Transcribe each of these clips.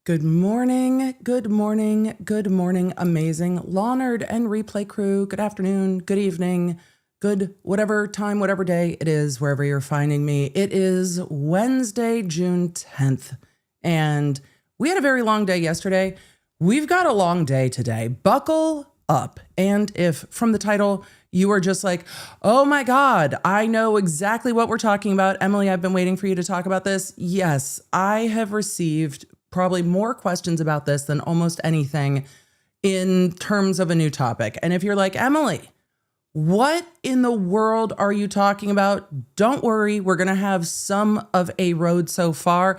Good morning, good morning, good morning, amazing Law Nerd and Replay crew. Good afternoon, good evening, good whatever time, whatever day it is, wherever you're finding me. It is Wednesday, June 10th, and we had a very long day yesterday. We've got a long day today. Buckle up. And if from the title, you are just like, oh my God, I know exactly what we're talking about. Emily, I've been waiting for you to talk about this. Yes, I have received probably more questions about this than almost anything in terms of a new topic. And if you're like, Emily, what in the world are you talking about? Don't worry, we're going to have some of a road so far.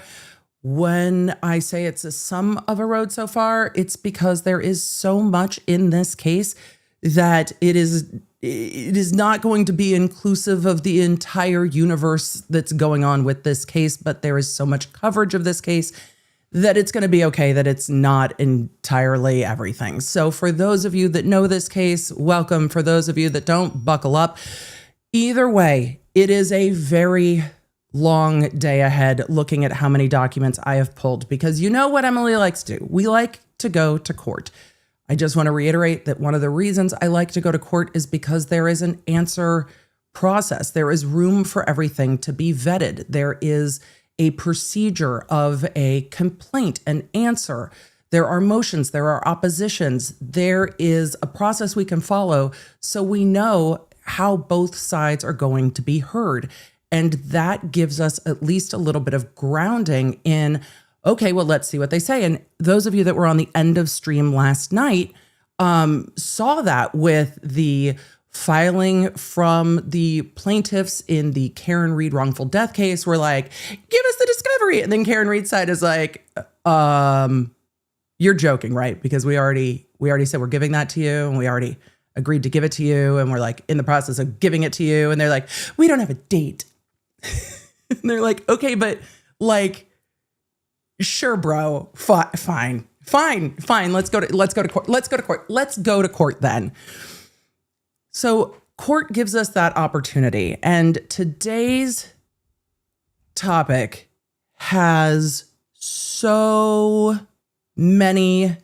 When I say it's a sum of a road so far, it's because there is so much in this case that it is not going to be inclusive of the entire universe that's going on with this case, but there is so much coverage of this case that it's going to be okay that it's not entirely everything. So for those of you that know this case, welcome. For those of you that don't, buckle up. Either way, it is a very long day ahead looking at how many documents I have pulled, because you know what Emily likes to do. We like to go to court. I just want to reiterate that one of the reasons I like to go to court is because there is an answer process. There is room for everything to be vetted. There is a procedure of a complaint, an answer. There are motions, there are oppositions. There is a process we can follow so we know how both sides are going to be heard. And that gives us at least a little bit of grounding in, okay, well, let's see what they say. And those of you that were on the end of stream last night saw that with the filing from the plaintiffs in the Karen Reed wrongful death case. We're like, give us the discovery. And then Karen Reed's side is like, you're joking, right? Because we already said we're giving that to you, and we already agreed to give it to you. And we're like in the process of giving it to you. And they're like, we don't have a date. And they're like, okay, but like, sure, bro, fine. Let's go to court then. So court gives us that opportunity. And today's topic has so many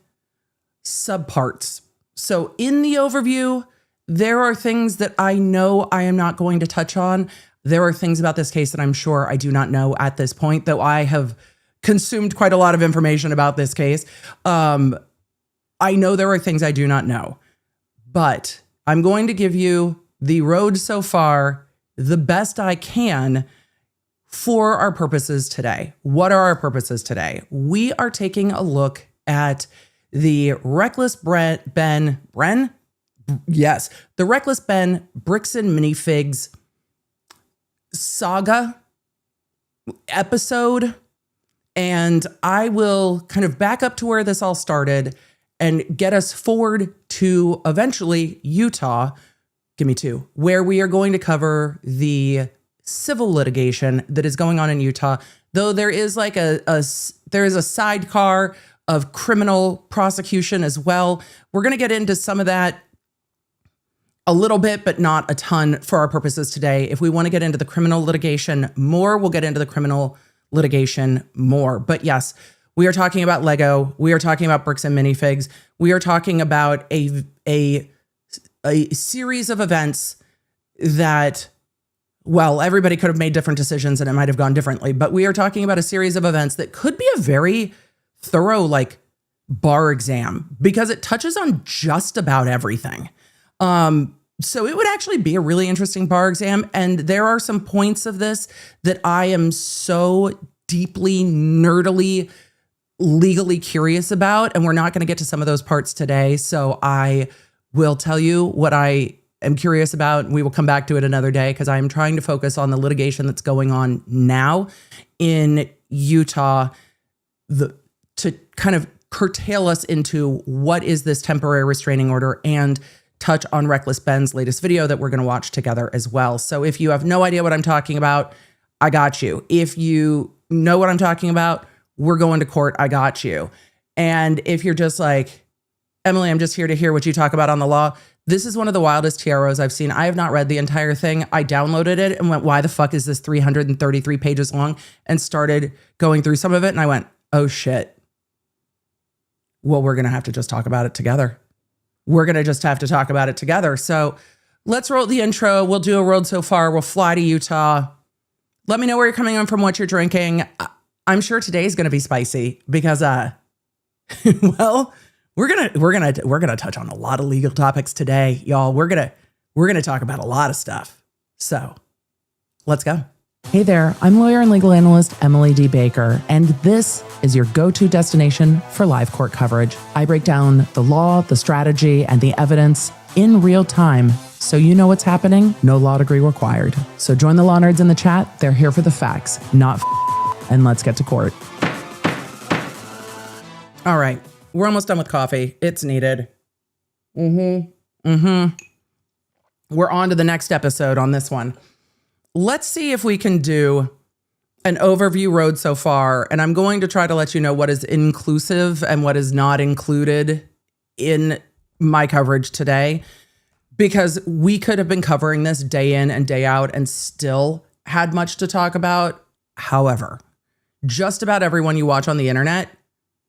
subparts. So in the overview, there are things that I know I am not going to touch on. There are things about this case that I'm sure I do not know at this point, though I have consumed quite a lot of information about this case. I know there are things I do not know, but I'm going to give you the road so far, the best I can for our purposes today. What are our purposes today? We are taking a look at the Reckless Ben Brixen Minifigs saga episode. And I will kind of back up to where this all started and get us forward to eventually Utah, give me two, where we are going to cover the civil litigation that is going on in Utah. Though there is like there is a sidecar of criminal prosecution as well. We're going to get into some of that a little bit, but not a ton for our purposes today. If we want to get into the criminal litigation more, we'll get into the criminal litigation more. But yes, we are talking about Lego. We are talking about Brixen Minifigs. We are talking about a series of events that, well, everybody could have made different decisions and it might have gone differently. But we are talking about a series of events that could be a very thorough, like, bar exam, because it touches on just about everything. So it would actually be a really interesting bar exam. And there are some points of this that I am so deeply, nerdily, legally curious about. And we're not going to get to some of those parts today. So I will tell you what I am curious about. We will come back to it another day, because I am trying to focus on the litigation that's going on now in Utah, to kind of curtail us into what is this temporary restraining order, and touch on Reckless Ben's latest video that we're going to watch together as well. So if you have no idea what I'm talking about, I got you. If you know what I'm talking about, we're going to court. I got you. And if you're just like, Emily, I'm just here to hear what you talk about on the law, this is one of the wildest TROs I've seen. I have not read the entire thing. I downloaded it and went, why the fuck is this 333 pages long? And started going through some of it. And I went, oh shit, Well, we're going to have to just talk about it together. We're going to just have to talk about it together. So let's roll the intro. We'll do a road so far. We'll fly to Utah. Let me know where you're coming on from, what you're drinking. I'm sure today's going to be spicy because, well, we're gonna touch on a lot of legal topics today, y'all. We're gonna talk about a lot of stuff. So let's go. Hey there, I'm lawyer and legal analyst Emily D. Baker, and this is your go-to destination for live court coverage. I break down the law, the strategy, and the evidence in real time so you know what's happening. No law degree required. So join the law nerds in the chat. They're here for the facts, not and let's get to court. All right, we're almost done with coffee. It's needed. We're on to the next episode on this one. Let's see if we can do an overview road so far. And I'm going to try to let you know what is inclusive and what is not included in my coverage today, because we could have been covering this day in and day out and still had much to talk about. However, just about everyone you watch on the internet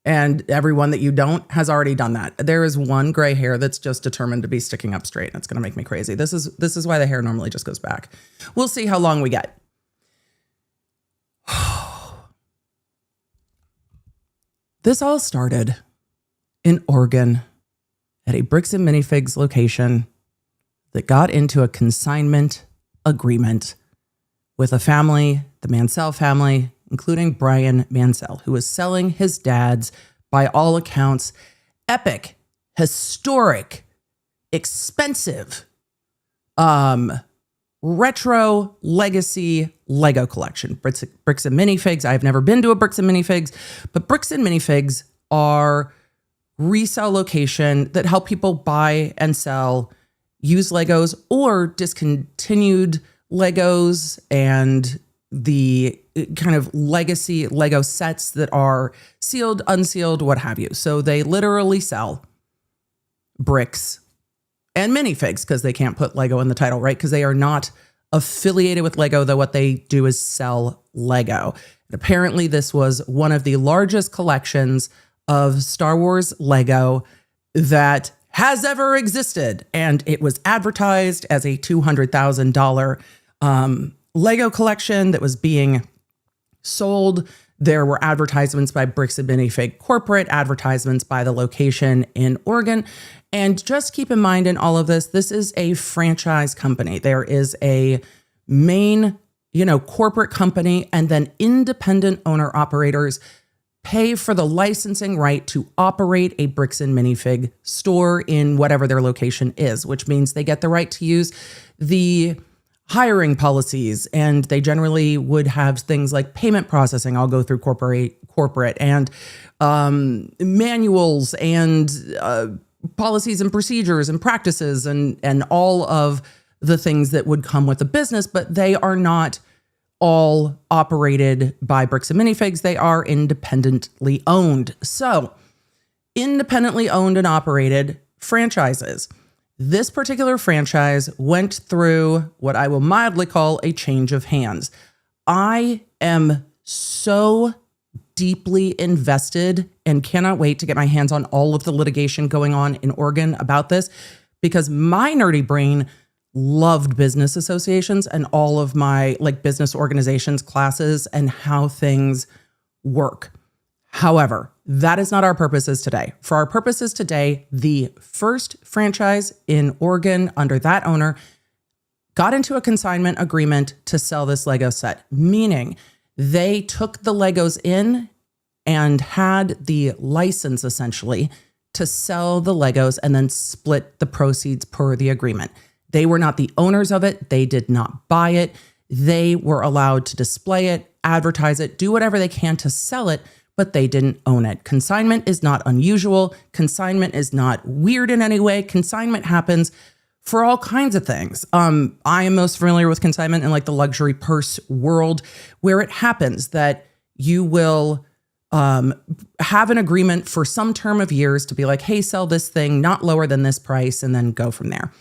and everyone that you don't has already done that. There is one gray hair that's just determined to be sticking up straight. It's going to make me crazy. This is why the hair normally just goes back. We'll see how long we get. This all started in Oregon at a Bricks and Minifigs location that got into a consignment agreement with a family, the Mansell family, including Brian Mansell, who was selling his dad's, by all accounts, epic, historic, expensive, retro legacy Lego collection. Bricks and Minifigs. I've never been to a Bricks and Minifigs, but Bricks and Minifigs are resale location that help people buy and sell used Legos or discontinued Legos and the kind of legacy Lego sets that are sealed, unsealed, what have you. So they literally sell bricks and minifigs because they can't put Lego in the title, right? Because they are not affiliated with Lego, though what they do is sell Lego. And apparently this was one of the largest collections of Star Wars Lego that has ever existed. And it was advertised as a $200,000 Lego collection that was being sold. There were advertisements by Bricks and Minifig corporate, advertisements by the location in Oregon. And just keep in mind in all of this, this is a franchise company. There is a main, corporate company, and then independent owner operators pay for the licensing right to operate a Bricks and Minifig store in whatever their location is, which means they get the right to use the hiring policies, and they generally would have things like payment processing all go through corporate and manuals and policies and procedures and practices and all of the things that would come with a business, but they are not all operated by Bricks and Minifigs. They are independently owned. So independently owned and operated franchises. This particular franchise went through what I will mildly call a change of hands. I am so deeply invested and cannot wait to get my hands on all of the litigation going on in Oregon about this, because my nerdy brain loved business associations and all of my business organizations classes and how things work. However, that is not our purposes today. For our purposes today, the first franchise in Oregon under that owner got into a consignment agreement to sell this Lego set, meaning they took the Legos in and had the license essentially to sell the Legos and then split the proceeds per the agreement. They were not the owners of it. They did not buy it. They were allowed to display it, advertise it, do whatever they can to sell it, but they didn't own it. Consignment is not unusual. Consignment is not weird in any way. Consignment happens for all kinds of things. I am most familiar with consignment in the luxury purse world, where it happens that you will have an agreement for some term of years to be like, hey, sell this thing, not lower than this price, and then go from there.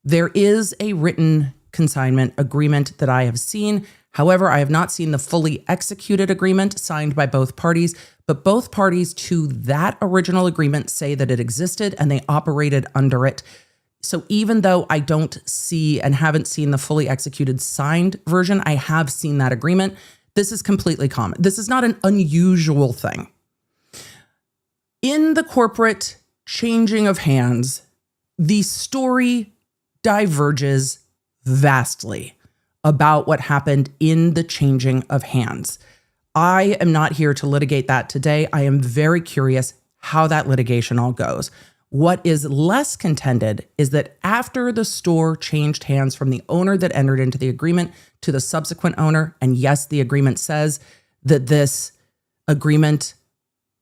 There is a written consignment agreement that I have seen. However, I have not seen the fully executed agreement signed by both parties, but both parties to that original agreement say that it existed and they operated under it. So even though I don't see and haven't seen the fully executed signed version, I have seen that agreement. This is completely common. This is not an unusual thing. In the corporate changing of hands, the story diverges vastly about what happened in the changing of hands. I am not here to litigate that today. I am very curious how that litigation all goes. What is less contended is that after the store changed hands from the owner that entered into the agreement to the subsequent owner, and yes, the agreement says that this agreement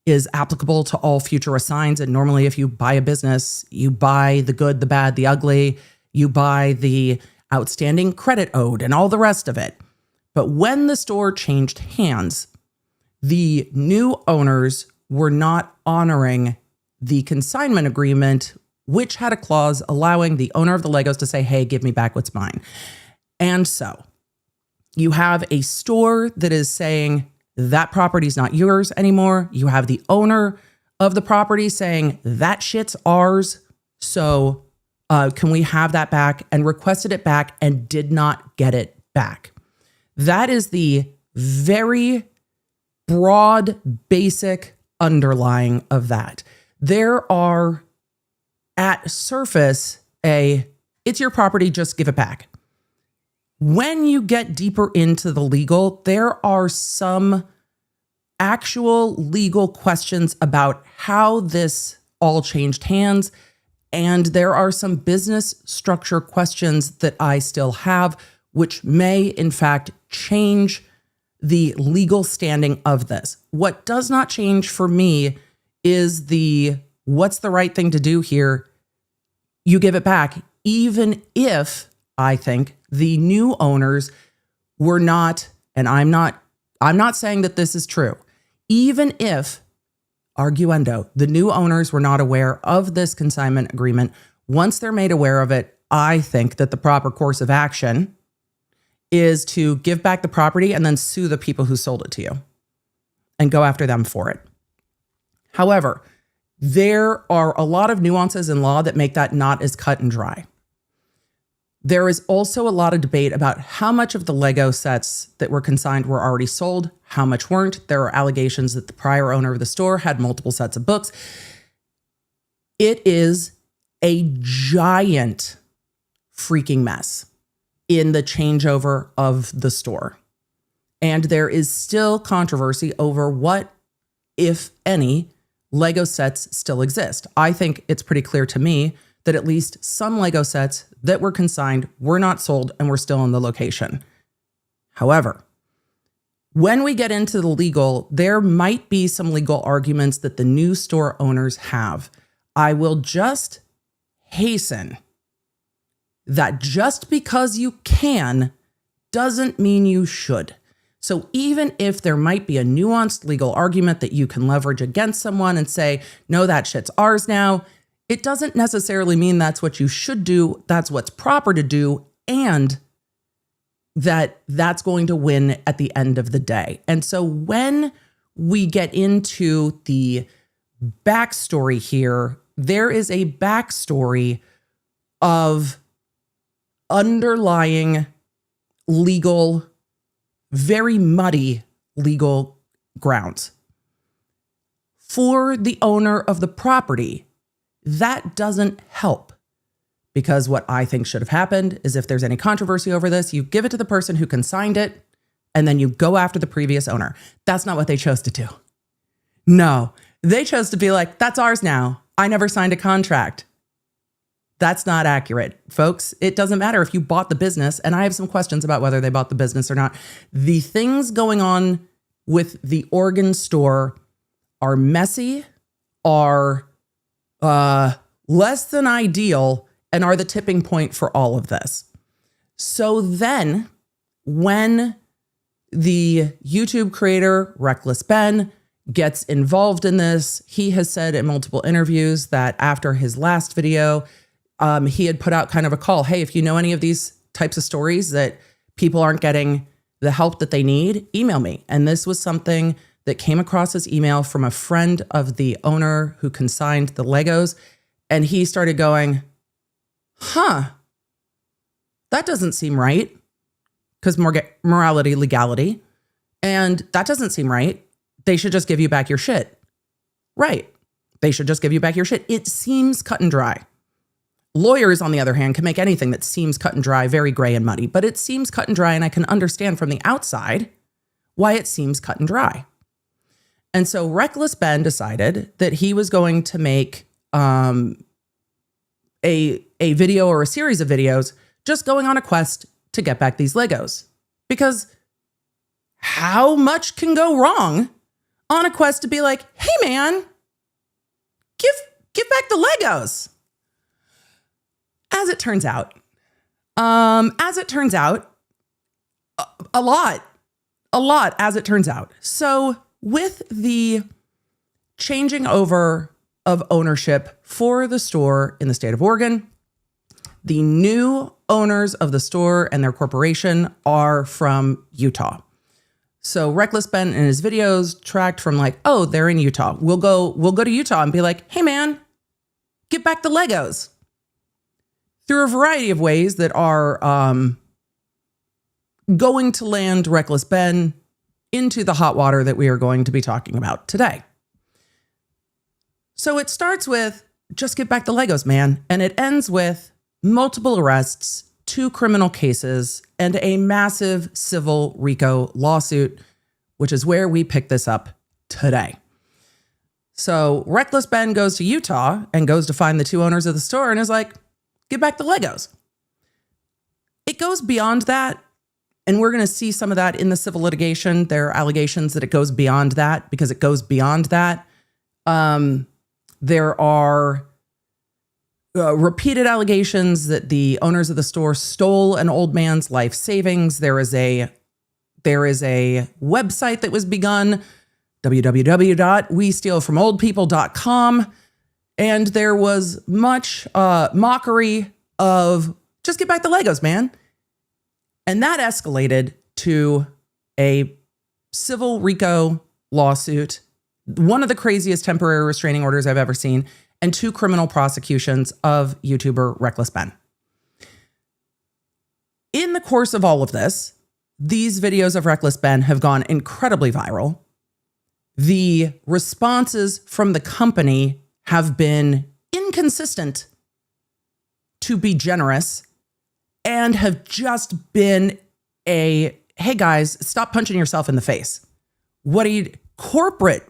is applicable to all future assigns. And normally if you buy a business, you buy the good, the bad, the ugly, you buy the outstanding credit owed and all the rest of it. But when the store changed hands, the new owners were not honoring the consignment agreement, which had a clause allowing the owner of the Legos to say, hey, give me back what's mine. And so you have a store that is saying that property's not yours anymore. You have the owner of the property saying that shit's ours. So can we have that back? And requested it back and did not get it back. That is the very broad, basic underlying of that. There are, at surface, it's your property, just give it back. When you get deeper into the legal, there are some actual legal questions about how this all changed hands. And there are some business structure questions that I still have, which may, in fact, change the legal standing of this. What does not change for me is what's the right thing to do here? You give it back, even if I think the new owners were not, and I'm not saying that this is true, even if, arguendo, the new owners were not aware of this consignment agreement, once they're made aware of it, I think that the proper course of action is to give back the property and then sue the people who sold it to you and go after them for it. However, there are a lot of nuances in law that make that not as cut and dry. There is also a lot of debate about how much of the Lego sets that were consigned were already sold, how much weren't. There are allegations that the prior owner of the store had multiple sets of books. It is a giant freaking mess in the changeover of the store. And there is still controversy over what, if any, Lego sets still exist. I think it's pretty clear to me that at least some Lego sets that were consigned were not sold and were still in the location. However, when we get into the legal, there might be some legal arguments that the new store owners have. I will just hasten that just because you can doesn't mean you should. So even if there might be a nuanced legal argument that you can leverage against someone and say, no, that shit's ours now, it doesn't necessarily mean that's what you should do, that's what's proper to do, and that's going to win at the end of the day. And so when we get into the backstory here, there is a backstory of underlying legal, very muddy legal grounds. For the owner of the property, that doesn't help, because what I think should have happened is if there's any controversy over this, you give it to the person who consigned it, and then you go after the previous owner. That's not what they chose to do. No, they chose to be like, that's ours now. I never signed a contract. That's not accurate, folks. It doesn't matter if you bought the business, and I have some questions about whether they bought the business or not. The things going on with the Oregon store are messy, are less than ideal, and are the tipping point for all of this. So then when the YouTube creator, Reckless Ben, gets involved in this, he has said in multiple interviews that after his last video, he had put out kind of a call. Hey, if you know any of these types of stories that people aren't getting the help that they need, email me. And this was something that came across as email from a friend of the owner who consigned the Legos. And he started going, that doesn't seem right. Because morality, legality. And that doesn't seem right. They should just give you back your shit. Right. They should just give you back your shit. It seems cut and dry. Lawyers, on the other hand, can make anything that seems cut and dry very gray and muddy, but it seems cut and dry, and I can understand from the outside why it seems cut and dry. And so Reckless Ben decided that he was going to make a video or a series of videos just going on a quest to get back these Legos. Because how much can go wrong on a quest to be like, hey man, give back the Legos? As it turns out, a lot, as it turns out. So with the changing over of ownership for the store in the state of Oregon, the new owners of the store and their corporation are from Utah. So Reckless Ben in his videos tracked from like, oh, they're in Utah. We'll go to Utah and be like, hey man, give back the Legos. Through a variety of ways that are going to land Reckless Ben into the hot water that we are going to be talking about today. So it starts with, just give back the Legos, man. And it ends with multiple arrests, 2 criminal cases, and a massive civil RICO lawsuit, which is where we pick this up today. So Reckless Ben goes to Utah and goes to find the 2 owners of the store and is like, give back the Legos. It goes beyond that, and we're going to see some of that in the civil litigation. There are allegations that it goes beyond that because it goes beyond that. There are repeated allegations that the owners of the store stole an old man's life savings. There is a website that was begun, www.westealfromoldpeople.com. And there was much mockery of just get back the Legos, man. And that escalated to a civil RICO lawsuit, one of the craziest temporary restraining orders I've ever seen, and 2 criminal prosecutions of YouTuber Reckless Ben. In the course of all of this, these videos of Reckless Ben have gone incredibly viral. The responses from the company have been inconsistent, to be generous, and have just been hey guys, stop punching yourself in the face. Corporate?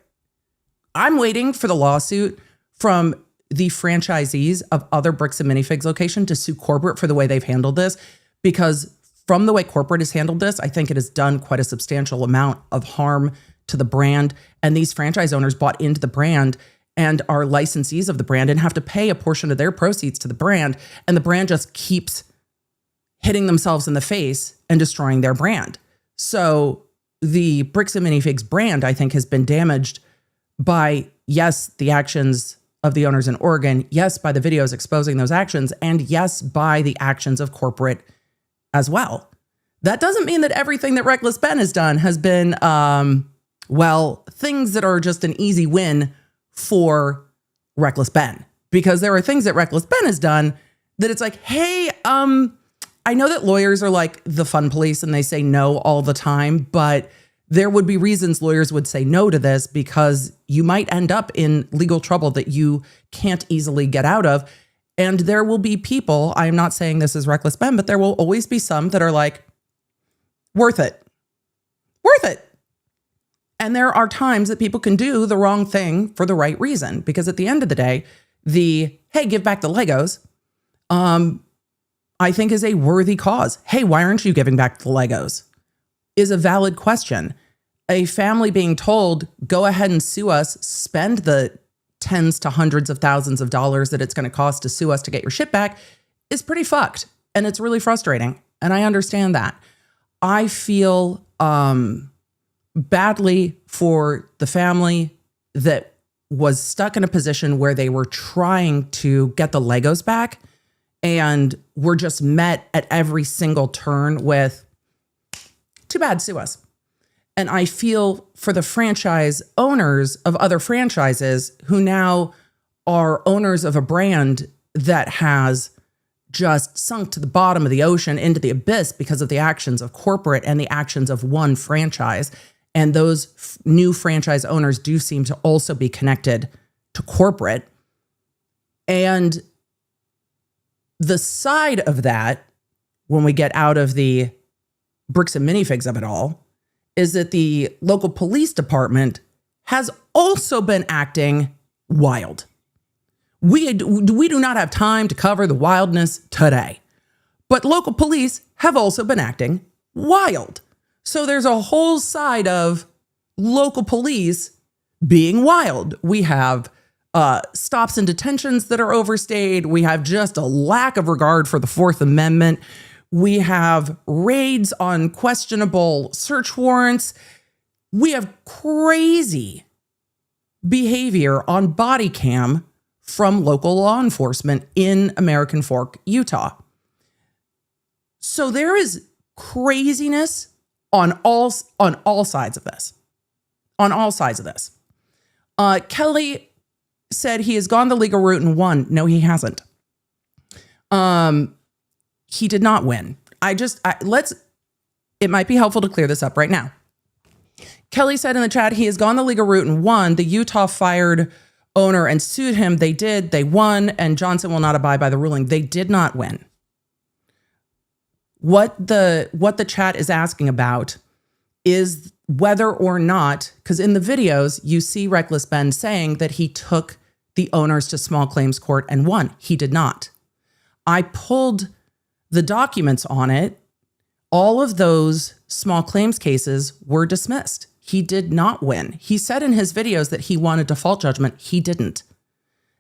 I'm waiting for the lawsuit from the franchisees of other Bricks and Minifigs location to sue corporate for the way they've handled this, because from the way corporate has handled this, I think it has done quite a substantial amount of harm to the brand. And these franchise owners bought into the brand and are licensees of the brand and have to pay a portion of their proceeds to the brand. And the brand just keeps hitting themselves in the face and destroying their brand. So the Bricks and Minifigs brand, I think, has been damaged by, yes, the actions of the owners in Oregon, yes, by the videos exposing those actions, and yes, by the actions of corporate as well. That doesn't mean that everything that Reckless Ben has done has been, things that are just an easy win for Reckless Ben. Because there are things that Reckless Ben has done that it's like, hey, I know that lawyers are like the fun police and they say no all the time, but there would be reasons lawyers would say no to this, because you might end up in legal trouble that you can't easily get out of. And there will be people, I'm not saying this is Reckless Ben, but there will always be some that are like, worth it. And there are times that people can do the wrong thing for the right reason, because at the end of the day, hey, give back the Legos, I think is a worthy cause. Hey, why aren't you giving back the Legos? Is a valid question. A family being told, go ahead and sue us, spend the tens to hundreds of thousands of dollars that it's going to cost to sue us to get your shit back, is pretty fucked. And it's really frustrating. And I understand that. I feel badly for the family that was stuck in a position where they were trying to get the Legos back and were just met at every single turn with, too bad, sue us. And I feel for the franchise owners of other franchises who now are owners of a brand that has just sunk to the bottom of the ocean into the abyss because of the actions of corporate and the actions of one franchise. And those new franchise owners do seem to also be connected to corporate. And the side of that, when we get out of the bricks and minifigs of it all, is that the local police department has also been acting wild. We do not have time to cover the wildness today, but local police have also been acting wild. So there's a whole side of local police being wild. We have stops and detentions that are overstayed. We have just a lack of regard for the Fourth Amendment. We have raids on questionable search warrants. We have crazy behavior on body cam from local law enforcement in American Fork, Utah. So there is craziness on all sides of this. On all sides of this. Kelly said he has gone the legal route and won. No, he hasn't. He did not win. It might be helpful to clear this up right now. Kelly said in the chat, he has gone the legal route and won. The Utah fired owner and sued him. They did. They won. And Johnson will not abide by the ruling. They did not win. What the chat is asking about is whether or not, because in the videos, you see Reckless Ben saying that he took the owners to small claims court and won. He did not. I pulled the documents on it. All of those small claims cases were dismissed. He did not win. He said in his videos that he won a default judgment. He didn't.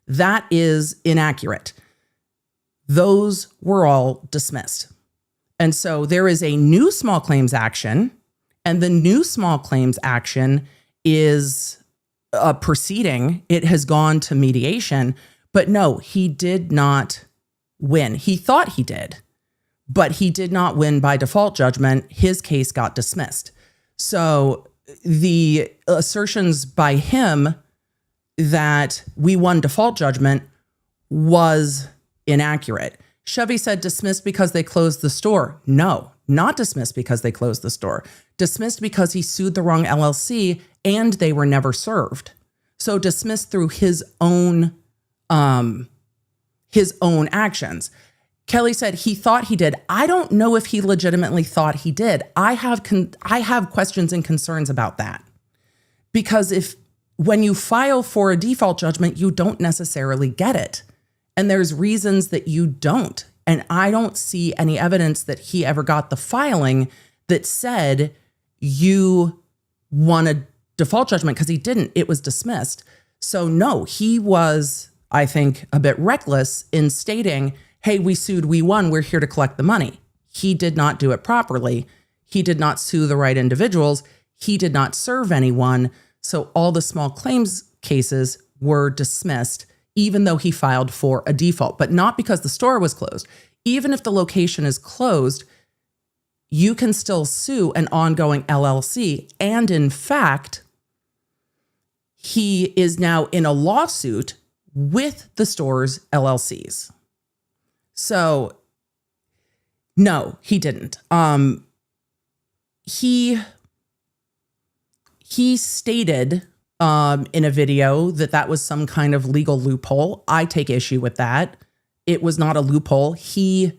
That is inaccurate. Those were all dismissed. And so there is a new small claims action, and the new small claims action is a proceeding. It has gone to mediation, but no, he did not win. He thought he did, but he did not win by default judgment. His case got dismissed. So the assertions by him that we won default judgment was inaccurate. Chevy said dismissed because they closed the store. No, not dismissed because they closed the store. Dismissed because he sued the wrong LLC and they were never served. So dismissed through his own actions. Kelly said he thought he did. I don't know if he legitimately thought he did. I have questions and concerns about that. Because when you file for a default judgment, you don't necessarily get it. And there's reasons that you don't. And I don't see any evidence that he ever got the filing that said you won a default judgment, because he didn't. It was dismissed. So no, he was, I think, a bit reckless in stating, hey, we sued, we won, we're here to collect the money. He did not do it properly. He did not sue the right individuals. He did not serve anyone. So all the small claims cases were dismissed, even though he filed for a default, but not because the store was closed. Even if the location is closed, you can still sue an ongoing LLC. And in fact, he is now in a lawsuit with the store's LLCs. So no, he didn't. He stated in a video that was some kind of legal loophole. I take issue with that. It was not a loophole. He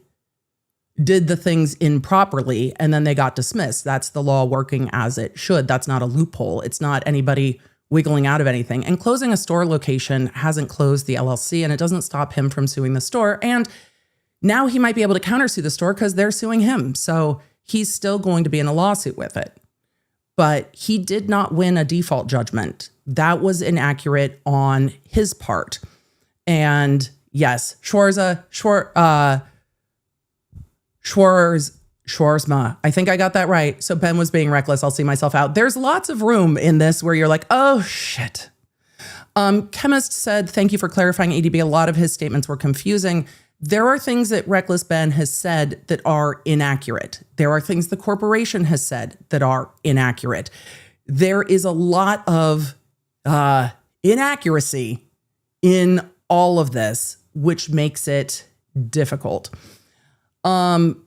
did the things improperly and then they got dismissed. That's the law working as it should. That's not a loophole. It's not anybody wiggling out of anything. And closing a store location hasn't closed the LLC, and it doesn't stop him from suing the store. And now he might be able to countersue the store because they're suing him. So he's still going to be in a lawsuit with it. But he did not win a default judgment. That was inaccurate on his part. And yes, Schwarzma, I think I got that right. So Ben was being reckless. I'll see myself out. There's lots of room in this where you're like, oh shit. Chemist said, thank you for clarifying ADB. A lot of his statements were confusing. there are things that Reckless Ben has said that are inaccurate. There are things the corporation has said that are inaccurate. There is a lot of inaccuracy in all of this, which makes it difficult. Simon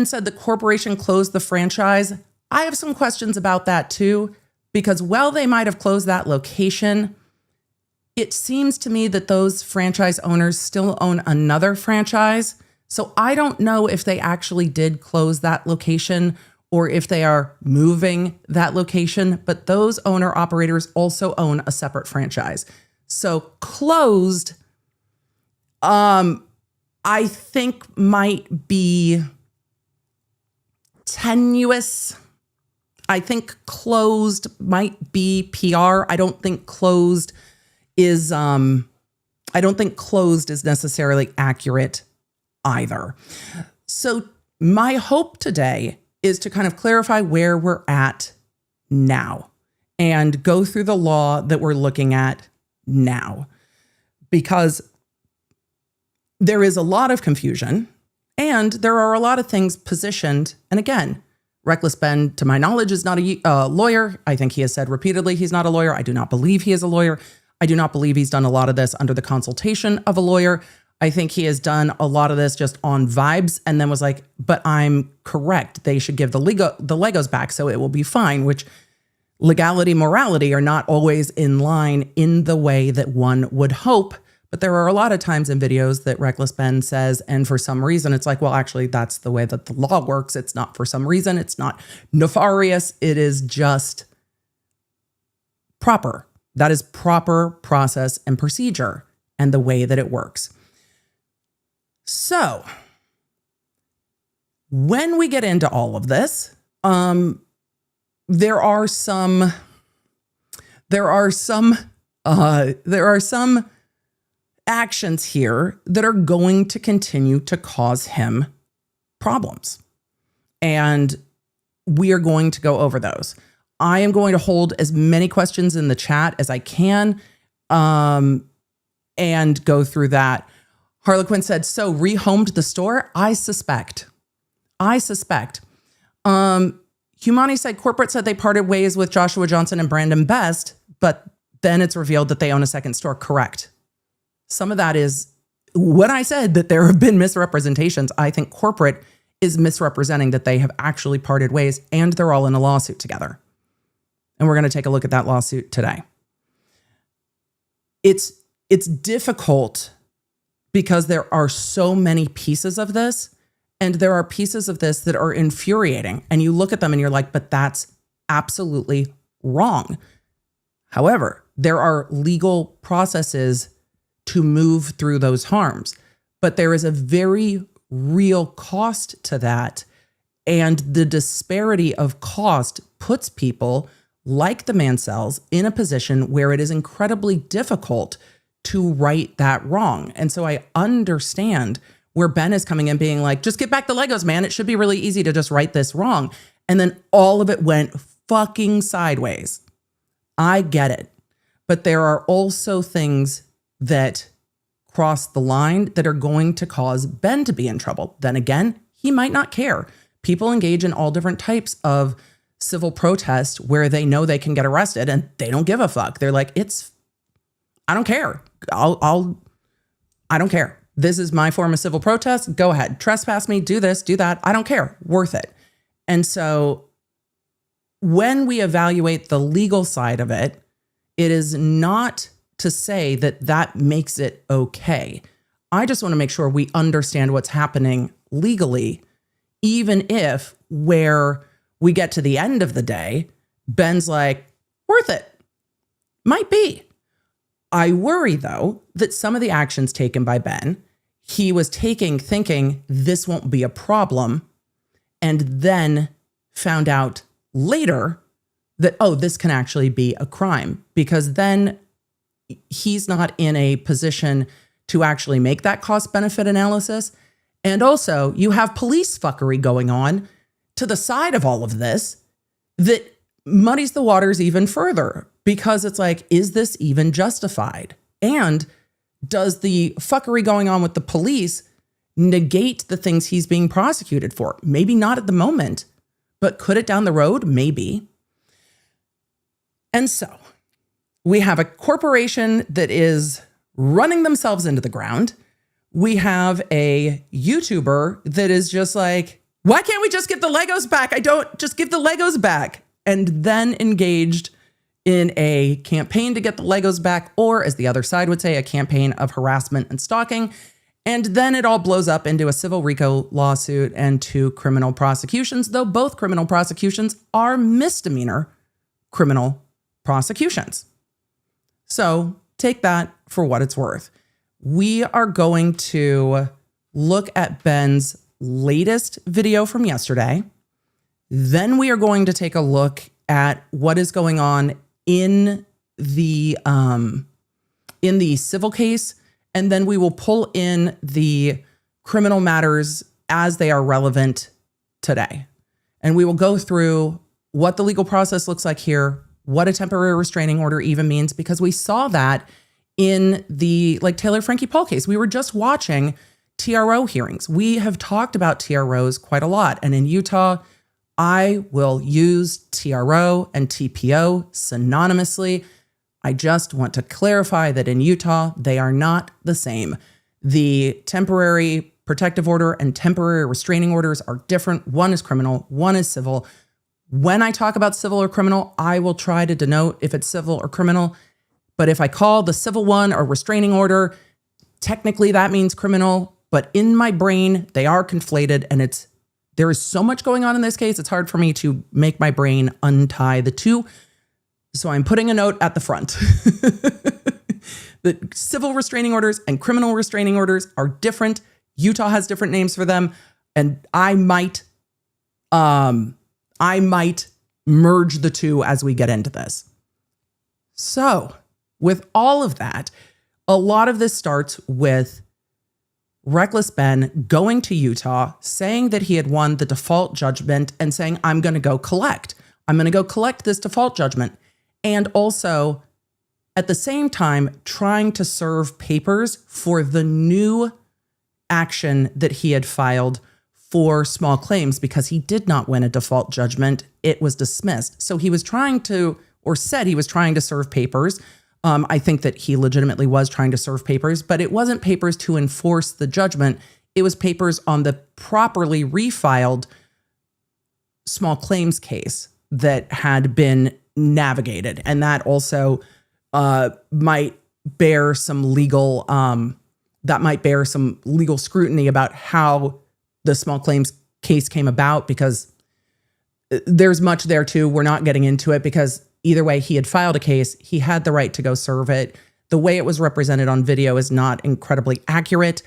said the corporation closed the franchise. I have some questions about that too, because while they might have closed that location, it seems to me that those franchise owners still own another franchise. So I don't know if they actually did close that location or if they are moving that location, but those owner operators also own a separate franchise. So closed, I think might be tenuous. I think closed might be PR. I don't think closed is necessarily accurate either. So my hope today is to kind of clarify where we're at now and go through the law that we're looking at now, because there is a lot of confusion and there are a lot of things positioned. And again, Reckless Ben, to my knowledge, is not a lawyer. I think he has said repeatedly he's not a lawyer. I do not believe he is a lawyer. I do not believe he's done a lot of this under the consultation of a lawyer. I think he has done a lot of this just on vibes and then was like, but I'm correct. They should give the Legos back so it will be fine, which legality, morality are not always in line in the way that one would hope. But there are a lot of times in videos that Reckless Ben says, and for some reason, it's like, well, actually, that's the way that the law works. It's not for some reason. It's not nefarious. It is just proper. That is proper process and procedure and the way that it works. So when we get into all of this, there are some actions here that are going to continue to cause him problems. And we are going to go over those. I am going to hold as many questions in the chat as I can and go through that. Harlequin said, so rehomed the store? I suspect. Humani said corporate said they parted ways with Joshua Johnson and Brandon Best, but then it's revealed that they own a second store. Correct. Some of that is when I said that there have been misrepresentations. I think corporate is misrepresenting that they have actually parted ways and they're all in a lawsuit together. And we're going to take a look at that lawsuit today. It's difficult because there are so many pieces of this, and there are pieces of this that are infuriating. And you look at them and you're like, but that's absolutely wrong. However, there are legal processes to move through those harms, but there is a very real cost to that. And the disparity of cost puts people like the Mansells in a position where it is incredibly difficult to right that wrong. And so I understand where Ben is coming in being like, just get back the Legos, man. It should be really easy to just right this wrong. And then all of it went fucking sideways. I get it. But there are also things that cross the line that are going to cause Ben to be in trouble. Then again, he might not care. People engage in all different types of civil protest where they know they can get arrested and they don't give a fuck. They're like, I don't care. I don't care. This is my form of civil protest. Go ahead. Trespass me. Do this, do that. I don't care. Worth it. And so when we evaluate the legal side of it, it is not to say that that makes it okay. I just want to make sure we understand what's happening legally, even if where we get to the end of the day, Ben's like, worth it. Might be. I worry, though, that some of the actions taken by Ben, he was taking thinking this won't be a problem, and then found out later that, oh, this can actually be a crime, because then he's not in a position to actually make that cost-benefit analysis. And also, you have police fuckery going on to the side of all of this that muddies the waters even further, because it's like, is this even justified? And Does the fuckery going on with the police negate the things he's being prosecuted for? Maybe not at the moment, but could it down the road? Maybe. And so we have a corporation that is running themselves into the ground. We have a YouTuber that is just like, why can't we just give the Legos back? Just give the Legos back. And then engaged in a campaign to get the Legos back, or as the other side would say, a campaign of harassment and stalking. And then it all blows up into a civil RICO lawsuit and 2 criminal prosecutions, though both criminal prosecutions are misdemeanor criminal prosecutions. So take that for what it's worth. We are going to look at Ben's latest video from yesterday. Then we are going to take a look at what is going on in the civil case, and then we will pull in the criminal matters as they are relevant today. And we will go through what the legal process looks like here, what a temporary restraining order even means, because we saw that in the Taylor Frankie Paul case. We were just watching TRO hearings. We have talked about TROs quite a lot. And in Utah, I will use TRO and TPO synonymously. I just want to clarify that in Utah, they are not the same. The temporary protective order and temporary restraining orders are different. One is criminal, one is civil. When I talk about civil or criminal, I will try to denote if it's civil or criminal. But if I call the civil one a restraining order, technically that means criminal. But in my brain, they are conflated, and there is so much going on in this case, it's hard for me to make my brain untie the two. So I'm putting a note at the front. The civil restraining orders and criminal restraining orders are different. Utah has different names for them. And I might merge the two as we get into this. So with all of that, a lot of this starts with Reckless Ben going to Utah, saying that he had won the default judgment and saying, I'm going to go collect. I'm going to go collect this default judgment. And also, at the same time, trying to serve papers for the new action that he had filed for small claims because he did not win a default judgment. It was dismissed. So he was trying to, or said he was trying to serve papers. I think that he legitimately was trying to serve papers, but it wasn't papers to enforce the judgment. It was papers on the properly refiled small claims case that had been navigated. And that also might bear some legal scrutiny about how the small claims case came about, because there's much there too. We're not getting into it because either way, he had filed a case. He had the right to go serve it. The way it was represented on video is not incredibly accurate.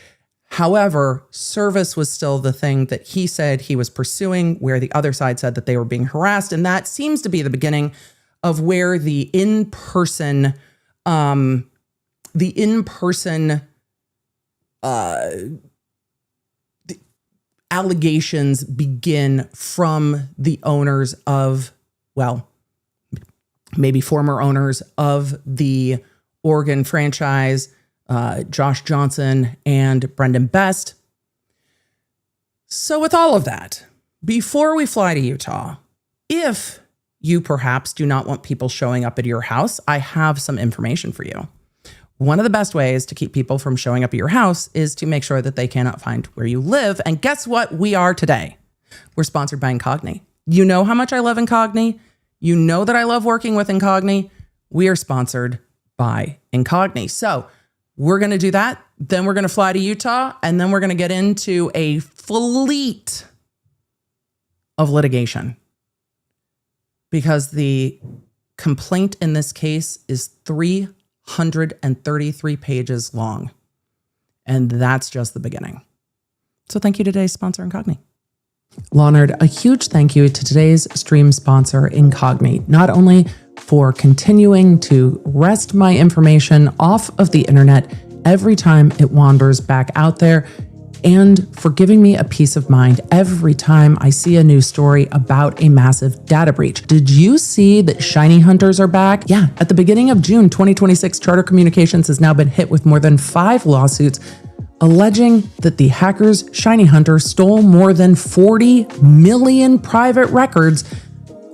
However, service was still the thing that he said he was pursuing, where the other side said that they were being harassed. And that seems to be the beginning of where the in-person the allegations begin from the owners of, well, maybe former owners of the Oregon franchise, Josh Johnson and Brendan Best. So with all of that, before we fly to Utah, if you perhaps do not want people showing up at your house, I have some information for you. One of the best ways to keep people from showing up at your house is to make sure that they cannot find where you live. And guess what we are today? We're sponsored by Incogni. You know how much I love Incogni. You know that I love working with Incogni. We are sponsored by Incogni. So we're going to do that. Then we're going to fly to Utah, and then we're going to get into a fleet of litigation, because the complaint in this case is 333 pages long. And that's just the beginning. So thank you to today's sponsor, Incogni. Leonard, a huge thank you to today's stream sponsor, Incogni, not only for continuing to wrest my information off of the internet every time it wanders back out there, and for giving me a peace of mind every time I see a news story about a massive data breach. Did you see that shiny hunters are back? Yeah, at the beginning of June 2026, Charter Communications has now been hit with more than 5 lawsuits alleging that the hackers Shiny Hunter stole more than 40 million private records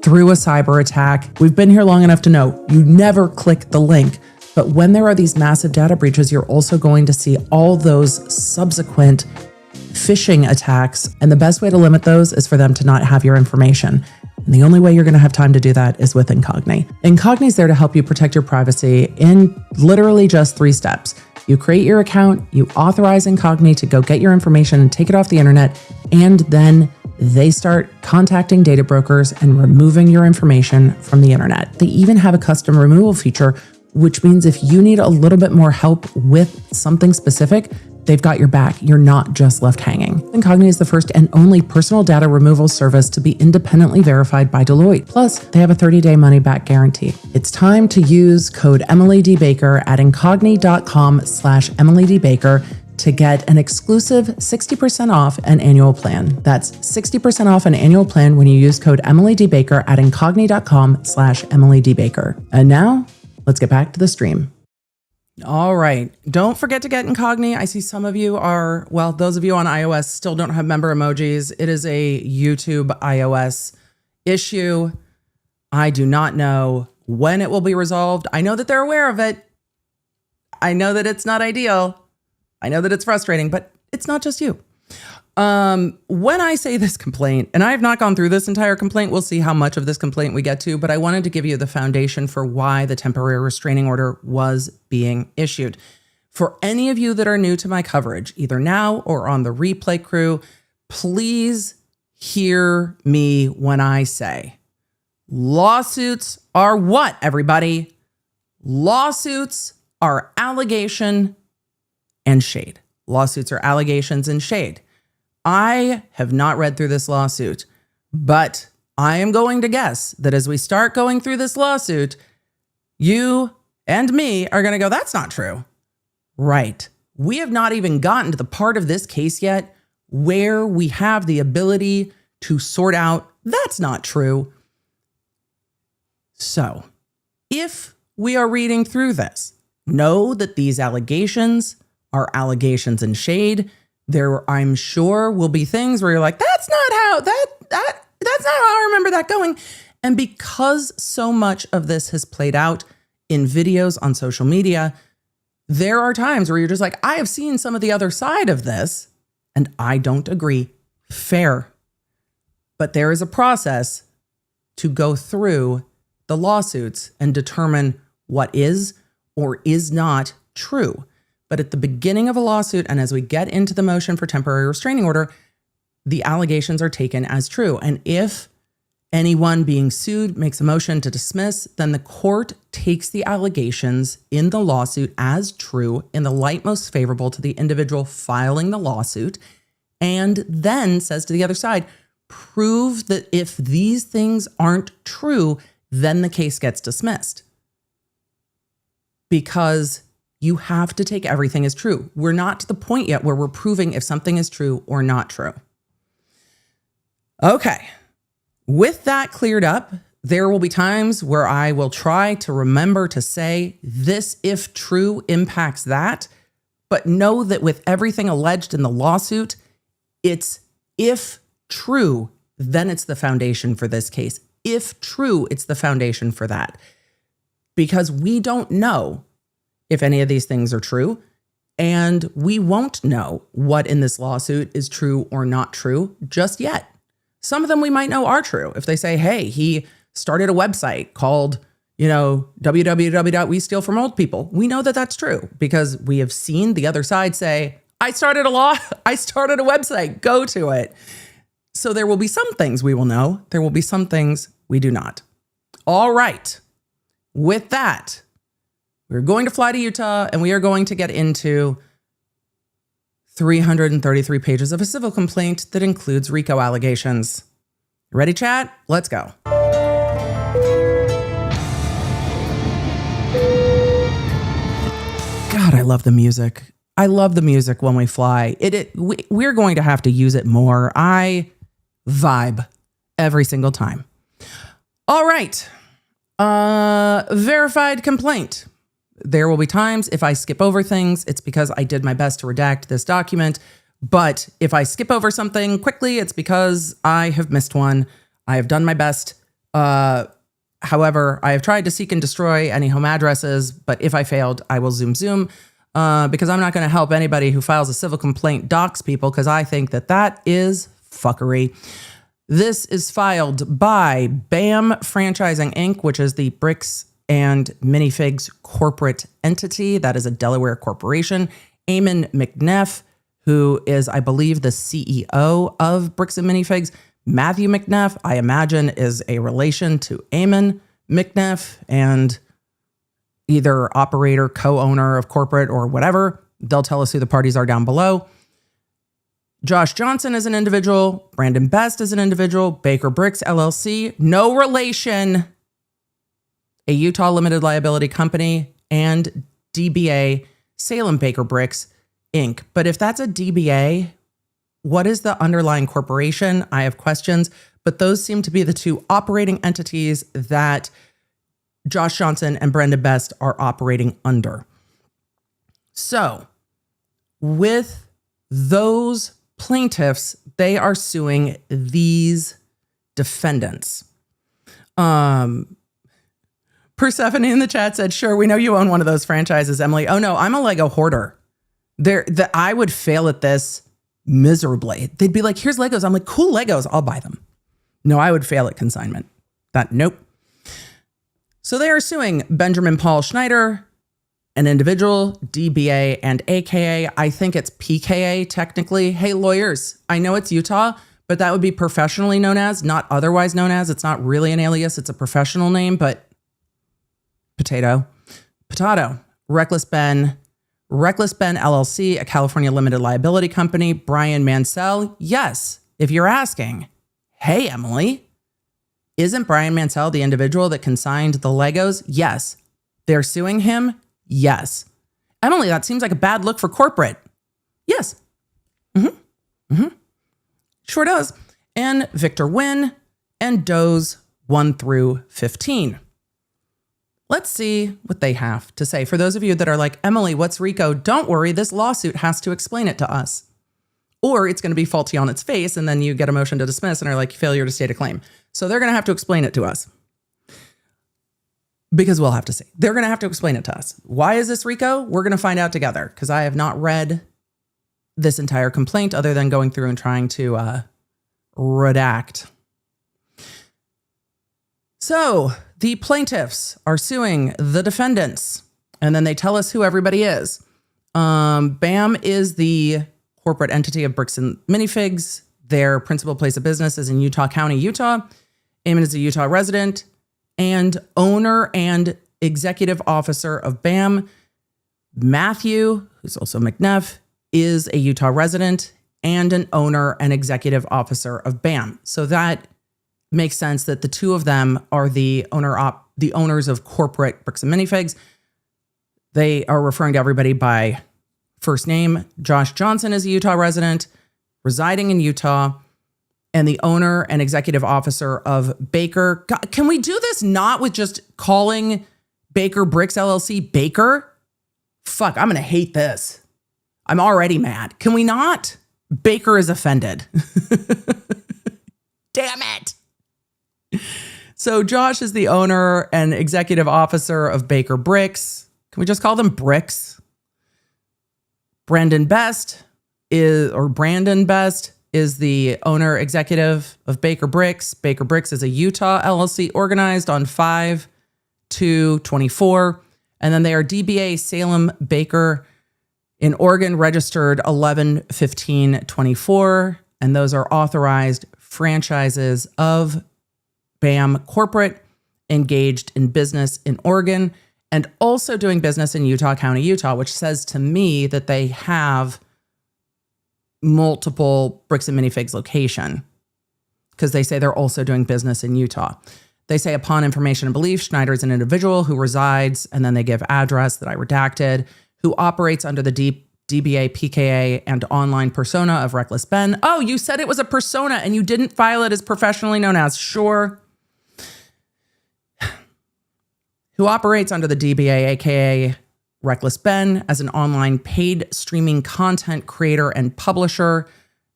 through a cyber attack. We've been here long enough to know you never click the link. But when there are these massive data breaches, you're also going to see all those subsequent phishing attacks. And the best way to limit those is for them to not have your information. And the only way you're going to have time to do that is with Incogni. Incogni is there to help you protect your privacy in literally just 3 steps. You create your account, you authorize Incogni to go get your information and take it off the internet, and then they start contacting data brokers and removing your information from the internet. They even have a custom removal feature, which means if you need a little bit more help with something specific, they've got your back. You're not just left hanging. Incogni is the first and only personal data removal service to be independently verified by Deloitte. Plus, they have a 30-day money-back guarantee. It's time to use code EmilyDBaker at incogni.com/EmilyDBaker to get an exclusive 60% off an annual plan. That's 60% off an annual plan when you use code EmilyDBaker at incogni.com/EmilyDBaker. And now, let's get back to the stream. All right. Don't forget to get Incogni. I see some of you are, well, those of you on iOS still don't have member emojis. It is a YouTube iOS issue. I do not know when it will be resolved. I know that they're aware of it. I know that it's not ideal. I know that it's frustrating, but it's not just you. When I say this complaint, and I have not gone through this entire complaint, we'll see how much of this complaint we get to, but I wanted to give you the foundation for why the temporary restraining order was being issued. For any of you that are new to my coverage, either now or on the replay crew, please hear me when I say lawsuits are what, everybody? Lawsuits are allegation and shade. Lawsuits are allegations and shade. I have not read through this lawsuit, but I am going to guess that as we start going through this lawsuit, you and me are going to go, that's not true. Right. We have not even gotten to the part of this case yet where we have the ability to sort out that's not true. So if we are reading through this, know that these allegations are allegations and shade. There, I'm sure, will be things where you're like, that's not how that's not how I remember that going. And because so much of this has played out in videos on social media, there are times where you're just like, I have seen some of the other side of this and I don't agree. Fair. But there is a process to go through the lawsuits and determine what is or is not true. But at the beginning of a lawsuit, and as we get into the motion for temporary restraining order, the allegations are taken as true. And if anyone being sued makes a motion to dismiss, then the court takes the allegations in the lawsuit as true in the light most favorable to the individual filing the lawsuit, and then says to the other side, prove that if these things aren't true, then the case gets dismissed. Because you have to take everything as true. We're not to the point yet where we're proving if something is true or not true. Okay. With that cleared up, there will be times where I will try to remember to say this, if true, impacts that. But know that with everything alleged in the lawsuit, it's if true, then it's the foundation for this case. If true, it's the foundation for that. Because we don't know if any of these things are true, and we won't know what in this lawsuit is true or not true just yet. Some of them we might know are true. If they say, hey, he started a website called, www.westealfromoldpeople. We know that that's true because we have seen the other side say, I started a website, go to it. So there will be some things we will know. There will be some things we do not. All right. With that, we're going to fly to Utah and we are going to get into 333 pages of a civil complaint that includes RICO allegations. Ready, chat? Let's go. God, I love the music. I love the music when we fly. We're going to have to use it more. I vibe every single time. All right. Verified complaint. There will be times if I skip over things, it's because I did my best to redact this document. But if I skip over something quickly, it's because I have missed one. I have done my best. However, I have tried to seek and destroy any home addresses, but if I failed, I will zoom, because I'm not going to help anybody who files a civil complaint dox people, because I think that is fuckery. This is filed by BAM Franchising Inc., which is the Bricks and Minifigs corporate entity. That is a Delaware corporation. Eamon McNeff, who is, I believe, the CEO of Bricks and Minifigs. Matthew McNeff, I imagine, is a relation to Eamon McNeff and either operator, co-owner of corporate or whatever. They'll tell us who the parties are down below. Josh Johnson is an individual. Brandon Best is an individual. Baker Bricks, LLC, no relation. A Utah limited liability company, and DBA Salem Baker Bricks, Inc. But if that's a DBA, what is the underlying corporation? I have questions, but those seem to be the two operating entities that Josh Johnson and Brandon Best are operating under. So with those plaintiffs, they are suing these defendants. Persephone in the chat said, sure, we know you own one of those franchises, Emily. Oh no, I'm a Lego hoarder. I would fail at this miserably. They'd be like, here's Legos. I'm like, cool Legos, I'll buy them. No, I would fail at consignment. Nope. So they are suing Benjamin Paul Schneider, an individual, DBA and AKA. I think it's PKA technically. Hey, lawyers, I know it's Utah, but that would be professionally known as, not otherwise known as. It's not really an alias. It's a professional name, but potato. Reckless Ben LLC, a California limited liability company. Brian Mansell. Yes. If you're asking, hey, Emily, isn't Brian Mansell the individual that consigned the Legos? Yes. They're suing him? Yes. Emily, that seems like a bad look for corporate. Yes. Sure does. And Victor Wynn and Doze 1 through 15. Let's see what they have to say. For those of you that are like, Emily, what's RICO? Don't worry, this lawsuit has to explain it to us. Or it's going to be faulty on its face, and then you get a motion to dismiss and are like, failure to state a claim. So they're going to have to explain it to us. Because we'll have to see. They're going to have to explain it to us. Why is this RICO? We're going to find out together, because I have not read this entire complaint other than going through and trying to redact. So the plaintiffs are suing the defendants, and then they tell us who everybody is. BAM is the corporate entity of Bricks and Minifigs. Their principal place of business is in Utah County, Utah. Eamon is a Utah resident and owner and executive officer of BAM. Matthew, who's also McNeff, is a Utah resident and an owner and executive officer of BAM. So that makes sense that the two of them are the owners of corporate Bricks and Minifigs. They are referring to everybody by first name. Josh Johnson is a Utah resident residing in Utah and the owner and executive officer of Baker. God, can we do this not with just calling Baker Bricks LLC Baker? Fuck, I'm going to hate this. I'm already mad. Can we not? Baker is offended. Damn it. So Josh is the owner and executive officer of Baker Bricks. Can we just call them Bricks? Brandon Best is the owner executive of Baker Bricks. Baker Bricks is a Utah LLC organized on 5/2/24. And then they are DBA Salem Baker in Oregon, registered 11/15/24. And those are authorized franchises of BAM Corporate, engaged in business in Oregon and also doing business in Utah County, Utah, which says to me that they have multiple Bricks and Minifigs location, because they say they're also doing business in Utah. They say upon information and belief, Schneider is an individual who resides, and then they give address that I redacted, who operates under the DBA, PKA, and online persona of Reckless Ben. Oh, you said it was a persona and you didn't file it as professionally known as. Sure. Who operates under the DBA, aka Reckless Ben, as an online paid streaming content creator and publisher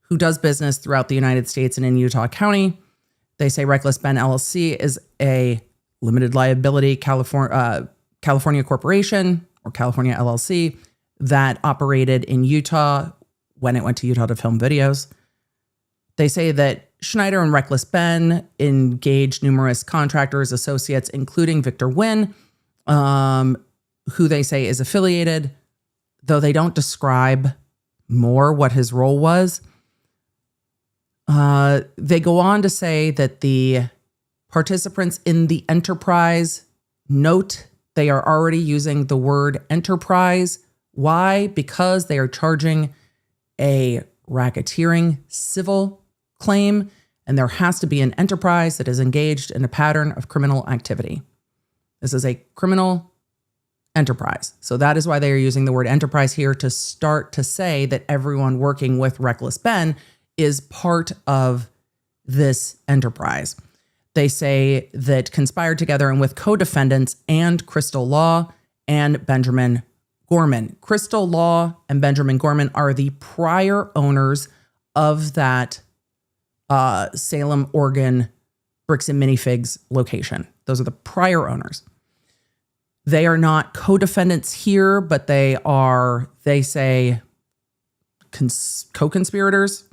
who does business throughout the United States and in Utah County. They say Reckless Ben LLC is a limited liability California corporation, or California LLC, that operated in Utah when it went to Utah to film videos. They say that Schneider and Reckless Ben engaged numerous contractors, associates, including Victor Wynn, who they say is affiliated, though they don't describe more what his role was. They go on to say that the participants in the enterprise note they are already using the word enterprise. Why? Because they are charging a racketeering civil claim, and there has to be an enterprise that is engaged in a pattern of criminal activity. This is a criminal enterprise. So that is why they are using the word enterprise here, to start to say that everyone working with Reckless Ben is part of this enterprise. They say that conspired together and with co-defendants and Chrystal Law and Benjamin Gorman. Chrystal Law and Benjamin Gorman are the prior owners of that Salem, Oregon Bricks and Minifigs location. Those are the prior owners. They are not co-defendants here, but they are, they say, co-conspirators.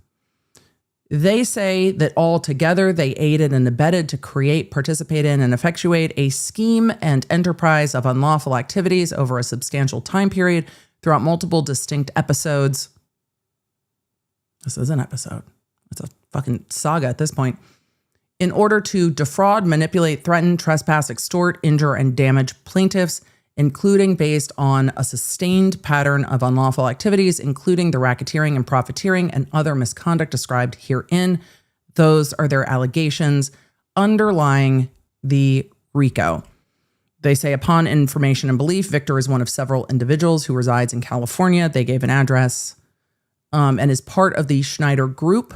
They say that all together they aided and abetted to create, participate in, and effectuate a scheme and enterprise of unlawful activities over a substantial time period throughout multiple distinct episodes. This is an episode. It's a fucking saga at this point. In order to defraud, manipulate, threaten, trespass, extort, injure, and damage plaintiffs, including based on a sustained pattern of unlawful activities, including the racketeering and profiteering and other misconduct described herein. Those are their allegations underlying the RICO. They say, upon information and belief, Victor is one of several individuals who resides in California. They gave an address and is part of the Schneider Group,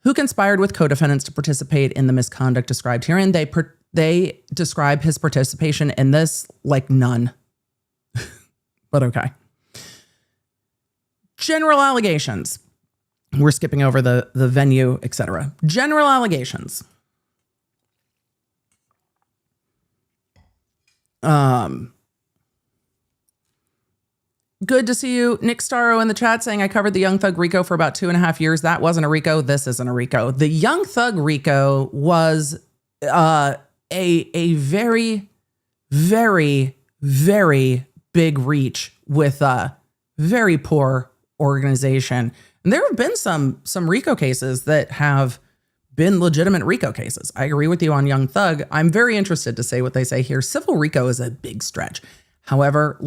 who conspired with co-defendants to participate in the misconduct described herein. They describe his participation in this like none. But okay. General allegations. We're skipping over the venue, etc. General allegations. Good to see you. Nick Starro in the chat saying, I covered the Young Thug RICO for about 2.5 years. That wasn't a RICO. This isn't a RICO. The Young Thug RICO was a very, very, very big reach with a very poor organization. And there have been some RICO cases that have been legitimate RICO cases. I agree with you on Young Thug. I'm very interested to say what they say here. Civil RICO is a big stretch. However,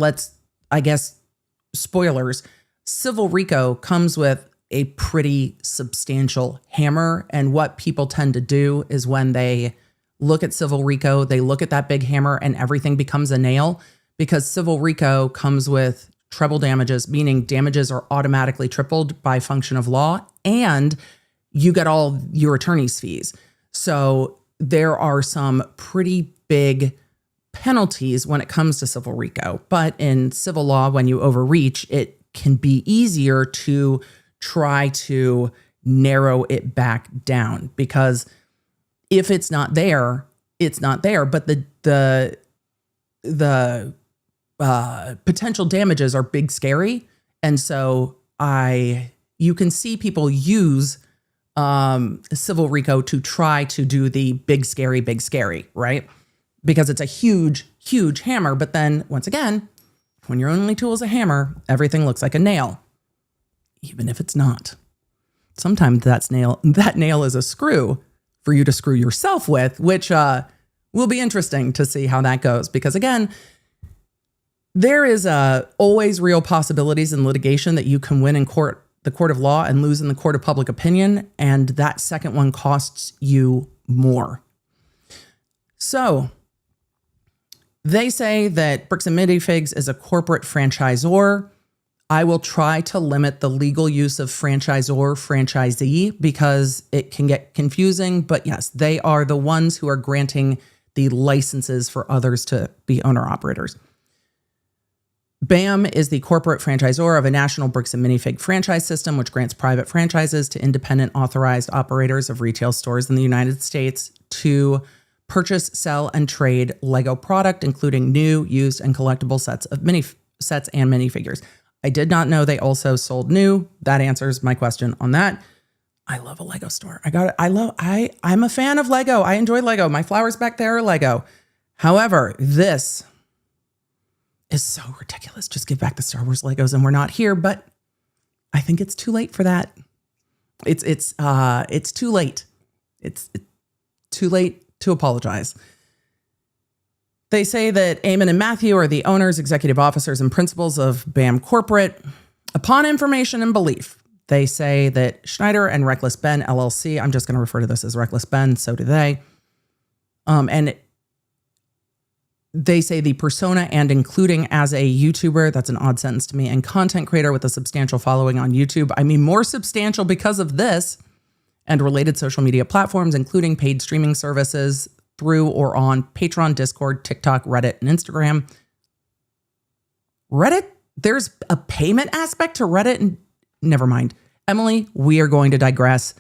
spoilers, civil RICO comes with a pretty substantial hammer. And what people tend to do is when they look at civil RICO, they look at that big hammer and everything becomes a nail, because civil RICO comes with treble damages, meaning damages are automatically tripled by function of law, and you get all your attorney's fees. So there are some pretty big penalties when it comes to civil RICO. But in civil law, when you overreach, it can be easier to try to narrow it back down, because if it's not there, it's not there. But the potential damages are big, scary. And so you can see people use civil RICO to try to do the big, scary, right? Because it's a huge, huge hammer. But then once again, when your only tool is a hammer, everything looks like a nail, even if it's not. Sometimes that nail is a screw for you to screw yourself with, which will be interesting to see how that goes. Because again, there is always real possibilities in litigation that you can win in court, the court of law, and lose in the court of public opinion. And that second one costs you more. So they say that Bricks and Minifigs is a corporate franchisor I will try to limit the legal use of franchisor, franchisee, because it can get confusing. But yes, they are the ones who are granting the licenses for others to be owner-operators. BAM is the corporate franchisor of a national bricks and minifig franchise system, which grants private franchises to independent authorized operators of retail stores in the United States to purchase, sell, and trade Lego product, including new, used, and collectible sets and minifigures. I did not know they also sold new. That answers my question on that. I love a Lego store. I'm a fan of Lego. I enjoy Lego. My flowers back there are Lego. However, this is so ridiculous. Just give back the Star Wars Legos and we're not here, but I think it's too late for that. It's too late. It's too late to apologize. They say that Eamon and Matthew are the owners, executive officers, and principals of BAM Corporate. Upon information and belief, they say that Schneider and Reckless Ben LLC, I'm just going to refer to this as Reckless Ben, so do they. And they say the persona and including as a YouTuber, that's an odd sentence to me, and content creator with a substantial following on YouTube. I mean, more substantial because of this and related social media platforms, including paid streaming services through or on Patreon, Discord, TikTok, Reddit, and Instagram. Reddit? There's a payment aspect to Reddit? And never mind. Emily, we are going to digress.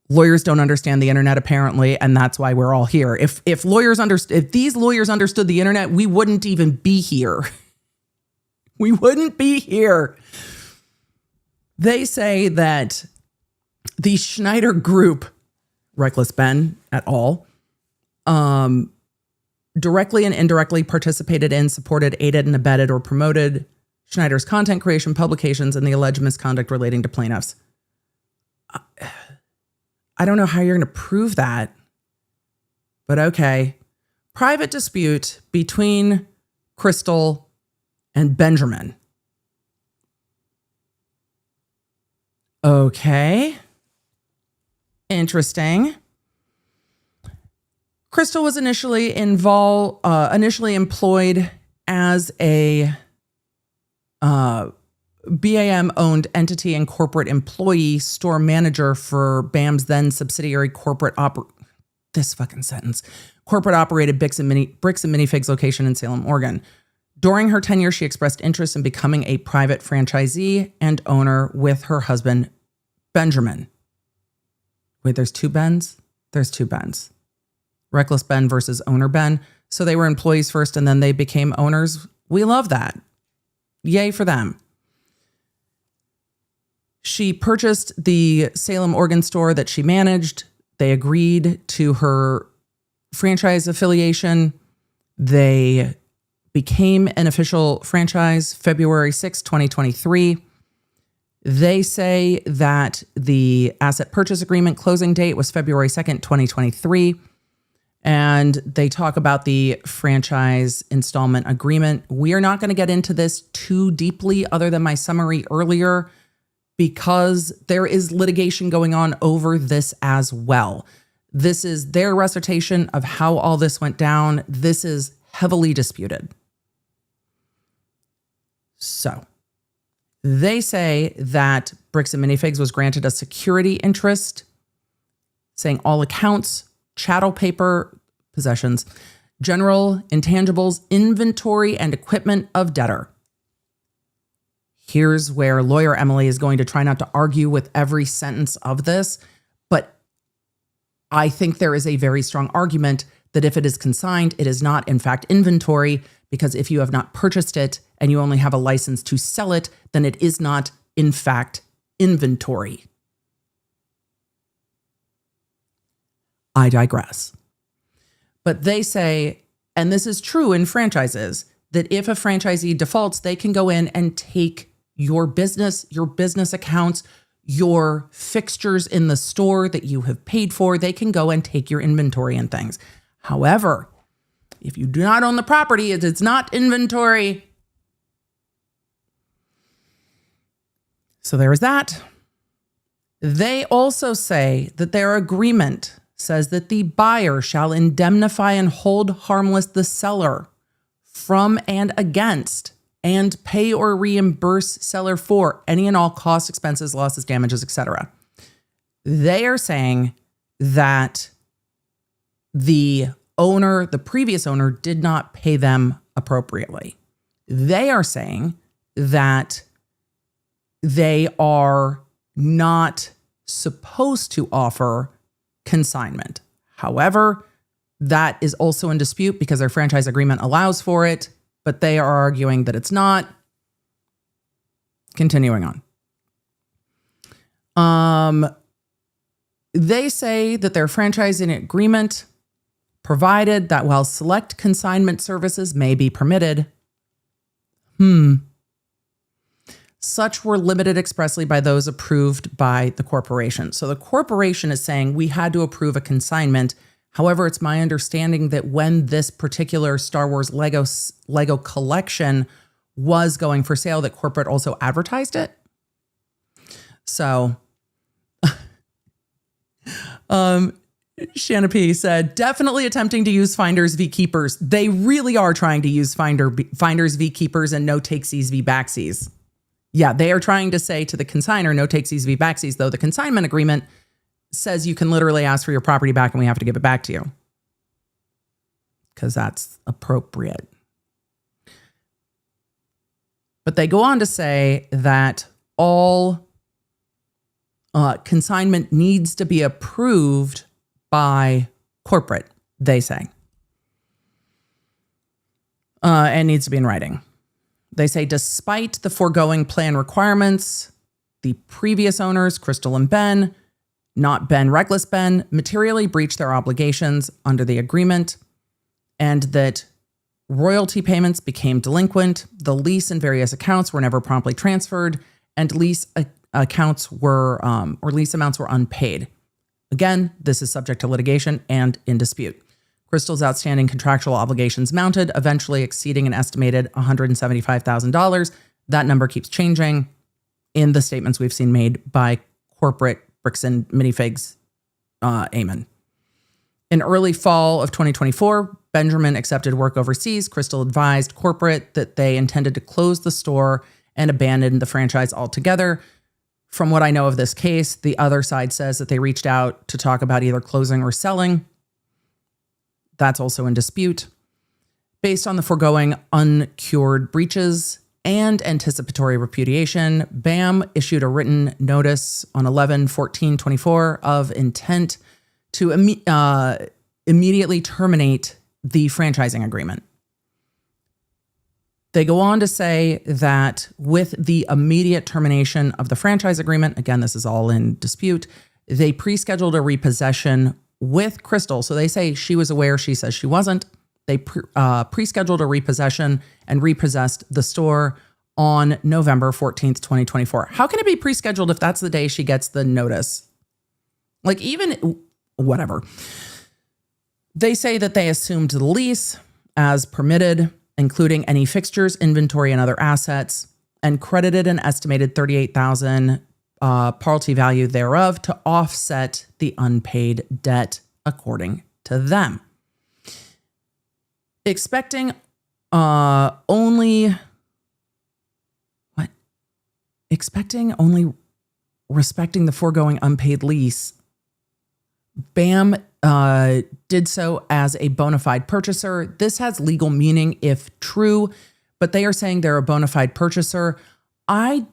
Lawyers don't understand the internet, apparently, and that's why we're all here. If these lawyers understood the internet, we wouldn't even be here. We wouldn't be here. They say that the Schneider Group, Reckless Ben et al., directly and indirectly participated in, supported, aided, and abetted or promoted Schneider's content creation, publications, and the alleged misconduct relating to plaintiffs. I don't know how you're going to prove that, but okay. Private dispute between Chrystal and Benjamin. Okay. Interesting. Chrystal was initially employed as a BAM-owned entity and corporate employee, store manager for BAM's then subsidiary corporate operated bricks and minifigs location in Salem, Oregon. During her tenure, she expressed interest in becoming a private franchisee and owner with her husband, Benjamin. Wait, there's two Bens? There's two Bens. Reckless Ben versus owner Ben. So they were employees first and then they became owners. We love that. Yay for them. She purchased the Salem, Oregon store that she managed. They agreed to her franchise affiliation. They became an official franchise February 6, 2023. They say that the asset purchase agreement closing date was February 2nd, 2023. And they talk about the franchise installment agreement. We are not going to get into this too deeply other than my summary earlier, because there is litigation going on over this as well. This is their recitation of how all this went down. This is heavily disputed. So they say that Bricks and Minifigs was granted a security interest, saying all accounts, chattel paper, possessions, general intangibles, inventory, and equipment of debtor. Here's where lawyer Emily is going to try not to argue with every sentence of this, but I think there is a very strong argument that if it is consigned, it is not in fact inventory, because if you have not purchased it and you only have a license to sell it, then it is not in fact inventory. I digress. But they say, and this is true in franchises, that if a franchisee defaults, they can go in and take your business accounts, your fixtures in the store that you have paid for. They can go and take your inventory and things. However, if you do not own the property, it's not inventory. So there is that. They also say that their agreement says that the buyer shall indemnify and hold harmless the seller from and against and pay or reimburse seller for any and all costs, expenses, losses, damages, etc. They are saying that the previous owner did not pay them appropriately. They are saying that they are not supposed to offer consignment. However, that is also in dispute because their franchise agreement allows for it, but they are arguing that it's not. Continuing on. They say that their franchising agreement provided that while select consignment services may be permitted, such were limited expressly by those approved by the corporation. So the corporation is saying we had to approve a consignment. However, it's my understanding that when this particular Star Wars Lego collection was going for sale, that corporate also advertised it. So, Shanna P said, definitely attempting to use finders v keepers. They really are trying to use finders v keepers and no takesies v backsies. Yeah, they are trying to say to the consignor, no takesies v backsies, though the consignment agreement says you can literally ask for your property back and we have to give it back to you. Because that's appropriate. But they go on to say that all consignment needs to be approved by corporate, they say. And needs to be in writing. They say, despite the foregoing plan requirements, the previous owners, Chrystal and Ben, not Ben, reckless Ben, materially breached their obligations under the agreement, and that royalty payments became delinquent, the lease and various accounts were never promptly transferred, and lease amounts were unpaid. Again, this is subject to litigation and in dispute. Crystal's outstanding contractual obligations mounted, eventually exceeding an estimated $175,000. That number keeps changing in the statements we've seen made by corporate Bricks and Minifigs, Amen. In early fall of 2024, Benjamin accepted work overseas. Chrystal advised corporate that they intended to close the store and abandon the franchise altogether. From what I know of this case, the other side says that they reached out to talk about either closing or selling. That's also in dispute. Based on the foregoing uncured breaches and anticipatory repudiation, BAM issued a written notice on 11/14/24 of intent to immediately terminate the franchising agreement. They go on to say that with the immediate termination of the franchise agreement, again, this is all in dispute, they pre-scheduled a repossession with Chrystal. So they say she was aware, she says she wasn't. They pre-scheduled a repossession and repossessed the store on November 14th, 2024. How can it be pre-scheduled if that's the day she gets the notice? Like, even whatever. They say that they assumed the lease as permitted, including any fixtures, inventory, and other assets, and credited an estimated $38,000 parity value thereof to offset the unpaid debt, according to them. Expecting only respecting the foregoing unpaid lease, BAM did so as a bona fide purchaser. This has legal meaning if true, but they are saying they're a bona fide purchaser. I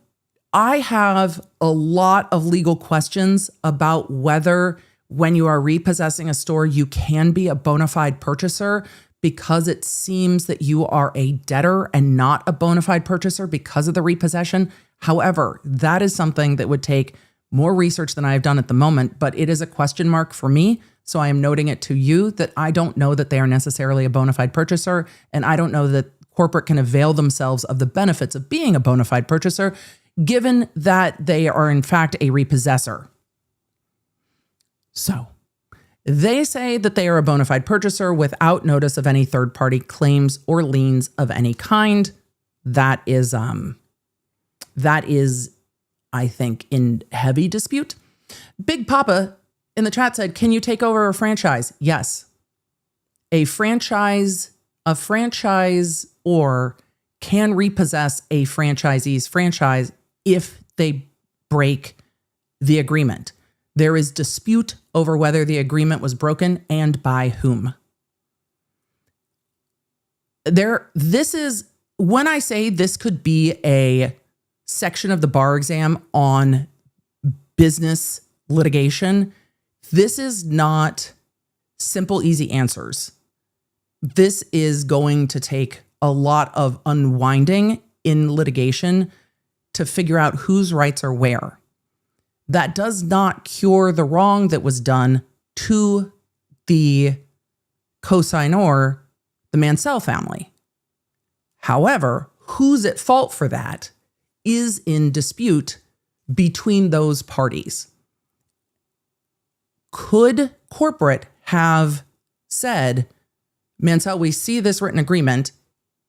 have a lot of legal questions about whether when you are repossessing a store, you can be a bona fide purchaser, because it seems that you are a debtor and not a bona fide purchaser because of the repossession. However, that is something that would take more research than I have done at the moment, but it is a question mark for me. So I am noting it to you that I don't know that they are necessarily a bona fide purchaser, and I don't know that corporate can avail themselves of the benefits of being a bona fide purchaser, given that they are in fact a repossessor. So they say that they are a bona fide purchaser without notice of any third-party claims or liens of any kind. That is, I think, in heavy dispute. Big Papa in the chat said, can you take over a franchise? Yes. A franchisor can repossess a franchisee's franchise if they break the agreement. There is dispute over whether the agreement was broken and by whom. This is, when I say this could be a section of the bar exam on business litigation, this is not simple, easy answers. This is going to take a lot of unwinding in litigation to figure out whose rights are where. That does not cure the wrong that was done to the co-signor, the Mansell family. However, who's at fault for that is in dispute between those parties. Could corporate have said, Mansell, we see this written agreement,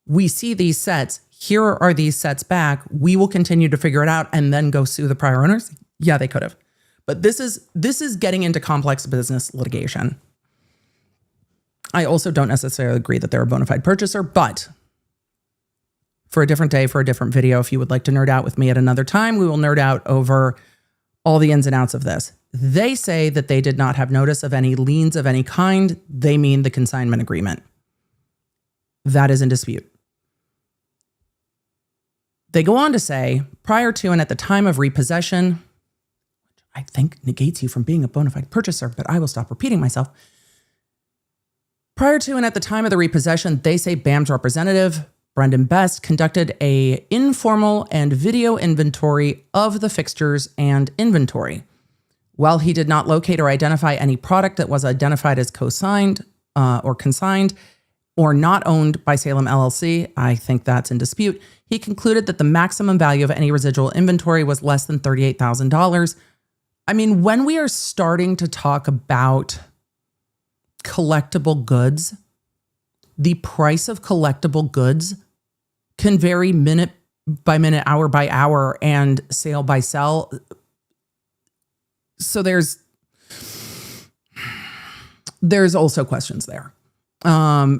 we see these sets, here are these sets back, we will continue to figure it out and then go sue the prior owners? Yeah, they could have. But this is getting into complex business litigation. I also don't necessarily agree that they're a bona fide purchaser, but for a different day, for a different video, if you would like to nerd out with me at another time, we will nerd out over all the ins and outs of this. They say that they did not have notice of any liens of any kind. They mean the consignment agreement. That is in dispute. They go on to say, prior to and at the time of repossession, which I think negates you from being a bona fide purchaser, but I will stop repeating myself. Prior to and at the time of the repossession, they say BAM's representative, Brendan Best, conducted a informal and video inventory of the fixtures and inventory. While he did not locate or identify any product that was identified as co-signed or consigned or not owned by Salem LLC, I think that's in dispute, he concluded that the maximum value of any residual inventory was less than $38,000. I mean, when we are starting to talk about collectible goods, the price of collectible goods can vary minute by minute, hour by hour, and sale by sale. So there's also questions there.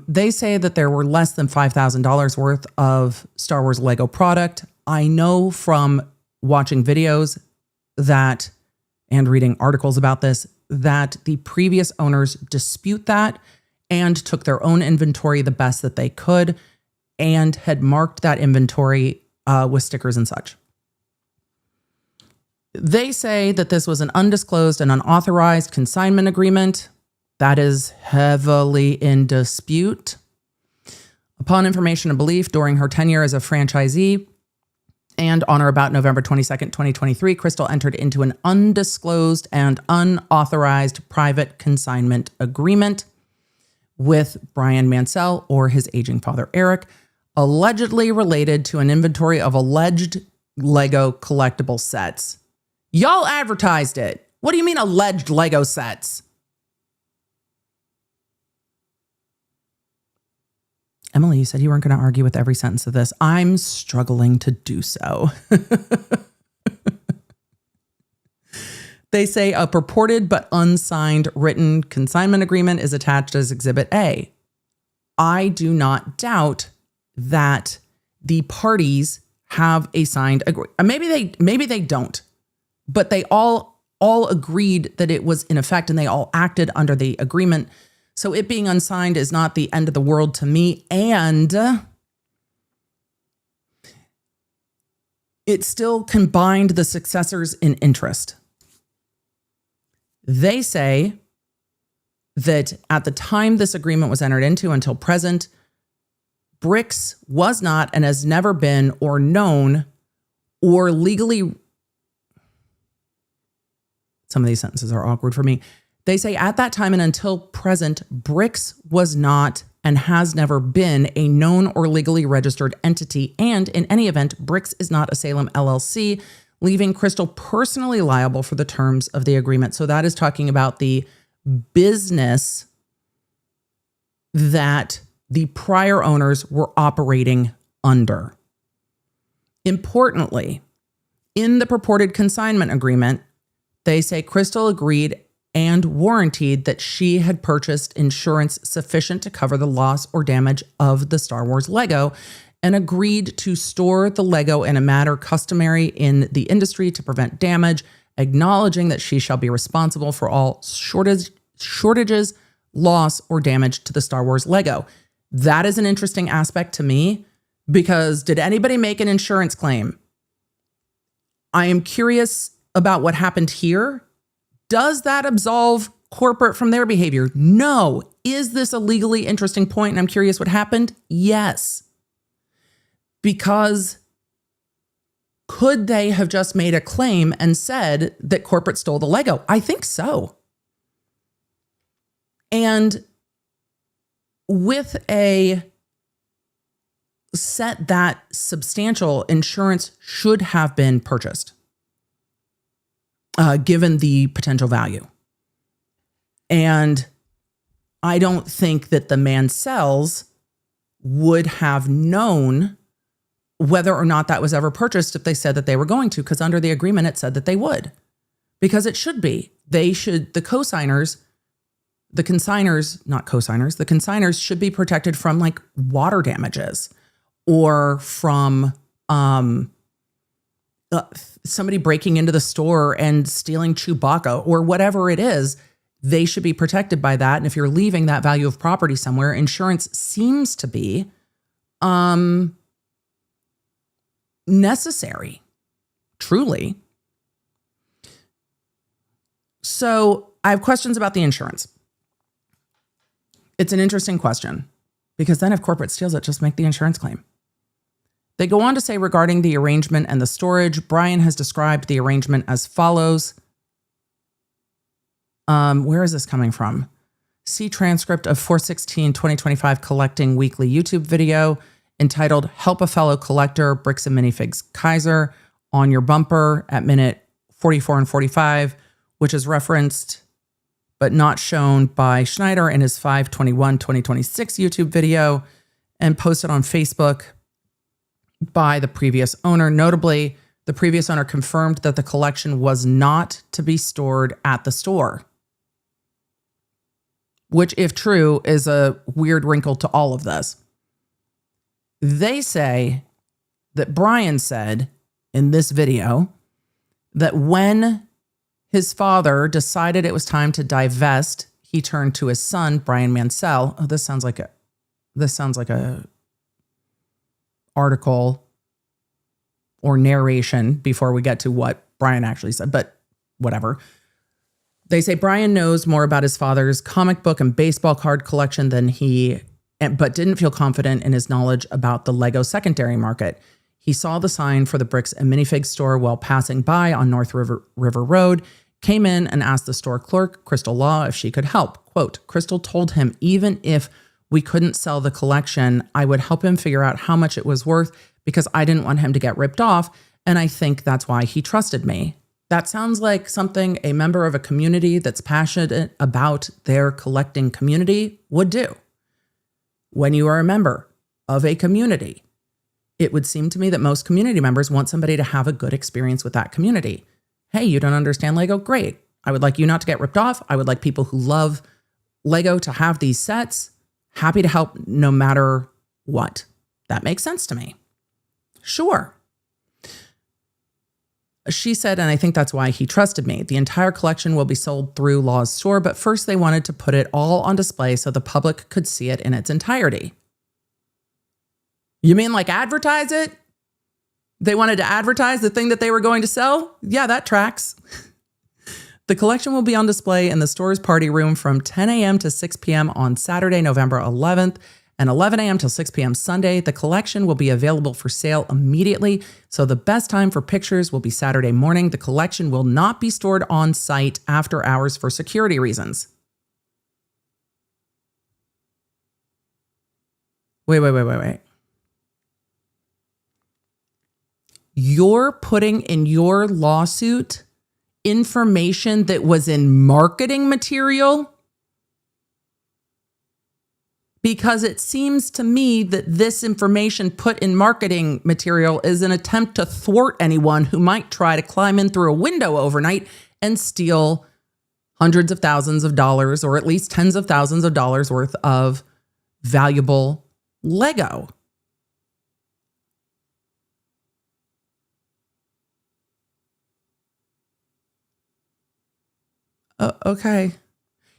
They say that there were less than $5,000 worth of Star Wars Lego product. I know from watching videos that, and reading articles about this, that the previous owners dispute that and took their own inventory the best that they could and had marked that inventory with stickers and such. They say that this was an undisclosed and unauthorized consignment agreement. That is heavily in dispute. Upon information and belief, during her tenure as a franchisee and on or about November 22nd, 2023, Chrystal entered into an undisclosed and unauthorized private consignment agreement with Brian Mansell or his aging father, Eric, allegedly related to an inventory of alleged Lego collectible sets. Y'all advertised it. What do you mean alleged Lego sets? Emily, you said you weren't going to argue with every sentence of this. I'm struggling to do so. They say a purported but unsigned written consignment agreement is attached as Exhibit A. I do not doubt that the parties have a signed agreement. Maybe they don't, but they all agreed that it was in effect and they all acted under the agreement. So it being unsigned is not the end of the world to me. And it still combined the successors in interest. They say that at the time this agreement was entered into until present, Bricks was not and has never been or known or legally. Some of these sentences are awkward for me. They say at that time and until present, Bricks was not and has never been a known or legally registered entity. And in any event, Bricks is not a Salem LLC, leaving Chrystal personally liable for the terms of the agreement. So that is talking about the business that the prior owners were operating under. Importantly, in the purported consignment agreement, they say Chrystal agreed and warranted that she had purchased insurance sufficient to cover the loss or damage of the Star Wars Lego and agreed to store the Lego in a manner customary in the industry to prevent damage, acknowledging that she shall be responsible for all shortages, loss, or damage to the Star Wars Lego. That is an interesting aspect to me, because did anybody make an insurance claim? I am curious about what happened here. Does that absolve corporate from their behavior? No. Is this a legally interesting point? And I'm curious what happened? Yes. Because could they have just made a claim and said that corporate stole the Lego? I think so. And with a set that substantial, insurance should have been purchased, given the potential value. And I don't think that the Mansells would have known whether or not that was ever purchased if they said that they were going to, because under the agreement, it said that they would, because it should be. They should, the consigners should be protected from like water damages or from somebody breaking into the store and stealing Chewbacca or whatever it is. They should be protected by that. And if you're leaving that value of property somewhere, insurance seems to be necessary, truly. So I have questions about the insurance. It's an interesting question, because then if corporate steals it, just make the insurance claim. They go on to say regarding the arrangement and the storage, Brian has described the arrangement as follows. Where is this coming from? See transcript of 4/16/2025 collecting weekly YouTube video entitled Help a Fellow Collector, Bricks and Minifigs Kaiser on your bumper at minute 44 and 45, which is referenced but not shown by Schneider in his 5/21/2026 YouTube video and posted on Facebook by the previous owner. Notably, the previous owner confirmed that the collection was not to be stored at the store, which, if true, is a weird wrinkle to all of this. They say that Brian said in this video that when his father decided it was time to divest, he turned to his son, Brian Mansell. Oh, this sounds like a article or narration before we get to what Brian actually said, but whatever. They say Brian knows more about his father's comic book and baseball card collection than but didn't feel confident in his knowledge about the Lego secondary market. He saw the sign for the Bricks and Minifigs store while passing by on North River Road, came in and asked the store clerk, Chrystal Law, if she could help. Quote, Chrystal told him even if we couldn't sell the collection, I would help him figure out how much it was worth because I didn't want him to get ripped off. And I think that's why he trusted me. That sounds like something a member of a community that's passionate about their collecting community would do. When you are a member of a community, it would seem to me that most community members want somebody to have a good experience with that community. Hey, you don't understand Lego? Great. I would like you not to get ripped off. I would like people who love Lego to have these sets. Happy to help no matter what. That makes sense to me. Sure. She said, and I think that's why he trusted me. The entire collection will be sold through Law's store, but first they wanted to put it all on display so the public could see it in its entirety. You mean like advertise it? They wanted to advertise the thing that they were going to sell? Yeah, that tracks. The collection will be on display in the store's party room from 10 a.m. to 6 p.m. on Saturday, November 11th, and 11 a.m. till 6 p.m. Sunday. The collection will be available for sale immediately, so the best time for pictures will be Saturday morning. The collection will not be stored on site after hours for security reasons. Wait. You're putting in your lawsuit information that was in marketing material? Because it seems to me that this information put in marketing material is an attempt to thwart anyone who might try to climb in through a window overnight and steal hundreds of thousands of dollars or at least tens of thousands of dollars worth of valuable Lego. Okay.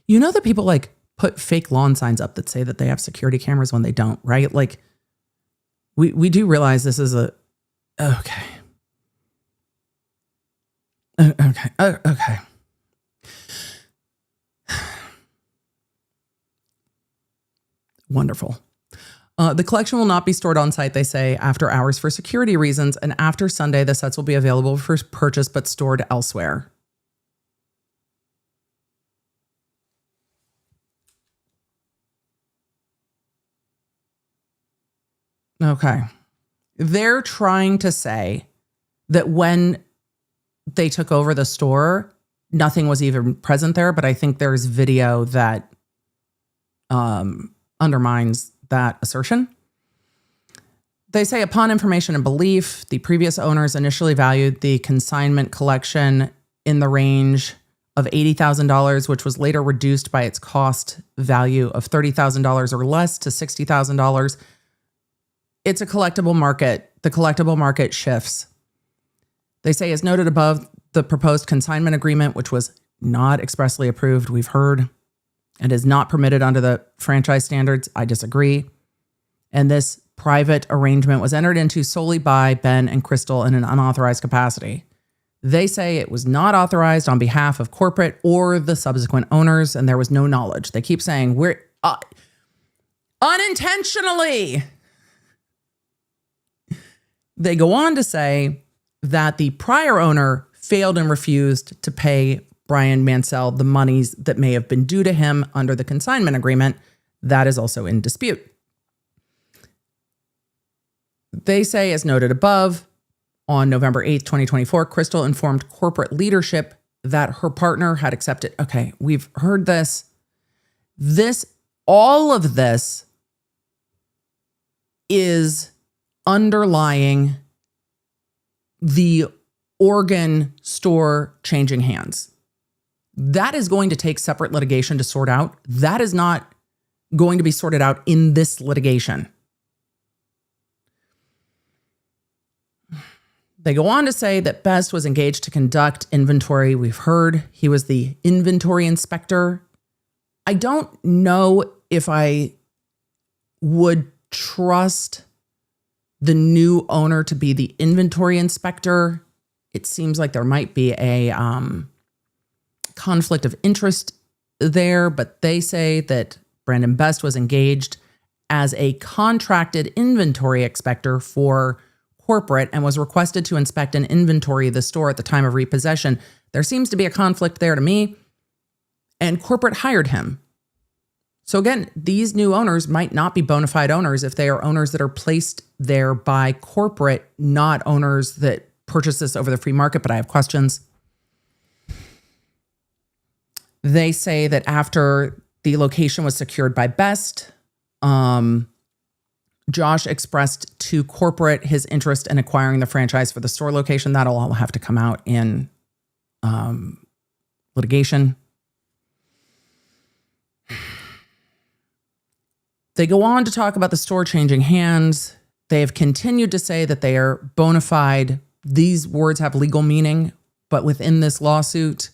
You know that people like put fake lawn signs up that say that they have security cameras when they don't, right? Like we do realize this is a, okay. Okay. Okay. Wonderful. The collection will not be stored on site, they say, after hours for security reasons. And after Sunday, the sets will be available for purchase but stored elsewhere. Okay. They're trying to say that when they took over the store, nothing was even present there. But I think there's video that undermines that assertion. They say upon information and belief, the previous owners initially valued the consignment collection in the range of $80,000, which was later reduced by its cost value of $30,000 or less to $60,000. It's a collectible market. The collectible market shifts. They say, as noted above, the proposed consignment agreement, which was not expressly approved, we've heard, and is not permitted under the franchise standards. I disagree. And this private arrangement was entered into solely by Ben and Chrystal in an unauthorized capacity. They say it was not authorized on behalf of corporate or the subsequent owners, and there was no knowledge. They keep saying we're unintentionally. They go on to say that the prior owner failed and refused to pay Brian Mansell the monies that may have been due to him under the consignment agreement. That is also in dispute. They say, as noted above, on November 8th, 2024, Chrystal informed corporate leadership that her partner had accepted. Okay, we've heard this. All of this is underlying the organ store changing hands. That is going to take separate litigation to sort out. That is not going to be sorted out in this litigation. They go on to say that Best was engaged to conduct inventory. We've heard he was the inventory inspector. I don't know if I would trust the new owner to be the inventory inspector. It seems like there might be a conflict of interest there, but they say that Brandon Best was engaged as a contracted inventory inspector for corporate and was requested to inspect and inventory the store at the time of repossession. There seems to be a conflict there to me, and corporate hired him. So again, these new owners might not be bona fide owners if they are owners that are placed there by corporate, not owners that purchase this over the free market, but I have questions. They say that after the location was secured by Best, Josh expressed to corporate his interest in acquiring the franchise for the store location. That'll all have to come out in litigation. They go on to talk about the store changing hands. They have continued to say that they are bona fide. These words have legal meaning, but within this lawsuit,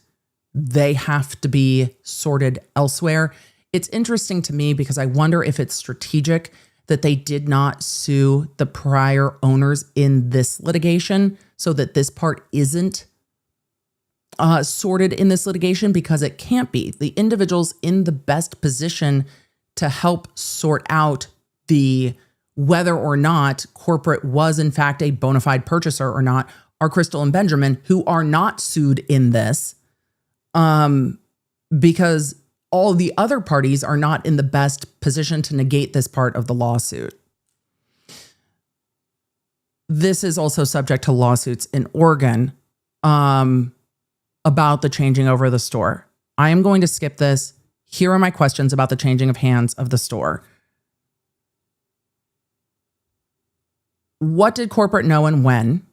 they have to be sorted elsewhere. It's interesting to me because I wonder if it's strategic that they did not sue the prior owners in this litigation so that this part isn't sorted in this litigation, because it can't be. The individuals in the best position to help sort out the whether or not corporate was in fact a bona fide purchaser or not are Chrystal and Benjamin, who are not sued in this because all the other parties are not in the best position to negate this part of the lawsuit. This is also subject to lawsuits in Oregon about the changing over of the store. I am going to skip this. Here are my questions about the changing of hands of the store. What did corporate know and when?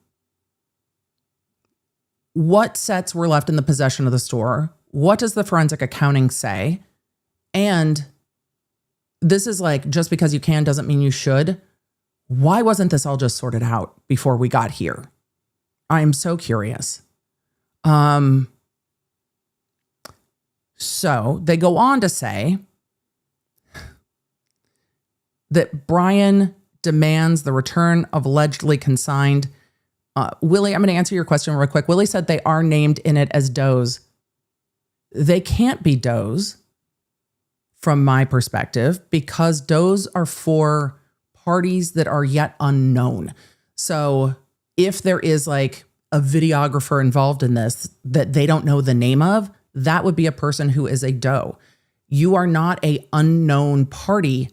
What sets were left in the possession of the store? What does the forensic accounting say? And this is like, just because you can doesn't mean you should. Why wasn't this all just sorted out before we got here? I am so curious. So they go on to say that Brian demands the return of allegedly consigned. Willie, I'm going to answer your question real quick. Willie said they are named in it as does. They can't be does from my perspective because does are for parties that are yet unknown. So if there is like a videographer involved in this that they don't know the name of, that would be a person who is a doe. You are not a unknown party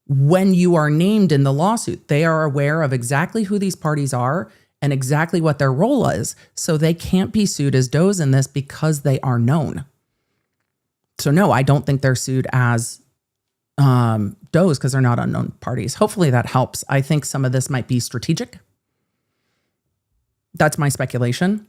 when you are named in the lawsuit. They are aware of exactly who these parties are and exactly what their role is. So they can't be sued as does in this because they are known. So no, I don't think they're sued as does because they're not unknown parties. Hopefully that helps. I think some of this might be strategic. That's my speculation.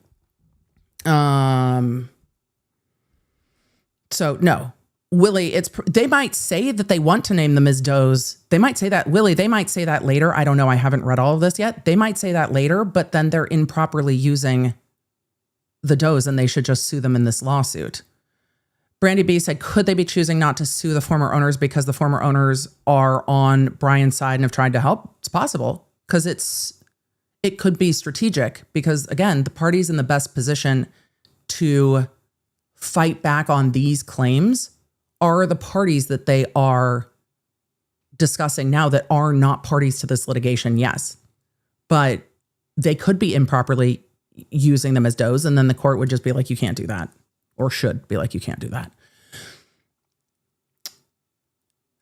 So no, Willie, they might say that they want to name them as does. They might say that, Willie, they might say that later. I don't know. I haven't read all of this yet. They might say that later, but then they're improperly using the does and they should just sue them in this lawsuit. Brandy B said, could they be choosing not to sue the former owners because the former owners are on Brian's side and have tried to help? It's possible because it could be strategic because, again, the parties in the best position to fight back on these claims are the parties that they are discussing now that are not parties to this litigation, yes. But they could be improperly using them as does, and then the court would just be like, you can't do that. Or should be like, you can't do that.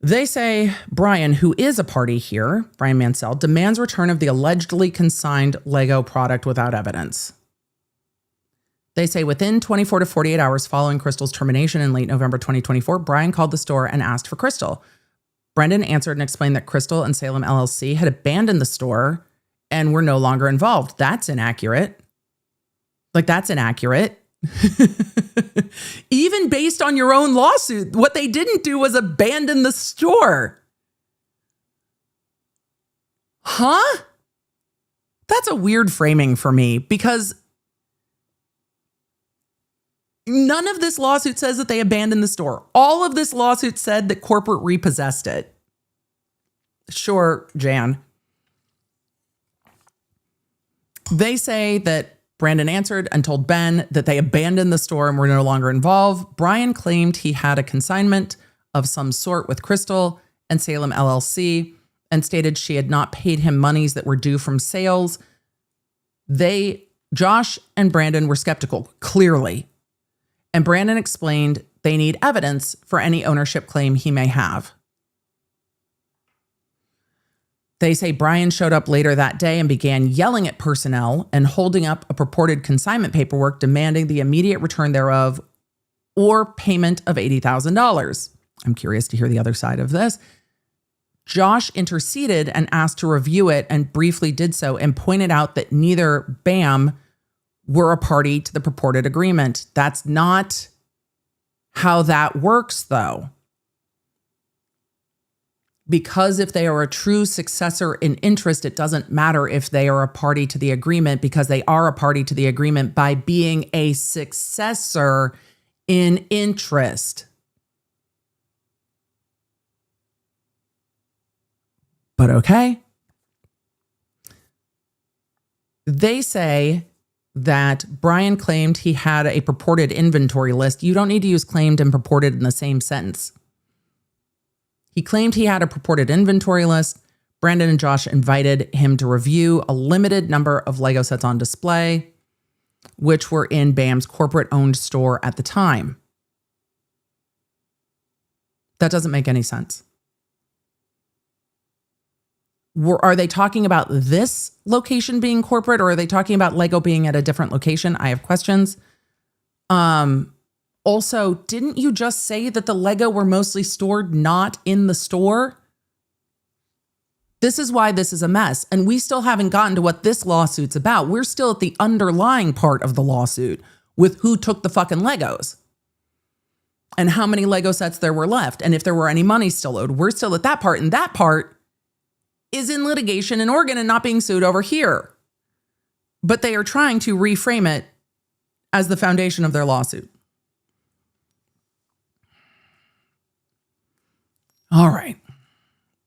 They say Brian, who is a party here, Brian Mansell, demands return of the allegedly consigned Lego product without evidence. They say within 24 to 48 hours following Chrystal's termination in late November 2024, Brian called the store and asked for Chrystal. Brendan answered and explained that Chrystal and Salem LLC had abandoned the store and were no longer involved. That's inaccurate. Like, that's inaccurate. Even based on your own lawsuit, what they didn't do was abandon the store. Huh? That's a weird framing for me because none of this lawsuit says that they abandoned the store. All of this lawsuit said that corporate repossessed it. Sure, Jan. They say that Brandon answered and told Ben that they abandoned the store and were no longer involved. Brian claimed he had a consignment of some sort with Chrystal and Salem LLC and stated she had not paid him monies that were due from sales. Josh and Brandon were skeptical, clearly. And Brandon explained they need evidence for any ownership claim he may have. They say Brian showed up later that day and began yelling at personnel and holding up a purported consignment paperwork demanding the immediate return thereof or payment of $80,000. I'm curious to hear the other side of this. Josh interceded and asked to review it and briefly did so and pointed out that neither BAM were a party to the purported agreement. That's not how that works, though. Because if they are a true successor in interest, it doesn't matter if they are a party to the agreement because they are a party to the agreement by being a successor in interest. But okay. They say that Brian claimed he had a purported inventory list. You don't need to use claimed and purported in the same sentence. He claimed he had a purported inventory list. Brandon and Josh invited him to review a limited number of Lego sets on display, which were in BAM's corporate-owned store at the time. That doesn't make any sense. Are they talking about this location being corporate, or are they talking about Lego being at a different location? I have questions. Also, didn't you just say that the Lego were mostly stored not in the store? This is why this is a mess. And we still haven't gotten to what this lawsuit's about. We're still at the underlying part of the lawsuit with who took the fucking Legos and how many Lego sets there were left. And if there were any money still owed, we're still at that part. And that part is in litigation in Oregon and not being sued over here. But they are trying to reframe it as the foundation of their lawsuit. All right.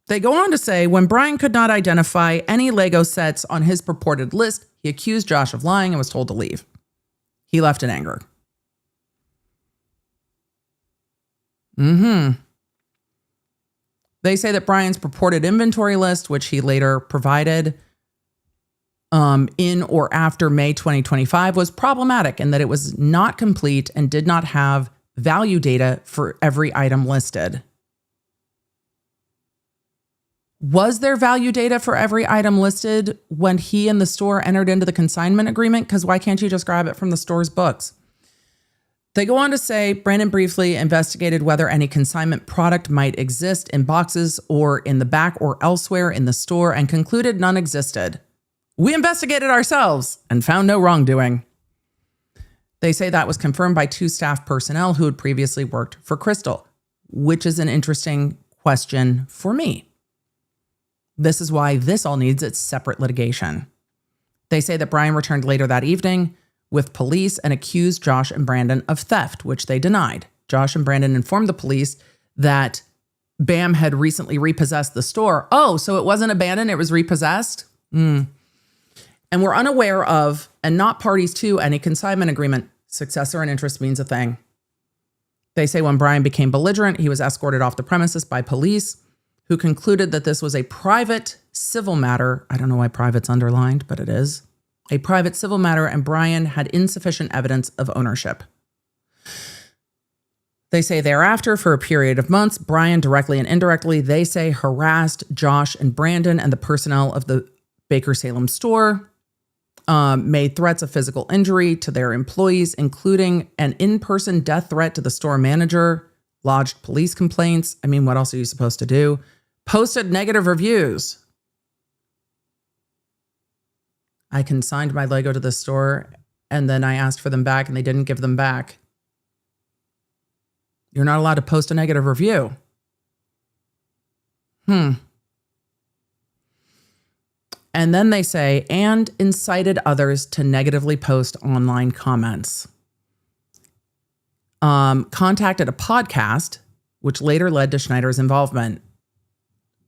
They go on to say, when Brian could not identify any Lego sets on his purported list, he accused Josh of lying and was told to leave. He left in anger. They say that Brian's purported inventory list, which he later provided in or after May 2025, was problematic and that it was not complete and did not have value data for every item listed. Was there value data for every item listed when he and the store entered into the consignment agreement? Because why can't you just grab it from the store's books? They go on to say, Brandon briefly investigated whether any consignment product might exist in boxes or in the back or elsewhere in the store and concluded none existed. We investigated ourselves and found no wrongdoing. They say that was confirmed by 2 staff personnel who had previously worked for Chrystal, which is an interesting question for me. This is why this all needs its separate litigation. They say that Brian returned later that evening with police and accused Josh and Brandon of theft, which they denied. Josh and Brandon informed the police that BAM had recently repossessed the store. Oh, so it wasn't abandoned, it was repossessed? And we're unaware of, and not parties to, any consignment agreement. Successor in interest means a thing. They say when Brian became belligerent, he was escorted off the premises by police, who concluded that this was a private civil matter. I don't know why private's underlined, but it is. A private civil matter, and Brian had insufficient evidence of ownership. They say thereafter, for a period of months, Brian directly and indirectly, they say, harassed Josh and Brandon and the personnel of the Baker Salem store, made threats of physical injury to their employees, including an in-person death threat to the store manager, lodged police complaints. I mean, what else are you supposed to do? Posted negative reviews. I consigned my Lego to the store and then I asked for them back and they didn't give them back. You're not allowed to post a negative review. And then they say, and incited others to negatively post online comments. Contacted a podcast, which later led to Schneider's involvement.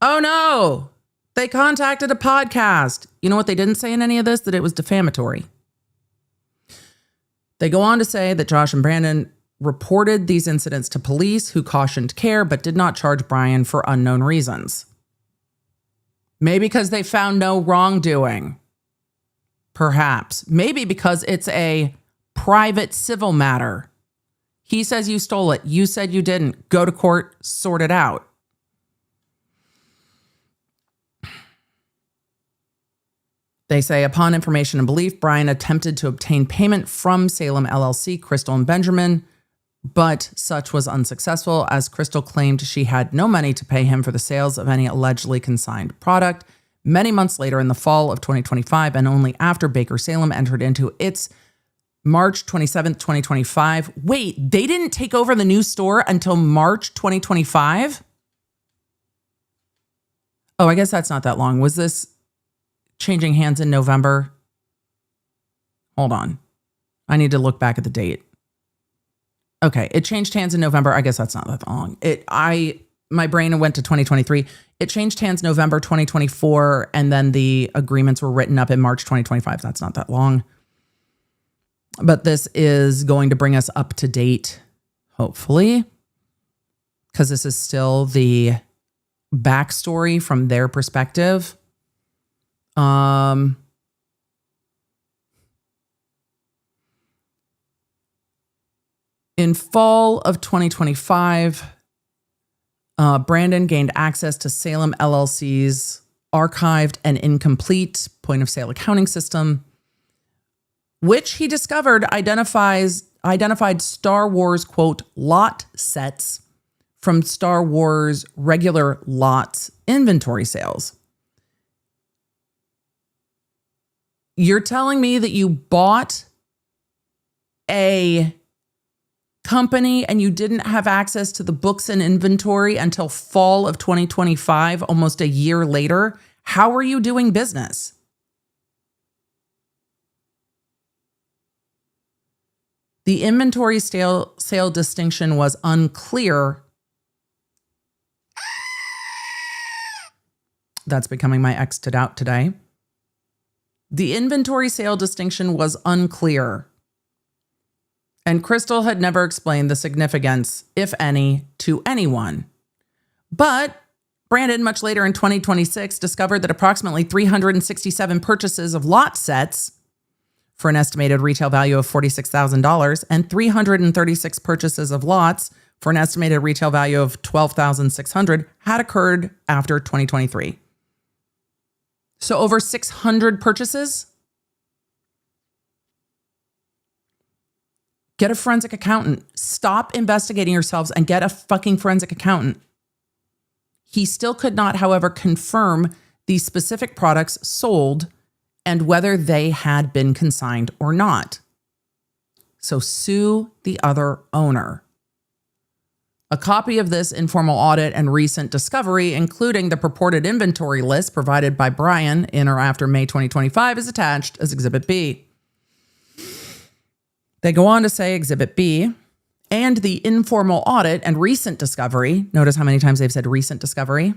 Oh no, they contacted a podcast. You know what they didn't say in any of this? That it was defamatory. They go on to say that Josh and Brandon reported these incidents to police, who cautioned care but did not charge Brian for unknown reasons. Maybe because they found no wrongdoing. Perhaps. Maybe because it's a private civil matter. He says you stole it. You said you didn't. Go to court, sort it out. They say, upon information and belief, Brian attempted to obtain payment from Salem LLC, Chrystal and Benjamin, but such was unsuccessful as Chrystal claimed she had no money to pay him for the sales of any allegedly consigned product. Many months later, in the fall of 2025, and only after Baker Salem entered into its March 27th, 2025. Wait, they didn't take over the new store until March 2025? Oh, I guess that's not that long. Was this changing hands in November? Hold on. I need to look back at the date. Okay, it changed hands in November. I guess that's not that long. My brain went to 2023. It changed hands November 2024, and then the agreements were written up in March 2025. That's not that long. But this is going to bring us up to date, hopefully, because this is still the backstory from their perspective. In fall of 2025, Brandon gained access to Salem LLC's archived and incomplete point of sale accounting system, which he discovered identified Star Wars, quote, lot sets from Star Wars regular lots inventory sales. You're telling me that you bought a company and you didn't have access to the books and inventory until fall of 2025, almost a year later? How are you doing business? The inventory sale distinction was unclear. That's becoming my X'd out today. The inventory sale distinction was unclear, and Chrystal had never explained the significance, if any, to anyone. But Brandon, much later in 2026, discovered that approximately 367 purchases of lot sets for an estimated retail value of $46,000 and 336 purchases of lots for an estimated retail value of $12,600 had occurred after 2023. So over 600 purchases. Get a forensic accountant. Stop investigating yourselves and get a fucking forensic accountant. He still could not, however, confirm the specific products sold and whether they had been consigned or not. So sue the other owner. A copy of this informal audit and recent discovery, including the purported inventory list provided by Brian in or after May 2025, is attached as Exhibit B. They go on to say Exhibit B and the informal audit and recent discovery. Notice how many times they've said recent discovery.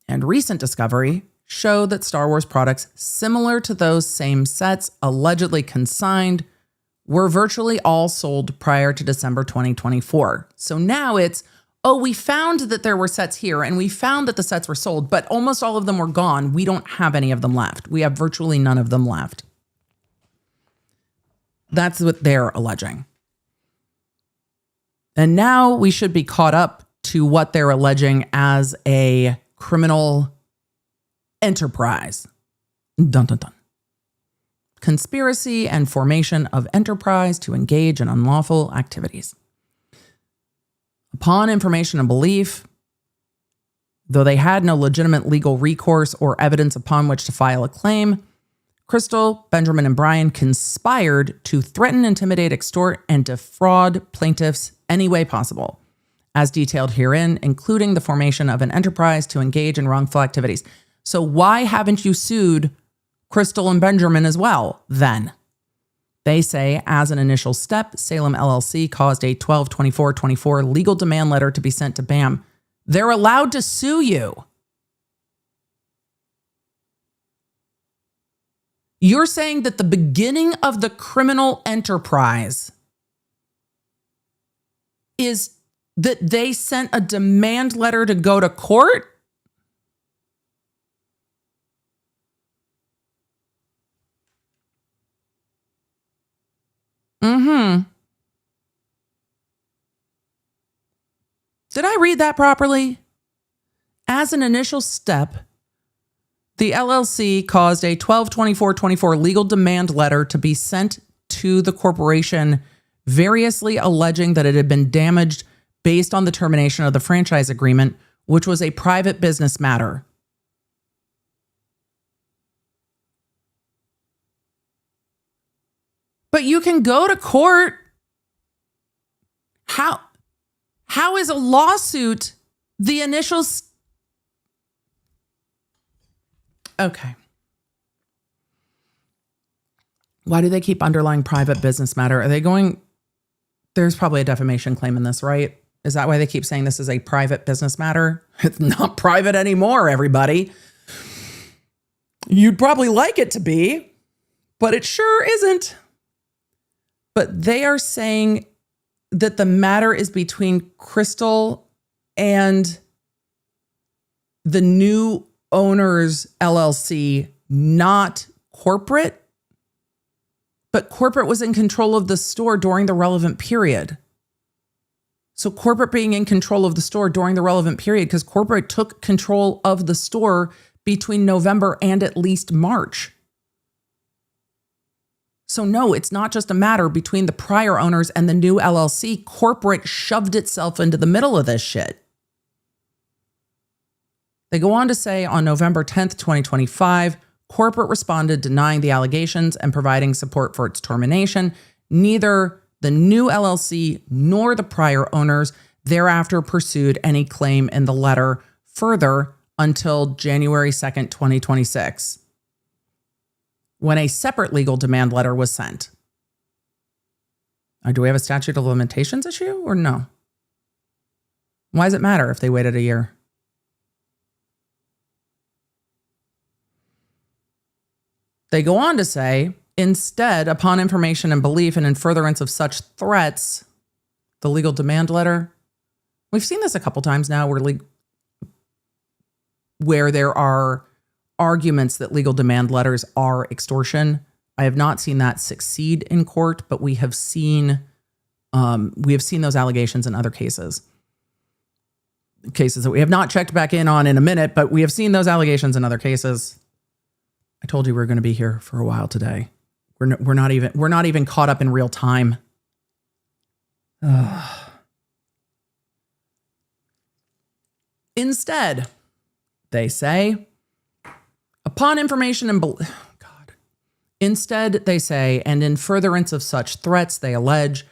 And recent discovery show that Star Wars products similar to those same sets allegedly consigned were virtually all sold prior to December 2024. So now it's, oh, we found that there were sets here and we found that the sets were sold, but almost all of them were gone. We don't have any of them left. We have virtually none of them left. That's what they're alleging. And now we should be caught up to what they're alleging as a criminal enterprise. Dun, dun, dun. Conspiracy and formation of enterprise to engage in unlawful activities. Upon information and belief, though they had no legitimate legal recourse or evidence upon which to file a claim, Chrystal, Benjamin, and Brian conspired to threaten, intimidate, extort, and defraud plaintiffs any way possible, as detailed herein, including the formation of an enterprise to engage in wrongful activities. So why haven't you sued Chrystal and Benjamin as well, then? They say, as an initial step, Salem LLC caused a 12/24/24 legal demand letter to be sent to BAM. They're allowed to sue you. You're saying that the beginning of the criminal enterprise is that they sent a demand letter to go to court? Did I read that properly? As an initial step, the LLC caused a 12/24/24 legal demand letter to be sent to the corporation, variously alleging that it had been damaged based on the termination of the franchise agreement, which was a private business matter. But you can go to court. How is a lawsuit the initial? Okay. Why do they keep underlying private business matter? Are they going? There's probably a defamation claim in this, right? Is that why they keep saying this is a private business matter? It's not private anymore, everybody. You'd probably like it to be, but it sure isn't. But they are saying that the matter is between Chrystal and the new owners LLC, not corporate. But corporate was in control of the store during the relevant period. So corporate being in control of the store during the relevant period, because corporate took control of the store between November and at least March. So no, it's not just a matter between the prior owners and the new LLC. Corporate shoved itself into the middle of this shit. They go on to say on November 10th, 2025, corporate responded denying the allegations and providing support for its termination. Neither the new LLC nor the prior owners thereafter pursued any claim in the letter further until January 2nd, 2026. When a separate legal demand letter was sent. Do we have a statute of limitations issue or no? Why does it matter if they waited a year? They go on to say, instead, upon information and belief and in furtherance of such threats, the legal demand letter. We've seen this a couple times now where there are arguments that legal demand letters are extortion. I have not seen that succeed in court, but we have seen those allegations in other cases that we have not checked back in on in a minute, but we have seen those allegations in other cases. I told you we were going to be here for a while today. We're not even caught up in real time. Instead, they say, upon information and instead, they say, and in furtherance of such threats, they allege,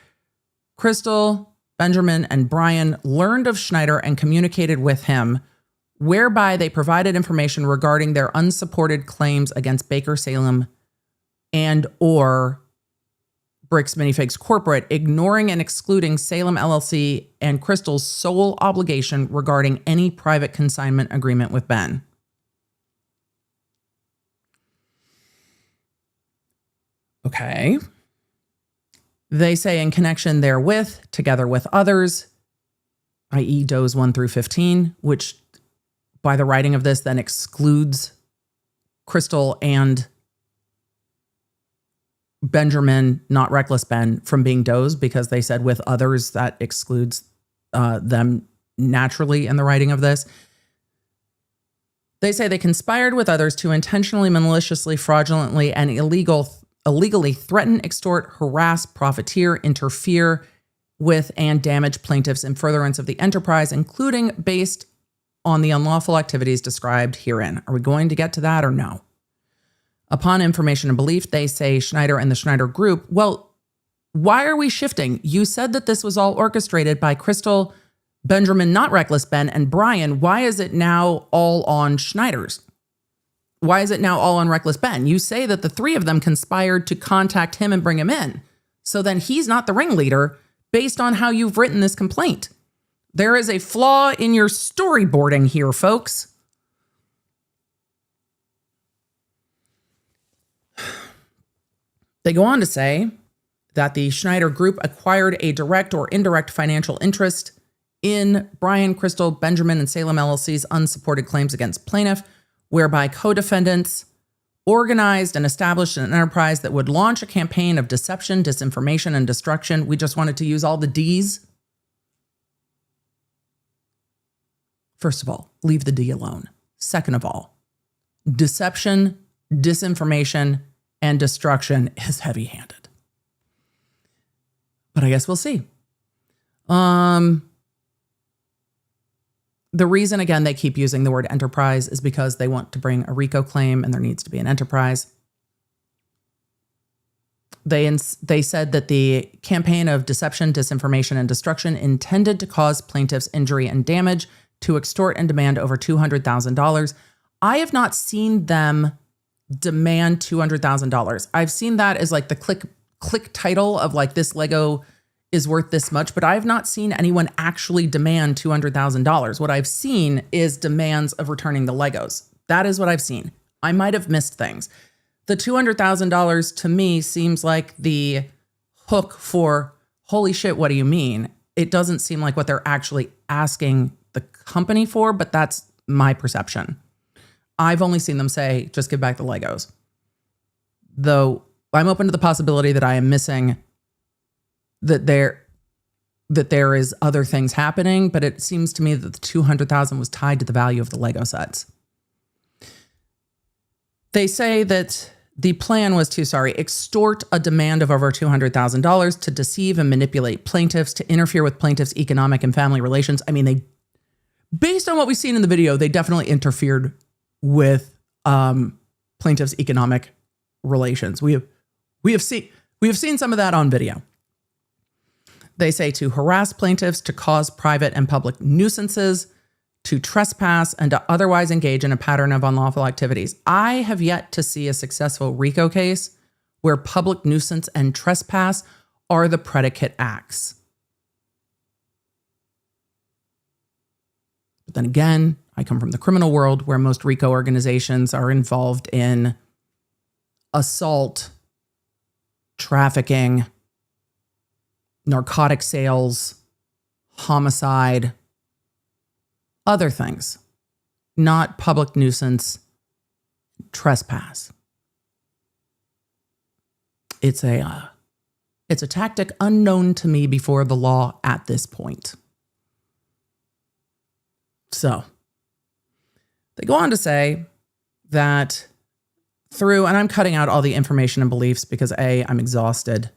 Chrystal, Benjamin, and Brian learned of Schneider and communicated with him, whereby they provided information regarding their unsupported claims against Baker Salem and or Bricks Minifigs Corporate, ignoring and excluding Salem LLC and Chrystal's sole obligation regarding any private consignment agreement with Ben. Okay. They say in connection therewith, together with others, i.e. does 1 through 15, which by the writing of this then excludes Chrystal and Benjamin, not Reckless Ben, from being does, because they said with others, that excludes them naturally in the writing of this. They say they conspired with others to intentionally, maliciously, fraudulently, and illegally threaten, extort, harass, profiteer, interfere with, and damage plaintiffs in furtherance of the enterprise, including based on the unlawful activities described herein. Are we going to get to that or no? Upon information and belief, they say Schneider and the Schneider Group. Well, why are we shifting? You said that this was all orchestrated by Chrystal, Benjamin, not Reckless Ben, and Brian. Why is it now all on Schneider's? Why is it now all on Reckless Ben? You say that the three of them conspired to contact him and bring him in. So then he's not the ringleader based on how you've written this complaint. There is a flaw in your storyboarding here, folks. They go on to say that the Schneider Group acquired a direct or indirect financial interest in Brian, Chrystal, Benjamin, and Salem LLC's unsupported claims against plaintiff, whereby co-defendants organized and established an enterprise that would launch a campaign of deception, disinformation, and destruction. We just wanted to use all the D's. First of all, leave the D alone. Second of all, deception, disinformation, and destruction is heavy-handed. But I guess we'll see. The reason, again, they keep using the word enterprise is because they want to bring a RICO claim and there needs to be an enterprise. They said that the campaign of deception, disinformation, and destruction intended to cause plaintiffs injury and damage, to extort and demand over $200,000. I have not seen them demand $200,000. I've seen that as like the click title of like, this Lego is worth this much, but I have not seen anyone actually demand $200,000. What I've seen is demands of returning the Legos. That is what I've seen. I might have missed things. The $200,000 to me seems like the hook for, holy shit, what do you mean? It doesn't seem like what they're actually asking the company for, but that's my perception. I've only seen them say, just give back the Legos. Though I'm open to the possibility that I am missing that there is other things happening, but it seems to me that the $200,000 was tied to the value of the Lego sets. They say that the plan was to, extort a demand of over $200,000 to deceive and manipulate plaintiffs, to interfere with plaintiffs' economic and family relations. I mean, they, based on what we've seen in the video, they definitely interfered with plaintiffs' economic relations. We have seen some of that on video. They say to harass plaintiffs, to cause private and public nuisances, to trespass, and to otherwise engage in a pattern of unlawful activities. I have yet to see a successful RICO case where public nuisance and trespass are the predicate acts. But then again, I come from the criminal world where most RICO organizations are involved in assault, trafficking, narcotic sales, homicide, other things, not public nuisance, trespass. It's a tactic unknown to me before the law at this point. So they go on to say that through, and I'm cutting out all the information and beliefs because A, I'm exhausted,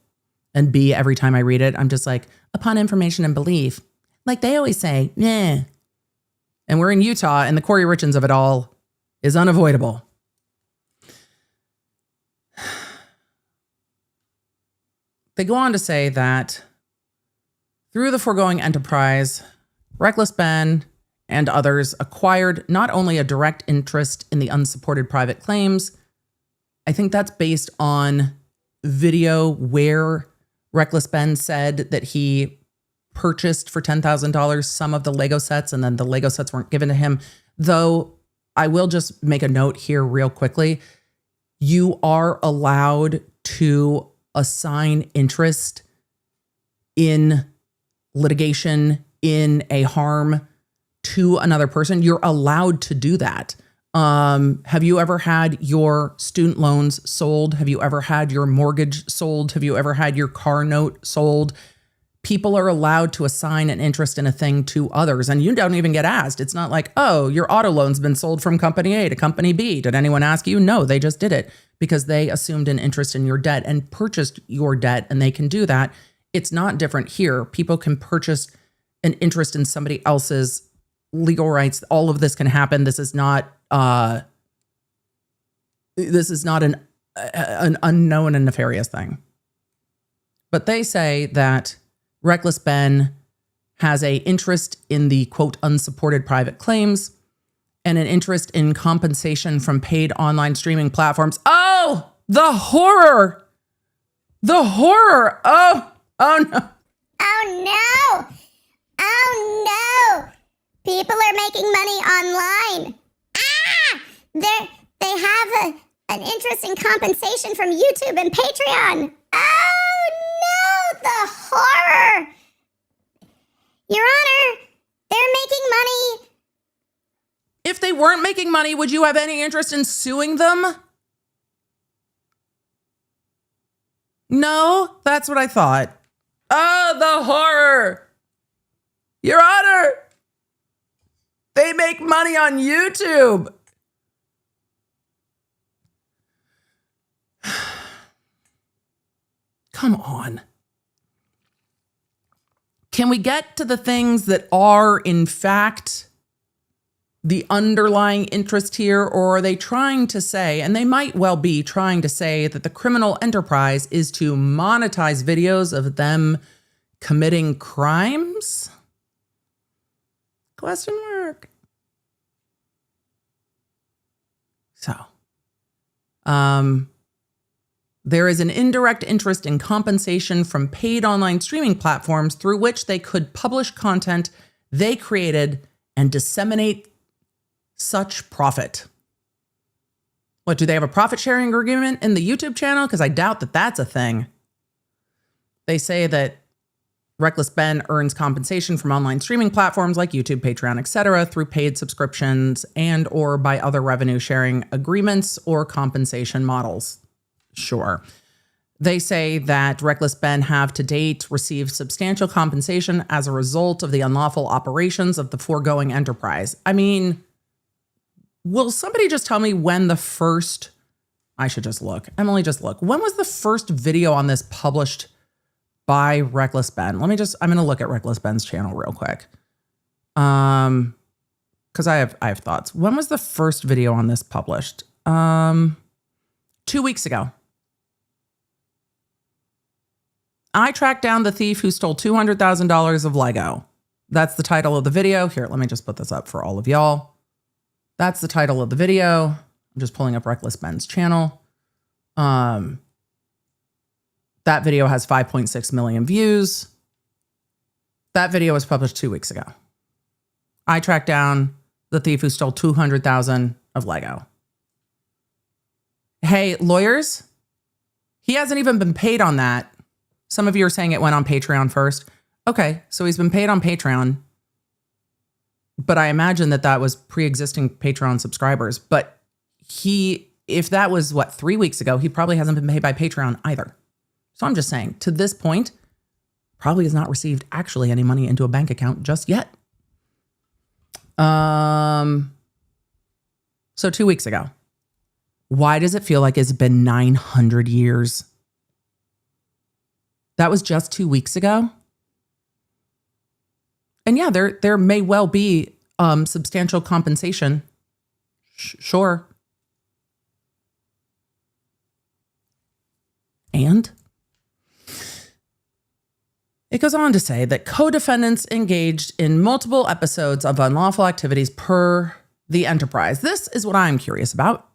and B, every time I read it, I'm just like, upon information and belief, like they always say, yeah. And we're in Utah, and the Corey Richins of it all is unavoidable. They go on to say that through the foregoing enterprise, Reckless Ben and others acquired not only a direct interest in the unsupported private claims, I think that's based on video where Reckless Ben said that he purchased for $10,000 some of the Lego sets and then the Lego sets weren't given to him. Though I will just make a note here real quickly. You are allowed to assign interest in litigation, in a harm to another person. You're allowed to do that. Have you ever had your student loans sold? Have you ever had your mortgage sold? Have you ever had your car note sold? People are allowed to assign an interest in a thing to others, and you don't even get asked. It's not like, oh, your auto loan's been sold from company A to company B. Did anyone ask you? No, they just did it because they assumed an interest in your debt and purchased your debt, and they can do that. It's not different here. People can purchase an interest in somebody else's legal rights. All of this can happen. This is not an unknown and nefarious thing. But they say that Reckless Ben has an interest in the, quote, unsupported private claims and an interest in compensation from paid online streaming platforms. Oh, the horror. The horror. Oh no. Oh no. Oh no. People are making money online. They have an interest in compensation from YouTube and Patreon. Oh no, the horror. Your Honor, they're making money. If they weren't making money, would you have any interest in suing them? No, that's what I thought. Oh, the horror. Your Honor, they make money on YouTube. Come on. Can we get to the things that are, in fact, the underlying interest here? Or are they trying to say, and they might well be trying to say, that the criminal enterprise is to monetize videos of them committing crimes? Question mark. So, there is an indirect interest in compensation from paid online streaming platforms through which they could publish content they created and disseminate such profit. What, do they have a profit sharing agreement in the YouTube channel? Because I doubt that that's a thing. They say that Reckless Ben earns compensation from online streaming platforms like YouTube, Patreon, etc. through paid subscriptions and or by other revenue sharing agreements or compensation models. Sure. They say that Reckless Ben have to date received substantial compensation as a result of the unlawful operations of the foregoing enterprise. I mean, will somebody just tell me when the first, I should just look. Emily, just look. When was the first video on this published by Reckless Ben? I'm going to look at Reckless Ben's channel real quick. Because I have thoughts. When was the first video on this published? 2 weeks ago. I tracked down the thief who stole $200,000 of Lego. That's the title of the video. Here, let me just put this up for all of y'all. That's the title of the video. I'm just pulling up Reckless Ben's channel. That video has 5.6 million views. That video was published 2 weeks ago. I tracked down the thief who stole $200,000 of Lego. Hey, lawyers, he hasn't even been paid on that. Some of you are saying it went on Patreon first. Okay, so he's been paid on Patreon. But I imagine that was pre-existing Patreon subscribers. But if that was, 3 weeks ago, he probably hasn't been paid by Patreon either. So I'm just saying, to this point, probably has not received actually any money into a bank account just yet. So 2 weeks ago. Why does it feel like it's been 900 years? That was just 2 weeks ago. And yeah, there may well be substantial compensation. Sure. And it goes on to say that co-defendants engaged in multiple episodes of unlawful activities per the enterprise. This is what I'm curious about.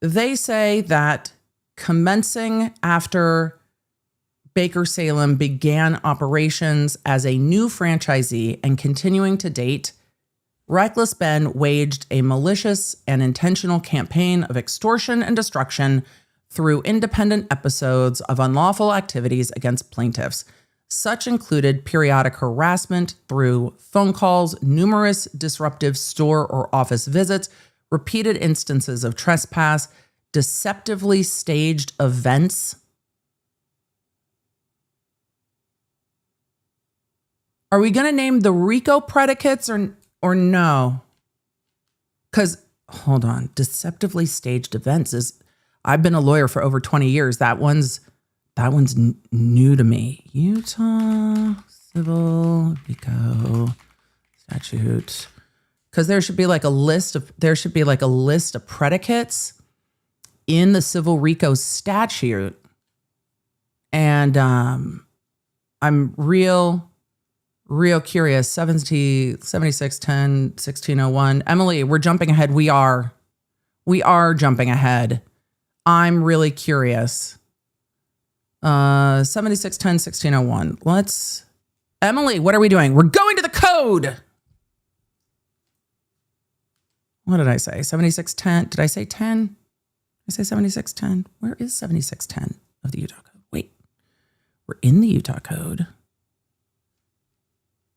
They say that commencing after Baker Salem began operations as a new franchisee and continuing to date, Reckless Ben waged a malicious and intentional campaign of extortion and destruction through independent episodes of unlawful activities against plaintiffs. Such included periodic harassment through phone calls, numerous disruptive store or office visits, repeated instances of trespass, deceptively staged events. Are we going to name the RICO predicates or no? Because, hold on, deceptively staged events I've been a lawyer for over 20 years. That one's new to me. Utah Civil RICO statute. Because there should be like a list of predicates in the Civil RICO statute. And I'm real curious. 7610 1601. Emily, we're jumping ahead. We are jumping ahead. I'm really curious. 7610 1601. Emily, what are we doing? We're going to the code. What did I say? 7610. Did I say 10? I say 7610. Where is 7610 of the Utah code? Wait, we're in the Utah code.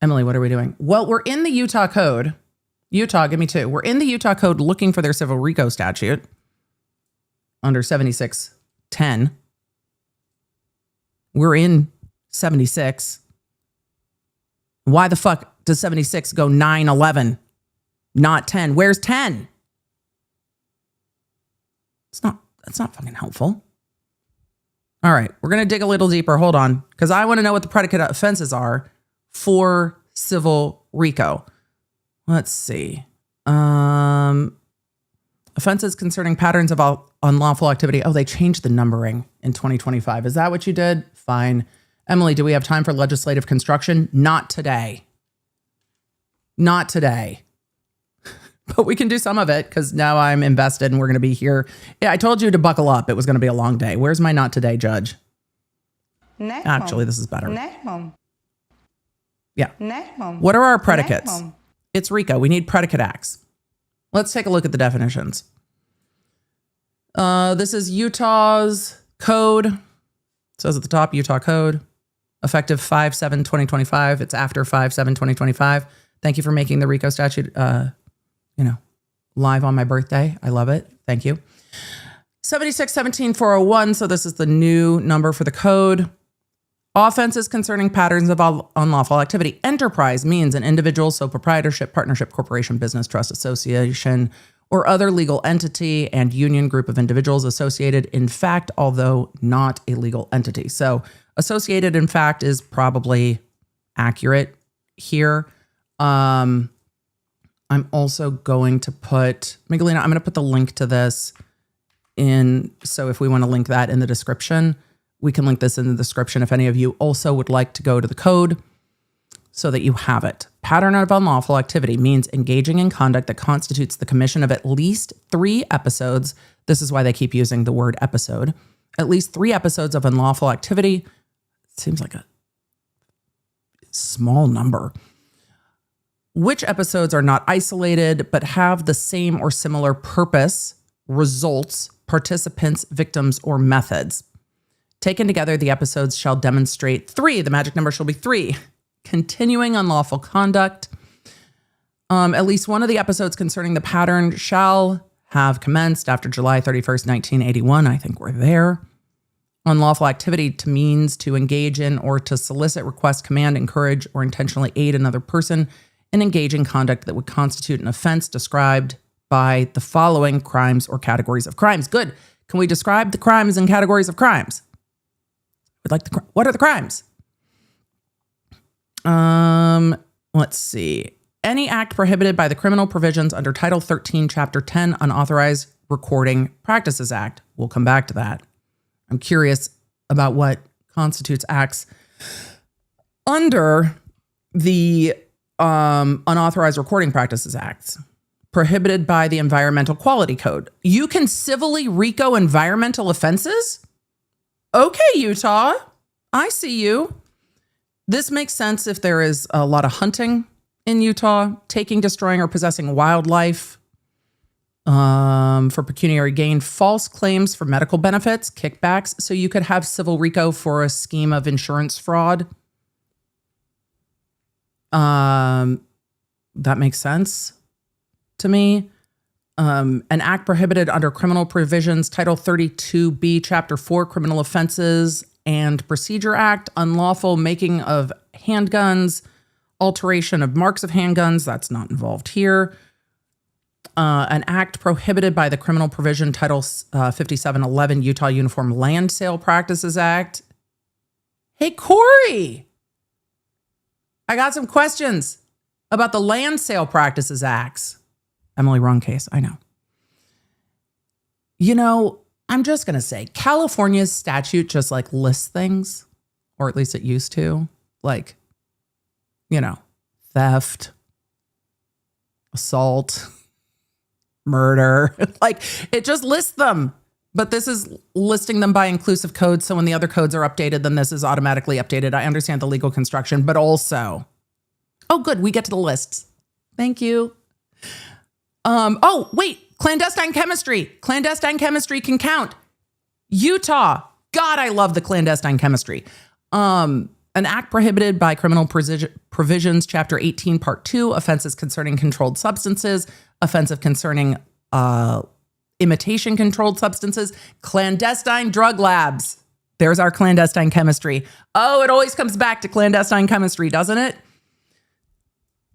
Emily, what are we doing? Well, we're in the Utah code. Utah, give me two. We're in the Utah code looking for their Civil RICO statute under 7610. We're in 76. Why the fuck does 76 go 911, not 10? Where's 10? That's not fucking helpful. All right, we're going to dig a little deeper. Hold on, because I want to know what the predicate offenses are for Civil RICO. Let's see. Offenses concerning patterns of unlawful activity. Oh, they changed the numbering in 2025. Is that what you did? Fine. Emily, do we have time for legislative construction? Not today. Not today. But we can do some of it because now I'm invested and we're going to be here. Yeah, I told you to buckle up. It was going to be a long day. Where's my not today, Judge? Actually, this is better. Yeah. What are our predicates? It's RICO. We need predicate acts. Let's take a look at the definitions. This is Utah's code. It says at the top, Utah code. Effective 5/7/2025. It's after 5/7/2025. Thank you for making the RICO statute, live on my birthday. I love it. Thank you. 76-17-401. So this is the new number for the code. Offenses concerning patterns of unlawful activity. Enterprise means an individual, sole proprietorship, partnership, corporation, business, trust, association, or other legal entity and union group of individuals associated in fact, although not a legal entity. So associated in fact is probably accurate here. I'm also going to put, Miguelina, I'm going to put the link to this in, so if we want to link that in the description, we can link this in the description if any of you also would like to go to the code so that you have it. Pattern of unlawful activity means engaging in conduct that constitutes the commission of at least 3 episodes. This is why they keep using the word episode. At least 3 episodes of unlawful activity. It seems like a small number. Which episodes are not isolated but have the same or similar purpose results, participants, victims, or methods. Taken together, the episodes shall demonstrate 3, the magic number shall be 3, continuing unlawful conduct. At least one of the episodes concerning the pattern shall have commenced after July 31st, 1981. I think we're there. Unlawful activity to means to engage in or to solicit, request, command, encourage, or intentionally aid another person in engaging conduct that would constitute an offense described by the following crimes or categories of crimes. Good. Can we describe the crimes and categories of crimes? What are the crimes? Let's see. Any act prohibited by the criminal provisions under Title 13, Chapter 10, Unauthorized Recording Practices Act. We'll come back to that. I'm curious about what constitutes acts under the Unauthorized Recording Practices Act, prohibited by the Environmental Quality Code. You can civilly RICO environmental offenses? Okay, Utah, I see you. This makes sense if there is a lot of hunting in Utah, taking, destroying, or possessing wildlife for pecuniary gain, false claims for medical benefits, kickbacks. So you could have civil RICO for a scheme of insurance fraud. That makes sense to me. An act prohibited under criminal provisions, Title 32B, Chapter 4, Criminal Offenses and Procedure Act, unlawful making of handguns, alteration of marks of handguns, that's not involved here. An act prohibited by the criminal provision, Title 5711, Utah Uniform Land Sale Practices Act. Hey, Corey, I got some questions about the Land Sale Practices Acts. Emily, wrong case. I know. You know, I'm just going to say California's statute just like lists things, or at least it used to, like, you know, theft, assault, murder, like it just lists them. But this is listing them by inclusive codes. So when the other codes are updated, then this is automatically updated. I understand the legal construction, but also, oh, good. We get to the lists. Thank you. Oh, wait, clandestine chemistry. Clandestine chemistry can count. Utah. God, I love the clandestine chemistry. An act prohibited by criminal provisions, Chapter 18, Part 2, offenses concerning controlled substances, offensive concerning imitation controlled substances, clandestine drug labs. There's our clandestine chemistry. Oh, it always comes back to clandestine chemistry, doesn't it?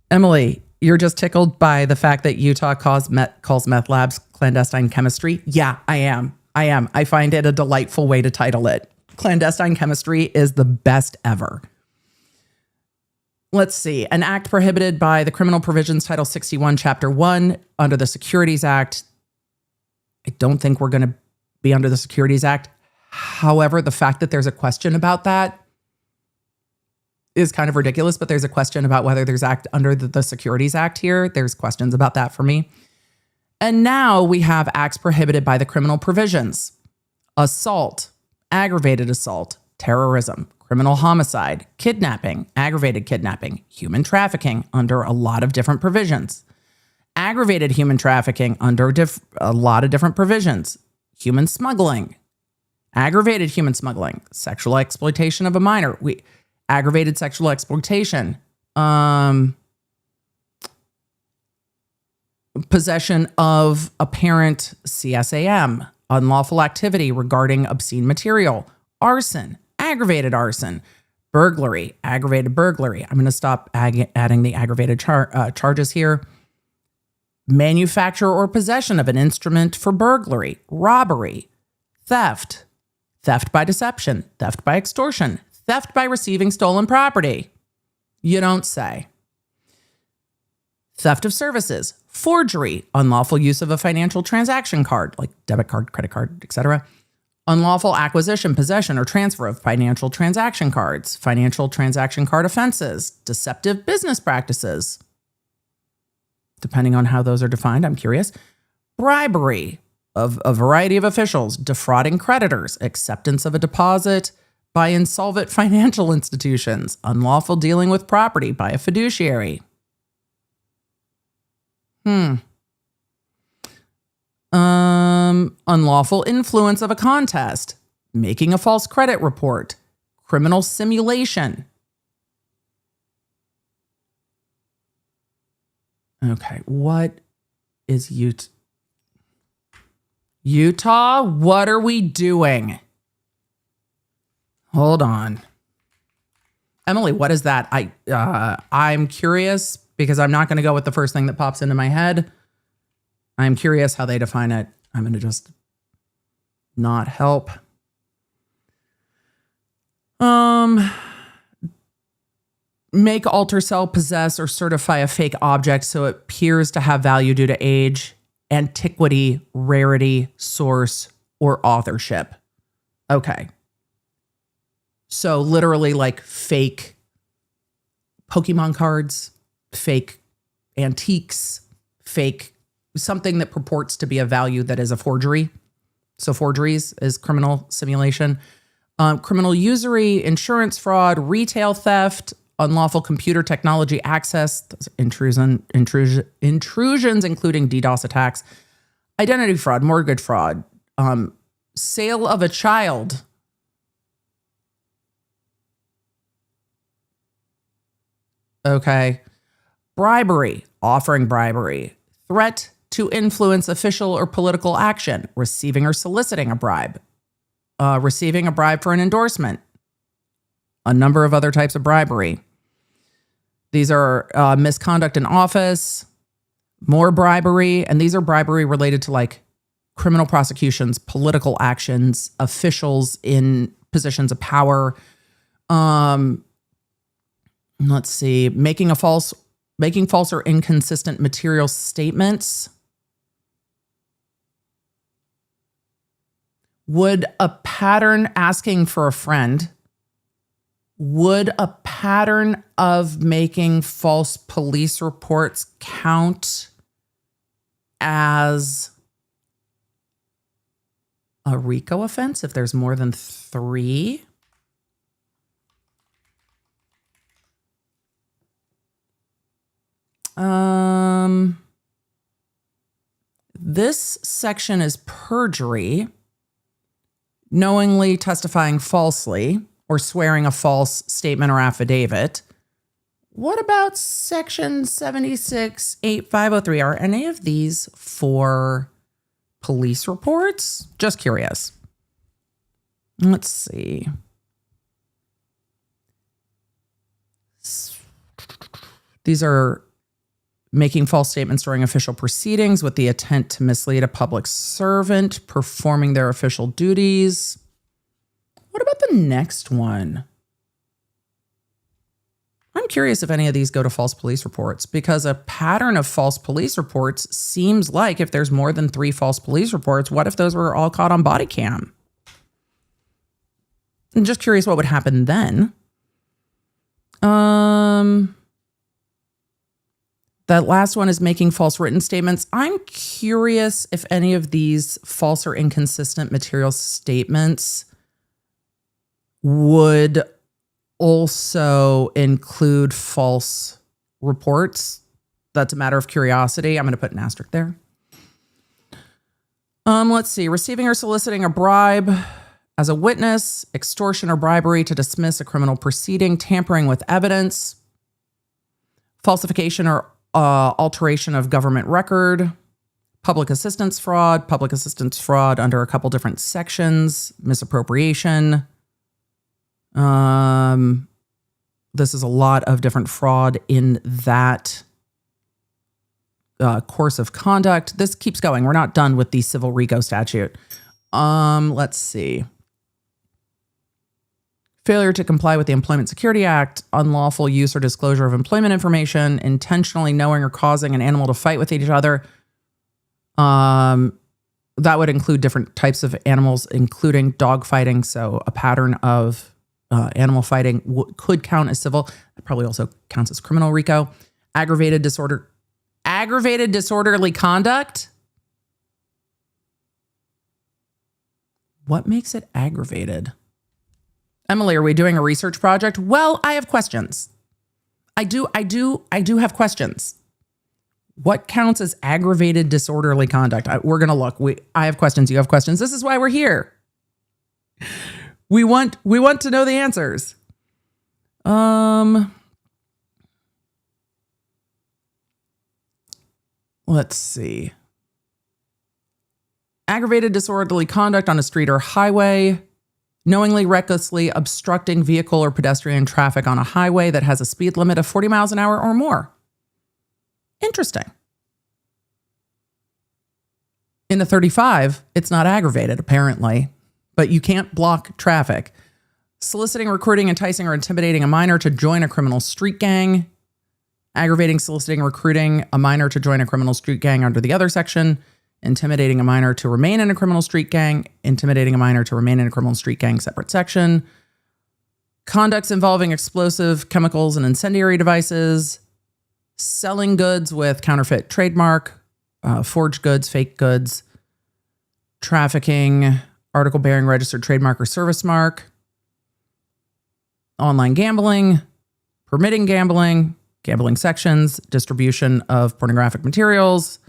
Emily, you're just tickled by the fact that Utah calls meth labs clandestine chemistry? Yeah, I am. I find it a delightful way to title it. Clandestine chemistry is the best ever. Let's see. An act prohibited by the criminal provisions, Title 61, Chapter 1, under the Securities Act. I don't think we're going to be under the Securities Act. However, the fact that there's a question about that is kind of ridiculous, but there's a question about whether there's act under the Securities Act here. There's questions about that for me. And now we have acts prohibited by the criminal provisions. Assault, aggravated assault, terrorism, criminal homicide, kidnapping, aggravated kidnapping, human trafficking under a lot of different provisions. Aggravated human trafficking under a lot of different provisions. Human smuggling, aggravated human smuggling, sexual exploitation of a minor. Aggravated sexual exploitation, possession of apparent CSAM, unlawful activity regarding obscene material, arson, aggravated arson, burglary, aggravated burglary. I'm going to stop adding the aggravated charges here. Manufacture or possession of an instrument for burglary, robbery, theft, theft by deception, theft by extortion, theft by receiving stolen property. You don't say. Theft of services, forgery, unlawful use of a financial transaction card, like debit card, credit card, etc. Unlawful acquisition, possession, or transfer of financial transaction cards, financial transaction card offenses, deceptive business practices. Depending on how those are defined, I'm curious. Bribery of a variety of officials, defrauding creditors, acceptance of a deposit by insolvent financial institutions, unlawful dealing with property by a fiduciary. Unlawful influence of a contest, making a false credit report, criminal simulation. Okay, what is Utah? What are we doing? Hold on. Emily, what is that? I'm curious because I'm not going to go with the first thing that pops into my head. I'm curious how they define it. I'm going to just not help. Make, alter, sell, possess, or certify a fake object so it appears to have value due to age, antiquity, rarity, source, or authorship. Okay. So literally like fake Pokemon cards, fake antiques, fake something that purports to be a value that is a forgery. So forgeries is criminal simulation. Criminal usury, insurance fraud, retail theft, unlawful computer technology access, intrusions, including DDoS attacks, identity fraud, mortgage fraud, sale of a child. Okay. Bribery, offering bribery, threat to influence official or political action, receiving or soliciting a bribe, receiving a bribe for an endorsement, a number of other types of bribery. These are misconduct in office, more bribery, and these are bribery related to like criminal prosecutions, political actions, officials in positions of power. Let's see, making false or inconsistent material statements. Would a pattern asking for a friend, would a pattern of making false police reports count as a RICO offense if there's more than 3? This section is perjury, knowingly testifying falsely or swearing a false statement or affidavit. What about section 76.8503? Are any of these for police reports? Just curious. Let's see. These are making false statements during official proceedings with the intent to mislead a public servant performing their official duties. What about the next one? I'm curious if any of these go to false police reports, because a pattern of false police reports seems like if there's more than 3 false police reports, what if those were all caught on body cam? I'm just curious what would happen then. That last one is making false written statements. I'm curious if any of these false or inconsistent material statements would also include false reports. That's a matter of curiosity. I'm going to put an asterisk there. Let's see. Receiving or soliciting a bribe as a witness, extortion or bribery to dismiss a criminal proceeding, tampering with evidence, falsification or alteration of government record, public assistance fraud under a couple different sections, misappropriation. This is a lot of different fraud in that course of conduct. This keeps going. We're not done with the civil RICO statute. Let's see. Failure to comply with the Employment Security Act, unlawful use or disclosure of employment information, intentionally knowing or causing an animal to fight with each other. That would include different types of animals, including dog fighting. So a pattern of animal fighting could count as civil. It probably also counts as criminal RICO. Aggravated disorderly conduct. What makes it aggravated? Emily, are we doing a research project? Well, I have questions. I do have questions. What counts as aggravated disorderly conduct? We're going to look. I have questions. You have questions. This is why we're here. We want to know the answers. Let's see. Aggravated disorderly conduct on a street or highway. Knowingly, recklessly obstructing vehicle or pedestrian traffic on a highway that has a speed limit of 40 miles an hour or more. Interesting. In the 35, it's not aggravated, apparently, but you can't block traffic. Soliciting, recruiting, enticing, or intimidating a minor to join a criminal street gang. Aggravating, soliciting, recruiting a minor to join a criminal street gang under the other section. Intimidating a minor to remain in a criminal street gang. Intimidating a minor to remain in a criminal street gang, separate section. Conducts involving explosive, chemicals, and incendiary devices. Selling goods with counterfeit trademark. Forged goods, fake goods. Trafficking, article bearing registered trademark or service mark. Online gambling. Permitting gambling. Gambling sections. Distribution of pornographic materials.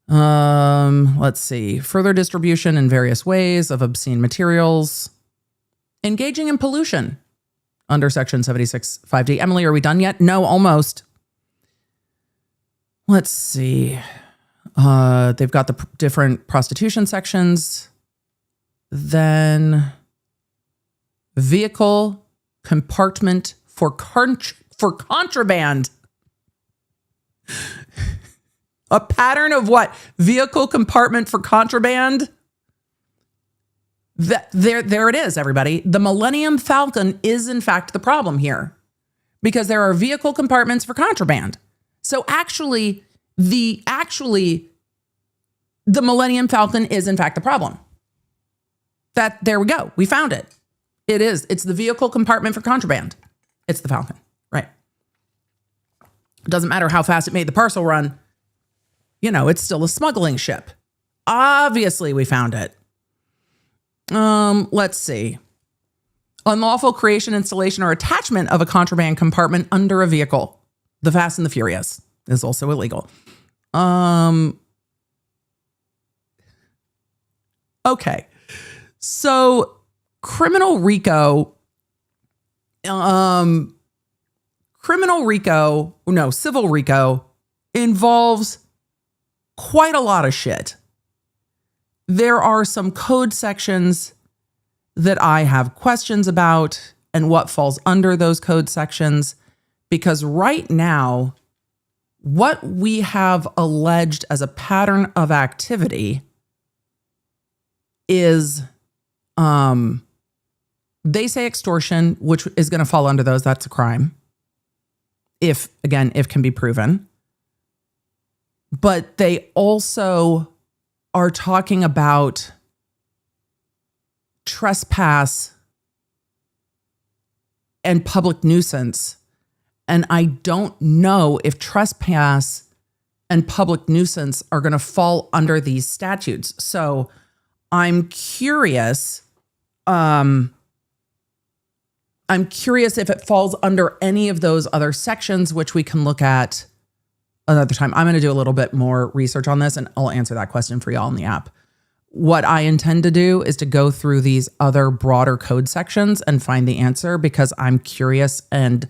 Let's see. Further distribution in various ways of obscene materials. Engaging in pollution under section 76 5D. Emily, are we done yet? No, almost. Let's see. They've got the different prostitution sections. Then vehicle compartment for contraband. A pattern of what? Vehicle compartment for contraband? There it is, everybody. The Millennium Falcon is, in fact, the problem here because there are vehicle compartments for contraband. So actually, the Millennium Falcon is, in fact, the problem. There we go. We found it. It is. It's the vehicle compartment for contraband. It's the Falcon, right? It doesn't matter how fast it made the parcel run. You know, it's still a smuggling ship. Obviously, we found it. Let's see. Unlawful creation, installation, or attachment of a contraband compartment under a vehicle. The Fast and the Furious is also illegal. Okay. So Civil RICO involves quite a lot of shit. There are some code sections that I have questions about and what falls under those code sections, because right now, what we have alleged as a pattern of activity is, they say extortion, which is going to fall under those. That's a crime. If can be proven. But they also are talking about trespass and public nuisance. And I don't know if trespass and public nuisance are going to fall under these statutes. So I'm curious. I'm curious if it falls under any of those other sections, which we can look at another time. I'm going to do a little bit more research on this and I'll answer that question for y'all in the app. What I intend to do is to go through these other broader code sections and find the answer because I'm curious, and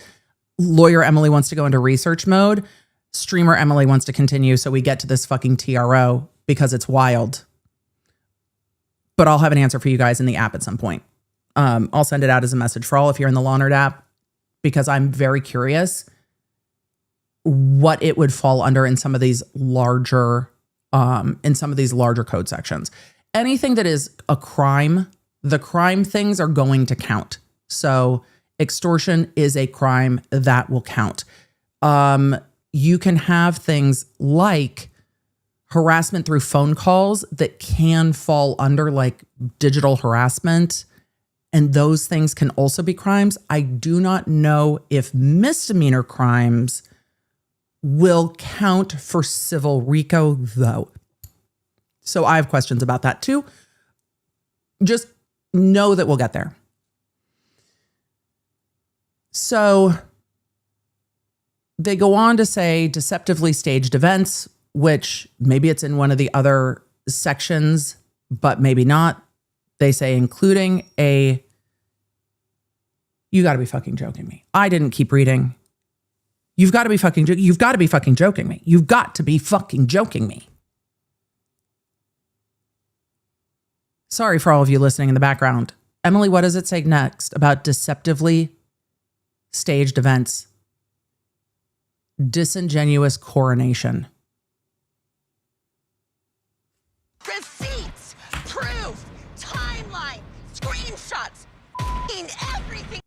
lawyer Emily wants to go into research mode. Streamer Emily wants to continue so we get to this fucking TRO because it's wild. But I'll have an answer for you guys in the app at some point. I'll send it out as a message for all if you're in the Lawnerd app, because I'm very curious what it would fall under in some of these larger code sections. Anything that is a crime, the crime things are going to count. So extortion is a crime that will count. You can have things like harassment through phone calls that can fall under like digital harassment, and those things can also be crimes. I do not know if misdemeanor crimes will count for civil RICO, though. So I have questions about that too. Just know that we'll get there. So they go on to say deceptively staged events, which maybe it's in one of the other sections, but maybe not. They say including a, you got to be fucking joking me. I didn't keep reading. You've got to be fucking joking me. You've got to be fucking joking me. You've got to be fucking joking me. Sorry for all of you listening in the background. Emily, what does it say next about deceptively staged events? Disingenuous coronation. Receipts, proof, timeline, screenshots, in everything.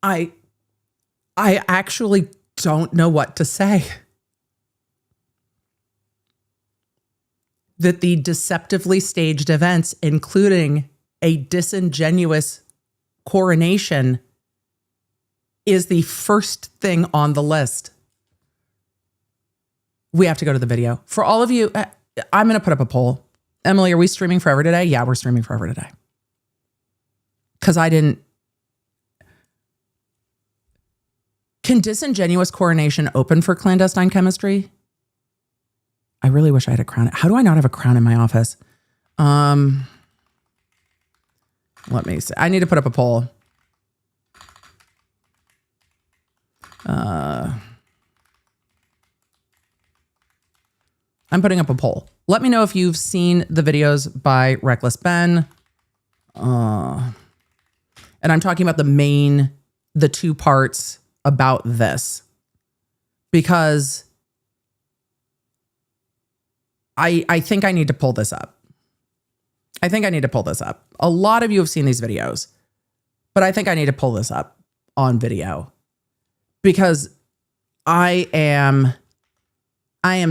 I actually don't know what to say. That the deceptively staged events, including a disingenuous coronation, is the first thing on the list. We have to go to the video. For all of you, I'm going to put up a poll. Emily, are we streaming forever today? Yeah, we're streaming forever today. Because I didn't. Can disingenuous coronation open for clandestine chemistry? I really wish I had a crown. How do I not have a crown in my office? Let me see. I need to put up a poll. I'm putting up a poll. Let me know if you've seen the videos by Reckless Ben. And I'm talking about the two parts about this. Because I think I need to pull this up. A lot of you have seen these videos, but I think I need to pull this up on video because I am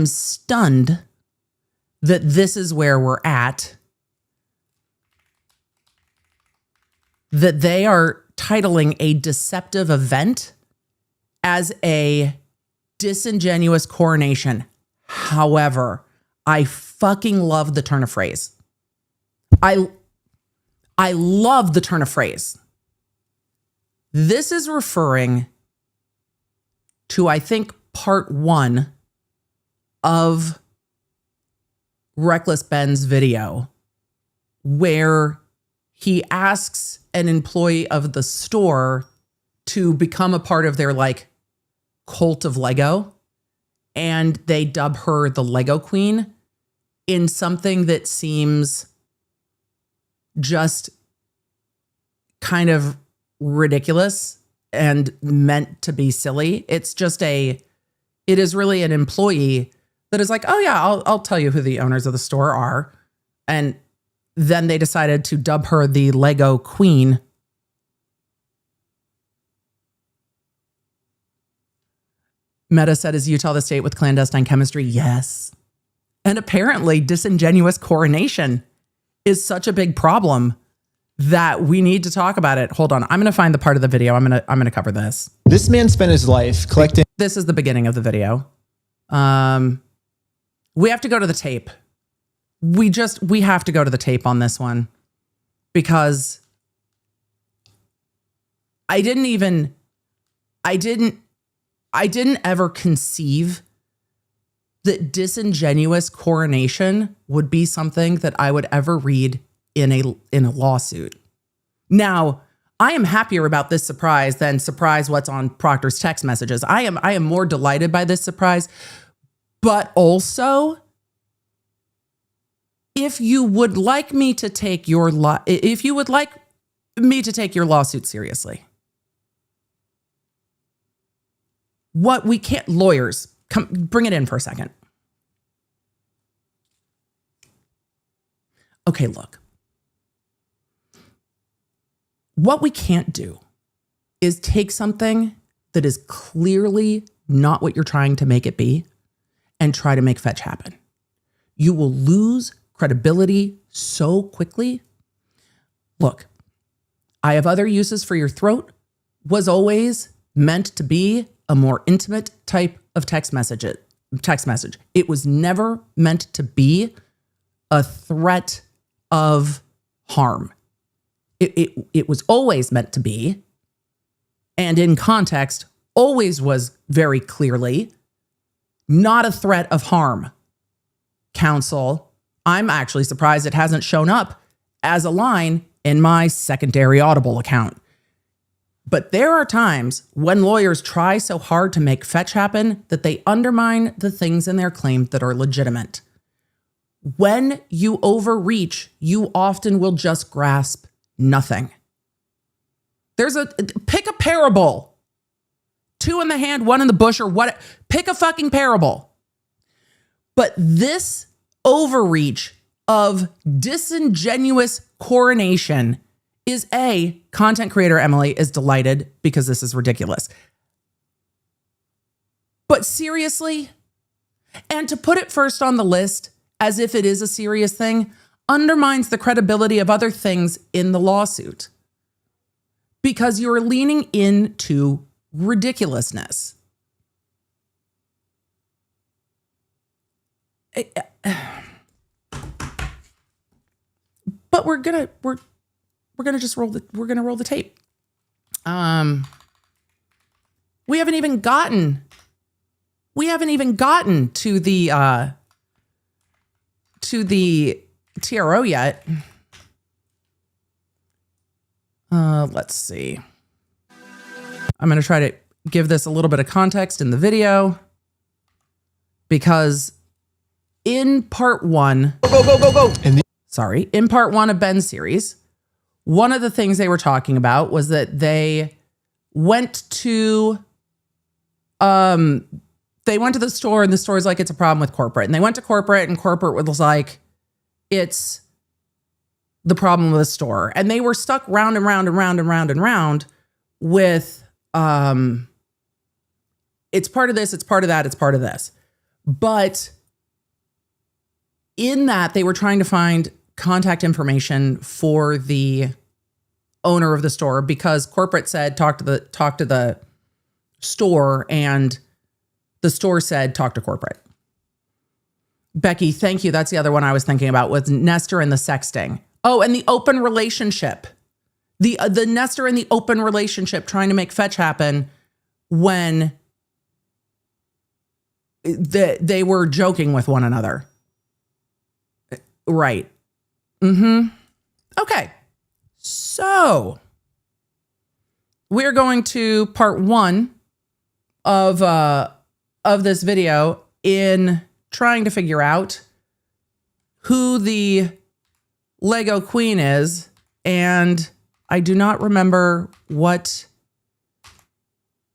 stunned that this is where we're at, that they are titling a deceptive event as a disingenuous coronation. However, I fucking love the turn of phrase. I love the turn of phrase. This is referring to, I think, part 1 of Reckless Ben's video, where he asks an employee of the store to become a part of their cult of Lego, and they dub her the Lego Queen in something that seems just kind of ridiculous and meant to be silly. It's just it is really an employee that is like, oh yeah, I'll tell you who the owners of the store are. And then they decided to dub her the Lego Queen. Meta said, is Utah the state with clandestine chemistry? Yes. And apparently disingenuous coronation is such a big problem that we need to talk about it. Hold on. I'm going to find the part of the video. I'm going to cover this. This man spent his life collecting. This is the beginning of the video. We have to go to the tape. We have to go to the tape on this one because I didn't ever conceive that disingenuous coronation would be something that I would ever read in a lawsuit. Now, I am happier about this surprise than surprise what's on Proctor's text messages. I am more delighted by this surprise, but also if you would like me to take your lawsuit seriously, what we can't, lawyers, come bring it in for a second. Okay, look. What we can't do is take something that is clearly not what you're trying to make it be and try to make fetch happen. You will lose credibility so quickly. Look, I have other uses for your throat was always meant to be a more intimate type of text message. It was never meant to be a threat of harm. It was always meant to be, and in context, always was very clearly not a threat of harm. Counsel, I'm actually surprised it hasn't shown up as a line in my secondary Audible account. But there are times when lawyers try so hard to make fetch happen that they undermine the things in their claim that are legitimate. When you overreach, you often will just grasp nothing. Pick a parable. 2 in the hand, 1 in the bush, or what? Pick a fucking parable. But this overreach of disingenuous coronation is content creator Emily is delighted because this is ridiculous. But seriously, and to put it first on the list as if it is a serious thing undermines the credibility of other things in the lawsuit because you're leaning into ridiculousness. But we're gonna just roll the tape. We haven't even gotten to the TRO yet. Let's see. I'm going to try to give this a little bit of context in the video because in part 1, in part 1 of Ben's series, one of the things they were talking about was that they went to the store and the store's like, it's a problem with corporate. And they went to corporate and corporate was like, it's the problem with the store. And they were stuck round and round and round and round and round with, it's part of this, it's part of that, it's part of this. But in that, they were trying to find contact information for the owner of the store because corporate said, talk to the store, and the store said, talk to corporate. Becky, thank you. That's the other one I was thinking about was Nestor and the sexting. Oh, and the open relationship. The Nestor and the open relationship trying to make fetch happen when they were joking with one another. Right. Okay. So we're going to part 1 of this video in trying to figure out who the Lego Queen is, and I do not remember what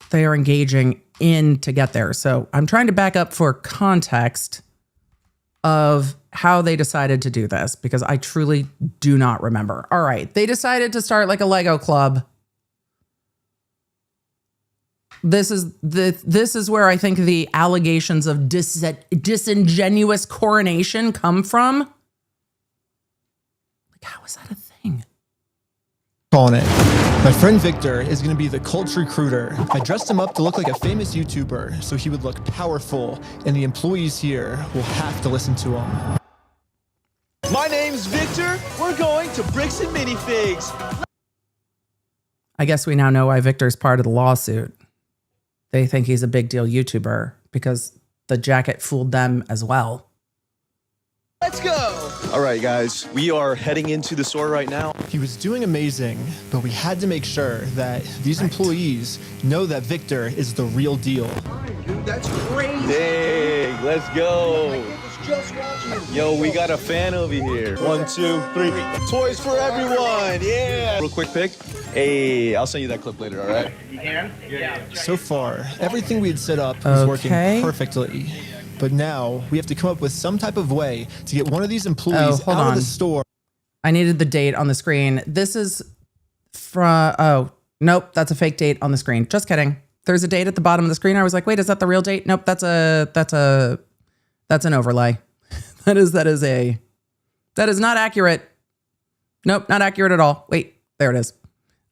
they are engaging in to get there. So I'm trying to back up for context of how they decided to do this because I truly do not remember. All right. They decided to start like a Lego club. This is where I think the allegations of disingenuous coronation come from. Like, how is that a thing? On it. My friend Victor is going to be the cult recruiter. I dressed him up to look like a famous YouTuber so he would look powerful, and the employees here will have to listen to him. My name's Victor. We're going to Bricks and Minifigs. I guess we now know why Victor's part of the lawsuit. They think he's a big deal YouTuber because the jacket fooled them as well. Let's go. All right, guys, we are heading into the store right now. He was doing amazing, but we had to make sure that these employees know that Victor is the real deal. Dude, that's crazy. Dang, let's go. Yo, we got a fan over here. 1, 2, 3. Toys for everyone. Yeah. Real quick pic. Hey, I'll send you that clip later, all right? You can? Yeah. So far, everything we had set up was working perfectly. But now we have to come up with some type of way to get one of these employees out of the store. I needed the date on the screen. This is from, oh, nope, that's a fake date on the screen. Just kidding. There's a date at the bottom of the screen. I was like, wait, is that the real date? Nope, that's an overlay. That is not accurate. Nope, not accurate at all. Wait, there it is.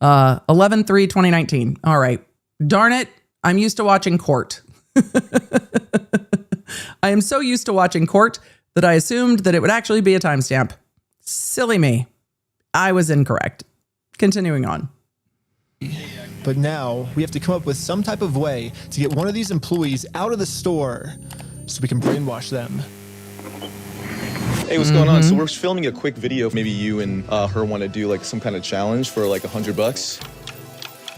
11/3/2019. All right. Darn it. I'm used to watching court. I am so used to watching court that I assumed that it would actually be a timestamp. Silly me. I was incorrect. Continuing on. But now we have to come up with some type of way to get one of these employees out of the store so we can brainwash them. Hey, what's going on? So we're filming a quick video. Maybe you and her want to do like some kind of challenge for like $100.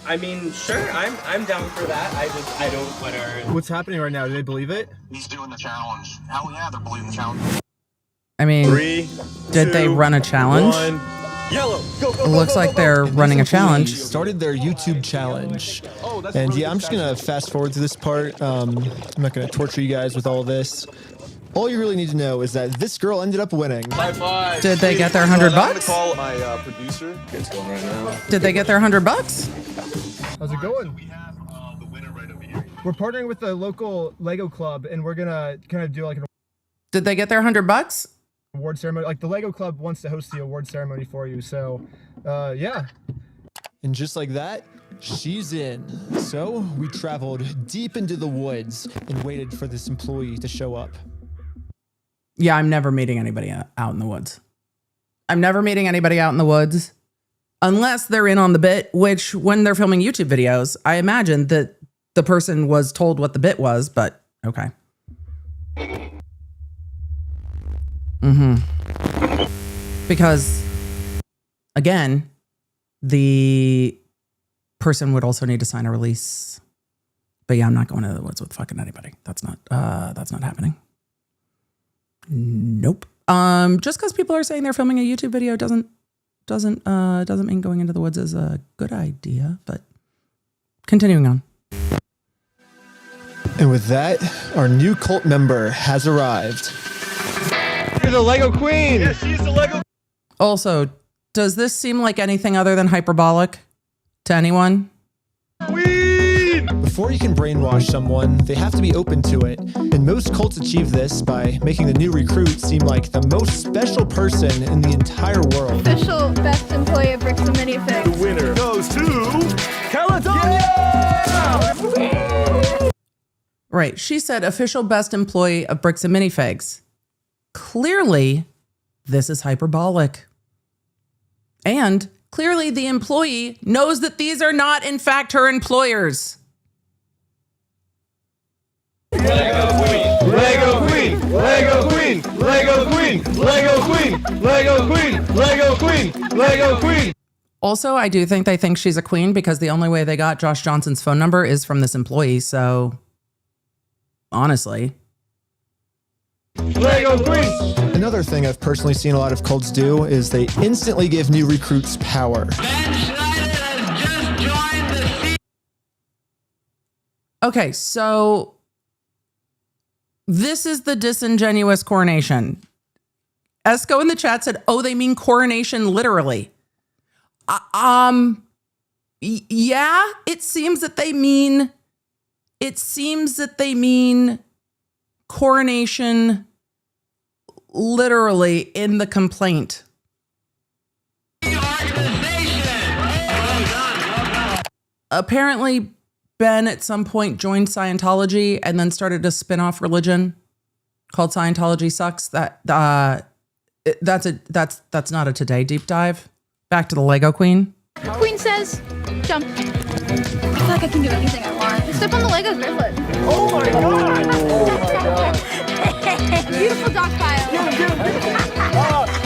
I mean, sure, I'm down for that. I don't want to. What's happening right now? Do they believe it? He's doing the challenge. Hell yeah, they're believing the challenge. I mean, 3, did they 2, run a challenge? 1. Yellow, go, go, It looks like they're running a challenge. Started their YouTube challenge. And yeah, I'm just going to fast forward to this part. I'm not going to torture you guys with all this. All you really need to know is that this girl ended up winning. High five. Did they get their $100? I'm gonna call my producer. It's going right now. Did they get their $100? How's it going? We have the winner right over here. We're partnering with the local Lego club, and we're going to kind of do like an Did they get their $100? award ceremony. Like the Lego club wants to host the award ceremony for you. So, yeah. And just like that, she's in. So we traveled deep into the woods and waited for this employee to show up. Yeah, I'm never meeting anybody out in the woods. I'm never meeting anybody out in the woods unless they're in on the bit, which when they're filming YouTube videos, I imagine that the person was told what the bit was, but okay. Because again, the person would also need to sign a release. But yeah, I'm not going to the woods with fucking anybody. That's not happening. Nope. Just because people are saying they're filming a YouTube video doesn't mean going into the woods is a good idea. But continuing on. And with that, our new cult member has arrived. You're the Lego Queen. Yeah, she's the Lego. Also, does this seem like anything other than hyperbolic to anyone? Before you can brainwash someone, they have to be open to it. And most cults achieve this by making the new recruit seem like the most special person in the entire world. Official best employee of Bricks and Minifigs. Winner goes to California. Right. She said official best employee of Bricks and Minifigs. Clearly, this is hyperbolic. And clearly the employee knows that these are not, in fact, her employers. Lego Queen, Lego Queen, Lego Queen, Lego Queen, Lego Queen, Lego Queen, Lego Queen, Lego Queen. Also, I do think they think she's a queen because the only way they got Josh Johnson's phone number is from this employee. So, honestly. Lego Queen. Another thing I've personally seen a lot of cults do is they instantly give new recruits power. Okay, so this is the disingenuous coronation. Esco in the chat said, oh, they mean coronation literally. Yeah, it seems that they mean coronation literally in the complaint. Apparently, Ben at some point joined Scientology and then started a spin-off religion called Scientology Sucks. That's not a Today deep dive. Back to the Lego Queen. Queen says, jump. I feel like I can do anything I want. Step on the Legos barefoot. Oh my god! Oh my god! Beautiful dock pile.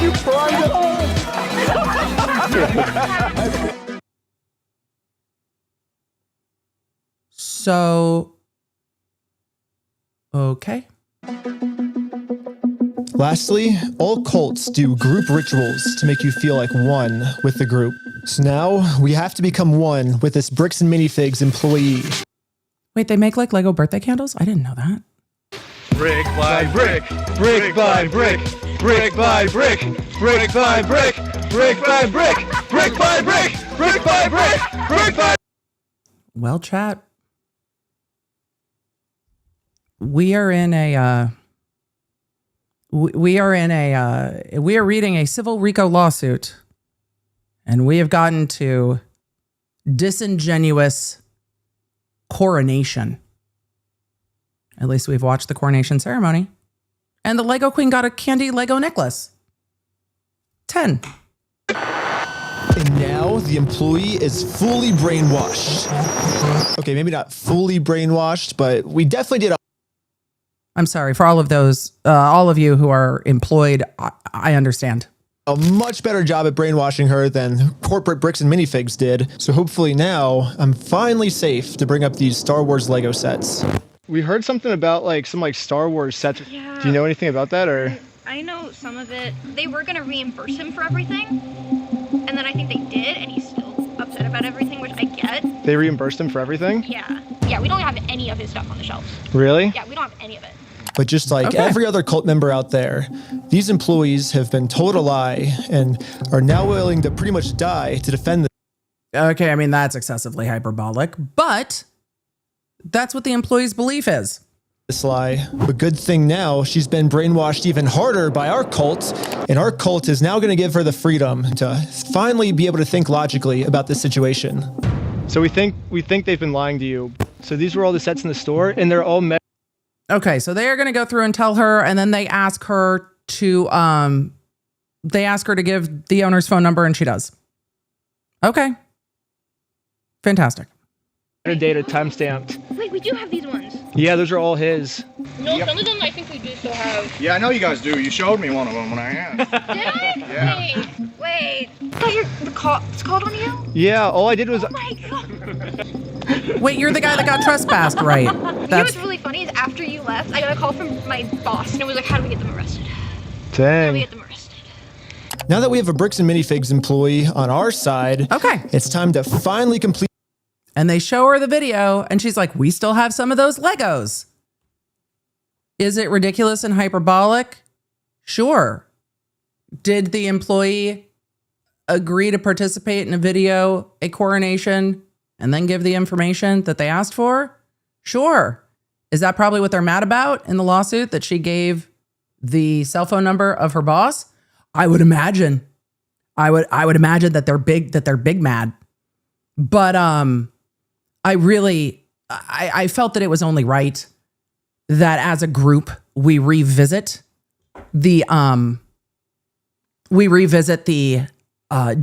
You climbed it. So, okay. Lastly, all cults do group rituals to make you feel like one with the group. So now we have to become one with this Bricks and Minifigs employee. Wait, they make like Lego birthday candles? I didn't know that. Brick by brick, brick by brick, brick by brick, brick by brick, brick by brick, brick by brick, brick by brick, brick by. Well, chat. We are reading a civil RICO lawsuit, and we have gotten to disingenuous coronation. At least we've watched the coronation ceremony, and the Lego Queen got a candy Lego necklace. 10. And now the employee is fully brainwashed. Okay, maybe not fully brainwashed, but we definitely did I'm sorry for all of those, all of you who are employed. I understand. a much better job at brainwashing her than corporate bricks and minifigs did. So hopefully now I'm finally safe to bring up these Star Wars Lego sets. We heard something about like some like Star Wars sets. Yeah. Do you know anything about that or? I know some of it. They were gonna reimburse him for everything, and then I think they did, and he's still upset about everything, which I get. They reimbursed him for everything? Yeah. Yeah, we don't have any of his stuff on the shelves. Really? Yeah, we don't have any of it. But just like every other cult member out there, these employees have been told a lie and are now willing to pretty much die to defend Okay, I mean, that's excessively hyperbolic, but that's what the employee's belief is. this lie. But good thing now she's been brainwashed even harder by our cult, and our cult is now going to give her the freedom to finally be able to think logically about this situation. So we think they've been lying to you. So these were all the sets in the store, and they're all Okay, so they are going to go through and tell her, and then they ask her to give the owner's phone number, and she does. Okay. Fantastic. data timestamped. Wait, we do have these ones. Yeah, those are all his. No, some of them I think we do still have. Yeah, I know you guys do. You showed me one of them when I asked. Did I? Yeah. Wait. I thought the cops called on you? Yeah, all I did was. Oh my god. Wait, you're the guy that got trespassed, right? You know what's really funny is after you left, I got a call from my boss, and it was like, how do we get them arrested? How do we Dang. get them arrested? Now that we have a bricks and minifigs employee on our side, Okay. it's time to finally complete. And they show her the video, and she's like, we still have some of those Legos. Is it ridiculous and hyperbolic? Sure. Did the employee agree to participate in a video, a coronation, and then give the information that they asked for? Sure. Is that probably what they're mad about in the lawsuit, that she gave the cell phone number of her boss? I would imagine. I would imagine that they're big mad. But I felt that it was only right that as a group we revisit the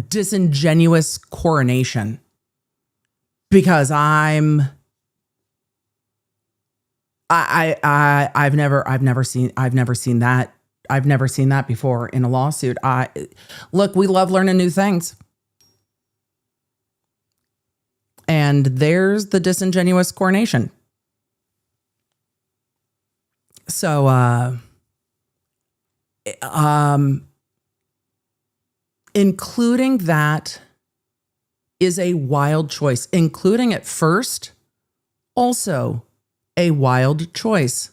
disingenuous coronation, because I've never seen that before in a lawsuit. Look, we love learning new things. And there's the disingenuous coronation. So, including that is a wild choice. Including it first, also a wild choice.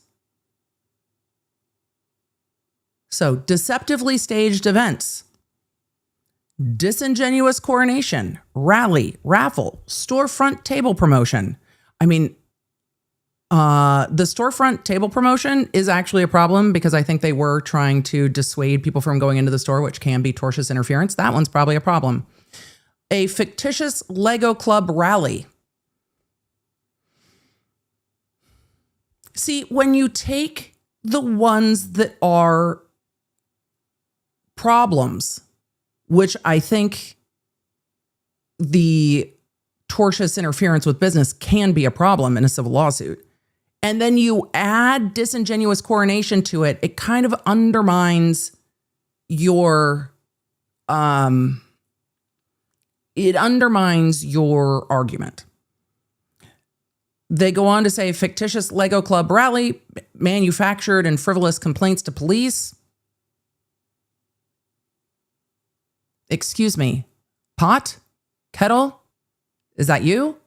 So, deceptively staged events. Disingenuous coronation, rally, raffle, storefront table promotion. I mean, the storefront table promotion is actually a problem, because I think they were trying to dissuade people from going into the store, which can be tortious interference. That one's probably a problem. A fictitious Lego Club rally. See, when you take the ones that are problems, which I think the tortious interference with business can be a problem in a civil lawsuit, and then you add disingenuous coronation to it, it kind of undermines your argument. They go on to say fictitious Lego Club rally, manufactured and frivolous complaints to police. Excuse me, pot? Kettle? Is that you?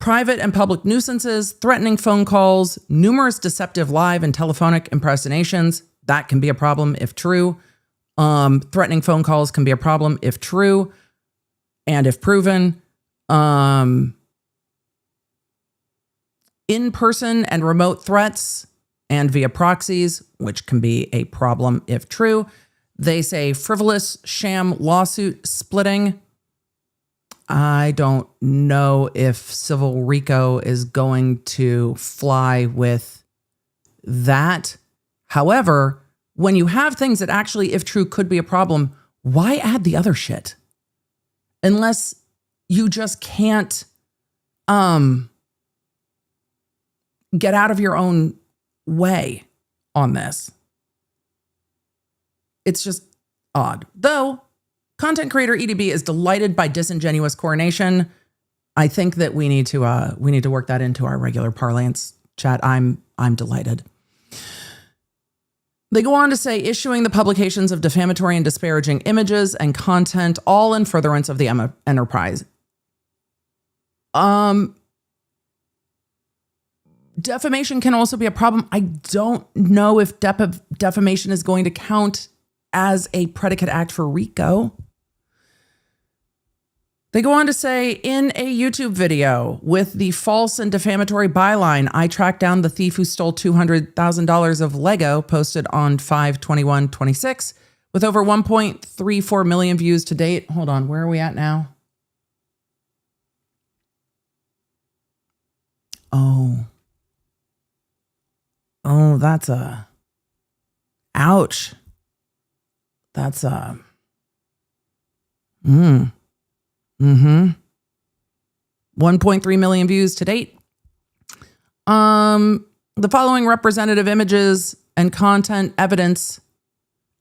Private and public nuisances, threatening phone calls, numerous deceptive live and telephonic impersonations. That can be a problem if true. Threatening phone calls can be a problem if true and if proven. In-person and remote threats and via proxies, which can be a problem if true. They say frivolous sham lawsuit splitting. I don't know if Civil RICO is going to fly with that. However, when you have things that actually, if true, could be a problem, why add the other shit? unless you just can't get out of your own way on this. It's just odd. Though, content creator EDB is delighted by disingenuous coronation. I think that we need to work that into our regular parlance chat. I'm delighted. They go on to say issuing the publications of defamatory and disparaging images and content, all in furtherance of the enterprise. Defamation can also be a problem. I don't know if defamation is going to count as a predicate act for RICO. They go on to say, in a YouTube video with the false and defamatory byline, I tracked down the thief who stole $200,000 of Lego, posted on 5/21/26, with over 1.34 million views to date. Hold on, where are we at now? Oh, that's ouch. That's 1.3 million views to date. The following representative images and content evidence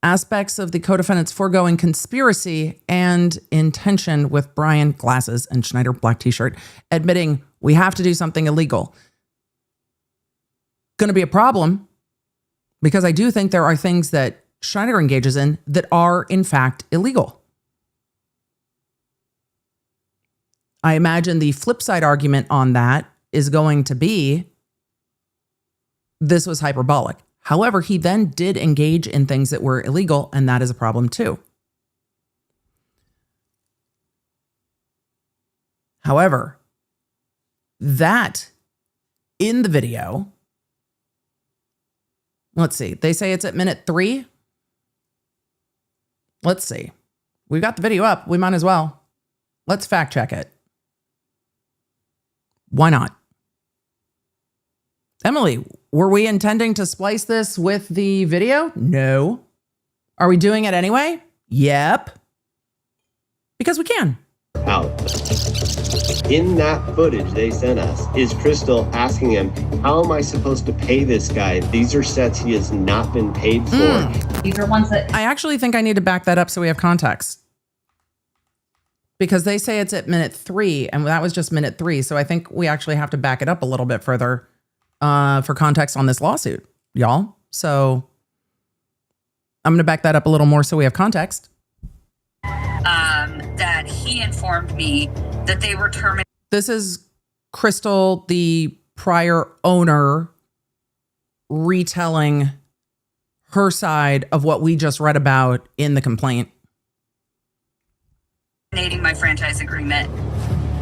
aspects of the co-defendant's foregoing conspiracy and intention with Brian glasses and Schneider black t-shirt, admitting we have to do something illegal. Going to be a problem because I do think there are things that Schneider engages in that are in fact illegal. I imagine the flip side argument on that is going to be this was hyperbolic. However, he then did engage in things that were illegal, and that is a problem too. However, that in the video, let's see, they say it's at minute 3. Let's see. We've got the video up. We might as well. Let's fact check it. Why not? Emily, were we intending to splice this with the video? No. Are we doing it anyway? Yep. Because we can. Out. In that footage they sent us is Chrystal asking him, how am I supposed to pay this guy? These are sets he has not been paid for. These are ones that I actually think I need to back that up so we have context. Because they say it's at minute 3, and that was just minute 3. So I think we actually have to back it up a little bit further for context on this lawsuit, y'all. So I'm going to back that up a little more so we have context. that he informed me that they were terminating. This is Chrystal, the prior owner, retelling her side of what we just read about in the complaint. My franchise agreement.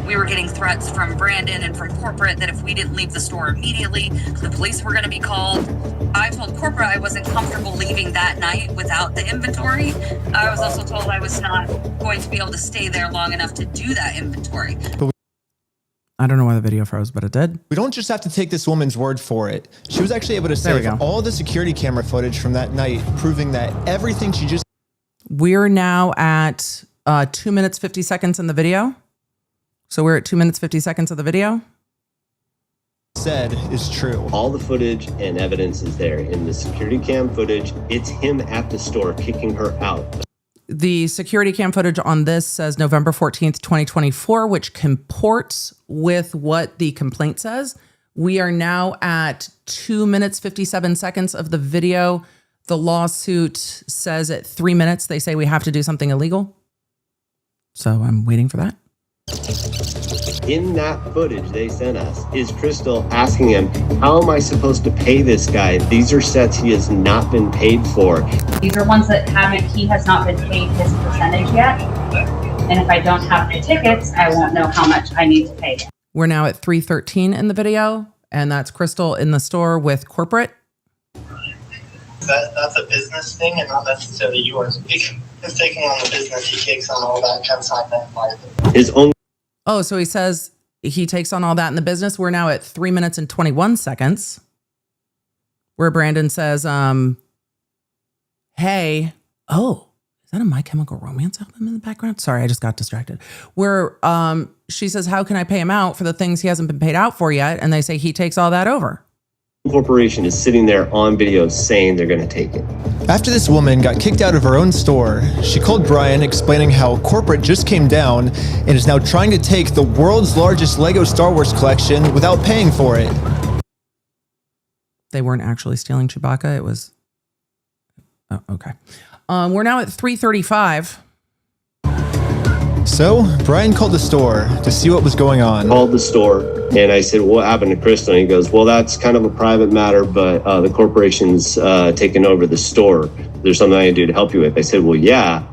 We were getting threats from Brandon and from corporate that if we didn't leave the store immediately, the police were going to be called. I told corporate I wasn't comfortable leaving that night without the inventory. I was also told I was not going to be able to stay there long enough to do that inventory. I don't know why the video froze, but it did. We don't just have to take this woman's word for it. She was actually able to save all the security camera footage from that night, proving that everything she just... We're now at 2 minutes, 50 seconds in the video. So we're at 2 minutes, 50 seconds of the video. Said is true. All the footage and evidence is there in the security cam footage. It's him at the store kicking her out. The security cam footage on this says November 14th, 2024, which comports with what the complaint says. We are now at 2 minutes, 57 seconds of the video. The lawsuit says at 3 minutes, they say we have to do something illegal. So I'm waiting for that. In that footage they sent us is Chrystal asking him, how am I supposed to pay this guy? These are sets he has not been paid for. These are ones that he has not been paid his percentage yet. And if I don't have the tickets, I won't know how much I need to pay. We're now at 3:13 in the video, and that's Chrystal in the store with corporate. That's a business thing and not necessarily yours. He's taking on the business, he takes on all that consignment. His own. Oh, so he says he takes on all that in the business. We're now at 3 minutes and 21 seconds, where Brandon says, hey, oh, is that a My Chemical Romance album in the background? Sorry, I just got distracted. Where she says, how can I pay him out for the things he hasn't been paid out for yet? And they say he takes all that over. Corporation is sitting there on video saying they're going to take it. After this woman got kicked out of her own store, she called Brian explaining how corporate just came down and is now trying to take the world's largest Lego Star Wars collection without paying for it. They weren't actually stealing Chewbacca. It was... Oh, okay. We're now at 3:35. So Brian called the store to see what was going on. Called the store and I said, what happened to Chrystal? And he goes, well, that's kind of a private matter, but the corporation's taken over the store. There's something I can do to help you with. I said, well, yeah,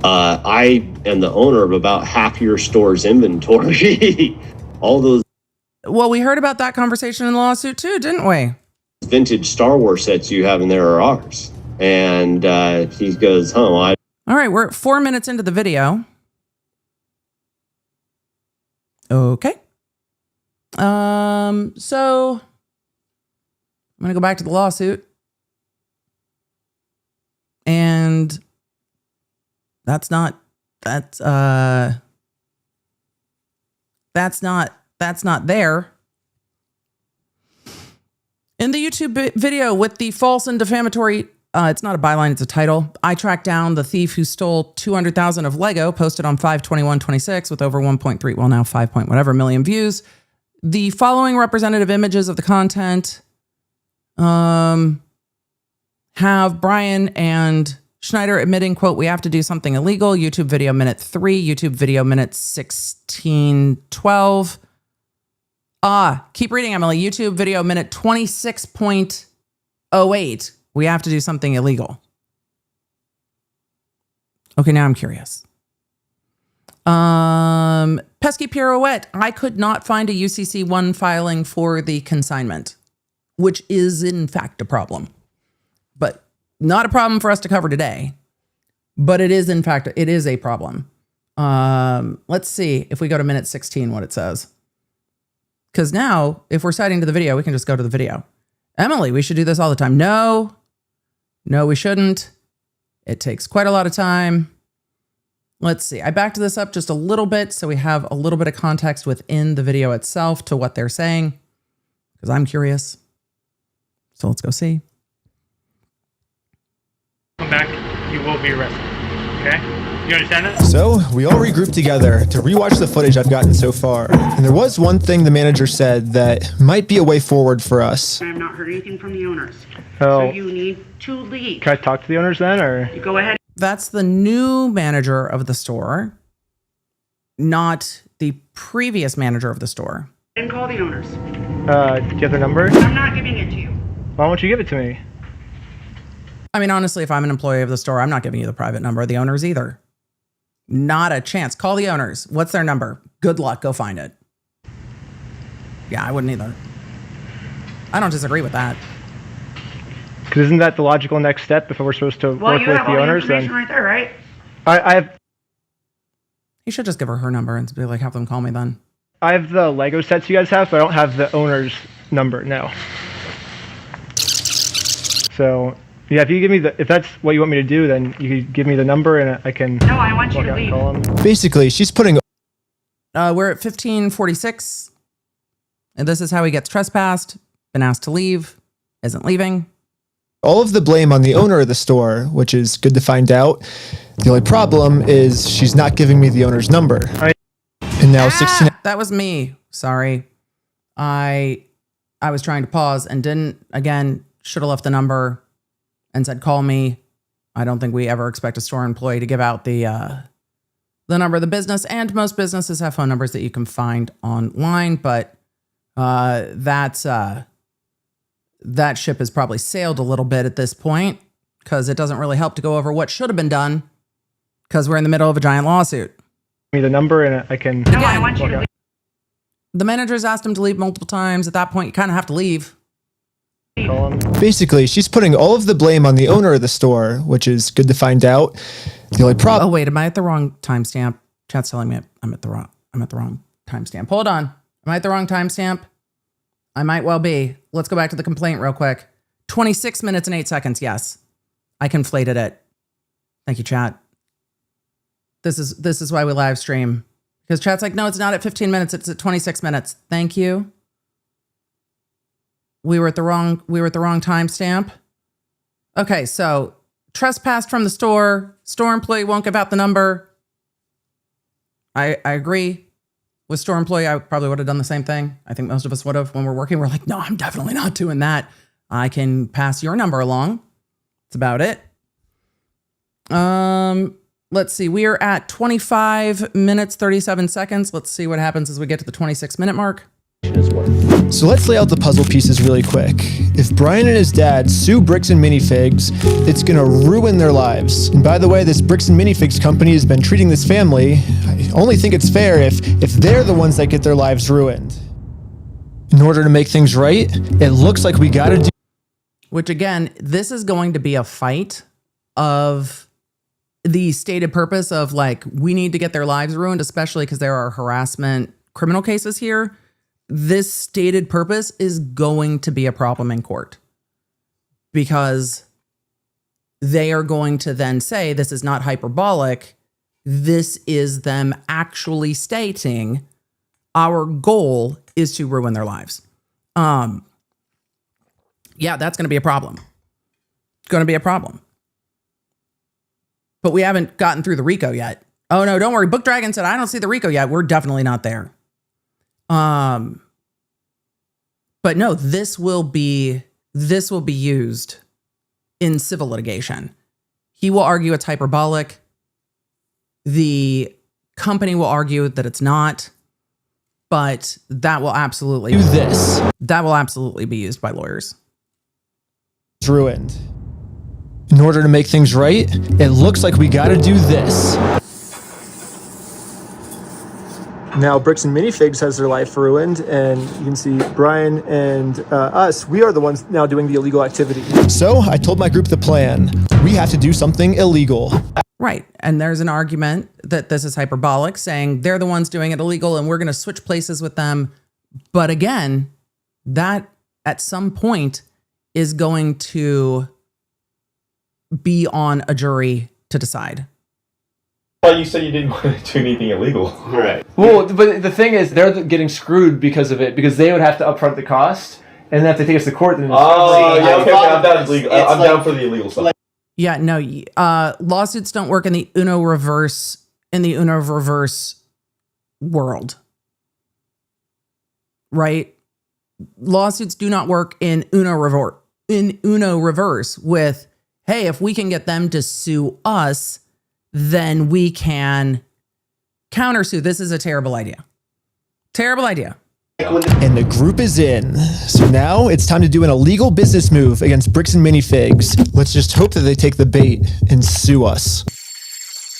I am the owner of about half your store's inventory. All those. Well, we heard about that conversation in the lawsuit too, didn't we? Vintage Star Wars sets you have in there are ours. And he goes, oh, all right, we're at 4 minutes into the video. Okay. So I'm going to go back to the lawsuit. And that's not there. In the YouTube video with the false and defamatory, it's not a byline, it's a title. I tracked down the thief who stole 200,000 of Lego, posted on 5/21/26 with over 1.3, well now 5 point whatever million views. The following representative images of the content have Brian and Schneider admitting, quote, we have to do something illegal. YouTube video minute 3, YouTube video minute 16:12. Keep reading, Emily. YouTube video minute 26.08. We have to do something illegal. Okay, now I'm curious. Pesky Pirouette. I could not find a UCC1 filing for the consignment, which is in fact a problem. But not a problem for us to cover today. But it is in fact, it is a problem. Let's see if we go to minute 16 what it says. Because now, if we're citing to the video, we can just go to the video. Emily, we should do this all the time. No, we shouldn't. It takes quite a lot of time. Let's see. I backed this up just a little bit so we have a little bit of context within the video itself to what they're saying, because I'm curious. So let's go see. Come back, you will be arrested. Okay? You understand that? So we all regrouped together to rewatch the footage I've gotten so far. And there was one thing the manager said that might be a way forward for us. I have not heard anything from the owners. Oh. So you need to leave. Can I talk to the owners then, or? You go ahead. That's the new manager of the store, not the previous manager of the store. And call the owners. Do you have their number? I'm not giving it to you. Why won't you give it to me? I mean, honestly, if I'm an employee of the store, I'm not giving you the private number of the owners either. Not a chance. Call the owners. What's their number? Good luck. Go find it. Yeah, I wouldn't either. I don't disagree with that. Because isn't that the logical next step if we're supposed to work with the owners? Well, you have all the information right there, right? I have. You should just give her number and be like, have them call me then. I have the Lego sets you guys have, but I don't have the owner's number. No. So yeah, if you give me if that's what you want me to do, then you can give me the number and I can. No, I want you to leave. Call them. Basically, she's putting. We're at 15:46, and this is how he gets trespassed. Been asked to leave, isn't leaving. All of the blame on the owner of the store, which is good to find out. The only problem is she's not giving me the owner's number. And now 16. That was me. Sorry. I was trying to pause and didn't. Again, should have left the number and said, call me. I don't think we ever expect a store employee to give out the number of the business. And most businesses have phone numbers that you can find online, but that ship has probably sailed a little bit at this point because it doesn't really help to go over what should have been done because we're in the middle of a giant lawsuit. Give me the number and I can. No, I want you to leave. The manager's asked him to leave multiple times. At that point, you kind of have to leave. Call them. Basically, she's putting all of the blame on the owner of the store, which is good to find out. The only problem. Oh wait, am I at the wrong timestamp? Chat's telling me I'm at the wrong timestamp. Hold on. Am I at the wrong timestamp? I might well be. Let's go back to the complaint real quick. 26 minutes and 8 seconds. Yes. I conflated it. Thank you, chat. This is why we live stream. Because chat's like, no, it's not at 15 minutes, it's at 26 minutes. Thank you. We were at the wrong timestamp. Okay, so trespassed from the store. Store employee won't give out the number. I agree. With store employee, I probably would have done the same thing. I think most of us would have. When we're working, we're like, no, I'm definitely not doing that. I can pass your number along. That's about it. Let's see. We are at 25 minutes, 37 seconds. Let's see what happens as we get to the 26-minute mark. So let's lay out the puzzle pieces really quick. If Brian and his dad sue Bricks and Minifigs, it's gonna ruin their lives. And by the way, this Bricks and Minifigs company has been treating this family. I only think it's fair if they're the ones that get their lives ruined. In order to make things right, it looks like we gotta do... Which again, this is going to be a fight of the stated purpose of like, we need to get their lives ruined, especially because there are harassment criminal cases here. This stated purpose is going to be a problem in court because they are going to then say this is not hyperbolic. This is them actually stating our goal is to ruin their lives. Yeah, that's going to be a problem. It's going to be a problem. But we haven't gotten through the RICO yet. Oh no, don't worry. Book Dragon said, I don't see the RICO yet. We're definitely not there. But no, this will be used in civil litigation. He will argue it's hyperbolic. The company will argue that it's not, but that will absolutely do this. That will absolutely be used by lawyers. It's ruined. In order to make things right, it looks like we gotta do this. Now, Bricks and Minifigs has their life ruined, and you can see Brian and us, we are the ones now doing the illegal activity. So I told my group the plan. We have to do something illegal. Right. And there's an argument that this is hyperbolic, saying they're the ones doing it illegal and we're going to switch places with them. But again, that at some point is going to be on a jury to decide. Well, you said you didn't want to do anything illegal. Right. Well, but the thing is, they're getting screwed because of it, because they would have to upfront the cost, and then have to take us to court. Then yeah, okay, I'm down for the illegal stuff. Yeah, no, lawsuits don't work in the Uno reverse world. Right? Lawsuits do not work in Uno reverse with, hey, if we can get them to sue us, then we can countersue. This is a terrible idea. Terrible idea. And the group is in. So now it's time to do an illegal business move against Bricks and Minifigs. Let's just hope that they take the bait and sue us.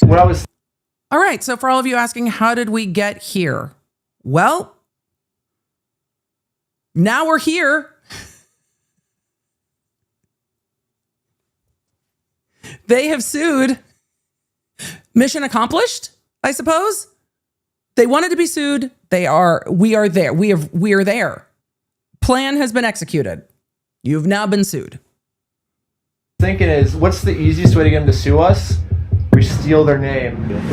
All right, so for all of you asking, how did we get here? Well, now we're here. They have sued. Mission accomplished, I suppose. They wanted to be sued. We are there. We are there. Plan has been executed. You've now been sued. Thinking is, what's the easiest way to get them to sue us? We steal their name. That's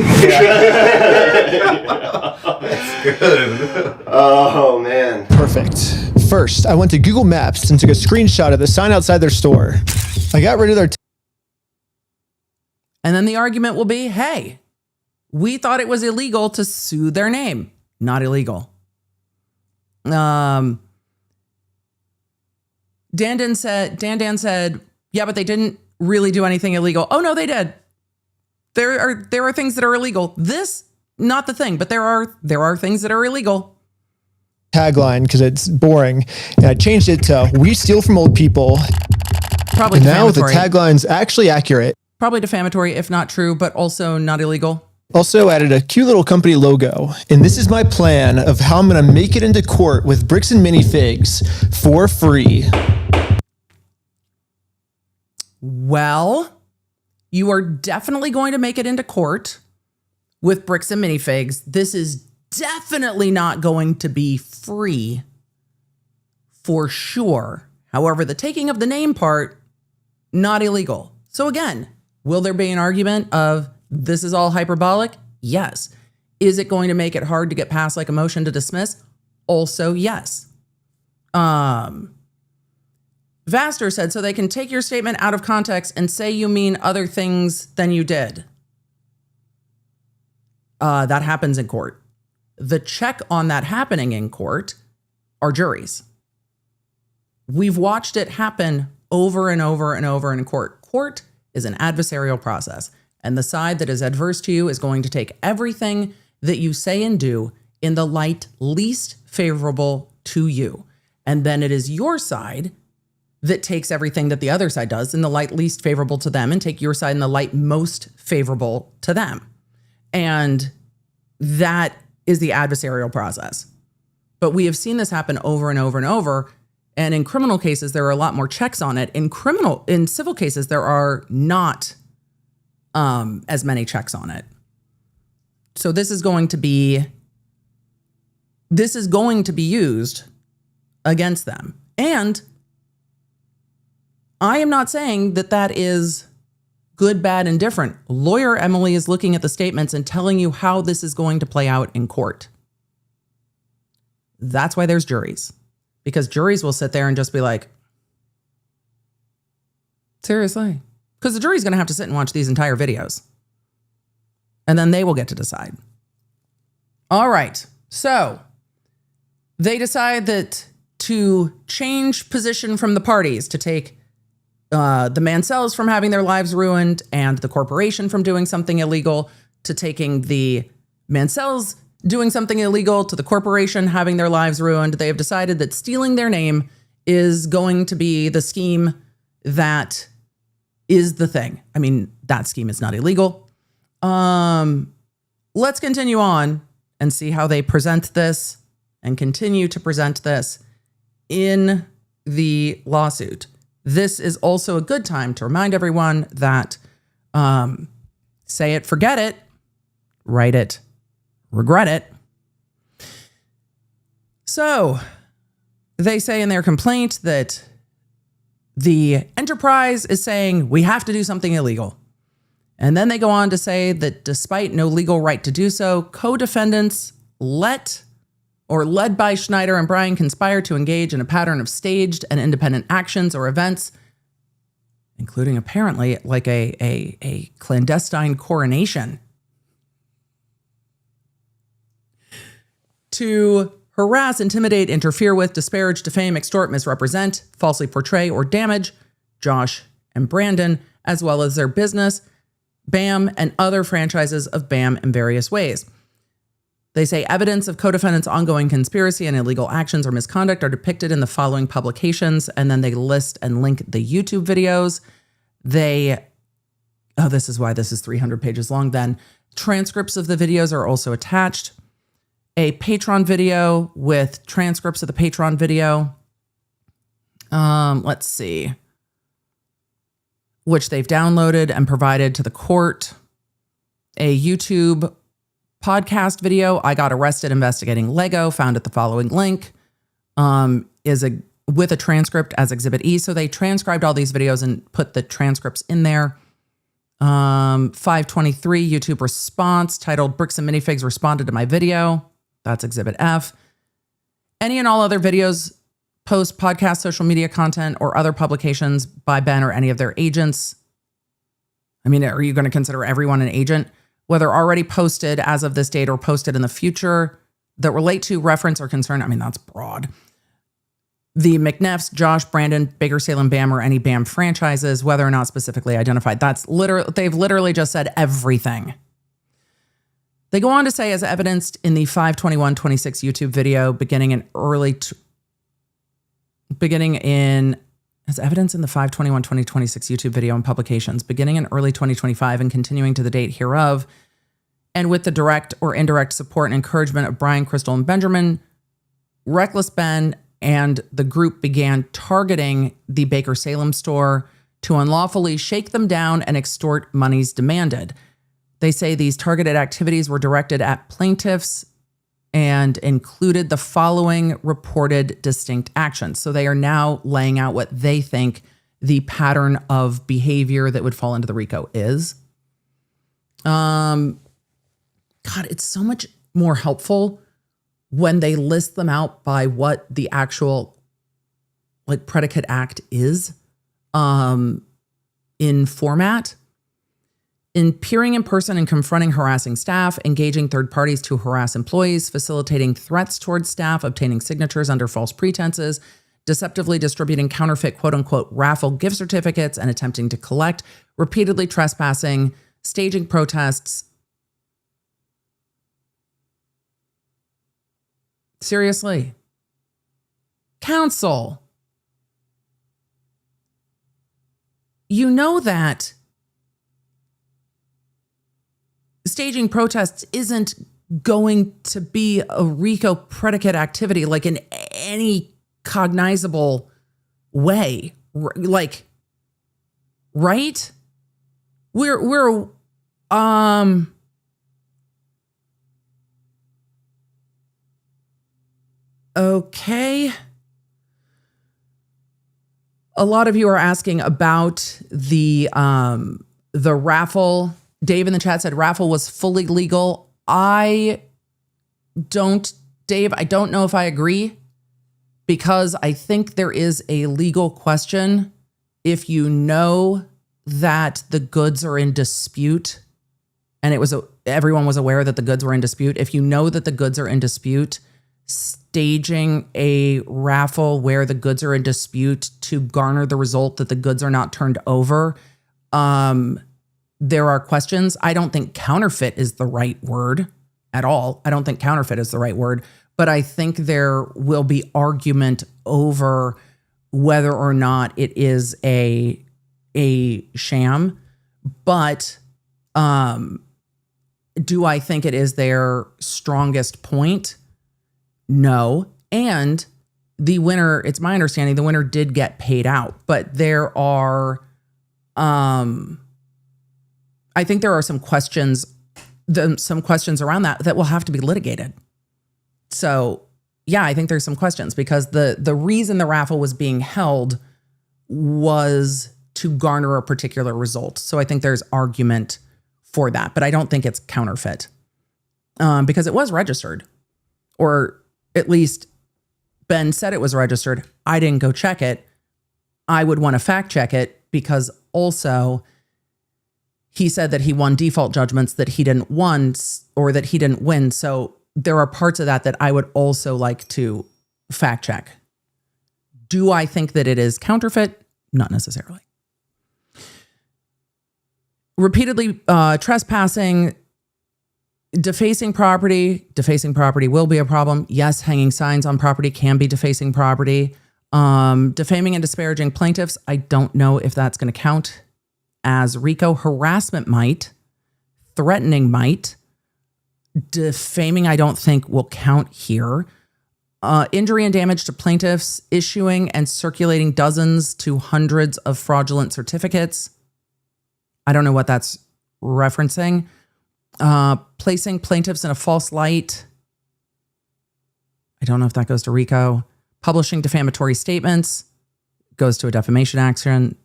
good. Oh, man. Perfect. First, I went to Google Maps and took a screenshot of the sign outside their store. I got rid of their... And then the argument will be, hey, we thought it was illegal to sue their name. Not illegal. Dan said, yeah, but they didn't really do anything illegal. Oh, no, they did. There are things that are illegal. This, not the thing, but there are things that are illegal. Tagline, because it's boring. And I changed it to, we steal from old people. Probably and now the defamatory. tagline's actually accurate. Probably defamatory, if not true, but also not illegal. Also added a cute little company logo. And this is my plan of how I'm going to make it into court with Bricks and Minifigs for free. Well, you are definitely going to make it into court with Bricks and Minifigs. This is definitely not going to be free for sure. However, the taking of the name part, not illegal. So again, will there be an argument of this is all hyperbolic? Yes. Is it going to make it hard to get past like a motion to dismiss? Also, yes. Vaster said, so they can take your statement out of context and say you mean other things than you did. That happens in court. The check on that happening in court are juries. We've watched it happen over and over and over in court. Court is an adversarial process, and the side that is adverse to you is going to take everything that you say and do in the light least favorable to you. And then it is your side that takes everything that the other side does in the light least favorable to them and take your side in the light most favorable to them. And that is the adversarial process. But we have seen this happen over and over and over. And in criminal cases, there are a lot more checks on it. In civil cases, there are not as many checks on it. So this is going to be used against them. And I am not saying that that is good, bad, and different. Lawyer Emily is looking at the statements and telling you how this is going to play out in court. That's why there's juries. Because juries will sit there and just be like, seriously? Because the jury's going to have to sit and watch these entire videos. And then they will get to decide. All right. So they decide that to change position from the parties, to take the Mansells from having their lives ruined and the corporation from doing something illegal, to taking the Mansells doing something illegal to the corporation having their lives ruined. They have decided that stealing their name is going to be the scheme that is the thing. I mean, that scheme is not illegal. Let's continue on and see how they present this and continue to present this in the lawsuit. This is also a good time to remind everyone that say it, forget it, write it, regret it. So they say in their complaint that the enterprise is saying we have to do something illegal. And then they go on to say that despite no legal right to do so, co-defendants led by Schneider and Bryan conspired to engage in a pattern of staged and independent actions or events, including apparently like a clandestine coronation, to harass, intimidate, interfere with, disparage, defame, extort, misrepresent, falsely portray, or damage Josh and Brandon, as well as their business, BAM, and other franchises of BAM in various ways. They say evidence of co-defendants' ongoing conspiracy and illegal actions or misconduct are depicted in the following publications, and then they list and link the YouTube videos. This is why this is 300 pages long then. Transcripts of the videos are also attached. A Patreon video with transcripts of the Patreon video. Let's see. Which they've downloaded and provided to the court. A YouTube podcast video, I got arrested investigating Lego, found at the following link, with a transcript as Exhibit E. So they transcribed all these videos and put the transcripts in there. 523 YouTube response titled Bricks and Minifigs responded to my video. That's Exhibit F. Any and all other videos, posts, podcasts, social media content, or other publications by Ben or any of their agents. I mean, are you going to consider everyone an agent? Whether already posted as of this date or posted in the future that relate to, reference, or concern. I mean, that's broad. The McNeffs, Josh, Brandon, Baker Salem, BAM, or any BAM franchises, whether or not specifically identified. They've literally just said everything. They go on to say, as evidenced in the 5/21/26 YouTube video, as evidence in the 5/21/2026 YouTube video and publications, beginning in early 2025 and continuing to the date hereof, and with the direct or indirect support and encouragement of Bryan, Chrystal, and Benjamin, Reckless Ben and the group began targeting the Baker Salem store to unlawfully shake them down and extort monies demanded. They say these targeted activities were directed at plaintiffs and included the following reported distinct actions. So they are now laying out what they think the pattern of behavior that would fall into the RICO is. God, it's so much more helpful when they list them out by what the actual like predicate act is in format. In peering in person and confronting harassing staff, engaging third parties to harass employees, facilitating threats towards staff, obtaining signatures under false pretenses, deceptively distributing counterfeit quote unquote raffle gift certificates and attempting to collect, repeatedly trespassing, staging protests. Seriously. Counsel. You know that staging protests isn't going to be a RICO predicate activity like in any cognizable way. Like, right? We're okay. A lot of you are asking about the raffle. Dave in the chat said raffle was fully legal. Dave, I don't know if I agree, because I think there is a legal question if you know that the goods are in dispute, and everyone was aware that the goods were in dispute. If you know that the goods are in dispute, staging a raffle where the goods are in dispute to garner the result that the goods are not turned over, there are questions. I don't think counterfeit is the right word at all. I don't think counterfeit is the right word, but I think there will be argument over whether or not it is a sham. But do I think it is their strongest point? No. And the winner, it's my understanding, the winner did get paid out, but there are, I think there are some questions around that will have to be litigated. So yeah, I think there's some questions, because the reason the raffle was being held was to garner a particular result. So I think there's argument for that, but I don't think it's counterfeit, because it was registered, or at least Ben said it was registered. I didn't go check it. I would want to fact check it, because also he said that he won default judgments that he didn't win, or that he didn't win. So there are parts of that I would also like to fact check. Do I think that it is counterfeit? Not necessarily. Repeatedly trespassing, defacing property will be a problem. Yes, hanging signs on property can be defacing property. Defaming and disparaging plaintiffs, I don't know if that's going to count as RICO. Harassment might. Threatening might. Defaming, I don't think will count here. Injury and damage to plaintiffs, issuing and circulating dozens to hundreds of fraudulent certificates. I don't know what that's referencing. Placing plaintiffs in a false light. I don't know if that goes to RICO. Publishing defamatory statements goes to a defamation action,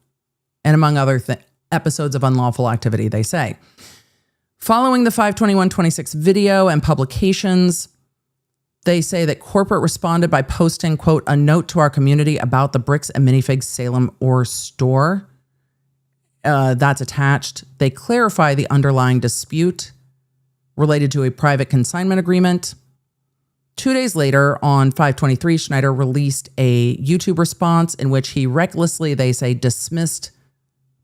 and among other episodes of unlawful activity, they say. Following the 5/21/26 video and publications, they say that corporate responded by posting, quote, a note to our community about the Bricks and Minifigs Salem or store. That's attached. They clarify the underlying dispute related to a private consignment agreement. 2 days later, on 5/23, Schneider released a YouTube response in which he recklessly, they say, dismissed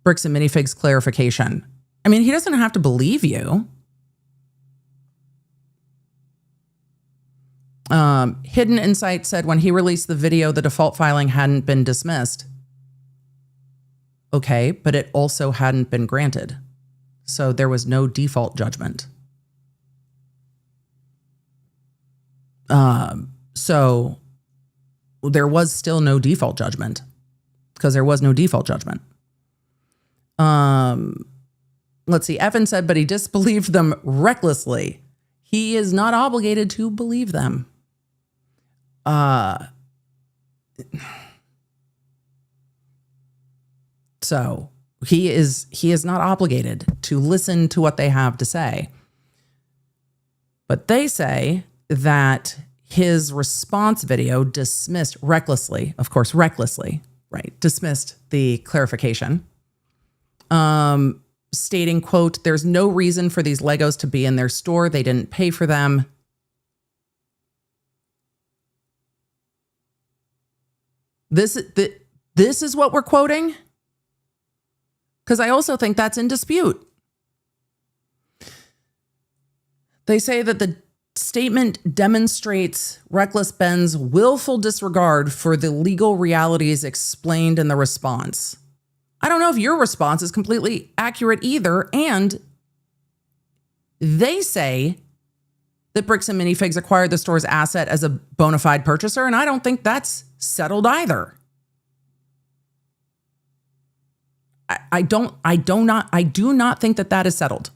Bricks and Minifigs clarification. I mean, he doesn't have to believe you. Hidden Insight said when he released the video, the default filing hadn't been dismissed. Okay, but it also hadn't been granted. So there was no default judgment. So there was still no default judgment, because there was no default judgment. Let's see. Evan said, but he disbelieved them recklessly. He is not obligated to believe them. So he is not obligated to listen to what they have to say. But they say that his response video dismissed recklessly, of course, recklessly, right? Dismissed the clarification, stating, quote, "There's no reason for these Legos to be in their store. They didn't pay for them." This is what we're quoting? Because I also think that's in dispute. They say that the statement demonstrates Reckless Ben's willful disregard for the legal realities explained in the response. I don't know if your response is completely accurate either. And they say that Bricks and Minifigs acquired the store's asset as a bona fide purchaser, and I don't think that's settled either. I do not think that is settled.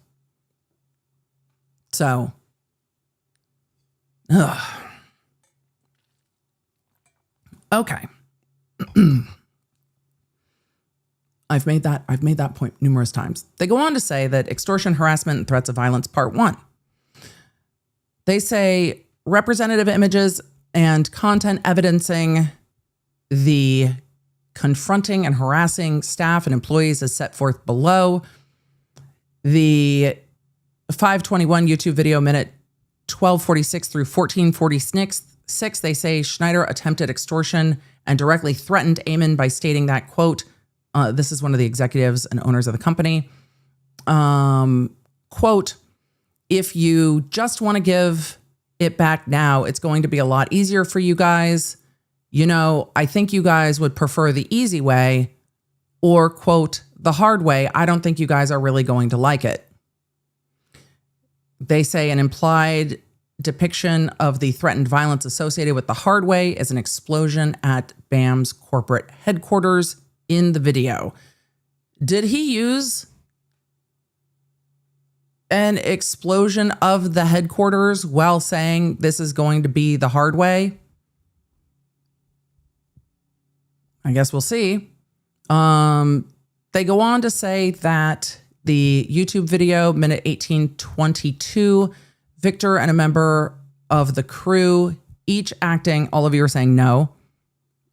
So, okay. I've made that point numerous times. They go on to say that extortion, harassment, and threats of violence, part 1. They say representative images and content evidencing the confronting and harassing staff and employees is set forth below. The 521 YouTube video, minute 1246 through 1446, they say Schneider attempted extortion and directly threatened Eamon by stating that, quote, this is one of the executives and owners of the company, quote, "If you just want to give it back now, it's going to be a lot easier for you guys. You know, I think you guys would prefer the easy way, or, quote, the hard way. I don't think you guys are really going to like it." They say an implied depiction of the threatened violence associated with the hard way is an explosion at BAM's corporate headquarters in the video. Did he use an explosion of the headquarters while saying this is going to be the hard way? I guess we'll see. They go on to say that the YouTube video, minute 1822, Victor and a member of the crew, each acting, all of you are saying no.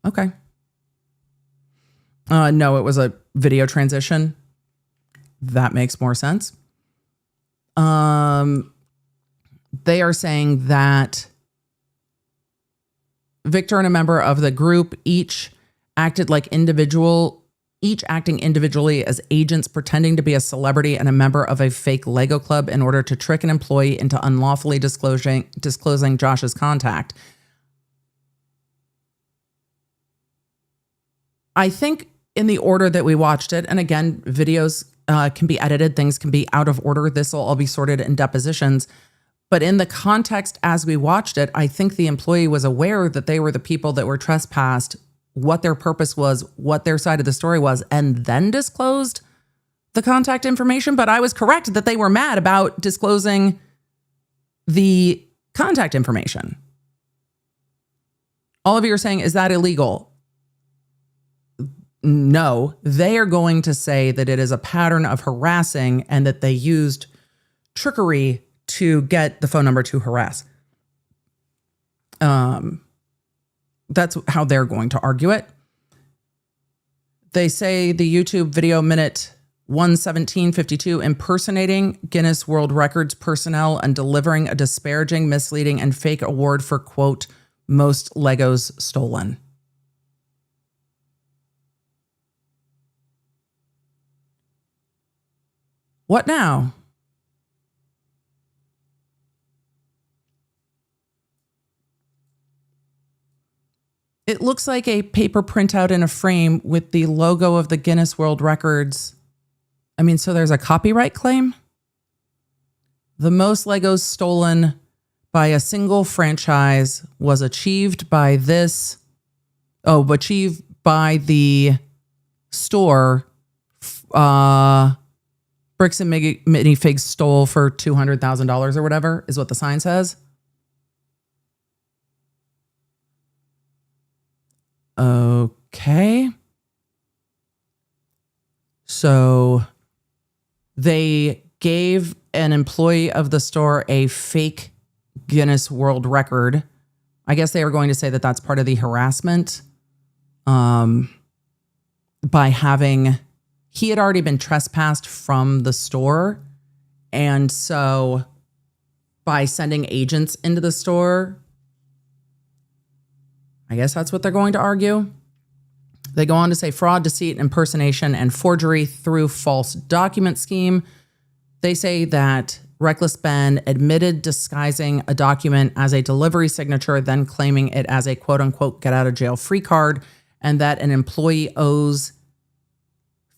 Okay. No, it was a video transition. That makes more sense. They are saying that Victor and a member of the group each acting individually as agents pretending to be a celebrity and a member of a fake Lego club in order to trick an employee into unlawfully disclosing Josh's contact. I think in the order that we watched it, and again, videos can be edited, things can be out of order. This will all be sorted in depositions. But in the context as we watched it, I think the employee was aware that they were the people that were trespassed, what their purpose was, what their side of the story was, and then disclosed the contact information. But I was correct that they were mad about disclosing the contact information. All of you are saying, is that illegal? No, they are going to say that it is a pattern of harassing and that they used trickery to get the phone number to harass. That's how they're going to argue it. They say the YouTube video, minute 117:52, impersonating Guinness World Records personnel and delivering a disparaging, misleading, and fake award for, quote, most Legos stolen. What now? It looks like a paper printout in a frame with the logo of the Guinness World Records. I mean, so there's a copyright claim? The most Legos stolen by a single franchise was achieved by this. Achieved by the store. Bricks and Minifigs stole for $200,000 or whatever is what the sign says. Okay. So they gave an employee of the store a fake Guinness World Record. I guess they were going to say that that's part of the harassment. By having, he had already been trespassed from the store. And so by sending agents into the store, I guess that's what they're going to argue. They go on to say fraud, deceit, impersonation, and forgery through false document scheme. They say that Reckless Ben admitted disguising a document as a delivery signature, then claiming it as a quote unquote get out of jail free card, and that an employee owes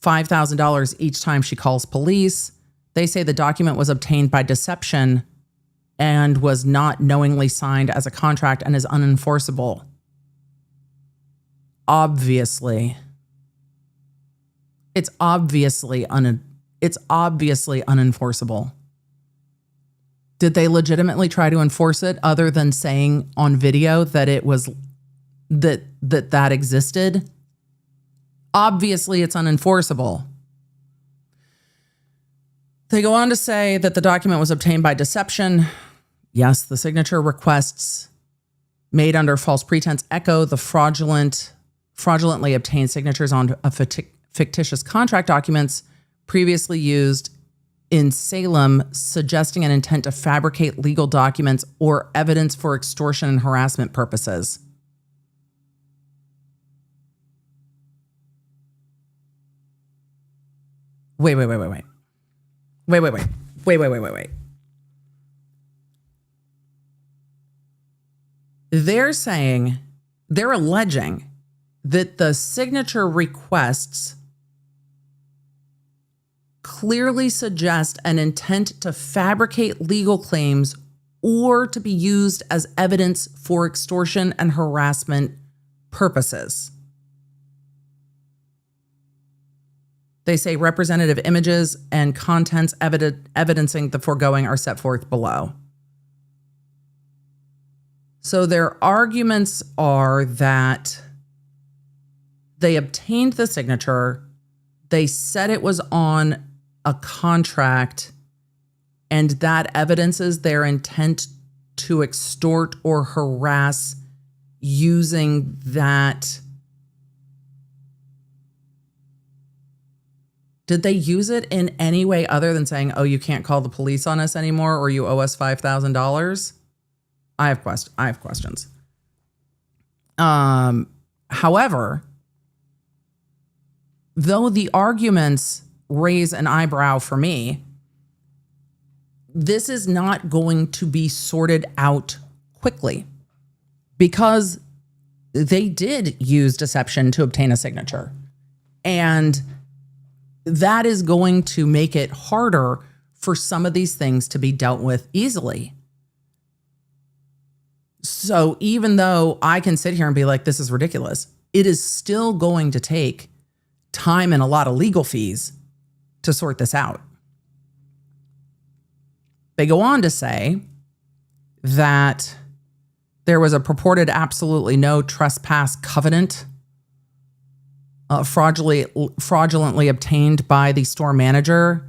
$5,000 each time she calls police. They say the document was obtained by deception and was not knowingly signed as a contract and is unenforceable. Obviously. It's obviously unenforceable. Did they legitimately try to enforce it other than saying on video that it was that existed? Obviously, it's unenforceable. They go on to say that the document was obtained by deception. Yes, the signature requests made under false pretense echo the fraudulently obtained signatures on fictitious contract documents previously used in Salem, suggesting an intent to fabricate legal documents or evidence for extortion and harassment purposes. Wait. They're alleging that the signature requests clearly suggest an intent to fabricate legal claims or to be used as evidence for extortion and harassment purposes. They say representative images and contents evidencing the foregoing are set forth below. So their arguments are that they obtained the signature, they said it was on a contract, and that evidences their intent to extort or harass using that. Did they use it in any way other than saying, oh, you can't call the police on us anymore or you owe us $5,000? I have questions. However, though the arguments raise an eyebrow for me, this is not going to be sorted out quickly because they did use deception to obtain a signature. And that is going to make it harder for some of these things to be dealt with easily. So even though I can sit here and be like, this is ridiculous, it is still going to take time and a lot of legal fees to sort this out. They go on to say that there was a purported absolutely no trespass covenant fraudulently obtained by the store manager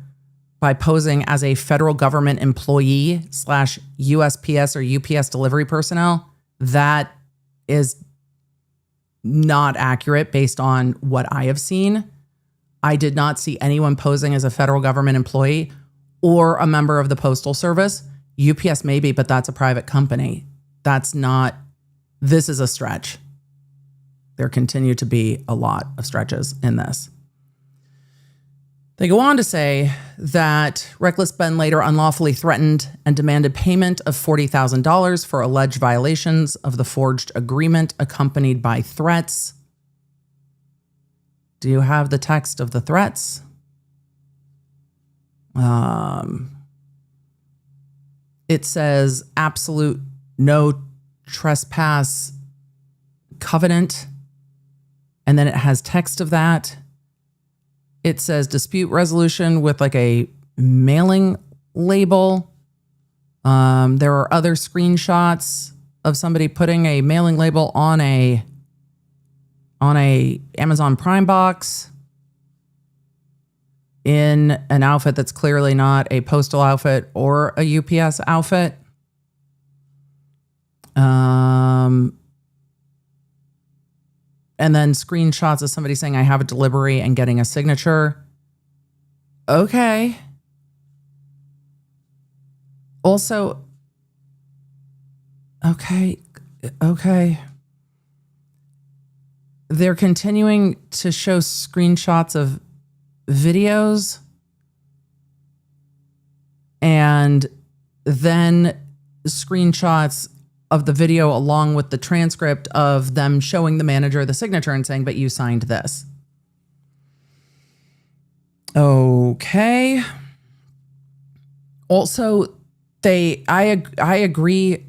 by posing as a federal government employee / USPS or UPS delivery personnel. That is not accurate based on what I have seen. I did not see anyone posing as a federal government employee or a member of the Postal Service. UPS maybe, but that's a private company. This is a stretch. There continue to be a lot of stretches in this. They go on to say that Reckless Ben later unlawfully threatened and demanded payment of $40,000 for alleged violations of the forged agreement accompanied by threats. Do you have the text of the threats? It says absolute no trespass covenant. And then it has text of that. It says dispute resolution with like a mailing label. There are other screenshots of somebody putting a mailing label on a Amazon Prime box in an outfit that's clearly not a postal outfit or a UPS outfit. And then screenshots of somebody saying, I have a delivery and getting a signature. Okay. Also, okay. They're continuing to show screenshots of videos and then screenshots of the video along with the transcript of them showing the manager the signature and saying, but you signed this. Okay. Also, I agree.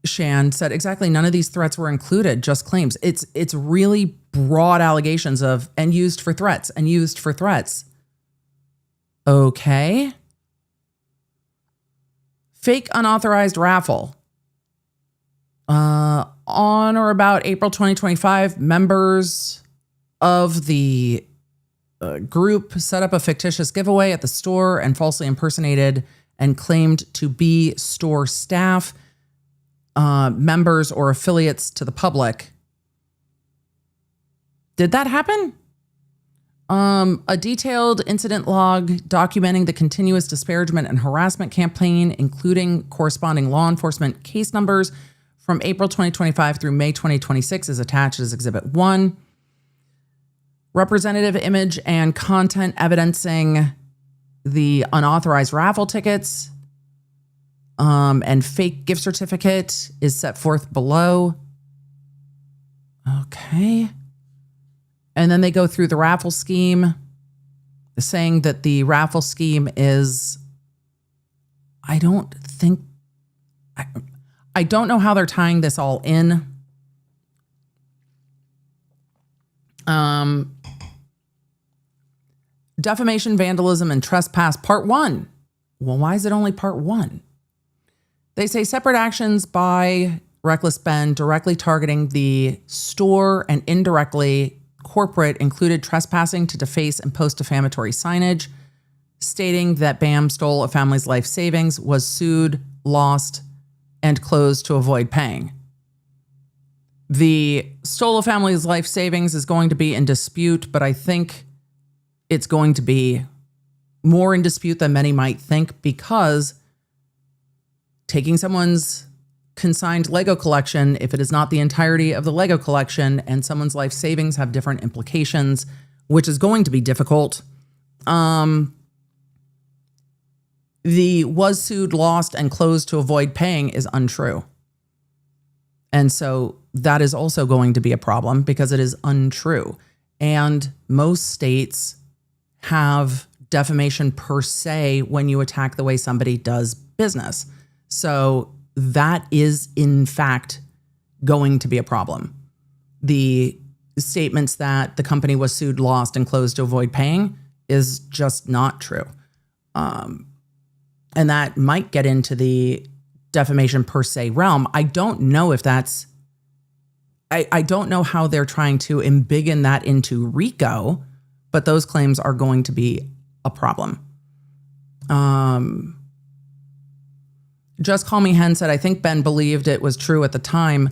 Shan said exactly. None of these threats were included, just claims. It's really broad allegations of and used for threats and used for threats. Okay. Fake unauthorized raffle. On or about April 2025, members of the group set up a fictitious giveaway at the store and falsely impersonated and claimed to be store staff, members, or affiliates to the public. Did that happen? A detailed incident log documenting the continuous disparagement and harassment campaign, including corresponding law enforcement case numbers from April 2025 through May 2026, is attached as Exhibit 1. Representative image and content evidencing the unauthorized raffle tickets and fake gift certificate is set forth below. Okay. And then they go through the raffle scheme, saying that the raffle scheme is, I don't know how they're tying this all in. Defamation, vandalism, and trespass, part 1. Well, why is it only part 1? They say separate actions by Reckless Ben directly targeting the store and indirectly corporate included trespassing to deface and post defamatory signage, stating that BAM stole a family's life savings, was sued, lost, and closed to avoid paying. The stole a family's life savings is going to be in dispute, but I think it's going to be more in dispute than many might think, because taking someone's consigned Lego collection, if it is not the entirety of the Lego collection, and someone's life savings have different implications, which is going to be difficult. The was sued, lost, and closed to avoid paying is untrue. And so that is also going to be a problem because it is untrue. And most states have defamation per se when you attack the way somebody does business. So that is, in fact, going to be a problem. The statements that the company was sued, lost, and closed to avoid paying is just not true. And that might get into the defamation per se realm. I don't know if that's, I don't know how they're trying to embiggen that into RICO, but those claims are going to be a problem. Just Call Me Hen said, I think Ben believed it was true at the time.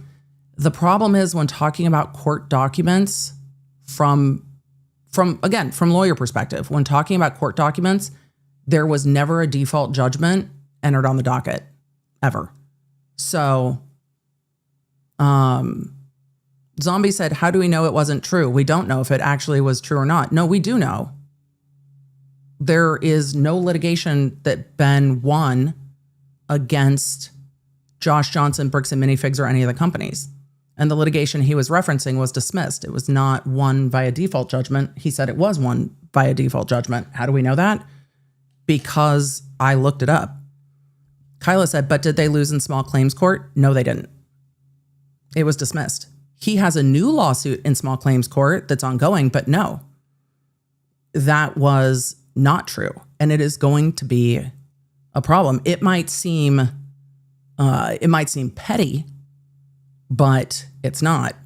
The problem is when talking about court documents from lawyer perspective, when talking about court documents, there was never a default judgment entered on the docket, ever. So, Zombie said, how do we know it wasn't true? We don't know if it actually was true or not. No, we do know. There is no litigation that Ben won against Josh Johnson, Bricks and Minifigs, or any of the companies. And the litigation he was referencing was dismissed. It was not won via default judgment. He said it was won via default judgment. How do we know that? Because I looked it up. Kyla said, but did they lose in small claims court? No, they didn't. It was dismissed. He has a new lawsuit in small claims court that's ongoing, but no, that was not true. And it is going to be a problem. It might seem petty, but it's not.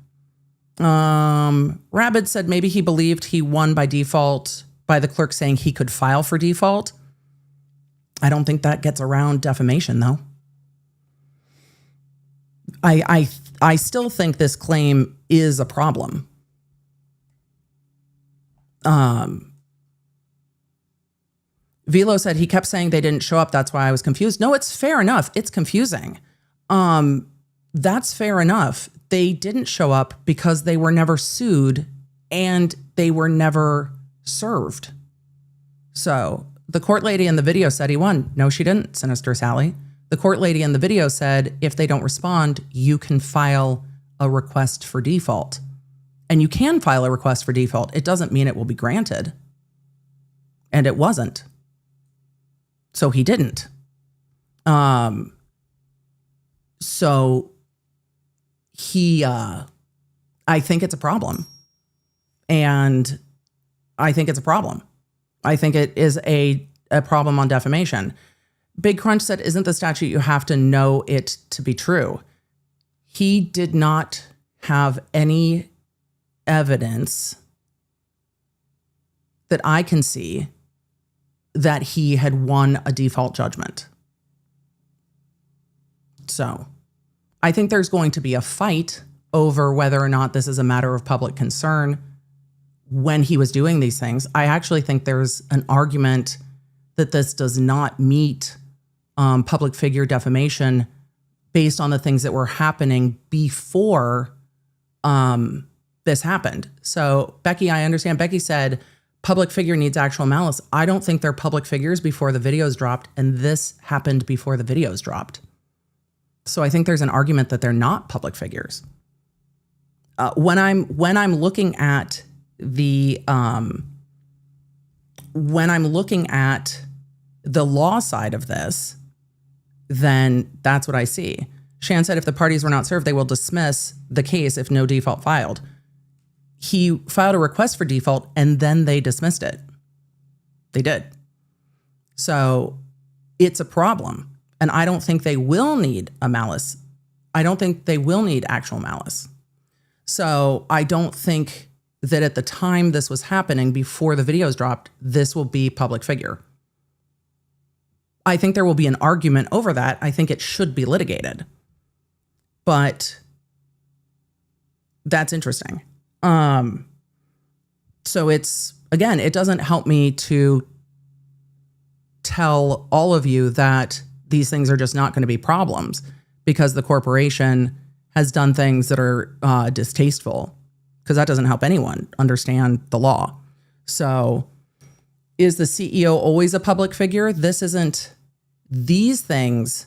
Rabbit said maybe he believed he won by default by the clerk saying he could file for default. I don't think that gets around defamation, though. I still think this claim is a problem. Velo said he kept saying they didn't show up. That's why I was confused. No, it's fair enough. It's confusing. That's fair enough. They didn't show up because they were never sued and they were never served. So the court lady in the video said he won. No, she didn't, Sinister Sally. The court lady in the video said, if they don't respond, you can file a request for default. And you can file a request for default. It doesn't mean it will be granted. And it wasn't. So he didn't. So he, I think it's a problem. And I think it's a problem. I think it is a problem on defamation. Big Crunch said, isn't the statute you have to know it to be true? He did not have any evidence that I can see that he had won a default judgment. So I think there's going to be a fight over whether or not this is a matter of public concern when he was doing these things. I actually think there's an argument that this does not meet public figure defamation based on the things that were happening before this happened. So Becky, I understand. Becky said public figure needs actual malice. I don't think they're public figures before the videos dropped, and this happened before the videos dropped. So I think there's an argument that they're not public figures. When I'm looking at the law side of this, then that's what I see. Shan said if the parties were not served, they will dismiss the case if no default filed. He filed a request for default and then they dismissed it. They did. So it's a problem. And I don't think they will need a malice. I don't think they will need actual malice. So I don't think that at the time this was happening, before the videos dropped, this will be public figure. I think there will be an argument over that. I think it should be litigated. But that's interesting. So it's, again, it doesn't help me to tell all of you that these things are just not going to be problems because the corporation has done things that are distasteful, because that doesn't help anyone understand the law. So is the CEO always a public figure? This isn't. These things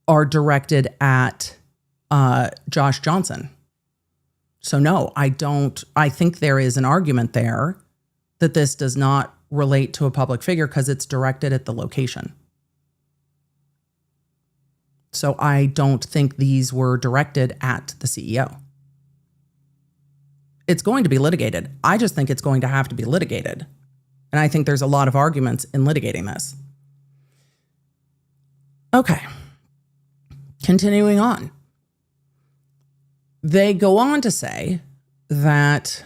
are directed at Josh Johnson. So no, I don't. I think there is an argument there that this does not relate to a public figure because it's directed at the location. So I don't think these were directed at the CEO. It's going to be litigated. I just think it's going to have to be litigated. And I think there's a lot of arguments in litigating this. Okay. Continuing on. They go on to say that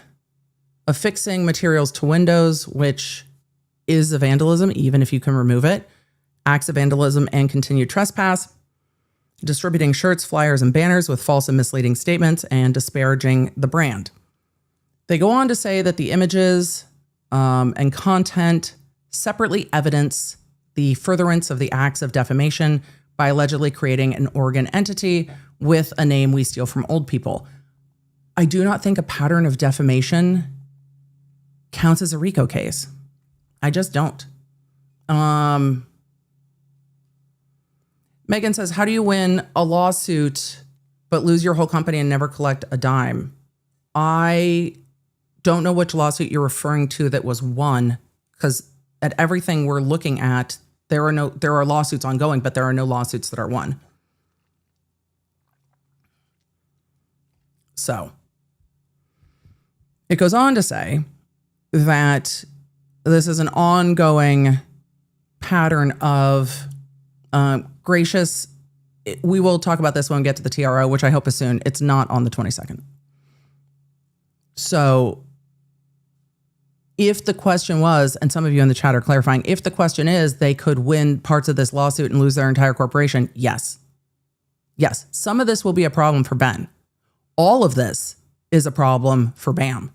affixing materials to windows, which is a vandalism, even if you can remove it, acts of vandalism and continued trespass, distributing shirts, flyers, and banners with false and misleading statements, and disparaging the brand. They go on to say that the images and content separately evidence the furtherance of the acts of defamation by allegedly creating an organ entity with a name we steal from old people. I do not think a pattern of defamation counts as a RICO case. I just don't. Megan says, how do you win a lawsuit but lose your whole company and never collect a dime? I don't know which lawsuit you're referring to that was won, because at everything we're looking at, there are lawsuits ongoing, but there are no lawsuits that are won. So it goes on to say that this is an ongoing pattern of gracious. We will talk about this when we get to the TRO, which I hope is soon. It's not on the 22nd. So if the question was, and some of you in the chat are clarifying, if the question is they could win parts of this lawsuit and lose their entire corporation, yes. Yes, some of this will be a problem for Ben. All of this is a problem for BAM.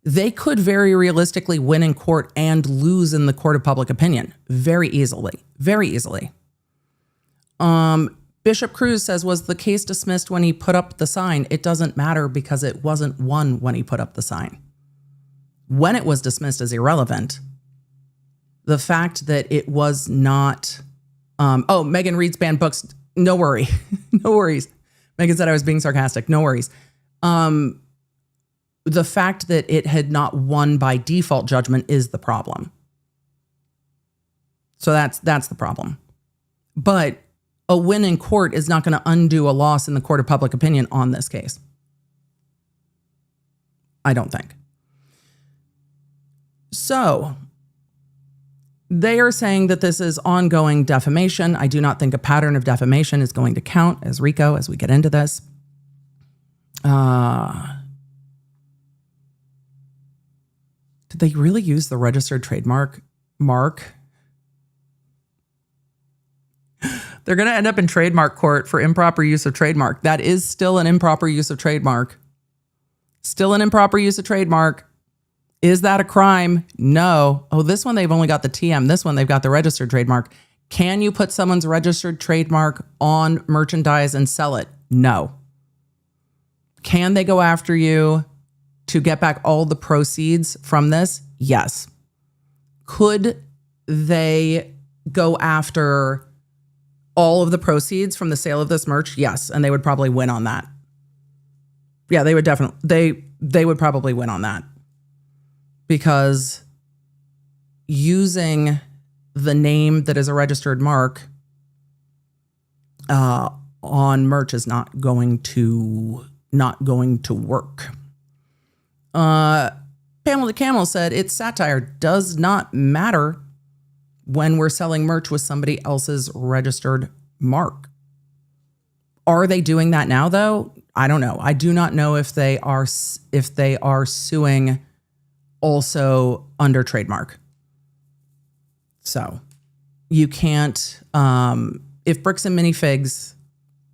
They could very realistically win in court and lose in the court of public opinion very easily, very easily. Bishop Cruz says, was the case dismissed when he put up the sign? It doesn't matter because it wasn't won when he put up the sign. When it was dismissed is irrelevant. The fact that it was not, Megan reads banned books. No worry. No worries. Megan said I was being sarcastic. No worries. The fact that it had not won by default judgment is the problem. So that's the problem. But a win in court is not going to undo a loss in the court of public opinion on this case. I don't think. So they are saying that this is ongoing defamation. I do not think a pattern of defamation is going to count as RICO as we get into this. Did they really use the registered trademark mark? They're going to end up in trademark court for improper use of trademark. That is still an improper use of trademark. Still an improper use of trademark. Is that a crime? No. Oh, this one, they've only got the TM. This one, they've got the registered trademark. Can you put someone's registered trademark on merchandise and sell it? No. Can they go after you to get back all the proceeds from this? Yes. Could they go after all of the proceeds from the sale of this merch? Yes. And they would probably win on that. Yeah, they would definitely, they would probably win on that. Because using the name that is a registered mark on merch is not going to work. Pamela the Camel said, it's satire. Does not matter when we're selling merch with somebody else's registered mark. Are they doing that now, though? I don't know. I do not know if they are suing also under trademark. So you can't, if Bricks and Minifigs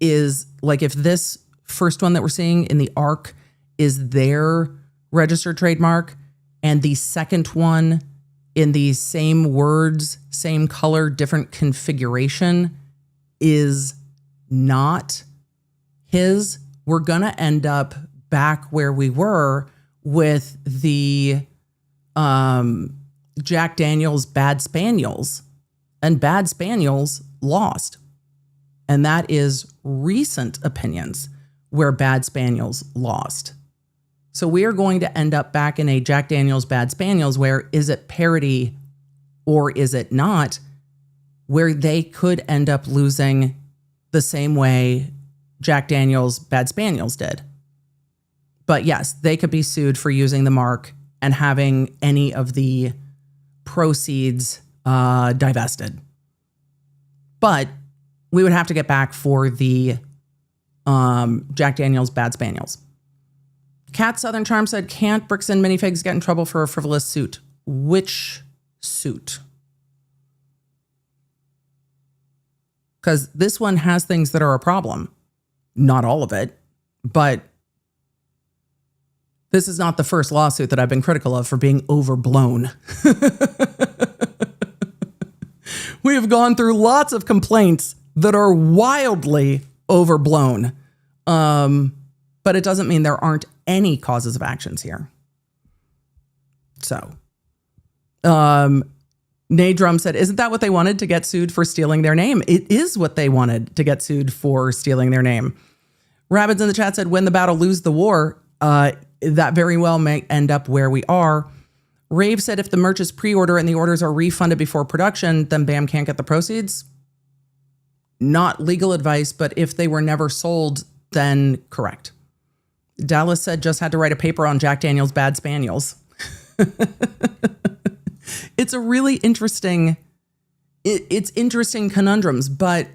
is like, if this first one that we're seeing in the ARC is their registered trademark, and the second one in the same words, same color, different configuration is not his, we're going to end up back where we were with the Jack Daniels Bad Spaniels, and Bad Spaniels lost. And that is recent opinions where Bad Spaniels lost. So we are going to end up back in a Jack Daniels Bad Spaniels where is it parody or is it not, where they could end up losing the same way Jack Daniels Bad Spaniels did. But yes, they could be sued for using the mark and having any of the proceeds divested. But we would have to get back for the Jack Daniels Bad Spaniels. Cat Southern Charm said, can't Bricks and Minifigs get in trouble for a frivolous suit? Which suit? Because this one has things that are a problem. Not all of it, but this is not the first lawsuit that I've been critical of for being overblown. We have gone through lots of complaints that are wildly overblown. But it doesn't mean there aren't any causes of actions here. So, Nadrum said, isn't that what they wanted, to get sued for stealing their name? It is what they wanted, to get sued for stealing their name. Rabbits in the chat said, win the battle, lose the war. That very well may end up where we are. Rave said, if the merch is pre-order and the orders are refunded before production, then BAM can't get the proceeds. Not legal advice, but if they were never sold, then correct. Dallas said, just had to write a paper on Jack Daniels Bad Spaniels. It's a really interesting, it's interesting conundrums, but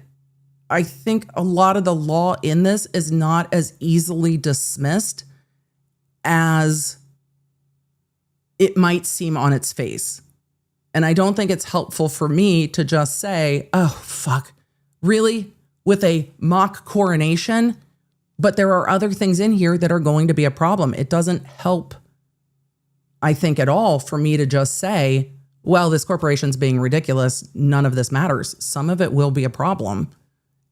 I think a lot of the law in this is not as easily dismissed as it might seem on its face. And I don't think it's helpful for me to just say, oh, fuck, really? with a mock coronation, but there are other things in here that are going to be a problem. It doesn't help, I think, at all for me to just say, well, this corporation's being ridiculous. None of this matters. Some of it will be a problem,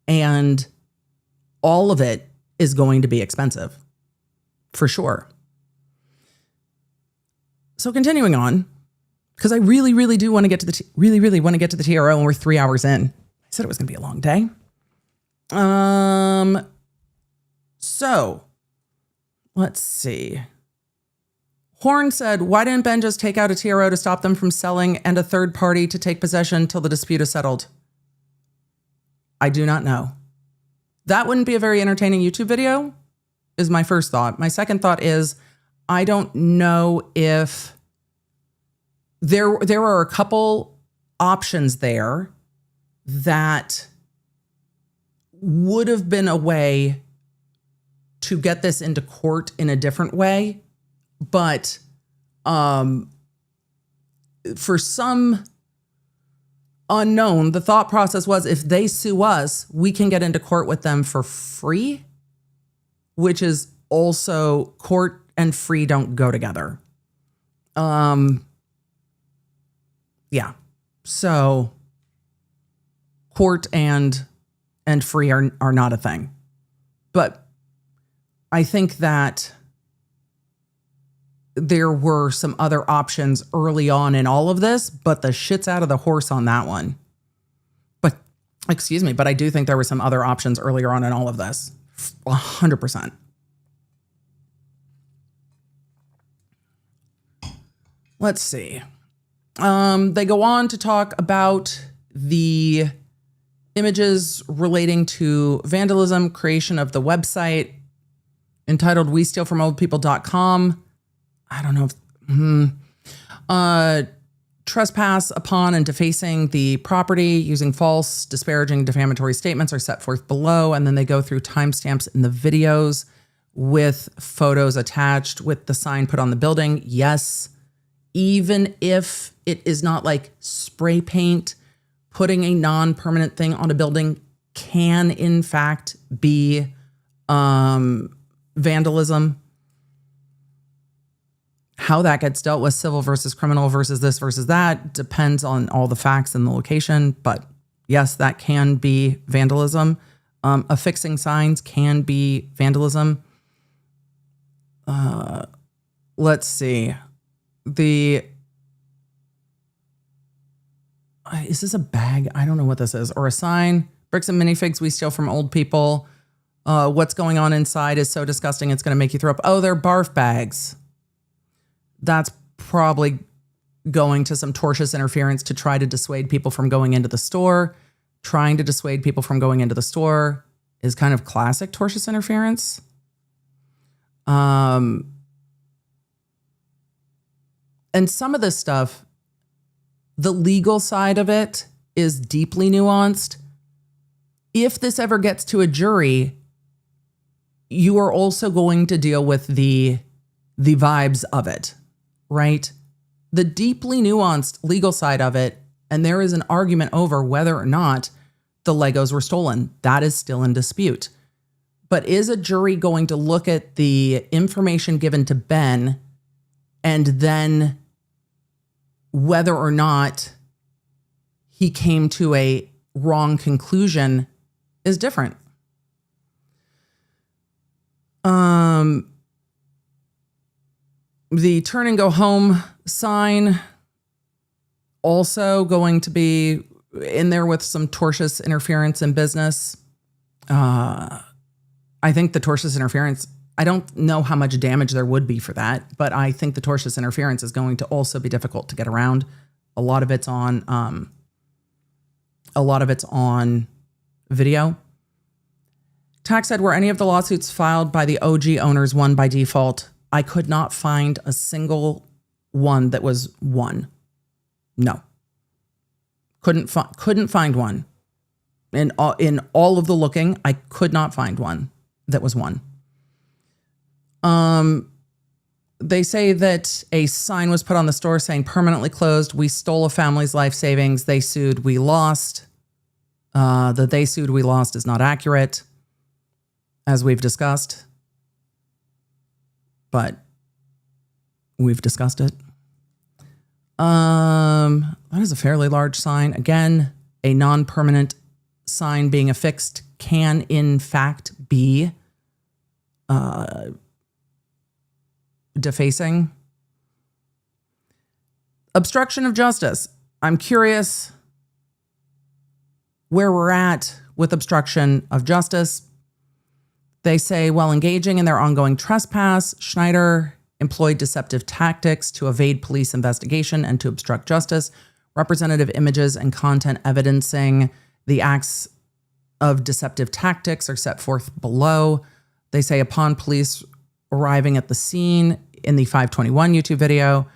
and all of it is going to be expensive, for sure. So continuing on, because I really, really do want to get to the really want to get to the TRO, and we're 3 hours in. I said it was going to be a long day. So let's see. Horn said, why didn't Ben just take out a TRO to stop them from selling and a third party to take possession till the dispute is settled? I do not know. That wouldn't be a very entertaining YouTube video, is my first thought. My second thought is, I don't know if there are a couple options there that would have been a way to get this into court in a different way. But for some unknown, the thought process was, if they sue us, we can get into court with them for free, which is also, court and free don't go together. Yeah. So court and free are not a thing. But I think that there were some other options early on in all of this, but the shit's out of the horse on that one. But, excuse me, but I do think there were some other options earlier on in all of this. 100%. Let's see. They go on to talk about the images relating to vandalism, creation of the website entitled WeStealFromOldPeople.com. I don't know if, trespass upon and defacing the property using false, disparaging, defamatory statements are set forth below. And then they go through timestamps in the videos with photos attached with the sign put on the building. Yes, even if it is not like spray paint, putting a non-permanent thing on a building can in fact be vandalism. How that gets dealt with, civil versus criminal versus this versus that, depends on all the facts and the location. But yes, that can be vandalism. Affixing signs can be vandalism. Let's see. Is this a bag? I don't know what this is. Or a sign. Bricks and minifigs we steal from old people. What's going on inside is so disgusting it's going to make you throw up. Oh, they're barf bags. That's probably going to some tortious interference to try to dissuade people from going into the store. Trying to dissuade people from going into the store is kind of classic tortious interference. And some of this stuff, the legal side of it is deeply nuanced. If this ever gets to a jury, you are also going to deal with the vibes of it, right? The deeply nuanced legal side of it, and there is an argument over whether or not the Legos were stolen. That is still in dispute. But is a jury going to look at the information given to Ben and then whether or not he came to a wrong conclusion is different. The turn and go home sign also going to be in there with some tortious interference in business. I think the tortious interference, I don't know how much damage there would be for that, but I think the tortious interference is going to also be difficult to get around. A lot of it's on video. Tax said, were any of the lawsuits filed by the OG owners won by default? I could not find a single one that was won. No. Couldn't find one. In all of the looking, I could not find one that was won. They say that a sign was put on the store saying permanently closed. We stole a family's life savings. They sued. We lost. The they sued, we lost is not accurate, as we've discussed. But we've discussed it. That is a fairly large sign. Again, a non-permanent sign being affixed can in fact be defacing. Obstruction of justice. I'm curious where we're at with obstruction of justice. They say, while engaging in their ongoing trespass, Schneider employed deceptive tactics to evade police investigation and to obstruct justice. Representative images and content evidencing the acts of deceptive tactics are set forth below. They say upon police arriving at the scene in the 521 YouTube video,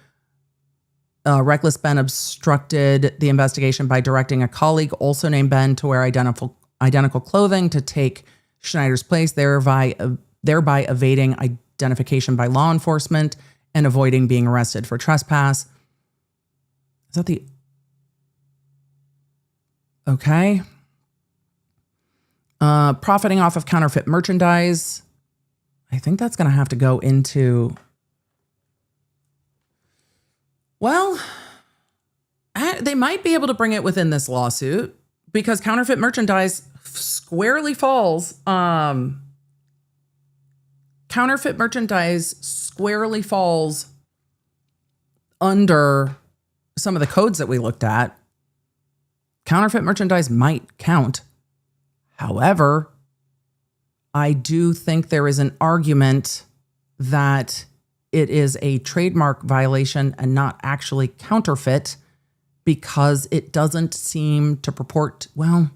Reckless Ben obstructed the investigation by directing a colleague, also named Ben, to wear identical clothing to take Schneider's place, thereby evading identification by law enforcement and avoiding being arrested for trespass. Is that the... Okay. Profiting off of counterfeit merchandise. I think that's going to have to go into... Well, they might be able to bring it within this lawsuit because counterfeit merchandise squarely falls. Counterfeit merchandise squarely falls under some of the codes that we looked at. Counterfeit merchandise might count. However, I do think there is an argument that it is a trademark violation and not actually counterfeit because it doesn't seem to purport, well,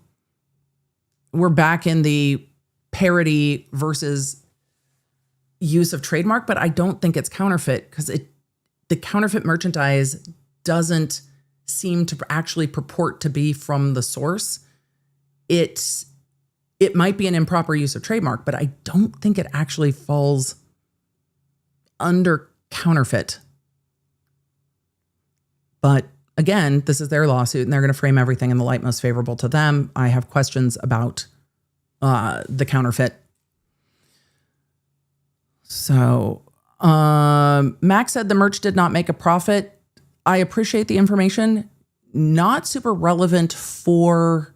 we're back in the parody versus use of trademark, but I don't think it's counterfeit because the counterfeit merchandise doesn't seem to actually purport to be from the source. It might be an improper use of trademark, but I don't think it actually falls under counterfeit. But again, this is their lawsuit and they're going to frame everything in the light most favorable to them. I have questions about the counterfeit. So Max said the merch did not make a profit. I appreciate the information. Not super relevant for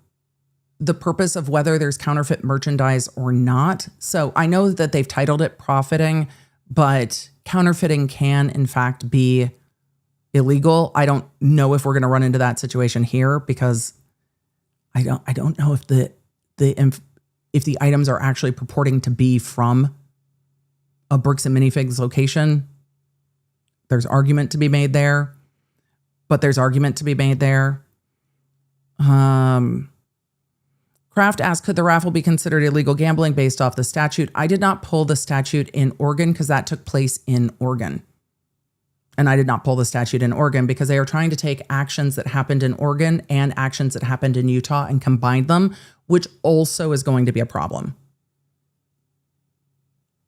the purpose of whether there's counterfeit merchandise or not. So I know that they've titled it profiting, but counterfeiting can in fact be illegal. I don't know if we're going to run into that situation here because I don't know if the items are actually purporting to be from a Bricks and Minifigs location. There's argument to be made there, but there's argument to be made there. Kraft asked, could the raffle be considered illegal gambling based off the statute? I did not pull the statute in Oregon because that took place in Oregon. And I did not pull the statute in Oregon because they are trying to take actions that happened in Oregon and actions that happened in Utah and combine them, which also is going to be a problem.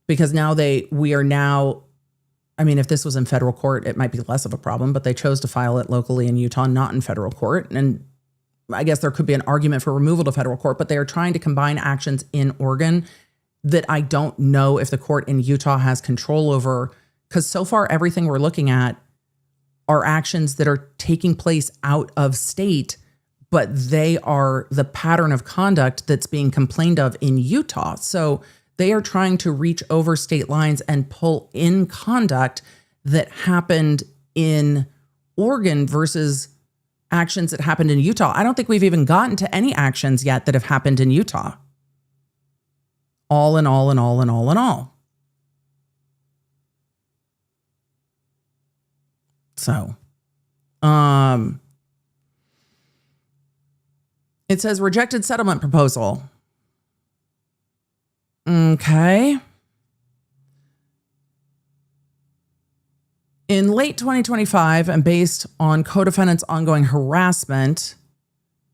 Because now we are now, I mean, if this was in federal court, it might be less of a problem, but they chose to file it locally in Utah, not in federal court. And I guess there could be an argument for removal to federal court, but they are trying to combine actions in Oregon that I don't know if the court in Utah has control over, because so far everything we're looking at are actions that are taking place out of state, but they are the pattern of conduct that's being complained of in Utah. So they are trying to reach over state lines and pull in conduct that happened in Oregon versus actions that happened in Utah. I don't think we've even gotten to any actions yet that have happened in Utah. All in all, in all, in all, in all. So, it says rejected settlement proposal. Okay. In late 2025, and based on co-defendant's ongoing harassment,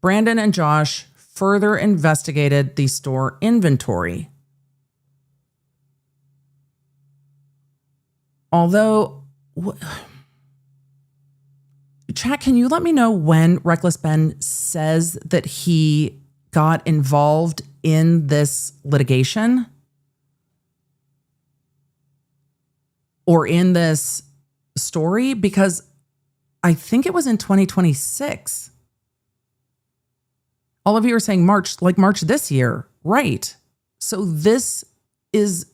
Brandon and Josh further investigated the store inventory. Although, chat, can you let me know when Reckless Ben says that he got involved in this litigation or in this story, because I think it was in 2026. All of you are saying March this year. Right. So this is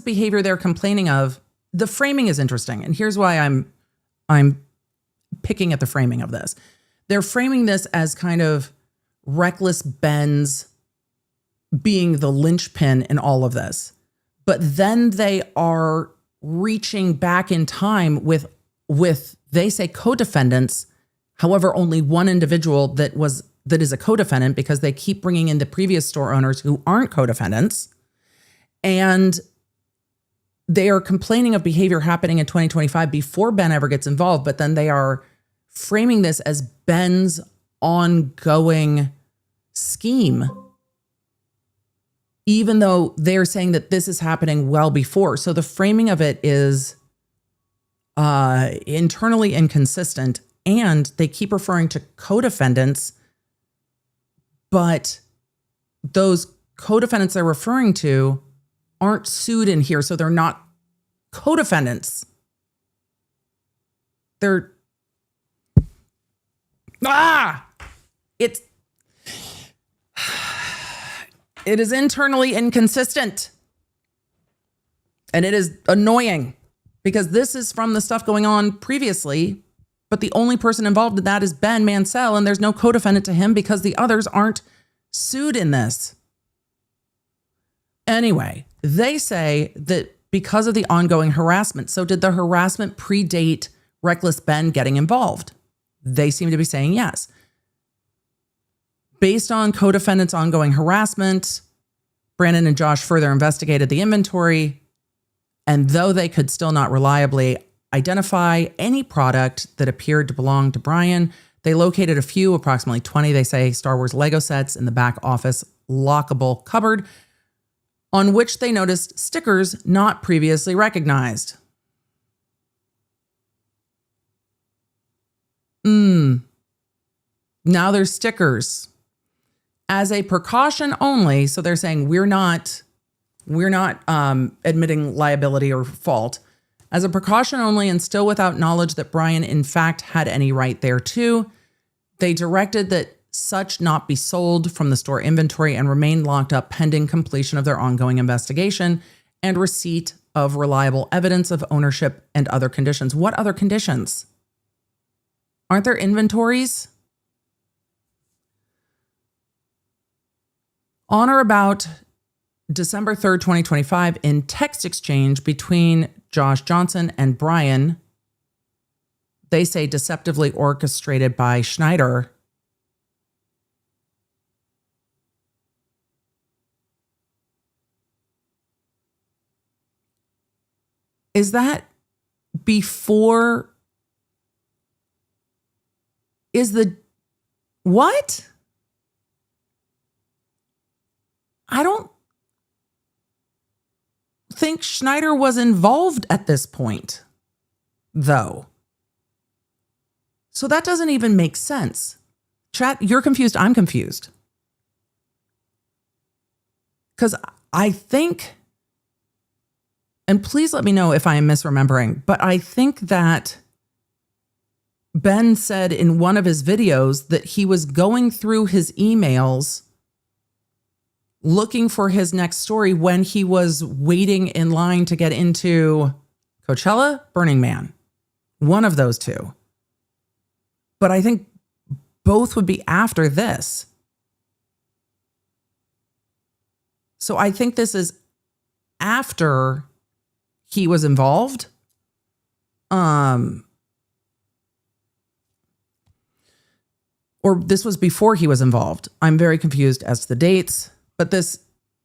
behavior they're complaining of. The framing is interesting. And here's why I'm picking at the framing of this. They're framing this as kind of reckless Ben's being the linchpin in all of this. But then they are reaching back in time with they say co-defendants. However, only one individual that is a co-defendant, because they keep bringing in the previous store owners who aren't co-defendants. And they are complaining of behavior happening in 2025 before Ben ever gets involved, but then they are framing this as Ben's ongoing scheme, even though they're saying that this is happening well before. So the framing of it is internally inconsistent, and they keep referring to co-defendants, but those co-defendants they're referring to aren't sued in here, so they're not co-defendants. They're it is internally inconsistent. And it is annoying because this is from the stuff going on previously, but the only person involved in that is Ben Mansell, and there's no co-defendant to him because the others aren't sued in this. Anyway, they say that because of the ongoing harassment. So did the harassment predate reckless Ben getting involved? They seem to be saying yes. Based on co-defendants' ongoing harassment, Brandon and Josh further investigated the inventory, and though they could still not reliably identify any product that appeared to belong to Brian, they located a few, approximately 20, they say, Star Wars Lego sets in the back office lockable cupboard, on which they noticed stickers not previously recognized. Now there's stickers. As a precaution only, so they're saying we're not admitting liability or fault. As a precaution only and still without knowledge that Brian in fact had any right thereto, they directed that such not be sold from the store inventory and remain locked up pending completion of their ongoing investigation and receipt of reliable evidence of ownership and other conditions. What other conditions? Aren't there inventories? On or about December 3rd, 2025, in text exchange between Josh Johnson and Brian, they say deceptively orchestrated by Schneider, is that before? Is the what? I don't think Schneider was involved at this point, though. So that doesn't even make sense. Chat, you're confused. I'm confused. Because I think, and please let me know if I am misremembering, but I think that Ben said in one of his videos that he was going through his emails looking for his next story when he was waiting in line to get into Coachella, Burning Man. One of those two. But I think both would be after this. So I think this is after he was involved. Or this was before he was involved. I'm very confused as to the dates, but this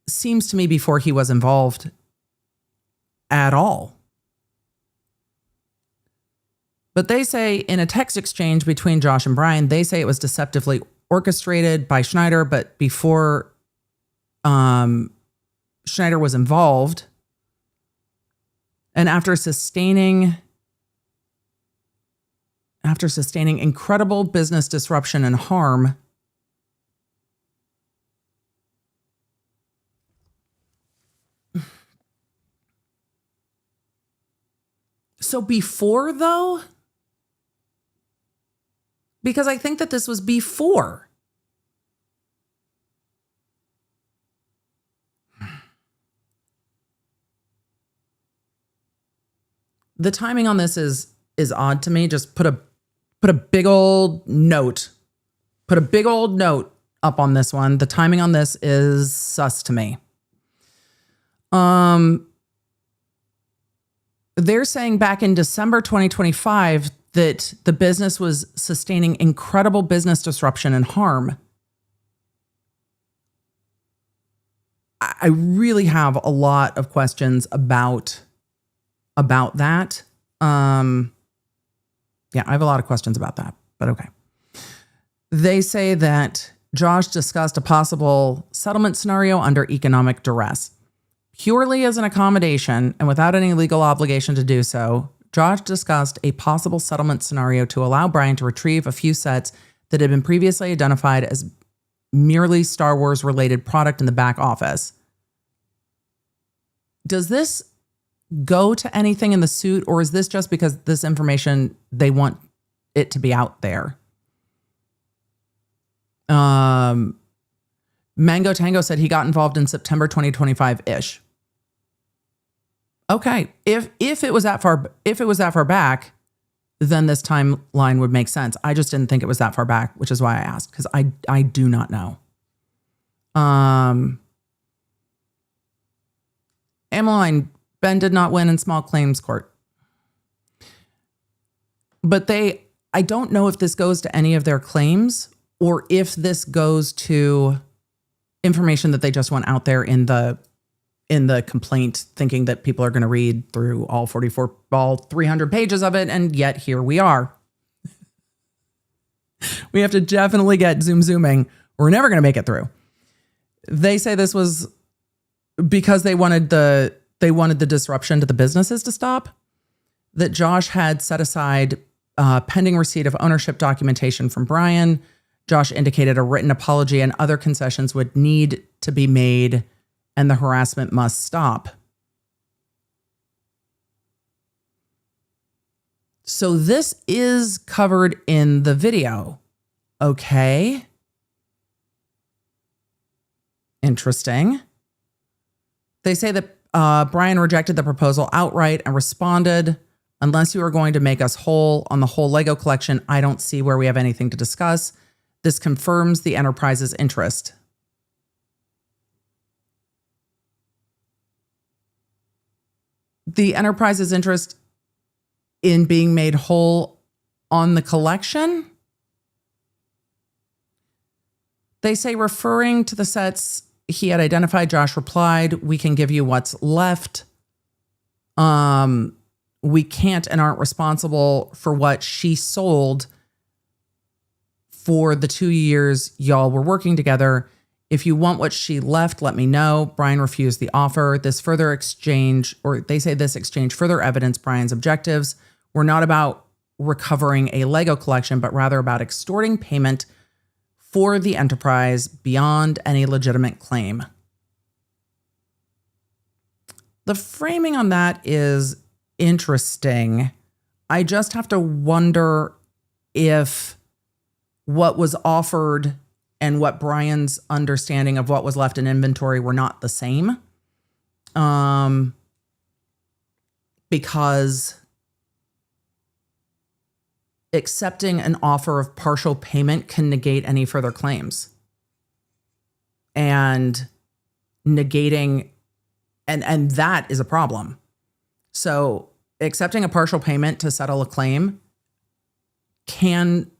seems to me before he was involved at all. But they say in a text exchange between Josh and Brian, they say it was deceptively orchestrated by Schneider, but before Schneider was involved. And after sustaining incredible business disruption and harm, So before, though, because I think that this was before. The timing on this is odd to me. Just put a big old note. Put a big old note up on this one. The timing on this is sus to me. They're saying back in December 2025 that the business was sustaining incredible business disruption and harm. I really have a lot of questions about that. Yeah, I have a lot of questions about that, but okay. They say that Josh discussed a possible settlement scenario under economic duress. Purely as an accommodation and without any legal obligation to do so, Josh discussed a possible settlement scenario to allow Brian to retrieve a few sets that had been previously identified as merely Star Wars related product in the back office. Does this go to anything in the suit, or is this just because this information, they want it to be out there? Mango Tango said he got involved in September 2025-ish. Okay, if it was that far back, then this timeline would make sense. I just didn't think it was that far back, which is why I asked, because I do not know. Ameline, Ben did not win in small claims court. But I don't know if this goes to any of their claims or if this goes to information that they just want out there in the complaint, thinking that people are going to read through all 300 pages of it. And yet here we are. We have to definitely get zooming. We're never going to make it through. They say this was because they wanted the disruption to the businesses to stop, that Josh had set aside pending receipt of ownership documentation from Brian. Josh indicated a written apology and other concessions would need to be made, and the harassment must stop. So this is covered in the video. Okay. Interesting. They say that Brian rejected the proposal outright and responded, "Unless you are going to make us whole on the whole Lego collection, I don't see where we have anything to discuss. This confirms the enterprise's interest." The enterprise's interest in being made whole on the collection? They say, referring to the sets he had identified, Josh replied, "We can give you what's left. We can't and aren't responsible for what she sold for the 2 years y'all were working together. If you want what she left, let me know." Brian refused the offer. This exchange further evidence Brian's objectives were not about recovering a Lego collection, but rather about extorting payment for the enterprise beyond any legitimate claim. The framing on that is interesting. I just have to wonder if what was offered and what Brian's understanding of what was left in inventory were not the same. Because accepting an offer of partial payment can negate any further claims. And negating, and that is a problem. So accepting a partial payment to settle a claim can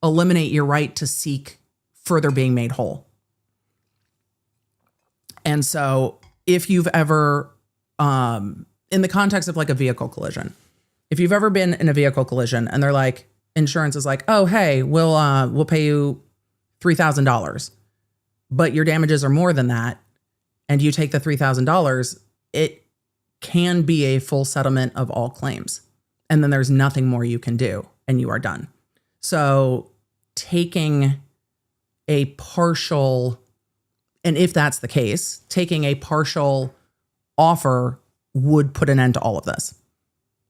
eliminate your right to seek further being made whole. And so if you've ever, in the context of like a vehicle collision, if you've ever been in a vehicle collision and they're like, insurance is like, "Oh, hey, we'll pay you $3,000, but your damages are more than that," and you take the $3,000, it can be a full settlement of all claims. And then there's nothing more you can do and you are done. So taking a partial, and if that's the case, taking a partial offer would put an end to all of this.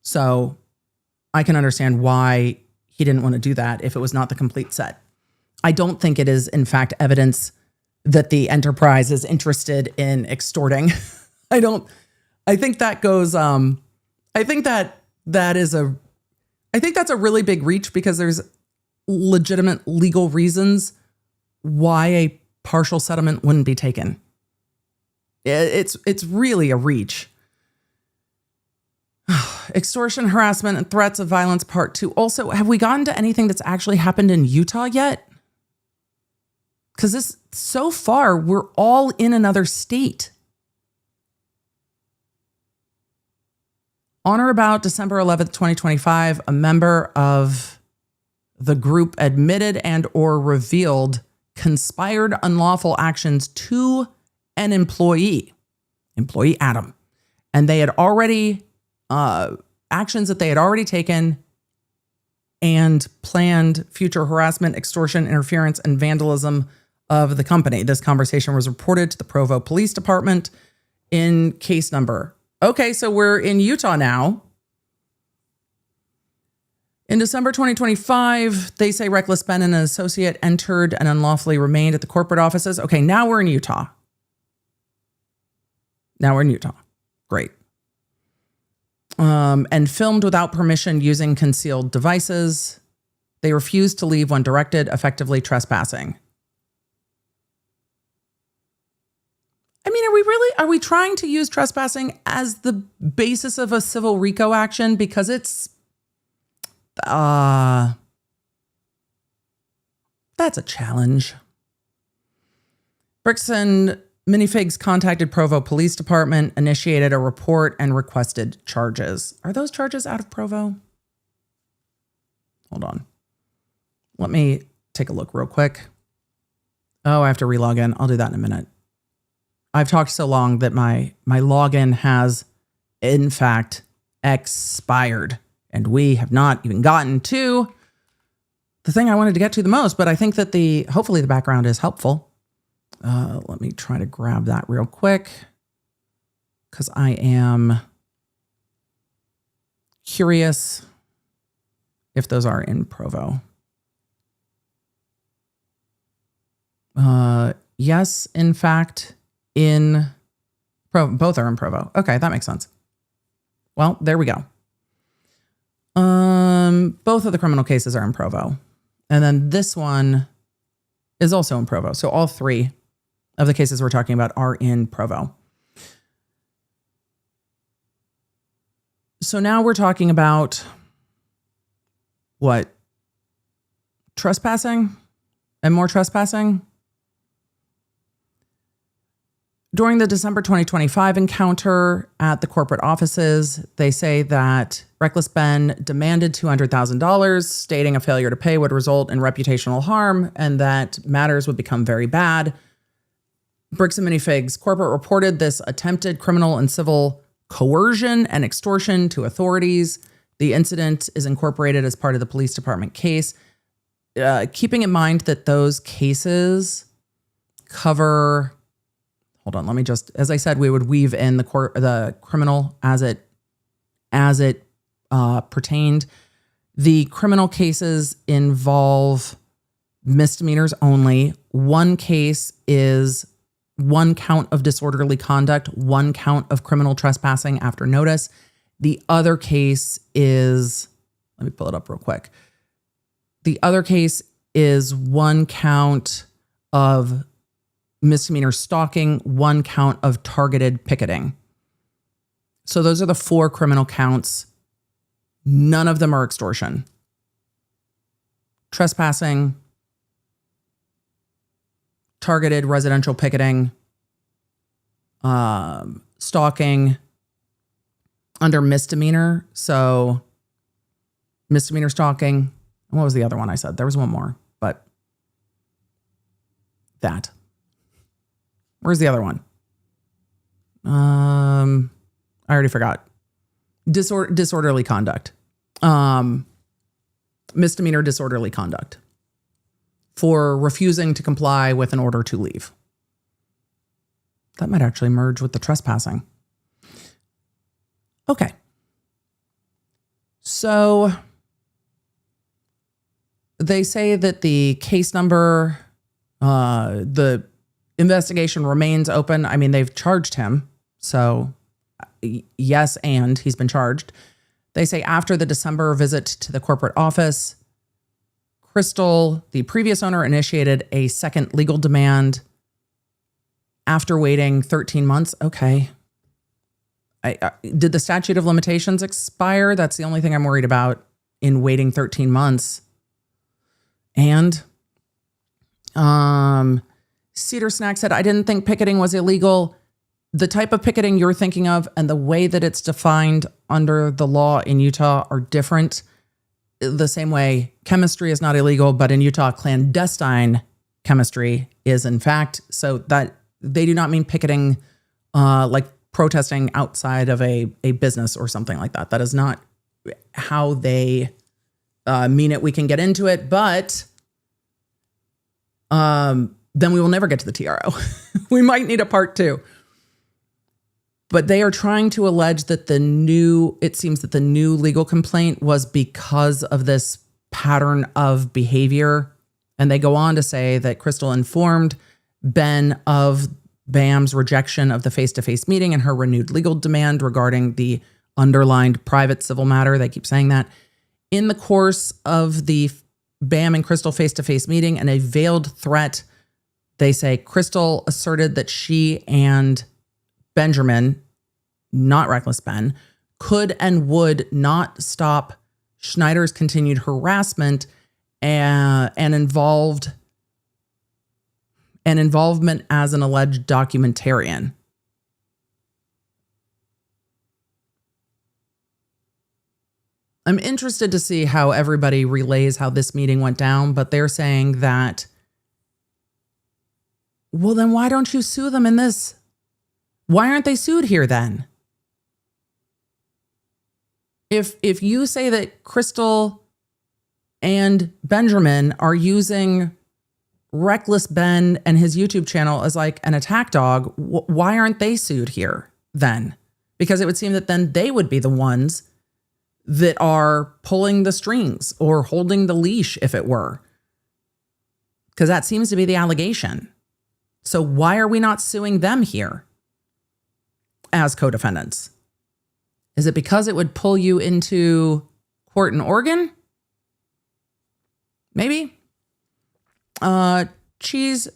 So I can understand why he didn't want to do that if it was not the complete set. I don't think it is, in fact, evidence that the enterprise is interested in extorting. I think that goes, I think that's a really big reach because there's legitimate legal reasons why a partial settlement wouldn't be taken. It's really a reach. Extortion, harassment, and threats of violence, part 2. Also, have we gotten to anything that's actually happened in Utah yet? Because so far, we're all in another state. On or about December 11th, 2025, a member of the group admitted and or revealed conspired unlawful actions to an employee Adam. And they had already, actions that they had already taken and planned future harassment, extortion, interference, and vandalism of the company. This conversation was reported to the Provo Police Department in case number. Okay, so we're in Utah now. In December 2025, they say Reckless Ben and an associate entered and unlawfully remained at the corporate offices. Okay, now we're in Utah. Great. And filmed without permission using concealed devices. They refused to leave when directed, effectively trespassing. I mean, are we trying to use trespassing as the basis of a civil RICO action? Because it's, that's a challenge. Bricks and Minifigs contacted Provo Police Department, initiated a report, and requested charges. Are those charges out of Provo? Hold on. Let me take a look real quick. Oh, I have to relog in. I'll do that in a minute. I've talked so long that my login has, in fact, expired. And we have not even gotten to the thing I wanted to get to the most. But I think that hopefully the background is helpful. Let me try to grab that real quick because I am curious if those are in Provo. Yes, in fact, in Provo. Both are in Provo. Okay, that makes sense. Well, there we go. Both of the criminal cases are in Provo. And then this one is also in Provo. So all three of the cases we're talking about are in Provo. So now we're talking about what? Trespassing and more trespassing. During the December 2025 encounter at the corporate offices, they say that Reckless Ben demanded $200,000, stating a failure to pay would result in reputational harm and that matters would become very bad. Bricks and Minifigs corporate reported this attempted criminal and civil coercion and extortion to authorities. The incident is incorporated as part of the police department case. Keeping in mind that those cases cover... Hold on, let me just, as I said, we would weave in the criminal as it pertained. The criminal cases involve misdemeanors only. One case is 1 count of disorderly conduct, 1 count of criminal trespassing after notice. The other case is, let me pull it up real quick. The other case is 1 count of misdemeanor stalking, 1 count of targeted picketing. So those are the 4 criminal counts. None of them are extortion. Trespassing, targeted residential picketing, stalking under misdemeanor. So misdemeanor stalking. And what was the other one I said? There was one more, but that. Where's the other one? I already forgot. Disorderly conduct. Misdemeanor disorderly conduct for refusing to comply with an order to leave. That might actually merge with the trespassing. Okay. So they say that the case number, the investigation remains open. I mean, they've charged him. So yes, and he's been charged. They say after the December visit to the corporate office, Chrystal, the previous owner, initiated a second legal demand after waiting 13 months. Okay. Did the statute of limitations expire? That's the only thing I'm worried about in waiting 13 months. And Cedar Snack said, I didn't think picketing was illegal. The type of picketing you're thinking of and the way that it's defined under the law in Utah are different. The same way chemistry is not illegal, but in Utah, clandestine chemistry is in fact. So that they do not mean picketing like protesting outside of a business or something like that. That is not how they mean it. We can get into it, but then we will never get to the TRO. We might need a part 2. But they are trying to allege that it seems that the new legal complaint was because of this pattern of behavior. And they go on to say that Chrystal informed Ben of BAM's rejection of the face-to-face meeting and her renewed legal demand regarding the underlined private civil matter. They keep saying that. In the course of the BAM and Chrystal face-to-face meeting and a veiled threat, they say Chrystal asserted that she and Benjamin, not Reckless Ben, could and would not stop Schneider's continued harassment and involvement as an alleged documentarian. I'm interested to see how everybody relays how this meeting went down, but they're saying that, well, then why don't you sue them in this? Why aren't they sued here then? If you say that Chrystal and Benjamin are using Reckless Ben and his YouTube channel as like an attack dog, why aren't they sued here then? Because it would seem that then they would be the ones that are pulling the strings or holding the leash, if it were. Because that seems to be the allegation. So why are we not suing them here as co-defendants? Is it because it would pull you into court in Oregon? Maybe. Cheeseburger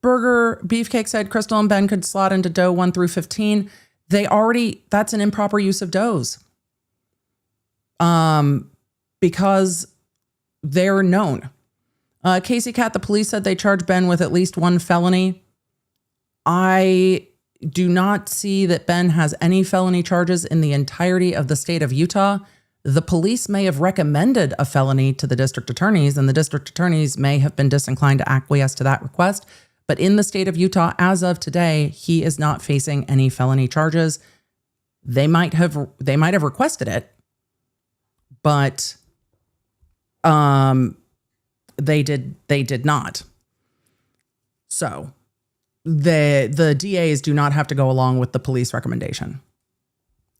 Beefcake said Chrystal and Ben could slot into doe 1 through 15. That's an improper use of does. Because they're known. Casey Cat, the police said they charged Ben with at least 1 felony. I do not see that Ben has any felony charges in the entirety of the state of Utah. The police may have recommended a felony to the district attorneys, and the district attorneys may have been disinclined to acquiesce to that request. But in the state of Utah, as of today, he is not facing any felony charges. They might have requested it, but they did not. So the DAs do not have to go along with the police recommendation.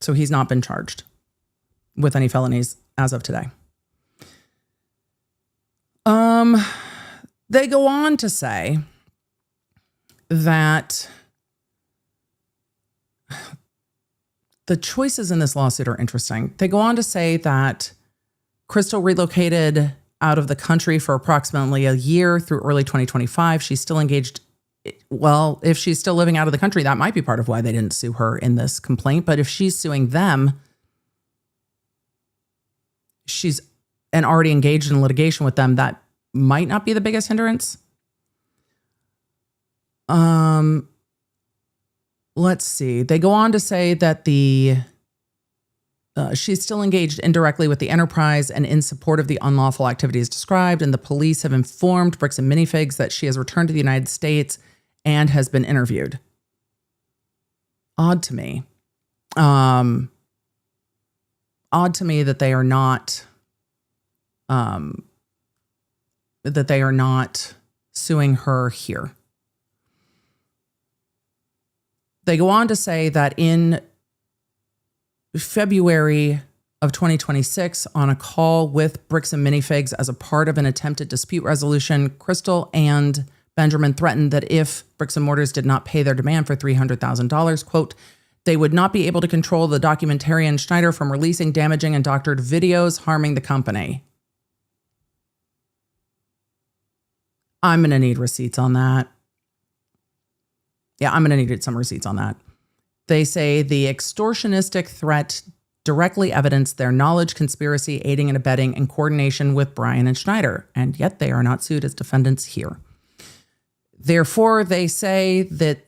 So he's not been charged with any felonies as of today. They go on to say that the choices in this lawsuit are interesting. They go on to say that Chrystal relocated out of the country for approximately a year through early 2025. She's still engaged. Well, if she's still living out of the country, that might be part of why they didn't sue her in this complaint. But if she's suing them, she's already engaged in litigation with them, that might not be the biggest hindrance. Let's see. They go on to say that she's still engaged indirectly with the enterprise and in support of the unlawful activities described, and the police have informed Bricks and Minifigs that she has returned to the United States and has been interviewed. Odd to me. Odd to me that they are not suing her here. They go on to say that in February of 2026 on a call with Bricks and Minifigs as a part of an attempted dispute resolution. Chrystal and Benjamin threatened that if Bricks and Mortars did not pay their demand for $300,000, quote, they would not be able to control the documentarian Schneider from releasing damaging and doctored videos harming the company. I'm going to need receipts on that. Yeah, I'm going to need some receipts on that. They say the extortionistic threat directly evidenced their knowledge, conspiracy, aiding and abetting, and coordination with Brian and Schneider, and yet they are not sued as defendants here. Therefore, they say that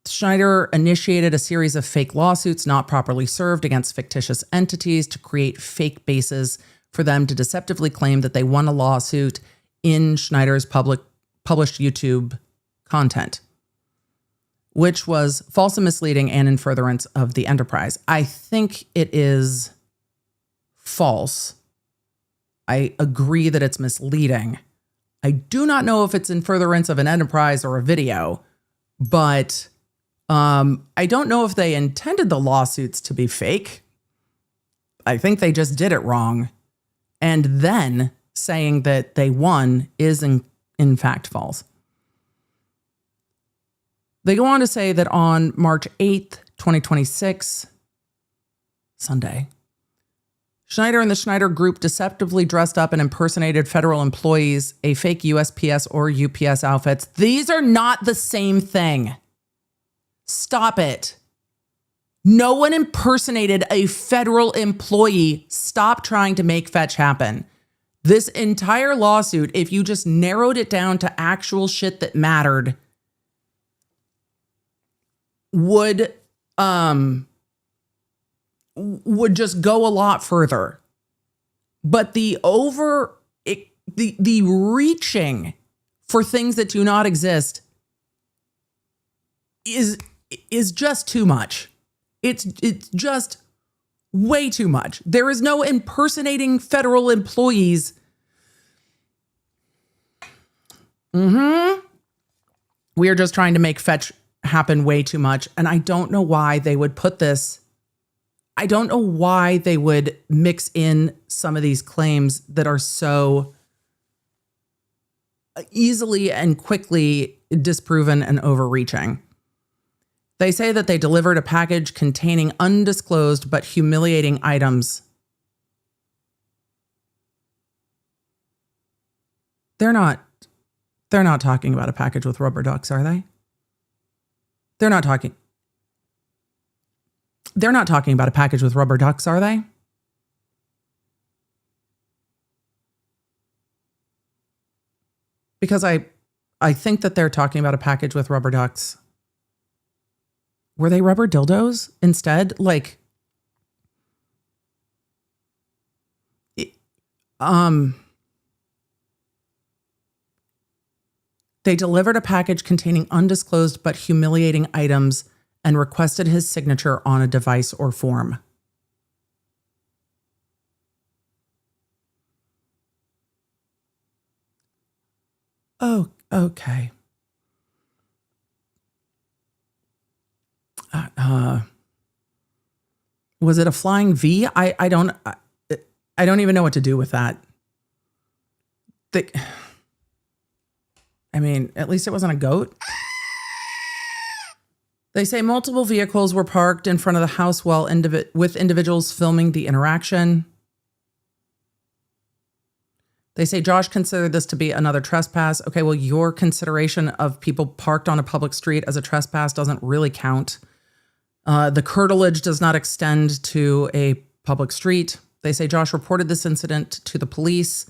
Schneider initiated a series of fake lawsuits not properly served against fictitious entities to create fake bases for them to deceptively claim that they won a lawsuit in Schneider's published YouTube content, which was false and misleading and in furtherance of the enterprise. I think it is false. I agree that it's misleading. I do not know if it's in furtherance of an enterprise or a video, but I don't know if they intended the lawsuits to be fake. I think they just did it wrong. And then saying that they won is in fact false. They go on to say that on March 8th, 2026, Sunday, Schneider and the Schneider Group deceptively dressed up and impersonated federal employees, a fake USPS or UPS outfits. These are not the same thing. Stop it. No one impersonated a federal employee. Stop trying to make fetch happen. This entire lawsuit, if you just narrowed it down to actual shit that mattered, would just go a lot further. But the reaching for things that do not exist is just too much. It's just way too much. There is no impersonating federal employees. We are just trying to make fetch happen way too much. And I don't know why they would put this. I don't know why they would mix in some of these claims that are so easily and quickly disproven and overreaching. They say that they delivered a package containing undisclosed but humiliating items. They're not talking about a package with rubber ducks, are they? They're not talking about a package with rubber ducks, are they? Because I think that they're talking about a package with rubber ducks. Were they rubber dildos instead? Like, they delivered a package containing undisclosed but humiliating items and requested his signature on a device or form. Oh, okay. Was it a flying V? I don't even know what to do with that. I mean, at least it wasn't a goat. They say multiple vehicles were parked in front of the house while with individuals filming the interaction. They say Josh considered this to be another trespass. Okay, well, your consideration of people parked on a public street as a trespass doesn't really count. The curtilage does not extend to a public street. They say Josh reported this incident to the police,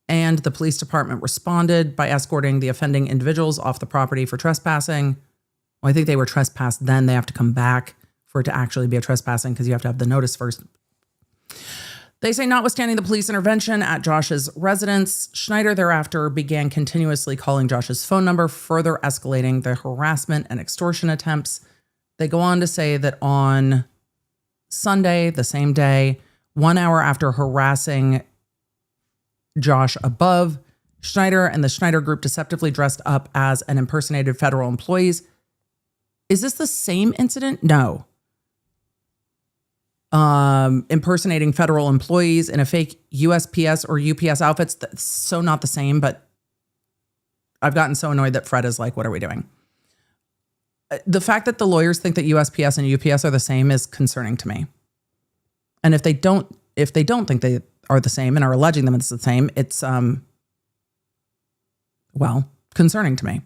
and the police department responded by escorting the offending individuals off the property for trespassing. Well, I think they were trespassed then. They have to come back for it to actually be a trespassing because you have to have the notice first. They say notwithstanding the police intervention at Josh's residence, Schneider thereafter began continuously calling Josh's phone number, further escalating the harassment and extortion attempts. They go on to say that on Sunday, the same day, 1 hour after harassing Josh above, Schneider and the Schneider Group deceptively dressed up as an impersonated federal employees. Is this the same incident? No. impersonating federal employees in a fake USPS or UPS outfits. That's so not the same, but I've gotten so annoyed that Fred is like, what are we doing? The fact that the lawyers think that USPS and UPS are the same is concerning to me. And if they don't think they are the same and are alleging them it's the same, it's, concerning to me.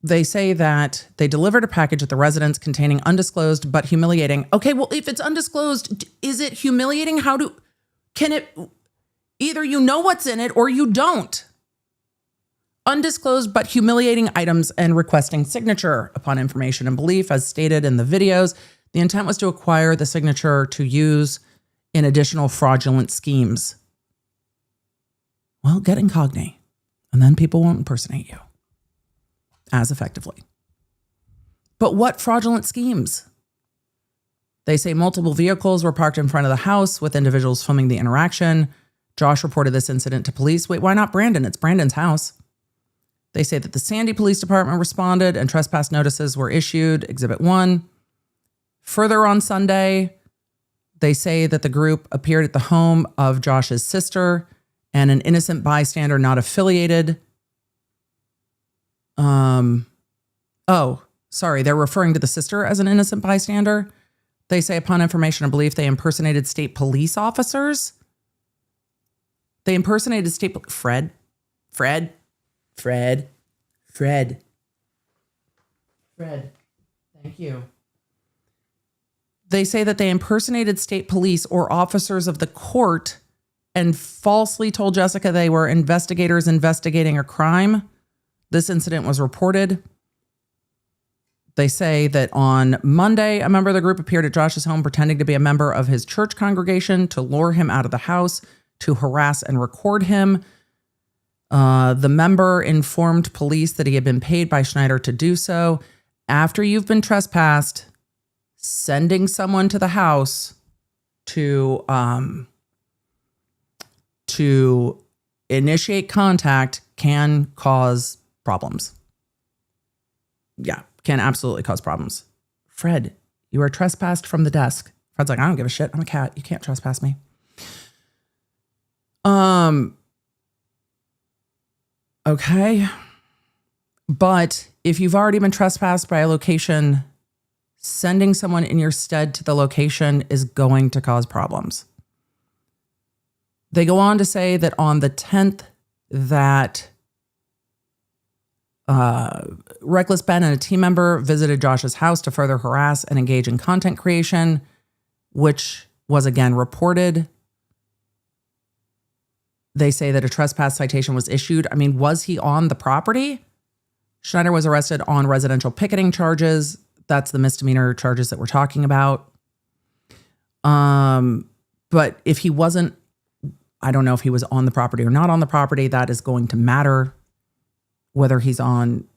They say that they delivered a package at the residence containing undisclosed but humiliating. Okay, well, if it's undisclosed, is it humiliating? Either you know what's in it or you don't. Undisclosed but humiliating items and requesting signature upon information and belief, as stated in the videos. The intent was to acquire the signature to use in additional fraudulent schemes. Well, get incogni, and then people won't impersonate you as effectively. But what fraudulent schemes? They say multiple vehicles were parked in front of the house with individuals filming the interaction. Josh reported this incident to police. Wait, why not Brandon? It's Brandon's house. They say that the Sandy Police Department responded and trespass notices were issued, Exhibit 1. Further on Sunday, they say that the group appeared at the home of Josh's sister and an innocent bystander not affiliated. They're referring to the sister as an innocent bystander. They say upon information and belief, they impersonated state police officers. They impersonated Fred. Thank you. They say that they impersonated state police or officers of the court and falsely told Jessica they were investigators investigating a crime. This incident was reported. They say that on Monday, a member of the group appeared at Josh's home pretending to be a member of his church congregation to lure him out of the house, to harass and record him. The member informed police that he had been paid by Schneider to do so. After you've been trespassed, sending someone to the house to initiate contact can cause problems. Yeah, can absolutely cause problems. Fred, you are trespassed from the desk. Fred's like, I don't give a shit. I'm a cat. You can't trespass me. Okay. But if you've already been trespassed by a location, sending someone in your stead to the location is going to cause problems. They go on to say that on the 10th that Reckless Ben and a team member visited Josh's house to further harass and engage in content creation, which was again reported. They say that a trespass citation was issued. I mean, was he on the property? Schneider was arrested on residential picketing charges. That's the misdemeanor charges that we're talking about. But if he wasn't, I don't know if he was on the property or not on the property. That is going to matter. Whether he's on,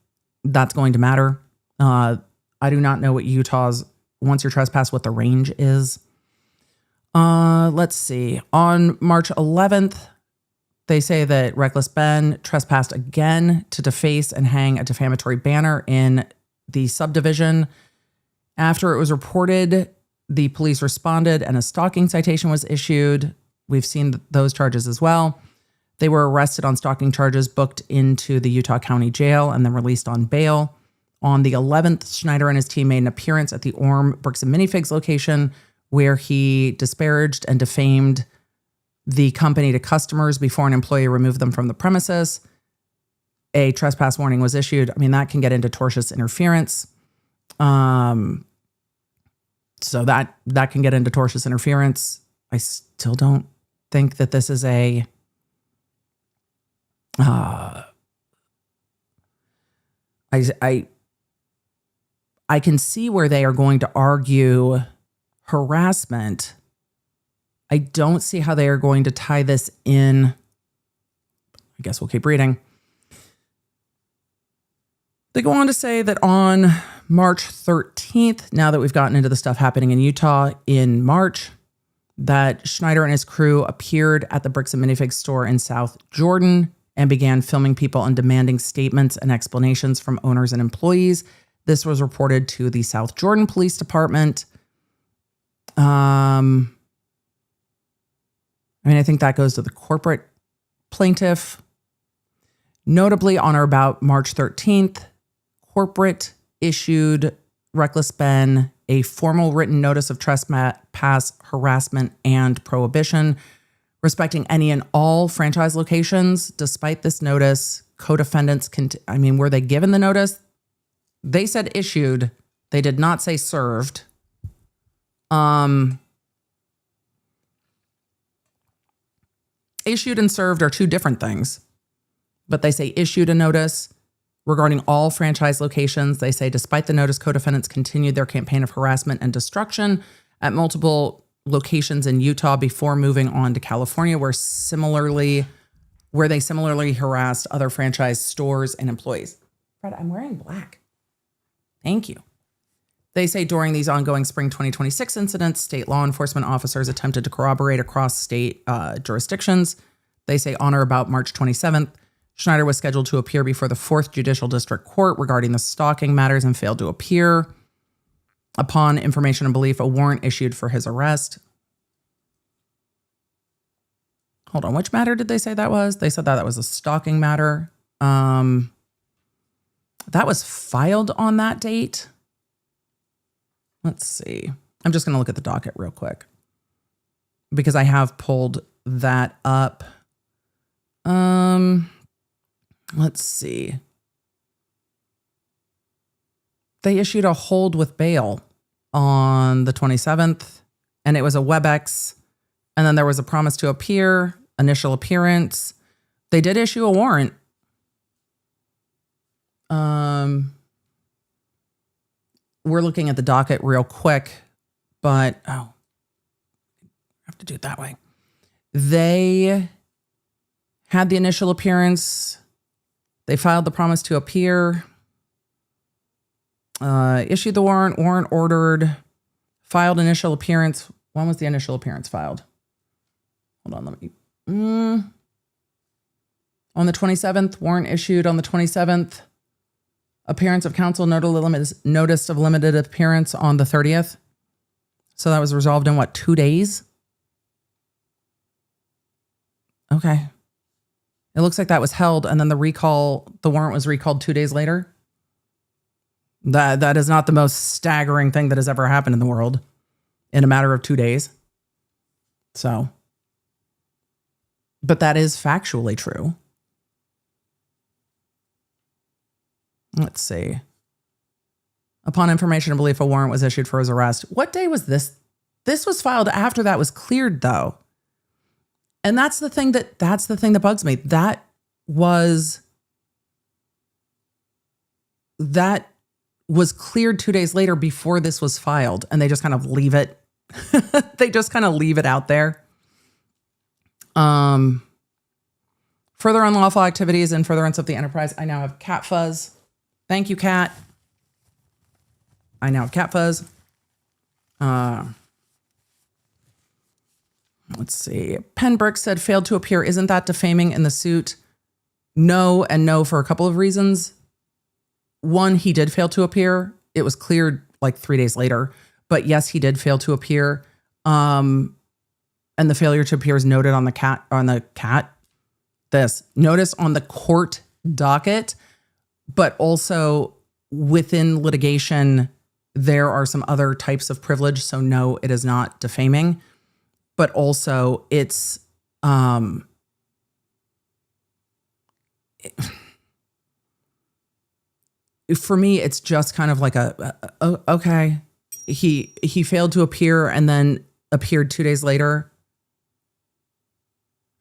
that's going to matter. I do not know what Utah's, once you're trespassed, what the range is. Let's see. On March 11th, they say that Reckless Ben trespassed again to deface and hang a defamatory banner in the subdivision. After it was reported, the police responded and a stalking citation was issued. We've seen those charges as well. They were arrested on stalking charges, booked into the Utah County Jail, and then released on bail. On the 11th, Schneider and his team made an appearance at the Orm Bricks and Minifigs location, where he disparaged and defamed the company to customers before an employee removed them from the premises. A trespass warning was issued. I mean, that can get into tortious interference. So that can get into tortious interference. I still don't think that this is a I can see where they are going to argue harassment. I don't see how they are going to tie this in. I guess we'll keep reading. They go on to say that on March 13th, now that we've gotten into the stuff happening in Utah in March, that Schneider and his crew appeared at the Bricks and Minifigs store in South Jordan and began filming people and demanding statements and explanations from owners and employees. This was reported to the South Jordan Police Department. I mean, I think that goes to the corporate plaintiff. Notably, on or about March 13th, corporate issued Reckless Ben a formal written notice of trespass, harassment, and prohibition respecting any and all franchise locations. Despite this notice, co-defendants were they given the notice? They said issued. They did not say served. Issued and served are two different things, but they say issued a notice regarding all franchise locations. They say despite the notice, co-defendants continued their campaign of harassment and destruction at multiple locations in Utah before moving on to California, where they similarly harassed other franchise stores and employees. Fred, I'm wearing black. Thank you. They say during these ongoing spring 2026 incidents, state law enforcement officers attempted to corroborate across state jurisdictions. They say on or about March 27th, Schneider was scheduled to appear before the 4th Judicial District Court regarding the stalking matters and failed to appear. Upon information and belief, a warrant issued for his arrest. Hold on, which matter did they say that was? They said that was a stalking matter. That was filed on that date. Let's see. I'm just going to look at the docket real quick because I have pulled that up. Let's see. They issued a hold with bail on the 27th, and it was a WebEx, and then there was a promise to appear, initial appearance. They did issue a warrant. We're looking at the docket real quick, but I have to do it that way. They had the initial appearance. They filed the promise to appear, issued the warrant ordered, filed initial appearance. When was the initial appearance filed? Hold on, let me. On the 27th, warrant issued on the 27th. Appearance of counsel, notice of limited appearance on the 30th. So that was resolved in 2 days? Okay. It looks like that was held, and then the warrant was recalled 2 days later. That is not the most staggering thing that has ever happened in the world in a matter of 2 days. So, but that is factually true. Let's see. Upon information and belief, a warrant was issued for his arrest. What day was this? This was filed after that was cleared, though. And that's the thing that bugs me. That was cleared 2 days later before this was filed, and they just kind of leave it. They just kind of leave it out there. Further unlawful activities and furtherance of the enterprise. I now have cat fuzz. Thank you, cat. I now have cat fuzz. Let's see. Penbrook said failed to appear. Isn't that defaming in the suit? No and no for a couple of reasons. One, he did fail to appear. It was cleared 3 days later. But yes, he did fail to appear. And the failure to appear is noted on notice on the court docket. But also within litigation, there are some other types of privilege. So no, it is not defaming. But also it's for me, it's just kind of like okay. He failed to appear and then appeared 2 days later.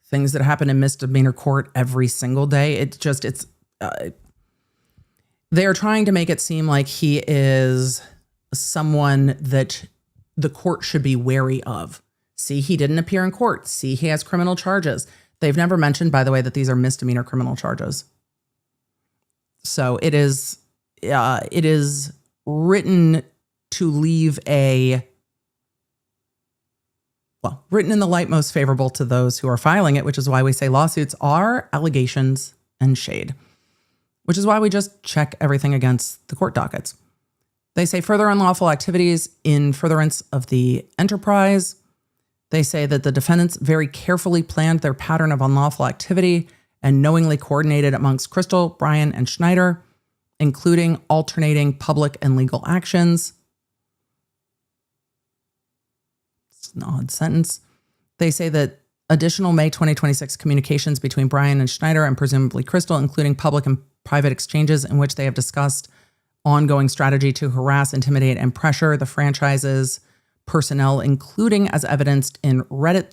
Things that happen in misdemeanor court every single day. They are trying to make it seem like he is someone that the court should be wary of. See, he didn't appear in court. See, he has criminal charges. They've never mentioned, by the way, that these are misdemeanor criminal charges. So it is written to leave written in the light most favorable to those who are filing it, which is why we say lawsuits are allegations and shade, which is why we just check everything against the court dockets. They say further unlawful activities in furtherance of the enterprise. They say that the defendants very carefully planned their pattern of unlawful activity and knowingly coordinated amongst Chrystal, Brian, and Schneider, including alternating public and legal actions. It's an odd sentence. They say that additional May 2026 communications between Brian and Schneider and presumably Chrystal, including public and private exchanges in which they have discussed ongoing strategy to harass, intimidate, and pressure the franchise's personnel, including as evidenced in Reddit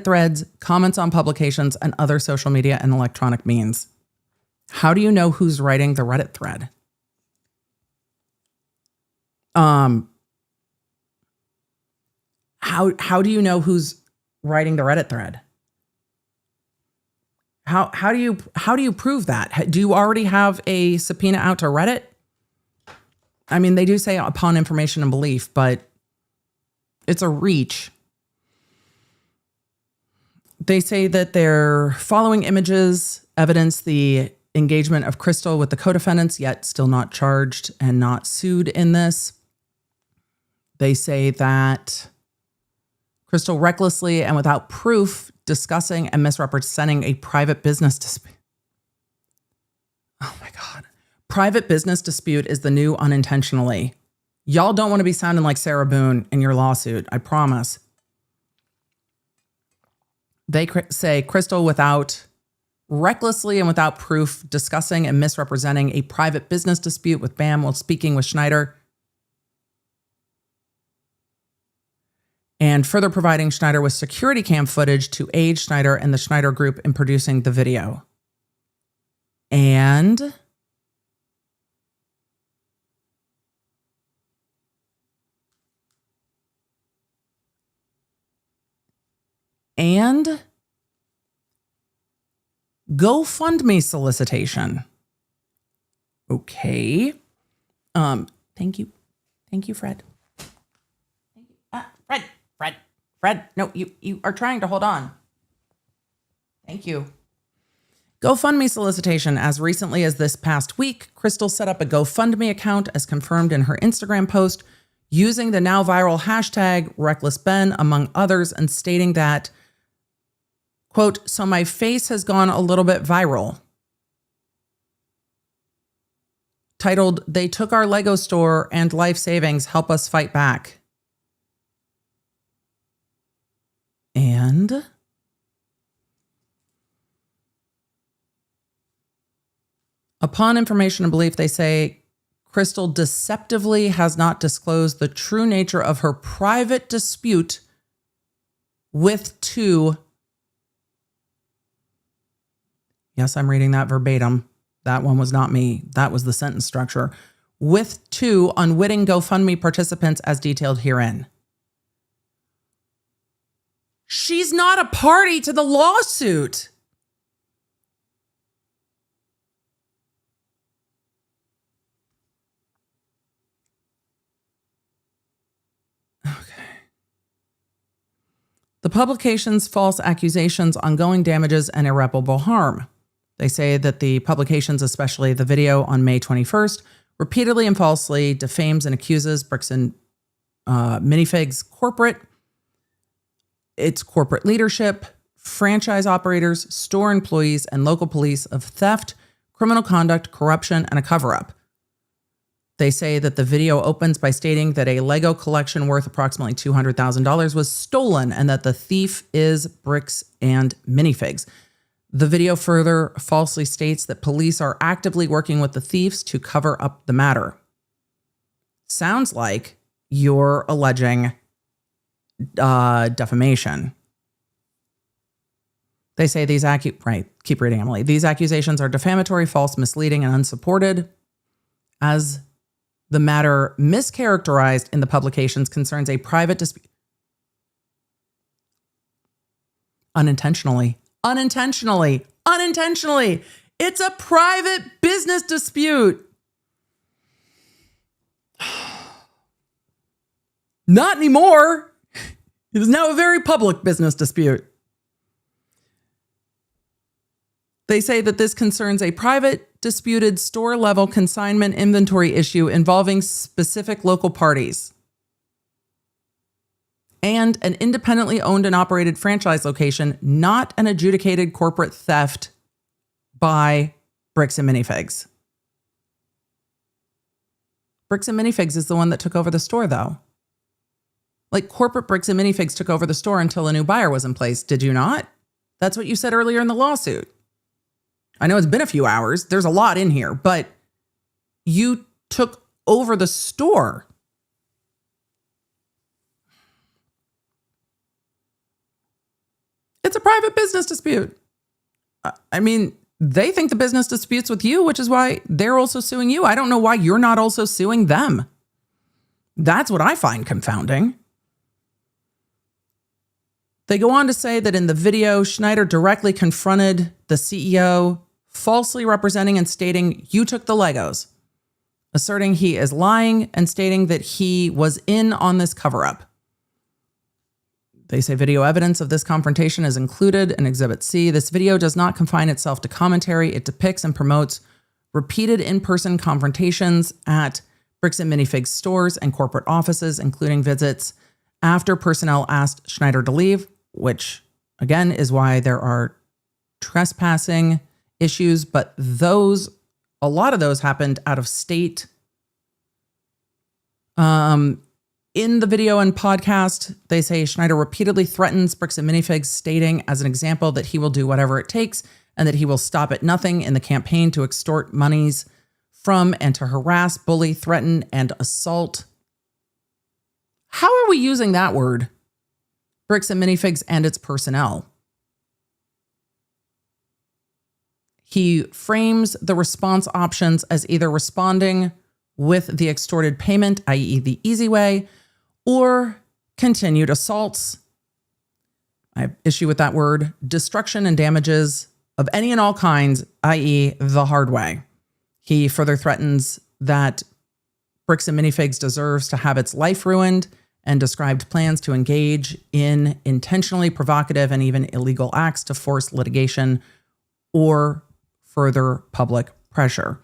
threads, comments on publications, and other social media and electronic means. How do you know who's writing the Reddit thread? How do you know who's writing the Reddit thread? How do you prove that? Do you already have a subpoena out to Reddit? I mean, they do say upon information and belief, but it's a reach. They say that their following images evidence the engagement of Chrystal with the co-defendants, yet still not charged and not sued in this. They say that Chrystal recklessly and without proof discussing and misrepresenting a private business dispute. Oh my God. Private business dispute is the new unintentionally. Y'all don't want to be sounding like Sarah Boone in your lawsuit, I promise. They say Chrystal recklessly and without proof discussing and misrepresenting a private business dispute with BAM while speaking with Schneider, and further providing Schneider with security cam footage to aid Schneider and the Schneider group in producing the video. And GoFundMe solicitation. Okay. Thank you. Thank you, Fred. Thank you. Fred. No, you are trying to hold on. Thank you. GoFundMe solicitation. As recently as this past week, Chrystal set up a GoFundMe account as confirmed in her Instagram post using the now viral hashtag #RecklessBen, among others, and stating that, quote, "So my face has gone a little bit viral." Titled, "They took our Lego store and life savings, help us fight back." And upon information and belief, they say Chrystal deceptively has not disclosed the true nature of her private dispute with two. Yes, I'm reading that verbatim. That one was not me. That was the sentence structure. With two unwitting GoFundMe participants as detailed herein. She's not a party to the lawsuit. Okay. The publication's false accusations, ongoing damages, and irreparable harm. They say that the publications, especially the video on May 21st, repeatedly and falsely defames and accuses Bricks and Minifigs its corporate leadership, franchise operators, store employees, and local police of theft, criminal conduct, corruption, and a cover-up. They say that the video opens by stating that a Lego collection worth approximately $200,000 was stolen and that the thief is Bricks and Minifigs. The video further falsely states that police are actively working with the thieves to cover up the matter. Sounds like you're alleging defamation. They say these keep reading, Emily. These accusations are defamatory, false, misleading, and unsupported, as the matter mischaracterized in the publications concerns a private dispute. Unintentionally. It's a private business dispute. Not anymore. It is now a very public business dispute. They say that this concerns a private disputed store-level consignment inventory issue involving specific local parties and an independently owned and operated franchise location, not an adjudicated corporate theft by Bricks and Minifigs. Bricks and Minifigs is the one that took over the store, though. Like, corporate Bricks and Minifigs took over the store until a new buyer was in place. Did you not? That's what you said earlier in the lawsuit. I know it's been a few hours. There's a lot in here, but you took over the store. It's a private business dispute. I mean, they think the business disputes with you, which is why they're also suing you. I don't know why you're not also suing them. That's what I find confounding. They go on to say that in the video, Schneider directly confronted the CEO, falsely representing and stating, "You took the Legos," asserting he is lying and stating that he was in on this cover-up. They say video evidence of this confrontation is included in Exhibit C. This video does not confine itself to commentary. It depicts and promotes repeated in-person confrontations at Bricks and Minifigs stores and corporate offices, including visits after personnel asked Schneider to leave, which, again, is why there are trespassing issues, but a lot of those happened out of state. In the video and podcast, they say Schneider repeatedly threatens Bricks and Minifigs, stating as an example that he will do whatever it takes and that he will stop at nothing in the campaign to extort monies from and to harass, bully, threaten, and assault. How are we using that word? Bricks and Minifigs and its personnel. He frames the response options as either responding with the extorted payment, i.e. the easy way, or continued assaults. I have issue with that word. Destruction and damages of any and all kinds, i.e. the hard way. He further threatens that Bricks and Minifigs deserves to have its life ruined and described plans to engage in intentionally provocative and even illegal acts to force litigation or further public pressure.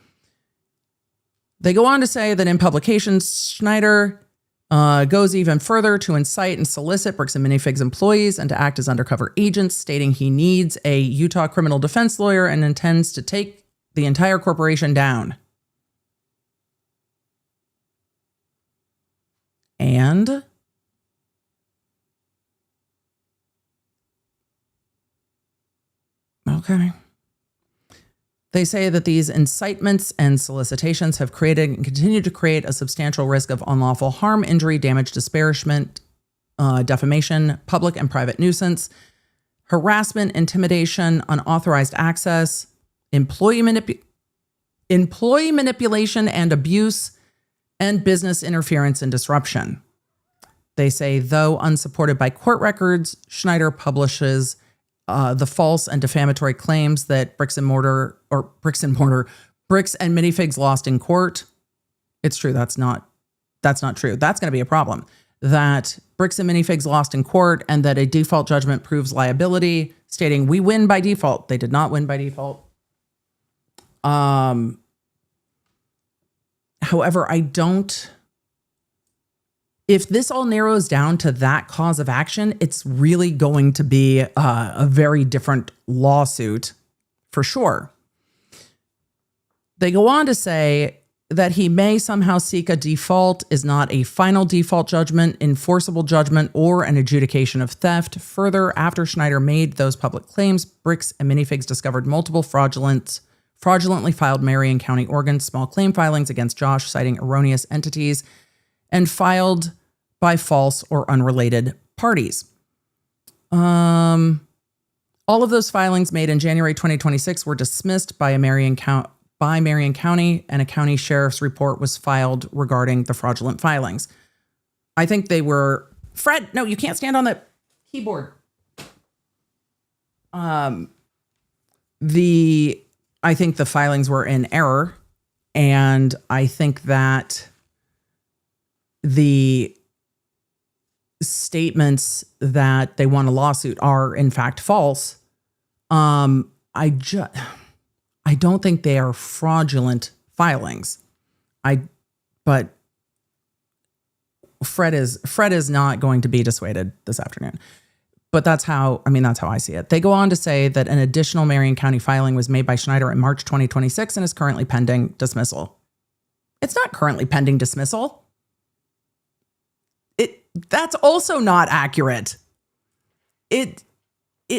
They go on to say that in publications, Schneider goes even further to incite and solicit Bricks and Minifigs employees and to act as undercover agents, stating he needs a Utah criminal defense lawyer and intends to take the entire corporation down. And okay. They say that these incitements and solicitations have created and continue to create a substantial risk of unlawful harm, injury, damage, disparagement, defamation, public and private nuisance, harassment, intimidation, unauthorized access, employee manipulation and abuse, and business interference and disruption. They say, though unsupported by court records, Schneider publishes the false and defamatory claims that Bricks and Minifigs lost in court. It's true. That's not true. That's going to be a problem. That Bricks and Minifigs lost in court and that a default judgment proves liability, stating we win by default. They did not win by default. However, if this all narrows down to that cause of action, it's really going to be a very different lawsuit for sure. They go on to say that he may somehow seek a default is not a final default judgment, enforceable judgment, or an adjudication of theft. Further, after Schneider made those public claims, Bricks and Minifigs discovered multiple fraudulently filed Marion County, Oregon, small claim filings against Josh, citing erroneous entities and filed by false or unrelated parties. All of those filings made in January 2026 were dismissed by Marion County, and a county sheriff's report was filed regarding the fraudulent filings. I think they were... Fred, no, you can't stand on the keyboard. I think the filings were in error, and I think that the statements that they won a lawsuit are in fact false. I I don't think they are fraudulent filings. But Fred is not going to be dissuaded this afternoon. But that's how I see it. They go on to say that an additional Marion County filing was made by Schneider in March 2026 and is currently pending dismissal. It's not currently pending dismissal. That's also not accurate. It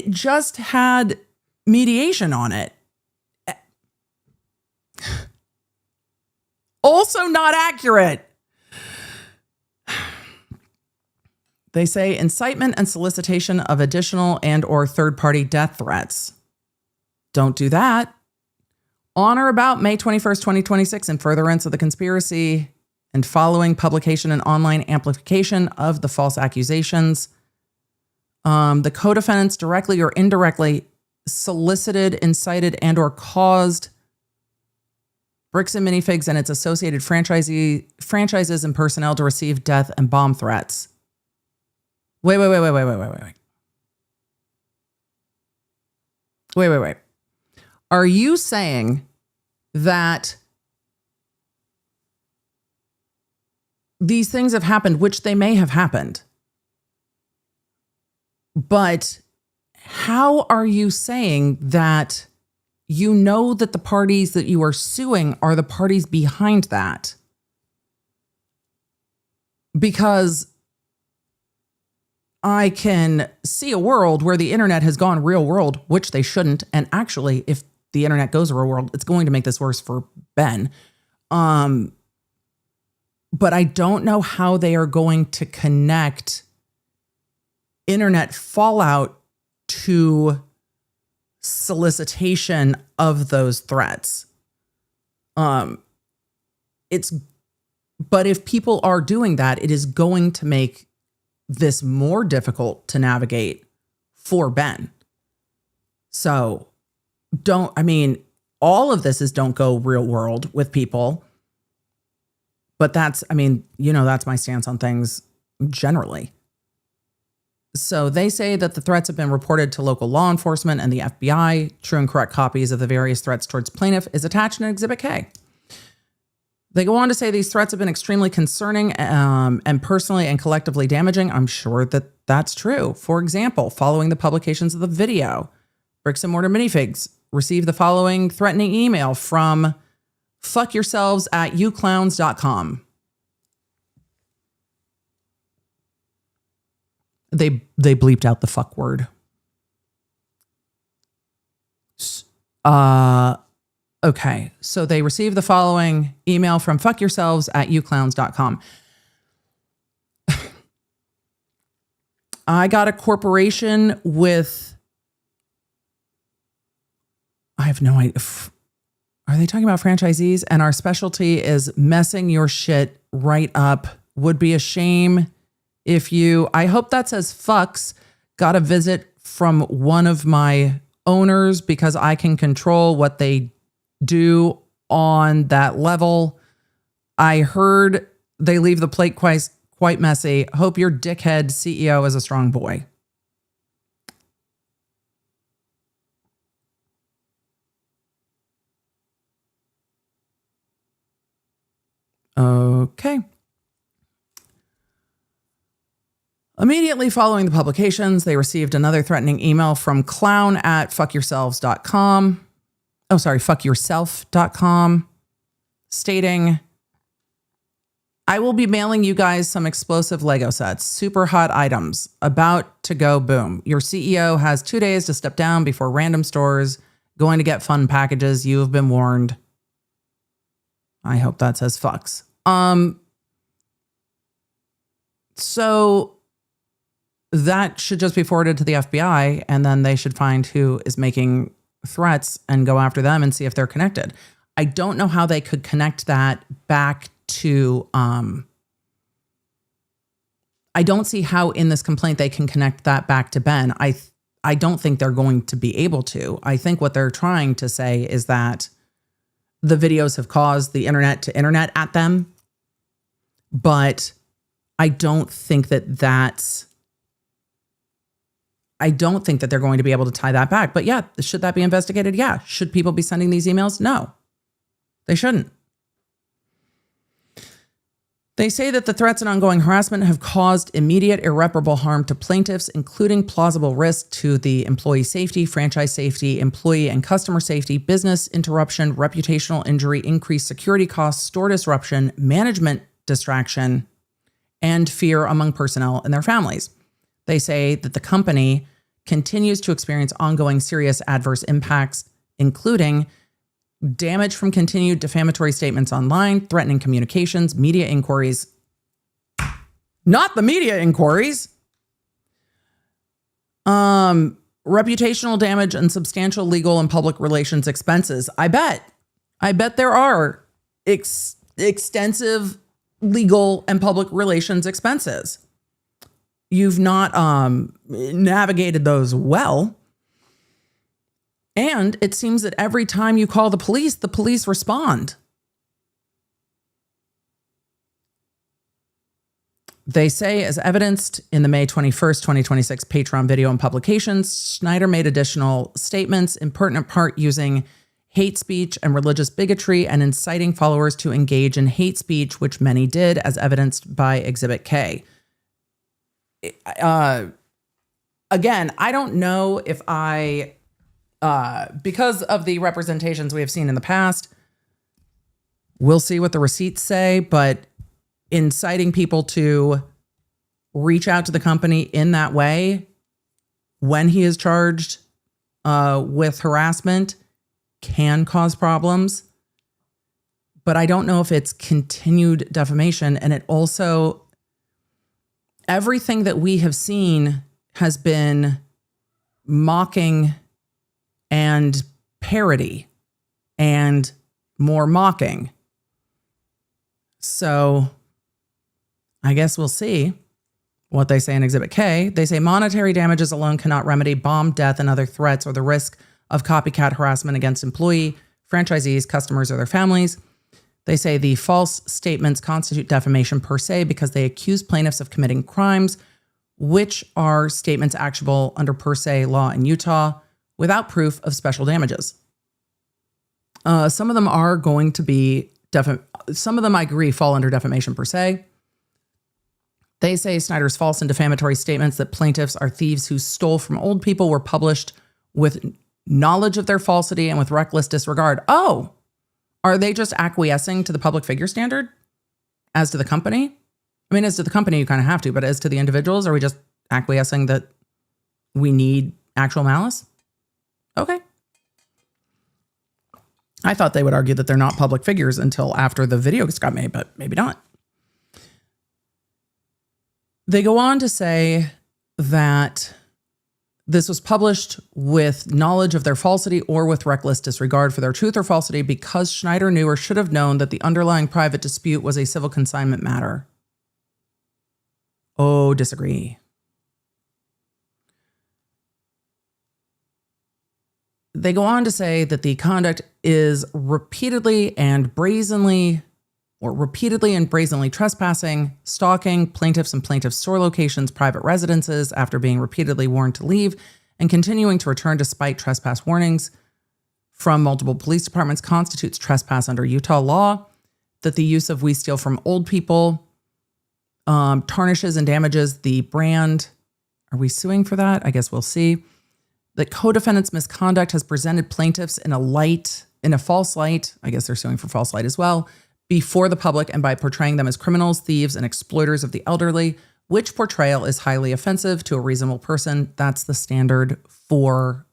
just had mediation on it. Also not accurate. They say incitement and solicitation of additional and or third-party death threats. Don't do that. On or about May 21st, 2026, in furtherance of the conspiracy and following publication and online amplification of the false accusations, the co-defendants directly or indirectly solicited, incited, and or caused Bricks and Minifigs and its associated franchises and personnel to receive death and bomb threats. Wait. Are you saying that these things have happened, which they may have happened, but how are you saying that you know that the parties that you are suing are the parties behind that? Because I can see a world where the internet has gone real world, which they shouldn't. And actually, if the internet goes real world, it's going to make this worse for Ben. But I don't know how they are going to connect internet fallout to solicitation of those threats. But if people are doing that, it is going to make this more difficult to navigate for Ben. So all of this is don't go real world with people. But that's my stance on things generally. So they say that the threats have been reported to local law enforcement and the FBI. True and correct copies of the various threats towards plaintiff is attached in Exhibit K. They go on to say these threats have been extremely concerning and personally and collectively damaging. I'm sure that that's true. For example, following the publications of the video, Bricks and Mortar Minifigs received the following threatening email from fuckyourselves@uclowns.com. They bleeped out the fuck word. Okay, so they received the following email from fuckyourselves@uclowns.com. I got a corporation with, I have no idea. Are they talking about franchisees? And our specialty is messing your shit right up. Would be a shame if you, I hope that says fucks, got a visit from one of my owners because I can control what they do on that level. I heard they leave the plate quite messy. Hope your dickhead CEO is a strong boy. Okay. Immediately following the publications, they received another threatening email from clown@fuckyourselves.com. fuckyourself.com, stating, I will be mailing you guys some explosive Lego sets, super hot items, about to go boom. Your CEO has 2 days to step down before random stores going to get fun packages. You have been warned. I hope that says fucks. So that should just be forwarded to the FBI, and then they should find who is making threats and go after them and see if they're connected. I don't know how they could connect that back to, I don't see how in this complaint they can connect that back to Ben. I don't think they're going to be able to. I think what they're trying to say is that the videos have caused the internet to internet at them, but I don't think that that's I don't think that they're going to be able to tie that back. But yeah, should that be investigated? Yeah. Should people be sending these emails? No, they shouldn't. They say that the threats and ongoing harassment have caused immediate irreparable harm to plaintiffs, including plausible risk to the employee safety, franchise safety, employee and customer safety, business interruption, reputational injury, increased security costs, store disruption, management distraction, and fear among personnel and their families. They say that the company continues to experience ongoing serious adverse impacts, including damage from continued defamatory statements online, threatening communications, media inquiries. Not the media inquiries. Reputational damage and substantial legal and public relations expenses. I bet there are extensive legal and public relations expenses. You've not navigated those well. And it seems that every time you call the police respond. They say, as evidenced in the May 21st, 2026 Patreon video and publications, Schneider made additional statements, in pertinent part using hate speech and religious bigotry and inciting followers to engage in hate speech, which many did, as evidenced by Exhibit K. Again, I don't know if because of the representations we have seen in the past, we'll see what the receipts say, but inciting people to reach out to the company in that way when he is charged with harassment can cause problems. But I don't know if it's continued defamation. And it also, everything that we have seen has been mocking and parody and more mocking. So I guess we'll see what they say in Exhibit K. They say monetary damages alone cannot remedy bomb, death, and other threats or the risk of copycat harassment against employee, franchisees, customers, or their families. They say the false statements constitute defamation per se because they accuse plaintiffs of committing crimes, which are statements actionable under per se law in Utah, without proof of special damages. Some of them are going to be, some of them I agree fall under defamation per se. They say Snyder's false and defamatory statements that plaintiffs are thieves who stole from old people were published with knowledge of their falsity and with reckless disregard. Oh, are they just acquiescing to the public figure standard as to the company? I mean, as to the company, you kind of have to, but as to the individuals, are we just acquiescing that we need actual malice? Okay. I thought they would argue that they're not public figures until after the videos got made, but maybe not. They go on to say that this was published with knowledge of their falsity or with reckless disregard for their truth or falsity because Schneider knew or should have known that the underlying private dispute was a civil consignment matter. Oh, disagree. They go on to say that the conduct is repeatedly and brazenly trespassing, stalking plaintiffs and plaintiffs' store locations, private residences after being repeatedly warned to leave, and continuing to return despite trespass warnings from multiple police departments constitutes trespass under Utah law, that the use of "we steal from old people" tarnishes and damages the brand. Are we suing for that? I guess we'll see. That co-defendant's misconduct has presented plaintiffs in a false light. I guess they're suing for false light as well, before the public and by portraying them as criminals, thieves, and exploiters of the elderly, which portrayal is highly offensive to a reasonable person. That's the standard for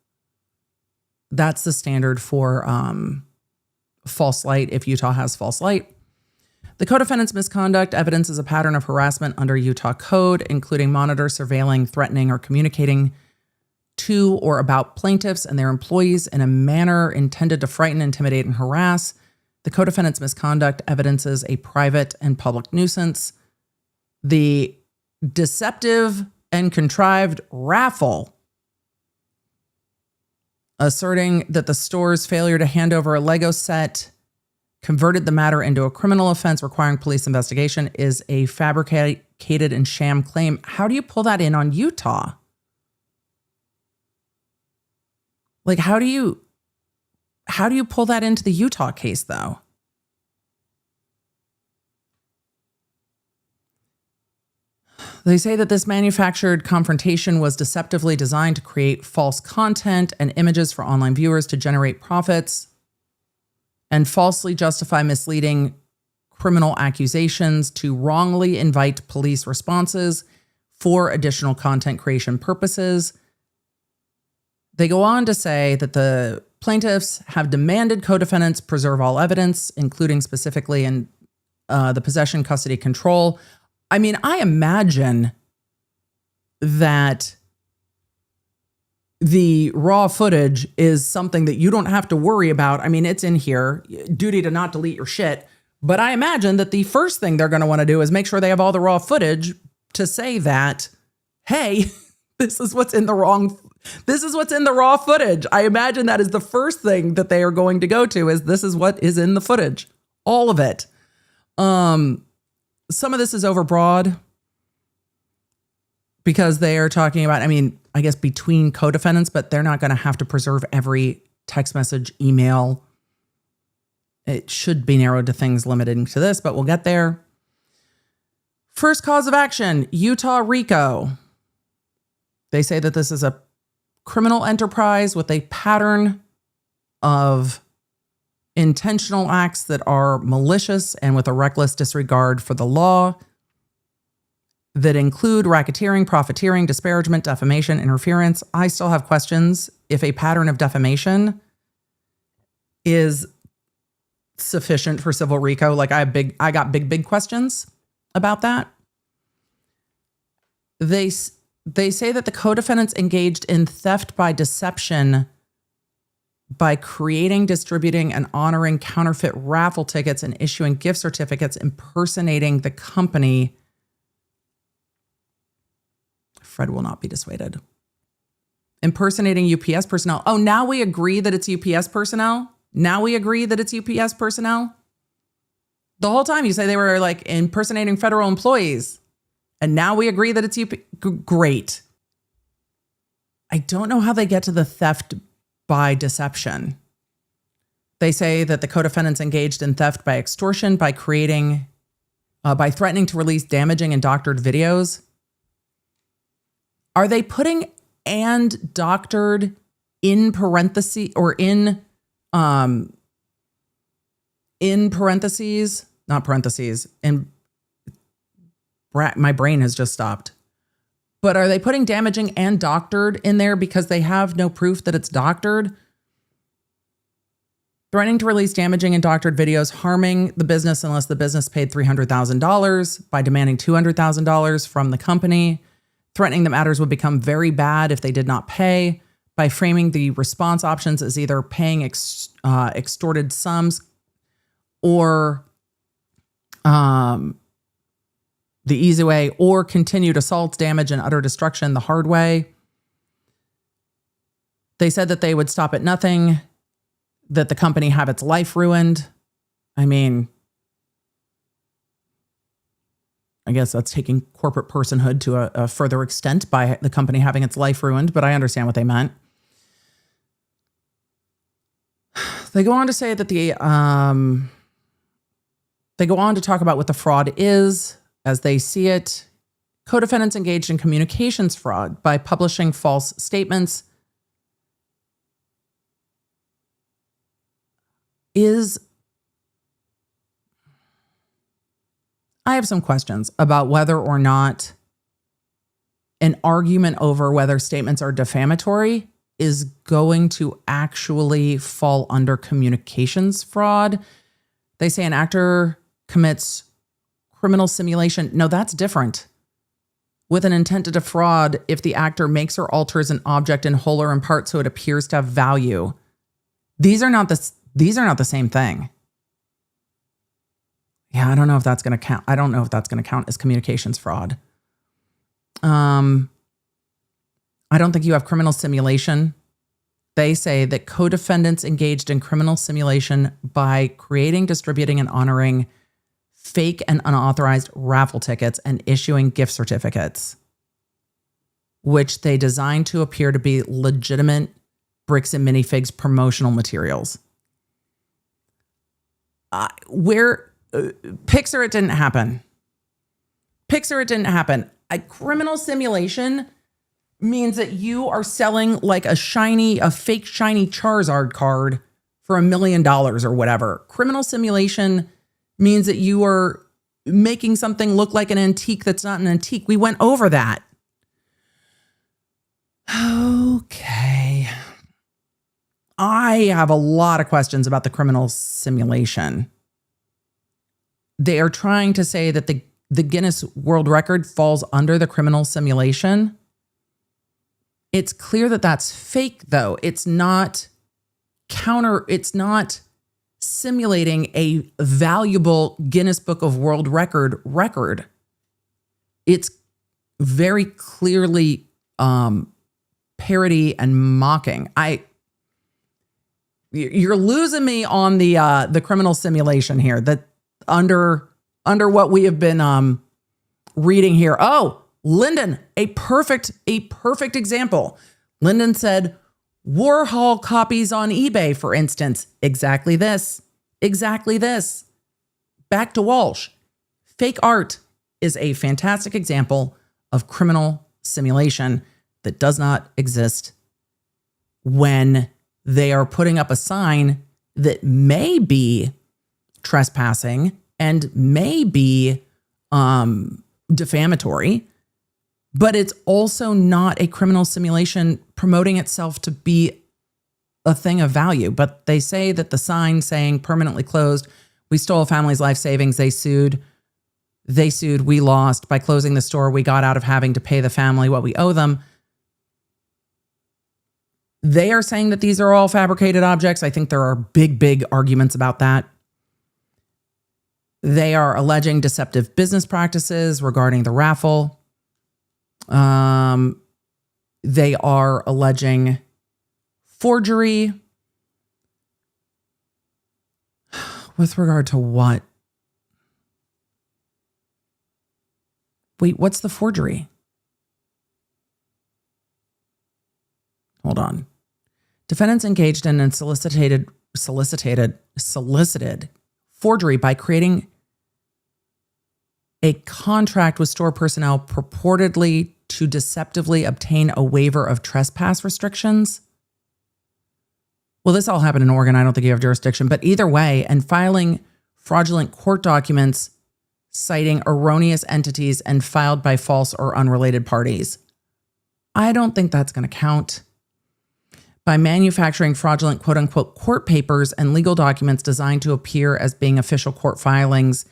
false light if Utah has false light. The co-defendant's misconduct evidences a pattern of harassment under Utah code, including monitor, surveilling, threatening, or communicating to or about plaintiffs and their employees in a manner intended to frighten, intimidate, and harass. The co-defendant's misconduct evidences a private and public nuisance. The deceptive and contrived raffle, asserting that the store's failure to hand over a Lego set converted the matter into a criminal offense requiring police investigation, is a fabricated and sham claim. How do you pull that in on Utah? Like, how do you pull that into the Utah case, though? They say that this manufactured confrontation was deceptively designed to create false content and images for online viewers to generate profits and falsely justify misleading criminal accusations to wrongly invite police responses for additional content creation purposes. They go on to say that the plaintiffs have demanded co-defendants preserve all evidence, including specifically in the possession, custody, control. I mean, I imagine that the raw footage is something that you don't have to worry about. I mean, it's in here, duty to not delete your shit. But I imagine that the first thing they're going to want to do is make sure they have all the raw footage to say that, hey, this is what's in the raw footage. I imagine that is the first thing that they are going to go to, is this is what is in the footage. All of it. Some of this is overbroad because they are talking about, I mean, I guess between co-defendants, but they're not going to have to preserve every text message, email. It should be narrowed to things limited to this, but we'll get there. First cause of action, Utah RICO. They say that this is a criminal enterprise with a pattern of intentional acts that are malicious and with a reckless disregard for the law that include racketeering, profiteering, disparagement, defamation, interference. I still have questions if a pattern of defamation is sufficient for civil RICO. Like I got big questions about that. They say that the co-defendants engaged in theft by deception by creating, distributing, and honoring counterfeit raffle tickets and issuing gift certificates impersonating the company. Fred will not be dissuaded. Impersonating UPS personnel. Oh, now we agree that it's UPS personnel? Now we agree that it's UPS personnel? The whole time you say they were like impersonating federal employees. And now we agree that it's UPS. Great. I don't know how they get to the theft by deception. They say that the co-defendants engaged in theft by extortion by creating, by threatening to release damaging and doctored videos. Are they putting "and doctored" in parentheses or in parentheses, not parentheses, in my brain has just stopped. But are they putting damaging and doctored in there because they have no proof that it's doctored? Threatening to release damaging and doctored videos, harming the business unless the business paid $300,000 by demanding $200,000 from the company. Threatening that matters would become very bad if they did not pay, by framing the response options as either paying extorted sums or the easy way, or continued assaults, damage, and utter destruction the hard way. They said that they would stop at nothing, that the company have its life ruined. I mean, I guess that's taking corporate personhood to a further extent by the company having its life ruined, but I understand what they meant. They go on to say that they go on to talk about what the fraud is. As they see it, co-defendants engaged in communications fraud by publishing false statements. I have some questions about whether or not an argument over whether statements are defamatory is going to actually fall under communications fraud. They say an actor commits criminal simulation. No, that's different. With an intent to defraud, if the actor makes or alters an object in whole or in part so it appears to have value. These are not the same thing. Yeah, I don't know if that's going to count. I don't know if that's going to count as communications fraud. I don't think you have criminal simulation. They say that co-defendants engaged in criminal simulation by creating, distributing, and honoring fake and unauthorized raffle tickets and issuing gift certificates, which they designed to appear to be legitimate bricks and minifigs promotional materials. Pixar, it didn't happen. Pixar, it didn't happen. A criminal simulation means that you are selling like a fake shiny Charizard card for $1 million or whatever. Criminal simulation means that you are making something look like an antique that's not an antique. We went over that. Okay. I have a lot of questions about the criminal simulation. They are trying to say that the Guinness World Record falls under the criminal simulation. It's clear that that's fake, though. It's not simulating a valuable Guinness Book of World record. It's very clearly parody and mocking. You're losing me on the criminal simulation here. That under what we have been reading here. Oh, Lyndon, a perfect example. Lyndon said, Warhol copies on eBay, for instance. Exactly this. Back to Walsh. Fake art is a fantastic example of criminal simulation that does not exist when they are putting up a sign that may be trespassing and may be defamatory, but it's also not a criminal simulation promoting itself to be a thing of value. But they say that the sign saying permanently closed, we stole a family's life savings, they sued, we lost. By closing the store, we got out of having to pay the family what we owe them. They are saying that these are all fabricated objects. I think there are big arguments about that. They are alleging deceptive business practices regarding the raffle. They are alleging forgery. With regard to what? Wait, what's the forgery? Hold on. Defendants engaged in and solicited forgery by creating a contract with store personnel purportedly to deceptively obtain a waiver of trespass restrictions. Well, this all happened in Oregon. I don't think you have jurisdiction, but either way, and filing fraudulent court documents citing erroneous entities and filed by false or unrelated parties. I don't think that's going to count. By manufacturing fraudulent quote unquote court papers and legal documents designed to appear as being official court filings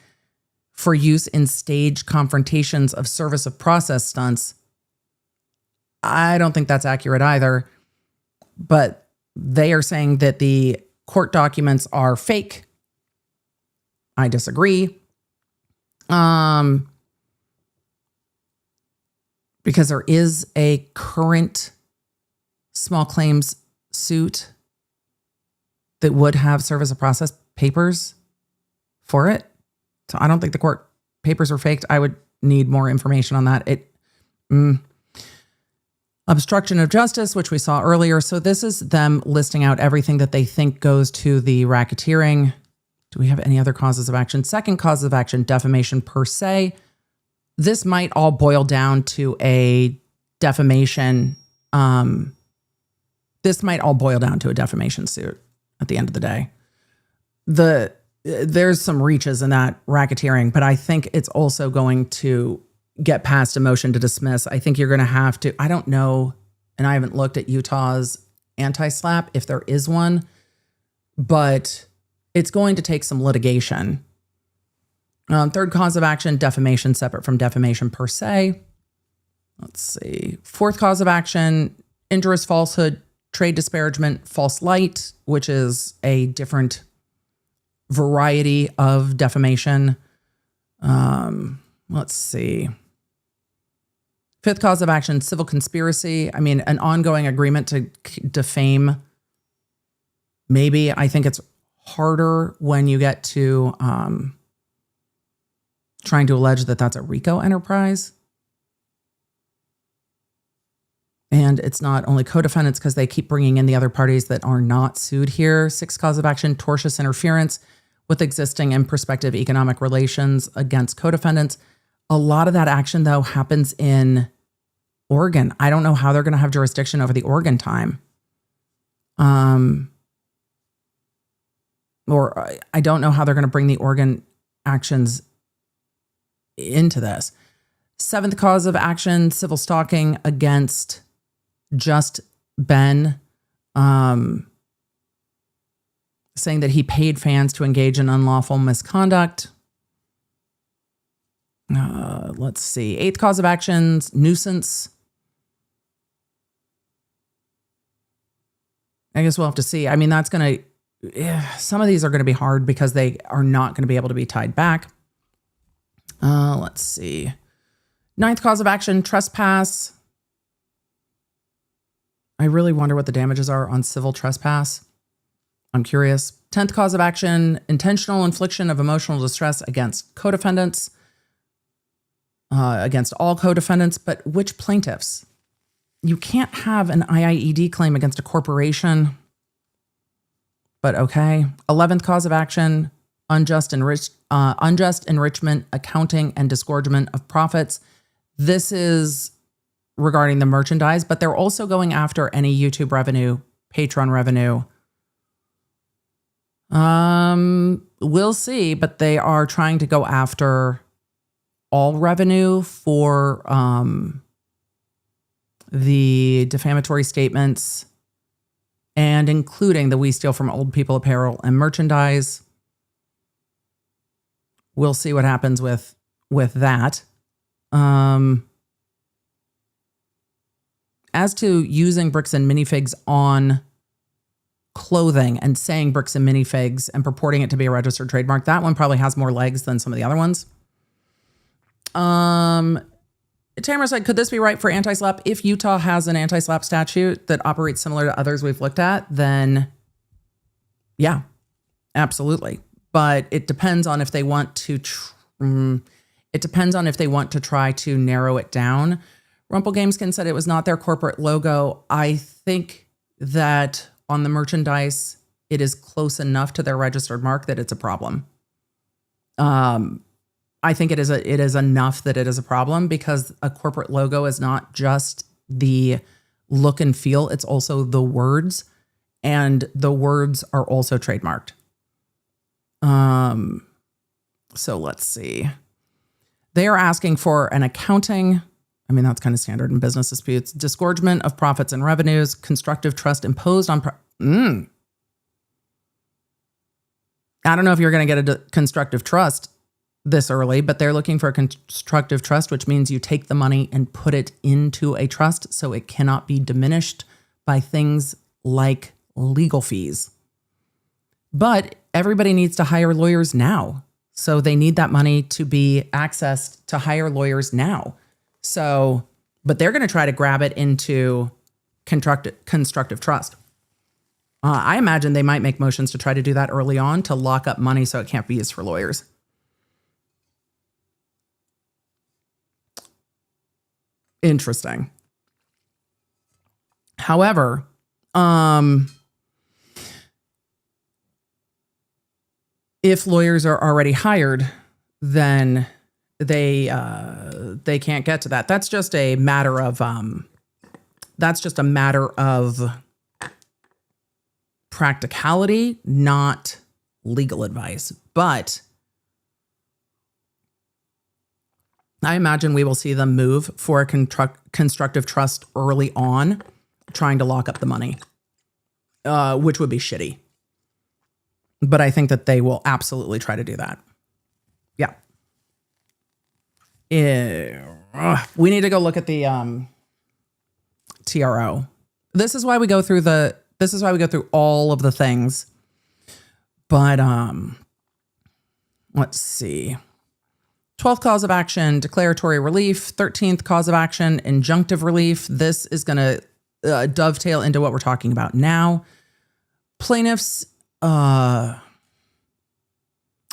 for use in staged confrontations of service of process stunts. I don't think that's accurate either, but they are saying that the court documents are fake. I disagree. Because there is a current small claims suit that would have service of process papers for it. So I don't think the court papers are faked. I would need more information on that. Obstruction of justice, which we saw earlier. So this is them listing out everything that they think goes to the racketeering. Do we have any other causes of action? Second cause of action, defamation per se. This might all boil down to a defamation. This might all boil down to a defamation suit at the end of the day. There's some reaches in that racketeering, but I think it's also going to get past a motion to dismiss. I think you're going to have to, I don't know, and I haven't looked at Utah's anti-SLAPP if there is one, but it's going to take some litigation. Third cause of action, defamation separate from defamation per se. Let's see. Fourth cause of action, injurious falsehood, trade disparagement, false light, which is a different variety of defamation. Let's see. Fifth cause of action, civil conspiracy. I mean, an ongoing agreement to defame. Maybe. I think it's harder when you get to trying to allege that that's a RICO enterprise. And it's not only co-defendants because they keep bringing in the other parties that are not sued here. 6th cause of action, tortious interference with existing and prospective economic relations against co-defendants. A lot of that action, though, happens in Oregon. I don't know how they're going to have jurisdiction over the Oregon time. Or I don't know how they're going to bring the Oregon actions into this. 7th cause of action, civil stalking against Just Ben, saying that he paid fans to engage in unlawful misconduct. Let's see. 8th cause of actions, nuisance. I guess we'll have to see. I mean, that's going to, some of these are going to be hard because they are not going to be able to be tied back. Let's see. 9th cause of action, trespass. I really wonder what the damages are on civil trespass. I'm curious. 10th cause of action, intentional infliction of emotional distress against co-defendants, against all co-defendants, but which plaintiffs? You can't have an IIED claim against a corporation, but okay. 11th cause of action, unjust enrichment, accounting, and disgorgement of profits. This is regarding the merchandise, but they're also going after any YouTube revenue, Patreon revenue. We'll see, but they are trying to go after all revenue for the defamatory statements and including the we steal from old people apparel and merchandise. We'll see what happens with that. As to using bricks and minifigs on clothing and saying bricks and minifigs and purporting it to be a registered trademark, that one probably has more legs than some of the other ones. Tamara said, could this be right for anti-slap? If Utah has an anti-slap statute that operates similar to others we've looked at, then yeah, absolutely. But it depends on if they want to. It depends on if they want to try to narrow it down. Rumplegameskin said it was not their corporate logo. I think that on the merchandise, it is close enough to their registered mark that it's a problem. I think it is enough that it is a problem because a corporate logo is not just the look and feel, it's also the words, and the words are also trademarked. So let's see. They are asking for an accounting, I mean, that's kind of standard in business disputes, disgorgement of profits and revenues, constructive trust imposed on, I don't know if you're going to get a constructive trust this early, but they're looking for a constructive trust, which means you take the money and put it into a trust so it cannot be diminished by things like legal fees. But everybody needs to hire lawyers now. So they need that money to be accessed to hire lawyers now. So, but they're going to try to grab it into constructive trust. I imagine they might make motions to try to do that early on to lock up money so it can't be used for lawyers. Interesting. However, if lawyers are already hired, then they can't get to that. That's just a matter of practicality, not legal advice. But I imagine we will see them move for a constructive trust early on, trying to lock up the money, which would be shitty. But I think that they will absolutely try to do that. Yeah. We need to go look at the TRO. This is why we go through all of the things. But let's see. 12th cause of action, declaratory relief. 13th cause of action, injunctive relief. This is going to dovetail into what we're talking about now. Plaintiffs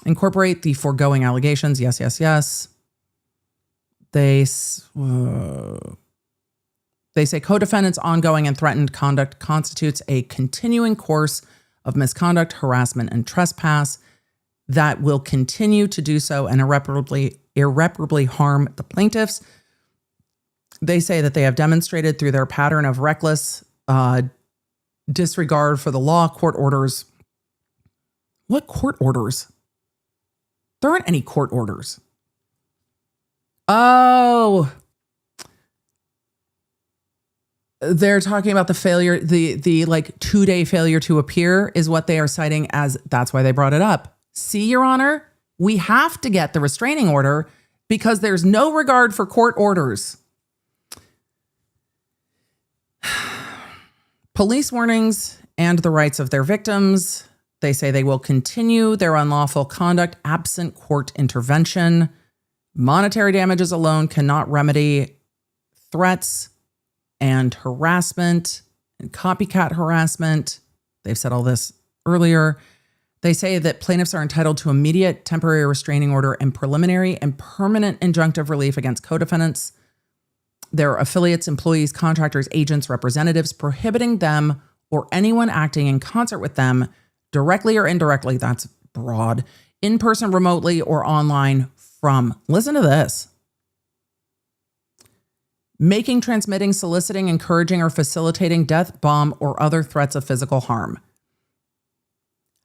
incorporate the foregoing allegations. Yes. They They say co-defendants' ongoing and threatened conduct constitutes a continuing course of misconduct, harassment, and trespass that will continue to do so and irreparably harm the plaintiffs. They say that they have demonstrated through their pattern of reckless disregard for the law, court orders. What court orders? There aren't any court orders. Oh, they're talking about the failure, the like 2-day failure to appear is what they are citing as, that's why they brought it up. See, Your Honor, we have to get the restraining order because there's no regard for court orders. Police warnings and the rights of their victims. They say they will continue their unlawful conduct absent court intervention. Monetary damages alone cannot remedy threats and harassment and copycat harassment. They've said all this earlier. They say that plaintiffs are entitled to immediate temporary restraining order and preliminary and permanent injunctive relief against co-defendants, their affiliates, employees, contractors, agents, representatives, prohibiting them or anyone acting in concert with them directly or indirectly, that's broad, in person, remotely, or online from, listen to this, making, transmitting, soliciting, encouraging, or facilitating death, bomb, or other threats of physical harm.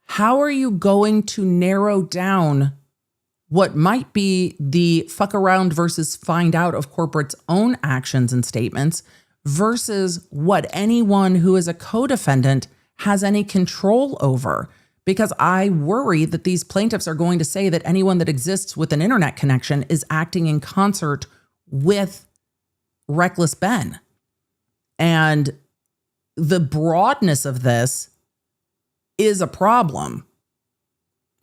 How are you going to narrow down what might be the fuck around versus find out of corporate's own actions and statements versus what anyone who is a co-defendant has any control over? Because I worry that these plaintiffs are going to say that anyone that exists with an internet connection is acting in concert with Reckless Ben. And the broadness of this is a problem,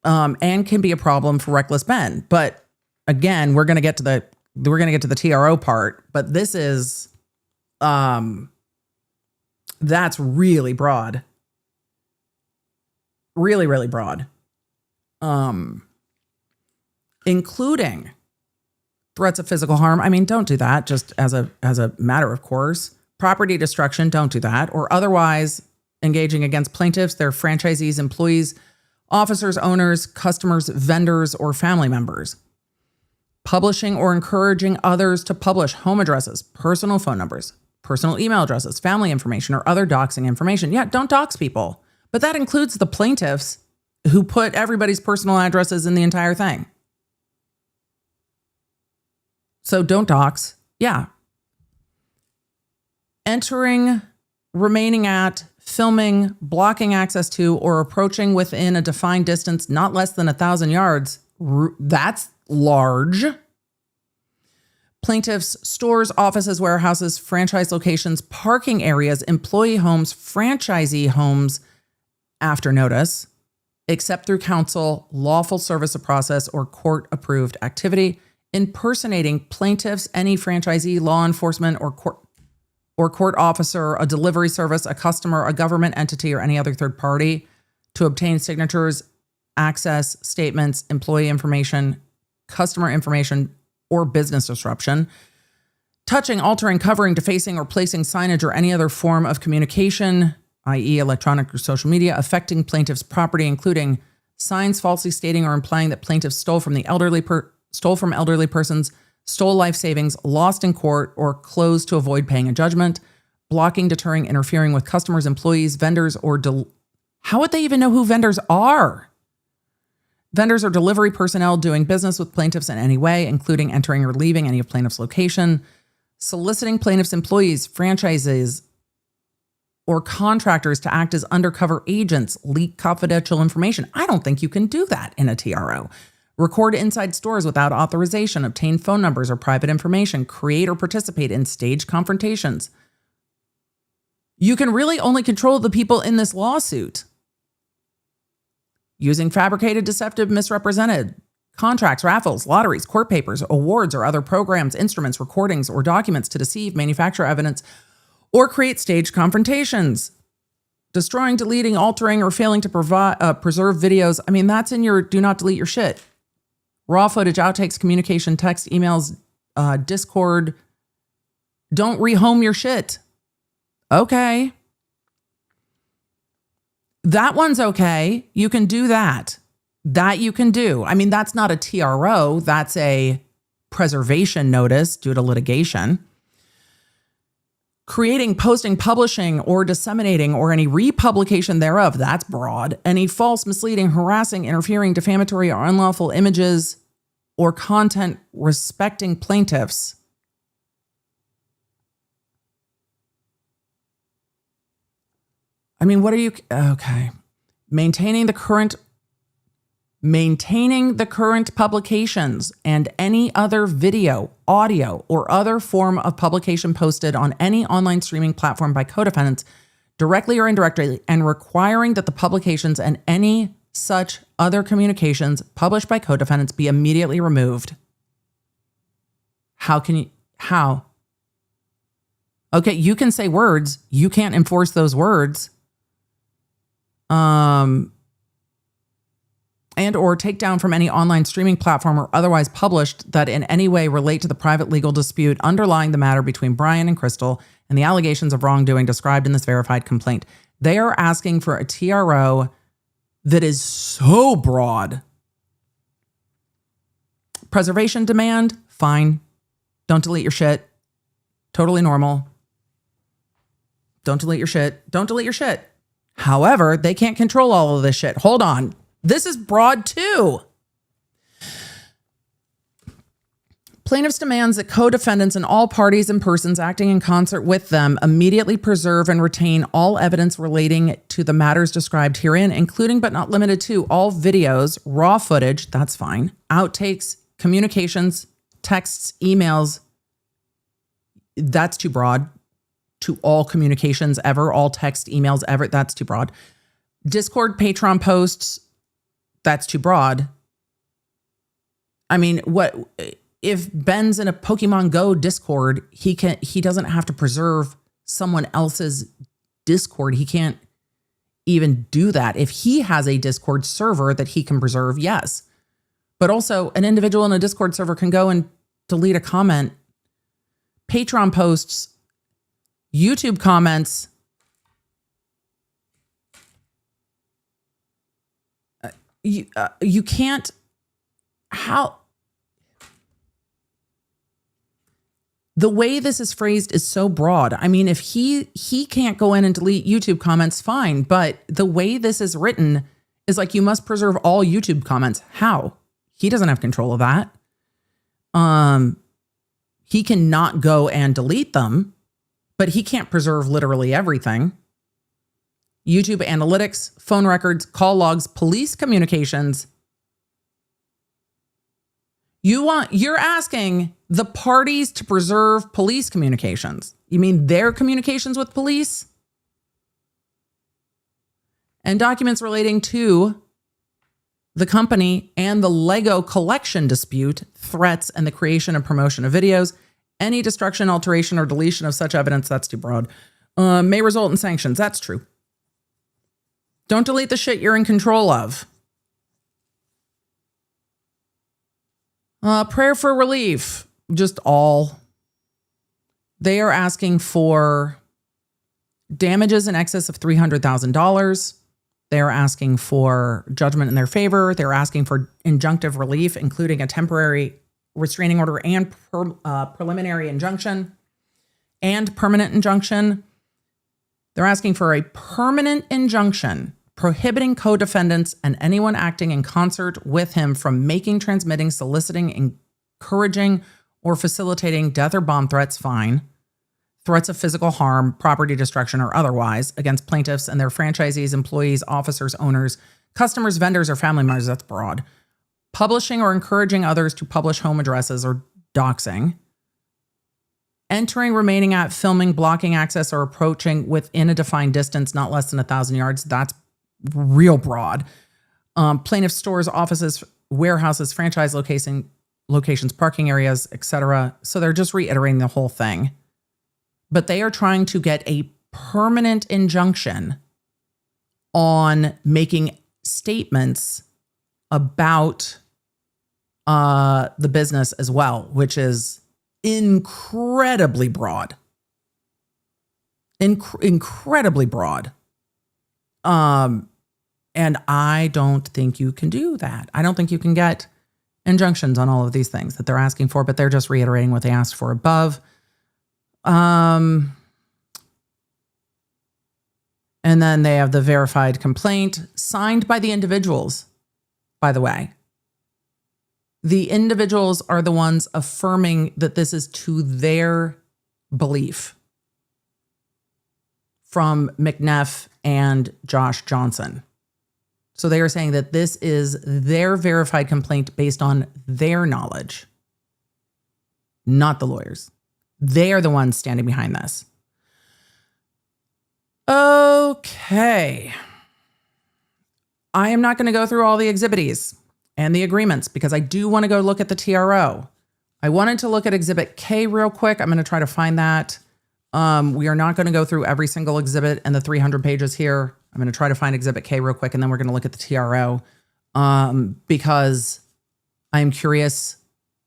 and can be a problem for Reckless Ben. But again, we're going to get to the TRO part, but this is, that's really broad. Really, really broad. Including threats of physical harm. I mean, don't do that just as a matter of course. Property destruction, don't do that. Or otherwise engaging against plaintiffs, their franchisees, employees, officers, owners, customers, vendors, or family members. Publishing or encouraging others to publish home addresses, personal phone numbers, personal email addresses, family information, or other doxing information. Yeah, don't dox people. But that includes the plaintiffs who put everybody's personal addresses in the entire thing. So don't dox. Yeah. Entering, remaining at, filming, blocking access to, or approaching within a defined distance not less than 1,000 yards. That's large. Plaintiffs' stores, offices, warehouses, franchise locations, parking areas, employee homes, franchisee homes after notice, except through counsel, lawful service of process, or court-approved activity, impersonating plaintiffs, any franchisee, law enforcement, or court officer, a delivery service, a customer, a government entity, or any other third party to obtain signatures, access, statements, employee information, customer information, or business disruption, touching, altering, covering, defacing, or placing signage or any other form of communication, i.e. electronic or social media, affecting plaintiff's property, including signs falsely stating or implying that plaintiffs stole from elderly persons, stole life savings, lost in court, or closed to avoid paying a judgment, blocking, deterring, interfering with customers, employees, vendors, or how would they even know who vendors are? Vendors or delivery personnel doing business with plaintiffs in any way, including entering or leaving any of plaintiff's location, soliciting plaintiff's employees, franchises, or contractors to act as undercover agents, leak confidential information. I don't think you can do that in a TRO. Record inside stores without authorization, obtain phone numbers or private information, create or participate in staged confrontations. You can really only control the people in this lawsuit. Using fabricated, deceptive, misrepresented contracts, raffles, lotteries, court papers, awards, or other programs, instruments, recordings, or documents to deceive, manufacture evidence, or create staged confrontations. Destroying, deleting, altering, or failing to preserve videos. I mean, that's in your do not delete your shit. Raw footage, outtakes, communication, text, emails, Discord. Don't rehome your shit. Okay. That one's okay. You can do that. That you can do. I mean, that's not a TRO. That's a preservation notice due to litigation. Creating, posting, publishing, or disseminating, or any republication thereof, that's broad. Any false, misleading, harassing, interfering, defamatory, or unlawful images or content respecting plaintiffs. I mean, what are you... Okay. Maintaining the current publications and any other video, audio, or other form of publication posted on any online streaming platform by co-defendants, directly or indirectly, and requiring that the publications and any such other communications published by co-defendants be immediately removed. How? Okay, you can say words. You can't enforce those words. And or take down from any online streaming platform or otherwise published that in any way relate to the private legal dispute underlying the matter between Brian and Chrystal and the allegations of wrongdoing described in this verified complaint. They are asking for a TRO that is so broad. Preservation demand, fine. Don't delete your shit. Totally normal. Don't delete your shit. Don't delete your shit. However, they can't control all of this shit. Hold on. This is broad too. Plaintiffs demands that co-defendants and all parties and persons acting in concert with them immediately preserve and retain all evidence relating to the matters described herein, including but not limited to all videos, raw footage, that's fine, outtakes, communications, texts, emails, that's too broad. To all communications ever, all text, emails ever, that's too broad. Discord, Patreon posts, that's too broad. I mean, what if Ben's in a Pokemon Go Discord, he doesn't have to preserve someone else's Discord. He can't even do that. If he has a Discord server that he can preserve, yes. But also an individual in a Discord server can go and delete a comment. Patreon posts, YouTube comments, you can't, how, the way this is phrased is so broad. I mean, if he can't go in and delete YouTube comments, fine. But the way this is written is like, you must preserve all YouTube comments. How? He doesn't have control of that. He cannot go and delete them, but he can't preserve literally everything. YouTube analytics, phone records, call logs, police communications. You're asking the parties to preserve police communications. You mean their communications with police? And documents relating to the company and the Lego collection dispute, threats, and the creation and promotion of videos. Any destruction, alteration, or deletion of such evidence, that's too broad, may result in sanctions. That's true. Don't delete the shit you're in control of. Prayer for relief, just all. They are asking for damages in excess of $300,000. They are asking for judgment in their favor. They're asking for injunctive relief, including a temporary restraining order and preliminary injunction and permanent injunction. They're asking for a permanent injunction prohibiting co-defendants and anyone acting in concert with him from making, transmitting, soliciting, encouraging, or facilitating death or bomb threats, fine, threats of physical harm, property destruction, or otherwise against plaintiffs and their franchisees, employees, officers, owners, customers, vendors, or family members. That's broad. Publishing or encouraging others to publish home addresses or doxing. Entering, remaining at, filming, blocking access, or approaching within a defined distance, not less than 1,000 yards. That's real broad. Plaintiff stores, offices, warehouses, franchise locations, parking areas, etc. So they're just reiterating the whole thing. But they are trying to get a permanent injunction on making statements about the business as well, which is incredibly broad. incredibly broad. And I don't think you can do that. I don't think you can get injunctions on all of these things that they're asking for, but they're just reiterating what they asked for above. And then they have the verified complaint signed by the individuals, by the way. The individuals are the ones affirming that this is to their belief from McNeff and Josh Johnson. So they are saying that this is their verified complaint based on their knowledge, not the lawyers. They are the ones standing behind this. Okay. I am not going to go through all the exhibits and the agreements because I do want to go look at the TRO. I wanted to look at Exhibit K real quick. I'm going to try to find that. We are not going to go through every single exhibit and the 300 pages here. I'm going to try to find Exhibit K real quick, and then we're going to look at the TRO because I'm curious.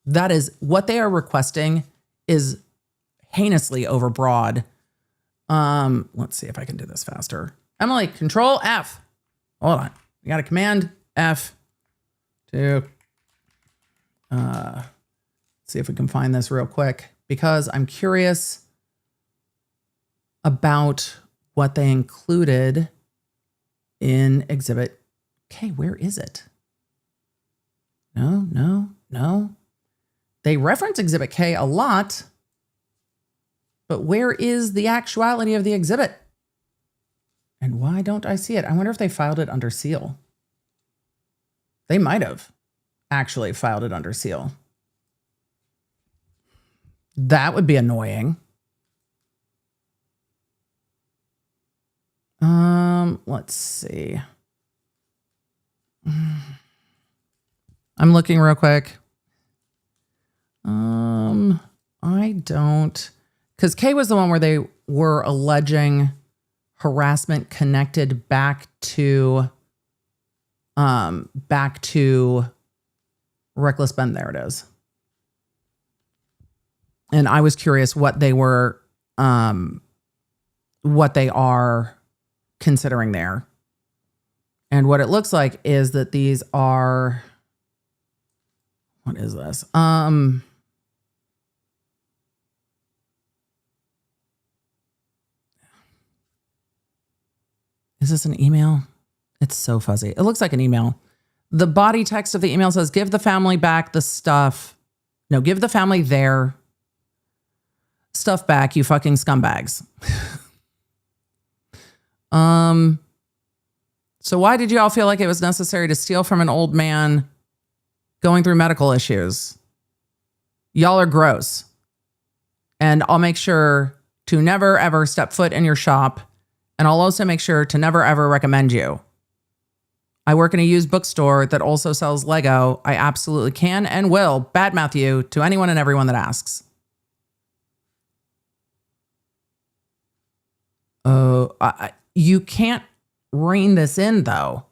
That is what they are requesting is heinously overbroad. Let's see if I can do this faster. Emily, Control F. Hold on. We got a Command F to see if we can find this real quick because I'm curious about what they included in Exhibit K. Where is it? No. They reference Exhibit K a lot, but where is the actuality of the exhibit? And why don't I see it? I wonder if they filed it under seal. They might have actually filed it under seal. That would be annoying. Let's see. I'm looking real quick. I don't, because K was the one where they were alleging harassment connected back to reckless bend. There it is. And I was curious what they were, what they are considering there. And what it looks like is that these are, what is this? Is this an email? It's so fuzzy. It looks like an email. The body text of the email says, give the family back the stuff. No, give the family their stuff back, you fucking scumbags. So why did you all feel like it was necessary to steal from an old man going through medical issues? Y'all are gross. And I'll make sure to never, ever step foot in your shop. And I'll also make sure to never, ever recommend you. I work in a used bookstore that also sells Lego. I absolutely can and will badmouth you to anyone and everyone that asks. You can't rein this in, though,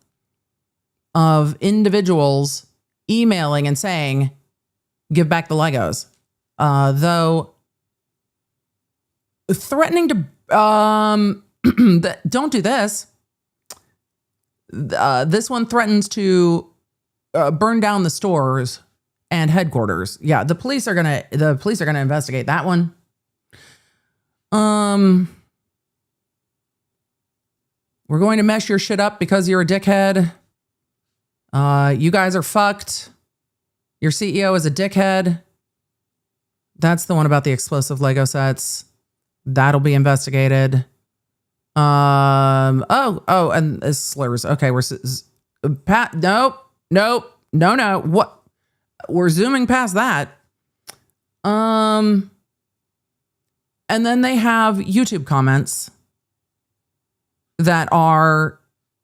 of individuals emailing and saying, give back the Legos. Though threatening to, don't do this. This one threatens to burn down the stores and headquarters. Yeah, the police are gonna investigate that one. We're going to mess your shit up because you're a dickhead. You guys are fucked. Your CEO is a dickhead. That's the one about the explosive Lego sets. That'll be investigated. And slurs. Okay, no. What? We're zooming past that. And then they have YouTube comments that are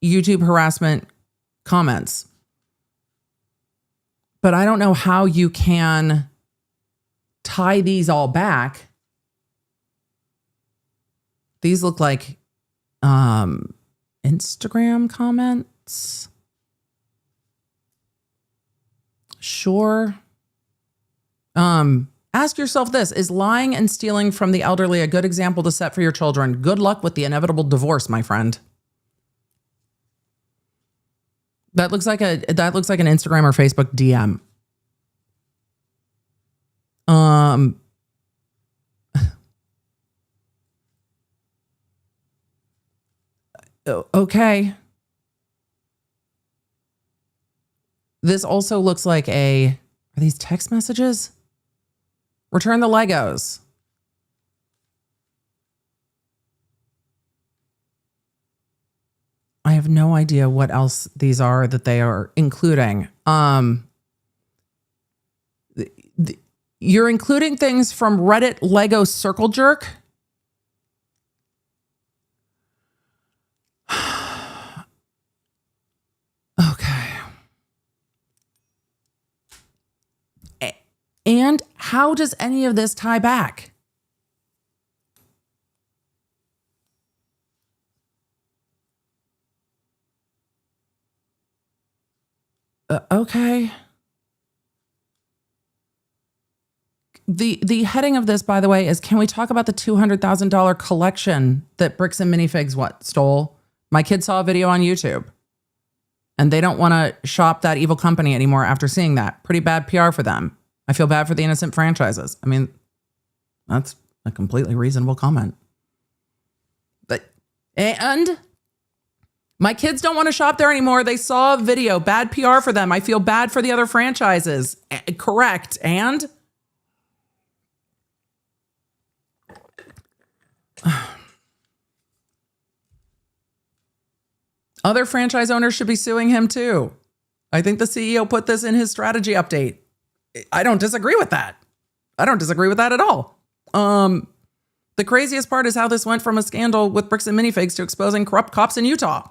YouTube harassment comments. But I don't know how you can tie these all back. These look like Instagram comments. Sure. Ask yourself this: is lying and stealing from the elderly a good example to set for your children? Good luck with the inevitable divorce, my friend. That looks like an Instagram or Facebook DM. Okay. This also looks like are these text messages? Return the Legos. I have no idea what else these are that they are including. You're including things from Reddit Lego Circle Jerk. Okay. And how does any of this tie back? Okay. The heading of this, by the way, is can we talk about the $200,000 collection that Bricks and Minifigs stole? My kids saw a video on YouTube and they don't want to shop that evil company anymore after seeing that. Pretty bad PR for them. I feel bad for the innocent franchises. I mean, that's a completely reasonable comment. And my kids don't want to shop there anymore. They saw a video. Bad PR for them. I feel bad for the other franchises. Correct. And other franchise owners should be suing him too. I think the CEO put this in his strategy update. I don't disagree with that. I don't disagree with that at all. The craziest part is how this went from a scandal with Bricks and Minifigs to exposing corrupt cops in Utah.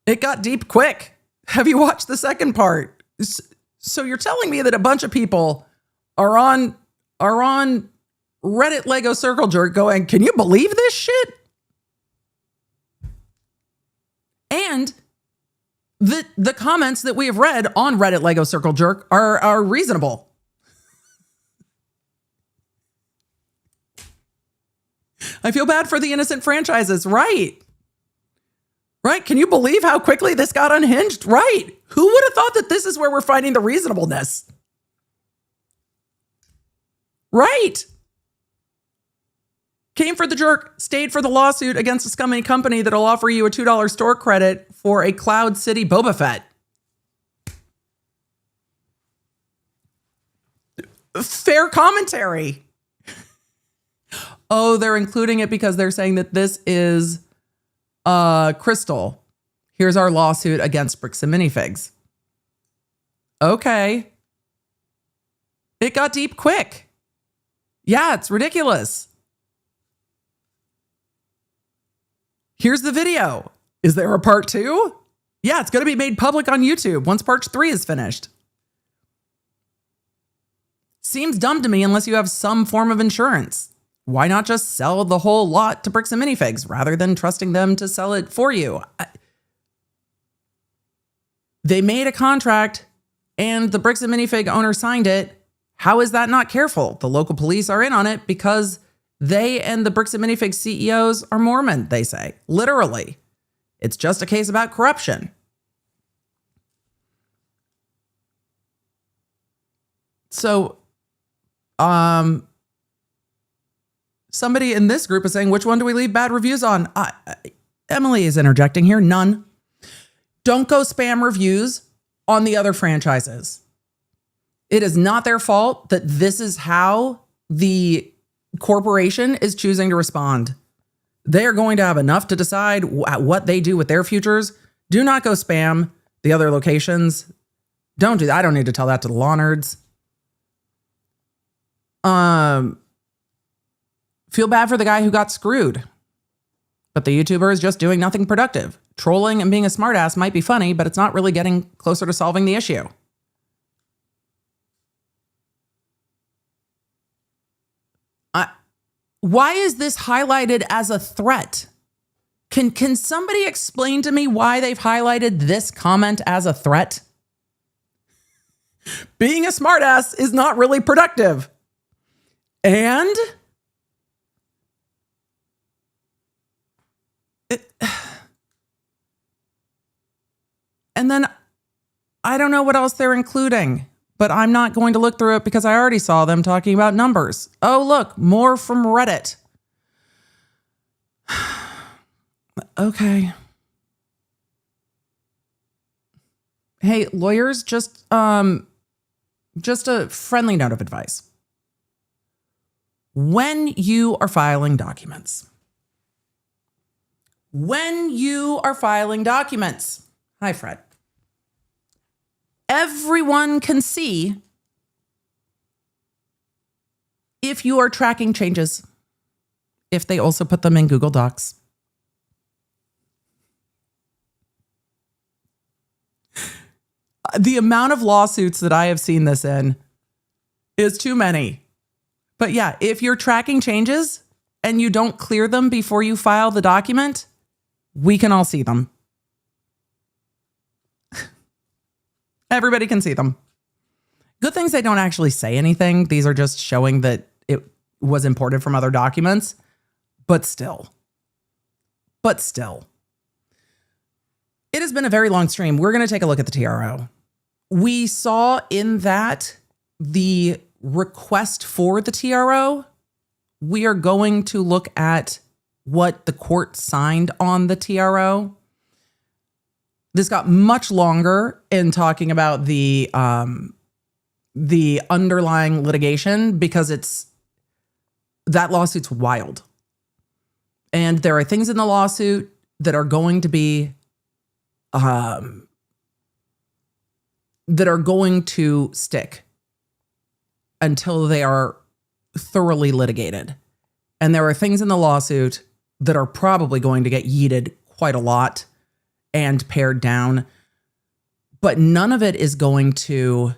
It got deep quick. Have you watched the second part? So you're telling me that a bunch of people are on Reddit Lego Circle Jerk going, can you believe this shit? And the comments that we have read on Reddit Lego Circle Jerk are reasonable. I feel bad for the innocent franchises, right? Right? Can you believe how quickly this got unhinged? Right. Who would have thought that this is where we're finding the reasonableness? Right. Came for the jerk, stayed for the lawsuit against a scummy company that'll offer you a $2 store credit for a Cloud City Boba Fett. Fair commentary. Oh, they're including it because they're saying that this is Chrystal. Here's our lawsuit against Bricks and Minifigs. Okay. It got deep quick. Yeah, it's ridiculous. Here's the video. Is there a part 2? Yeah, it's going to be made public on YouTube once part 3 is finished. Seems dumb to me unless you have some form of insurance. Why not just sell the whole lot to Bricks and Minifigs rather than trusting them to sell it for you? They made a contract and the Bricks and Minifig owner signed it. How is that not careful? The local police are in on it because they and the Bricks and Minifigs CEOs are Mormon, they say. Literally. It's just a case about corruption. So, somebody in this group is saying, which one do we leave bad reviews on? Emily is interjecting here. None. Don't go spam reviews on the other franchises. It is not their fault that this is how the corporation is choosing to respond. They are going to have enough to decide what they do with their futures. Do not go spam the other locations. Don't do that. I don't need to tell that to the law nerds. Feel bad for the guy who got screwed. But the YouTuber is just doing nothing productive. Trolling and being a smartass might be funny, but it's not really getting closer to solving the issue. Why is this highlighted as a threat? Can somebody explain to me why they've highlighted this comment as a threat? Being a smartass is not really productive. And then I don't know what else they're including, but I'm not going to look through it because I already saw them talking about numbers. Oh, look, more from Reddit. Okay. Hey, lawyers, just a friendly note of advice. When you are filing documents, hi, Fred. Everyone can see if you are tracking changes, if they also put them in Google Docs. The amount of lawsuits that I have seen this in is too many. But yeah, if you're tracking changes and you don't clear them before you file the document, we can all see them. Everybody can see them. Good things they don't actually say anything. These are just showing that it was imported from other documents. But still. It has been a very long stream. We're going to take a look at the TRO. We saw in that the request for the TRO. We are going to look at what the court signed on the TRO. This got much longer in talking about the underlying litigation because that lawsuit's wild. And there are things in the lawsuit that are going to be stick until they are thoroughly litigated. And there are things in the lawsuit that are probably going to get yeeted quite a lot and pared down, but none of it is going to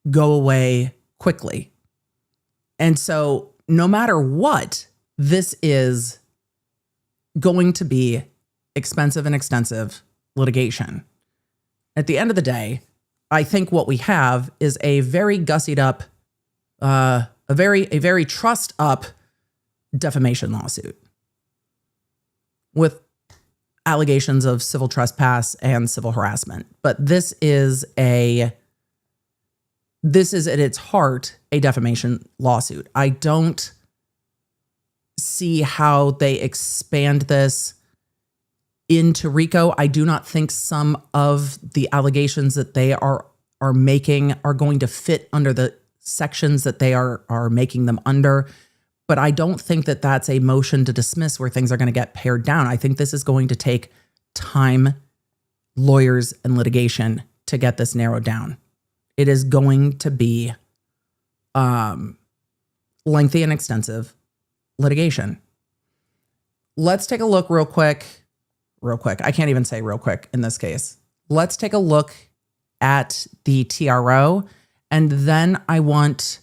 go away quickly. And so no matter what, this is going to be expensive and extensive litigation. At the end of the day, I think what we have is a very gussied up, a very trussed up defamation lawsuit with allegations of civil trespass and civil harassment. But this is at its heart a defamation lawsuit. I don't see how they expand this into RICO. I do not think some of the allegations that they are making are going to fit under the sections that they are making them under. But I don't think that that's a motion to dismiss where things are going to get pared down. I think this is going to take time, lawyers, and litigation to get this narrowed down. It is going to be lengthy and extensive litigation. Let's take a look real quick. I can't even say real quick in this case. Let's take a look at the TRO, and then I want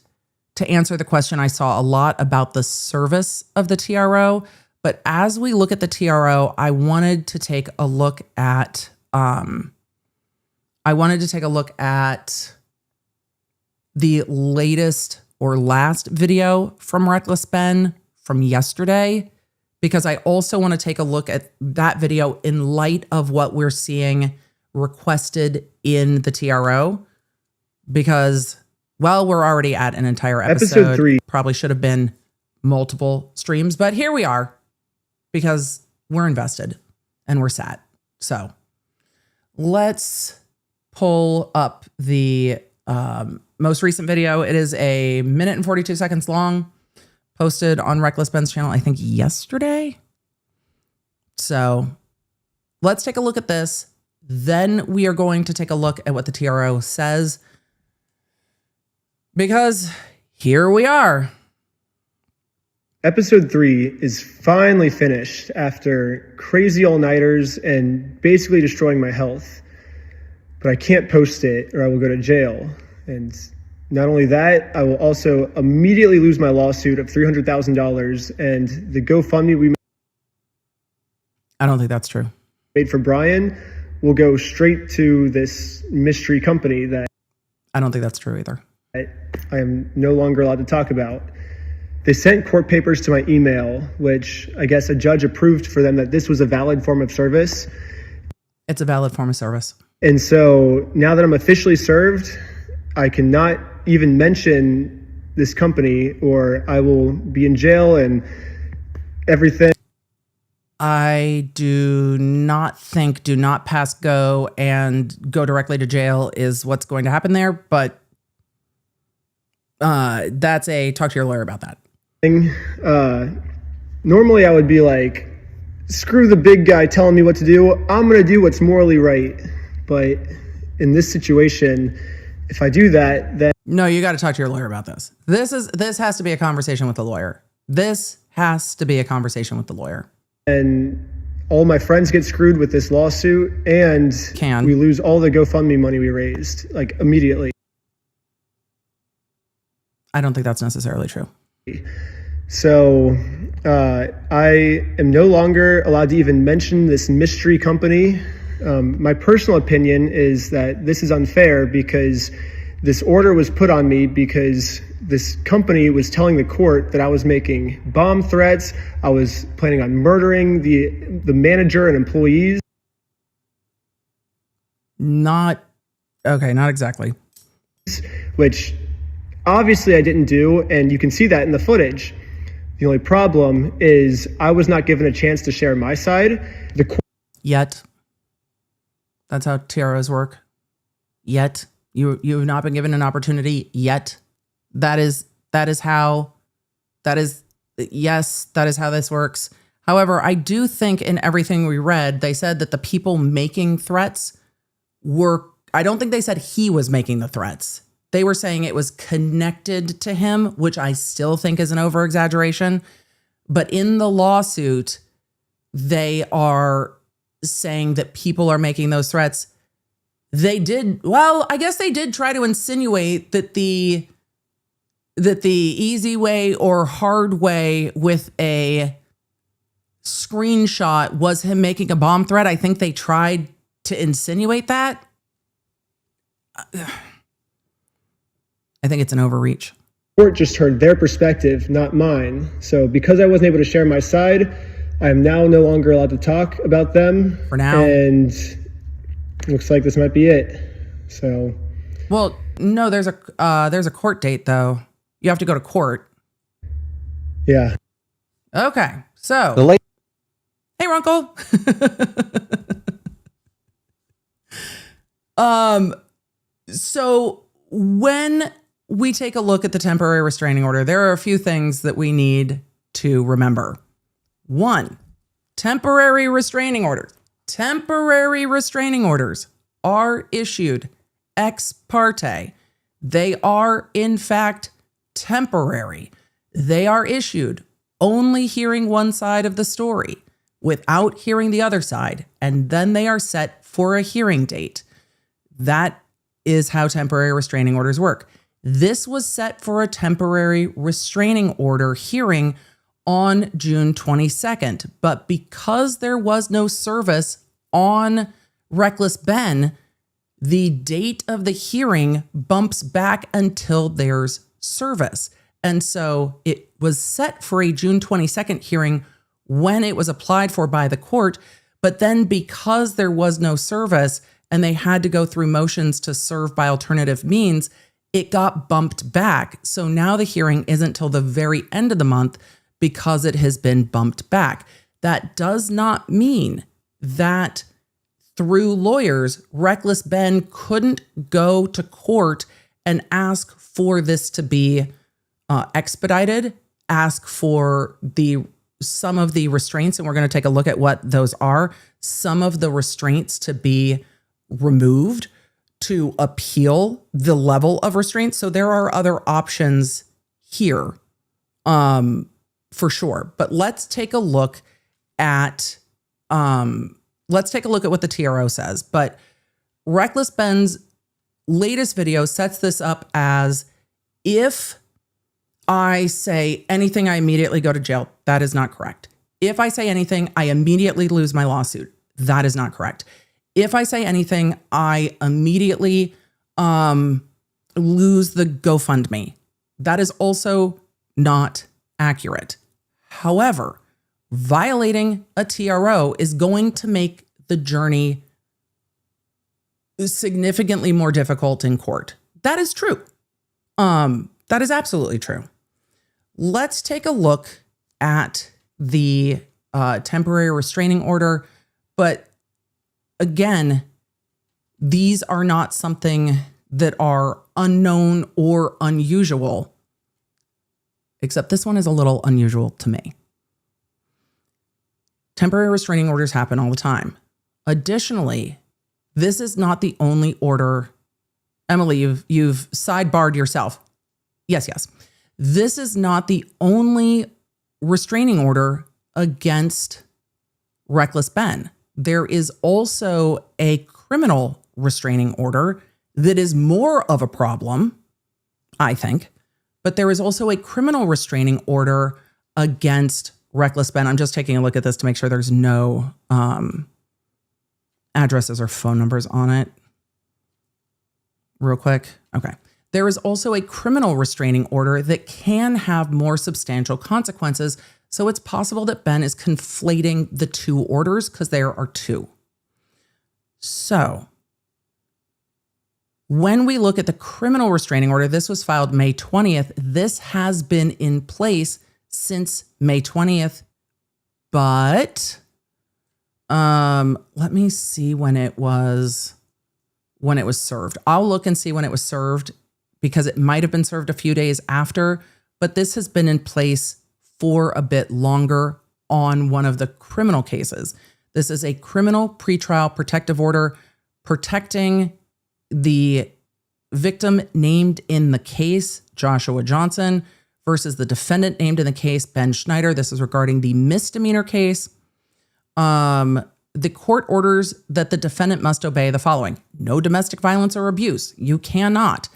to answer the question. I saw a lot about the service of the TRO, but as we look at the TRO, I wanted to take a look at the latest or last video from Reckless Ben from yesterday, because I also want to take a look at that video in light of what we're seeing requested in the TRO, because, well, we're already at an entire episode 3. Probably should have been multiple streams, but here we are because we're invested and we're sat. So let's pull up the most recent video. It is a minute and 42 seconds long, posted on Reckless Ben's channel, I think yesterday. So let's take a look at this. Then we are going to take a look at what the TRO says, because here we are. Episode 3 is finally finished after crazy all-nighters and basically destroying my health. But I can't post it or I will go to jail. And not only that, I will also immediately lose my lawsuit of $300,000, and the GoFundMe we I don't think that's true. made for Brian will go straight to this mystery company that I don't think that's true either. I am no longer allowed to talk about. They sent court papers to my email, which I guess a judge approved for them that this was a valid form of service. It's a valid form of service. And so now that I'm officially served, I cannot even mention this company or I will be in jail and everything. I do not think do not pass go and go directly to jail is what's going to happen there, but that's a talk to your lawyer about that. Normally I would be like, screw the big guy telling me what to do. I'm going to do what's morally right. But in this situation, if I do that, then no, you got to talk to your lawyer about this. This has to be a conversation with the lawyer. This has to be a conversation with the lawyer. And all my friends get screwed with this lawsuit and we lose all the GoFundMe money we raised, like immediately. I don't think that's necessarily true. So I am no longer allowed to even mention this mystery company. My personal opinion is that this is unfair because this order was put on me because this company was telling the court that I was making bomb threats. I was planning on murdering the manager and employees. Not exactly. Which obviously I didn't do, and you can see that in the footage. The only problem is I was not given a chance to share my side. Yet. That's how TROs work. Yet. You've not been given an opportunity yet. That is how this works. However, I do think in everything we read, they said that the people making threats I don't think they said he was making the threats. They were saying it was connected to him, which I still think is an over-exaggeration. But in the lawsuit, they are saying that people are making those threats. I guess they did try to insinuate that the easy way or hard way with a screenshot was him making a bomb threat. I think they tried to insinuate that. I think it's an overreach. Court just heard their perspective, not mine. So because I wasn't able to share my side, I am now no longer allowed to talk about them. For now. And looks like this might be it. So. Well, no, there's a court date though. You have to go to court. Yeah. Okay. So. Hey, Runkle. So when we take a look at the temporary restraining order, there are a few things that we need to remember. One, temporary restraining orders. Temporary restraining orders are issued ex parte. They are, in fact, temporary. They are issued only hearing one side of the story without hearing the other side, and then they are set for a hearing date. That is how temporary restraining orders work. This was set for a temporary restraining order hearing on June 22nd, but because there was no service on Reckless Ben, the date of the hearing bumps back until there's service. And so it was set for a June 22nd hearing when it was applied for by the court, but then because there was no service and they had to go through motions to serve by alternative means, it got bumped back. So now the hearing isn't till the very end of the month because it has been bumped back. That does not mean that through lawyers, Reckless Ben couldn't go to court and ask for this to be expedited, ask for some of the restraints, and we're going to take a look at what those are, some of the restraints to be removed, to appeal the level of restraint. So there are other options here, for sure. But let's take a look at what the TRO says. But Reckless Ben's latest video sets this up as, if I say anything, I immediately go to jail. That is not correct. If I say anything, I immediately lose my lawsuit. That is not correct. If I say anything, I immediately lose the GoFundMe. That is also not accurate. However, violating a TRO is going to make the journey significantly more difficult in court. That is true. That is absolutely true. Let's take a look at the temporary restraining order. But again, these are not something that are unknown or unusual, except this one is a little unusual to me. Temporary restraining orders happen all the time. Additionally, this is not the only order. Emily, you've sidebarred yourself. Yes. This is not the only restraining order against Reckless Ben. There is also a criminal restraining order that is more of a problem, I think. But there is also a criminal restraining order against Reckless Ben. I'm just taking a look at this to make sure there's no addresses or phone numbers on it. Real quick. Okay. There is also a criminal restraining order that can have more substantial consequences. So it's possible that Ben is conflating the two orders because there are two. So when we look at the criminal restraining order, this was filed May 20th. This has been in place since May 20th, but let me see when it was served. I'll look and see when it was served because it might have been served a few days after, but this has been in place for a bit longer on one of the criminal cases. This is a criminal pretrial protective order protecting the victim named in the case, Joshua Johnson, versus the defendant named in the case, Ben Schneider. This is regarding the misdemeanor case. The court orders that the defendant must obey the following: no domestic violence or abuse. You cannot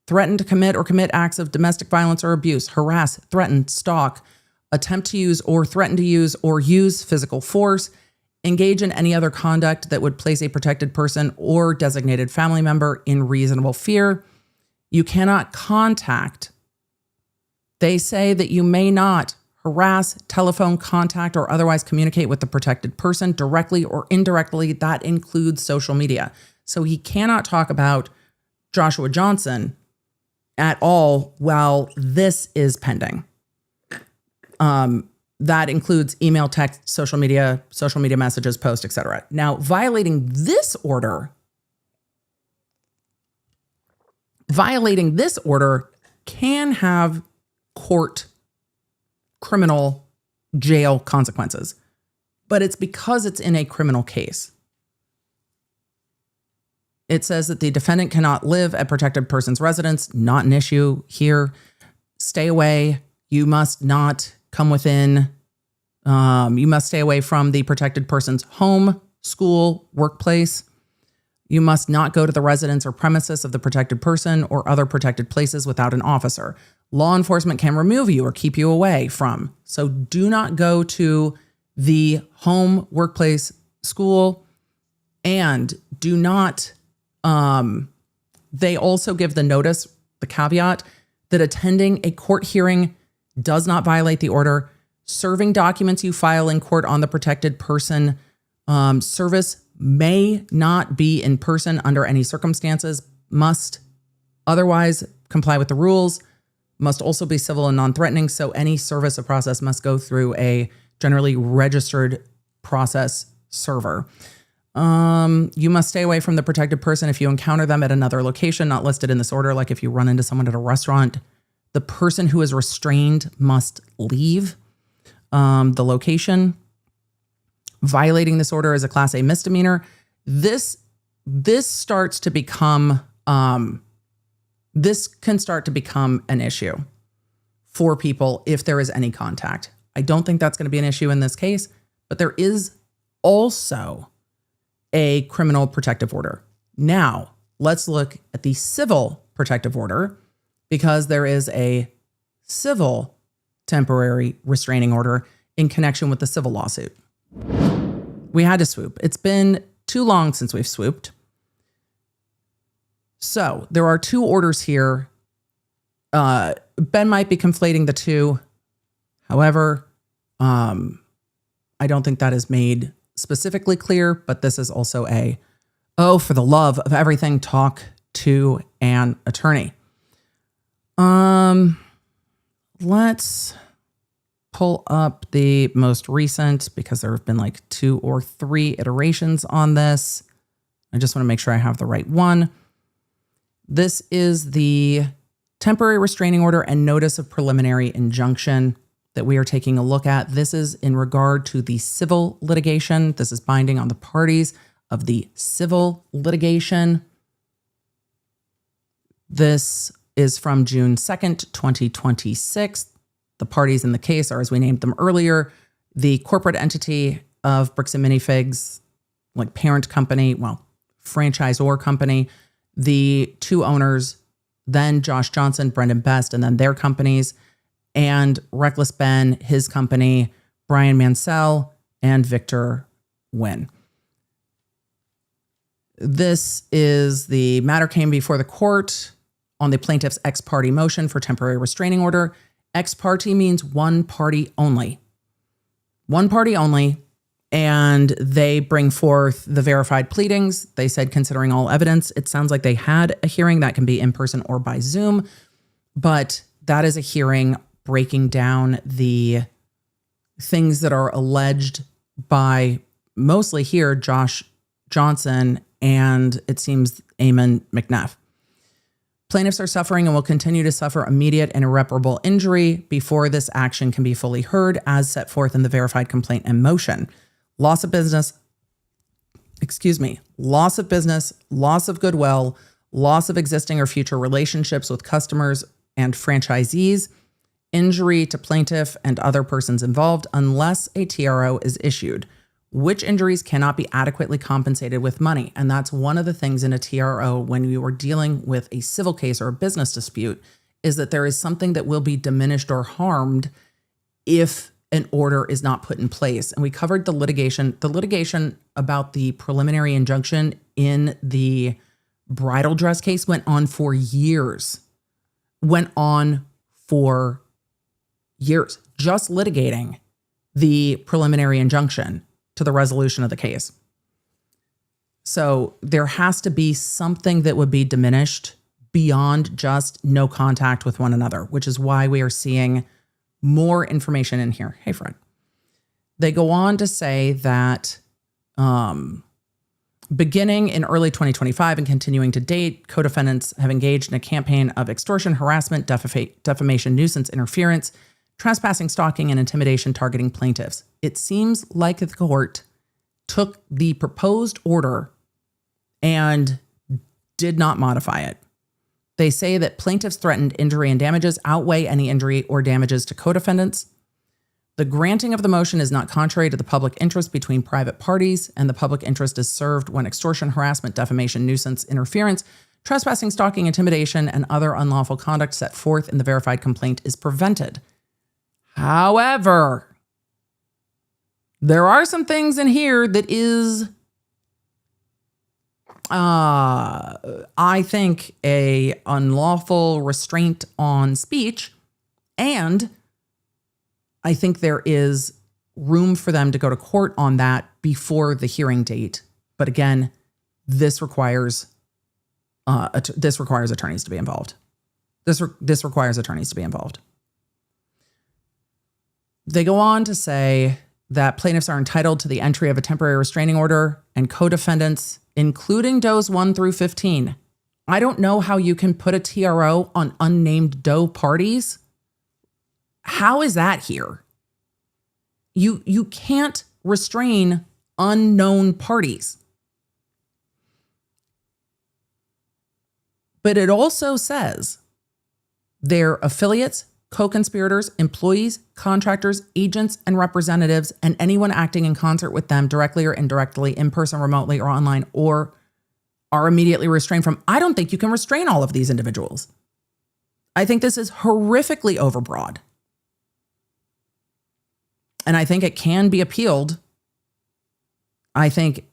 threaten to commit or commit acts of domestic violence or abuse, harass, threaten, stalk, attempt to use or threaten to use or use physical force, engage in any other conduct that would place a protected person or designated family member in reasonable fear. You cannot contact. They say that you may not harass, telephone, contact, or otherwise communicate with the protected person directly or indirectly. That includes social media. So he cannot talk about Joshua Johnson at all while this is pending. That includes email, text, social media messages, posts, etc. Now, violating this order can have court criminal jail consequences, but it's because it's in a criminal case. It says that the defendant cannot live at protected person's residence, not an issue here. Stay away. You must not come within. You must stay away from the protected person's home, school, workplace. You must not go to the residence or premises of the protected person or other protected places without an officer. Law enforcement can remove you or keep you away from. So do not go to the home, workplace, school, and do not. They also give the notice, the caveat, that attending a court hearing does not violate the order. Serving documents you file in court on the protected person service may not be in person under any circumstances, must otherwise comply with the rules, must also be civil and non-threatening. So any service or process must go through a generally registered process server. You must stay away from the protected person if you encounter them at another location not listed in this order, like if you run into someone at a restaurant. The person who is restrained must leave the location. Violating this order is a Class A misdemeanor. This starts to become this can start to become an issue for people if there is any contact. I don't think that's going to be an issue in this case, but there is also a criminal protective order. Now, let's look at the civil protective order, because there is a civil temporary restraining order in connection with the civil lawsuit. We had to swoop. It's been too long since we've swooped. So there are two orders here. Ben might be conflating the two. However, I don't think that is made specifically clear, but this is also for the love of everything, talk to an attorney. Let's pull up the most recent, because there have been like 2 or 3 iterations on this. I just want to make sure I have the right one. This is the temporary restraining order and notice of preliminary injunction that we are taking a look at. This is in regard to the civil litigation. This is binding on the parties of the civil litigation. This is from June 2nd, 2026. The parties in the case are, as we named them earlier, the corporate entity of Bricks and Minifigs, like parent company, franchisor company, the 2 owners, then Josh Johnson, Brendan Best, and then their companies, and Reckless Ben, his company, Brian Mansell, and Victor Nguyen. This is the matter came before the court on the plaintiff's ex parte motion for temporary restraining order. Ex parte means one party only. One party only. And they bring forth the verified pleadings. They said, considering all evidence, it sounds like they had a hearing that can be in person or by Zoom. But that is a hearing breaking down the things that are alleged by mostly here Josh Johnson and it seems Eamon McNeff. Plaintiffs are suffering and will continue to suffer immediate and irreparable injury before this action can be fully heard, as set forth in the verified complaint and motion. Loss of business, loss of goodwill, loss of existing or future relationships with customers and franchisees, injury to plaintiff and other persons involved unless a TRO is issued, which injuries cannot be adequately compensated with money. And that's one of the things in a TRO when you are dealing with a civil case or a business dispute, is that there is something that will be diminished or harmed if an order is not put in place. And we covered the litigation about the preliminary injunction in the bridal dress case went on for years. Just litigating the preliminary injunction to the resolution of the case. So there has to be something that would be diminished beyond just no contact with one another, which is why we are seeing more information in here. Hey, Fred. They go on to say that beginning in early 2025 and continuing to date, co-defendants have engaged in a campaign of extortion, harassment, defamation, nuisance, interference, trespassing, stalking, and intimidation targeting plaintiffs. It seems like the court took the proposed order and did not modify it. They say that plaintiffs' threatened injury and damages outweigh any injury or damages to co-defendants. The granting of the motion is not contrary to the public interest between private parties, and the public interest is served when extortion, harassment, defamation, nuisance, interference, trespassing, stalking, intimidation, and other unlawful conduct set forth in the verified complaint is prevented. However, there are some things in here that is, I think, a unlawful restraint on speech, and I think there is room for them to go to court on that before the hearing date. But again, this requires attorneys to be involved. This requires attorneys to be involved. They go on to say that plaintiffs are entitled to the entry of a temporary restraining order and co-defendants, including does 1 through 15. I don't know how you can put a TRO on unnamed doe parties. How is that here? You can't restrain unknown parties. But it also says their affiliates, co-conspirators, employees, contractors, agents, and representatives, and anyone acting in concert with them directly or indirectly, in person, remotely, or online, or are immediately restrained from. I don't think you can restrain all of these individuals. I think this is horrifically overbroad. And I think it can be appealed. I think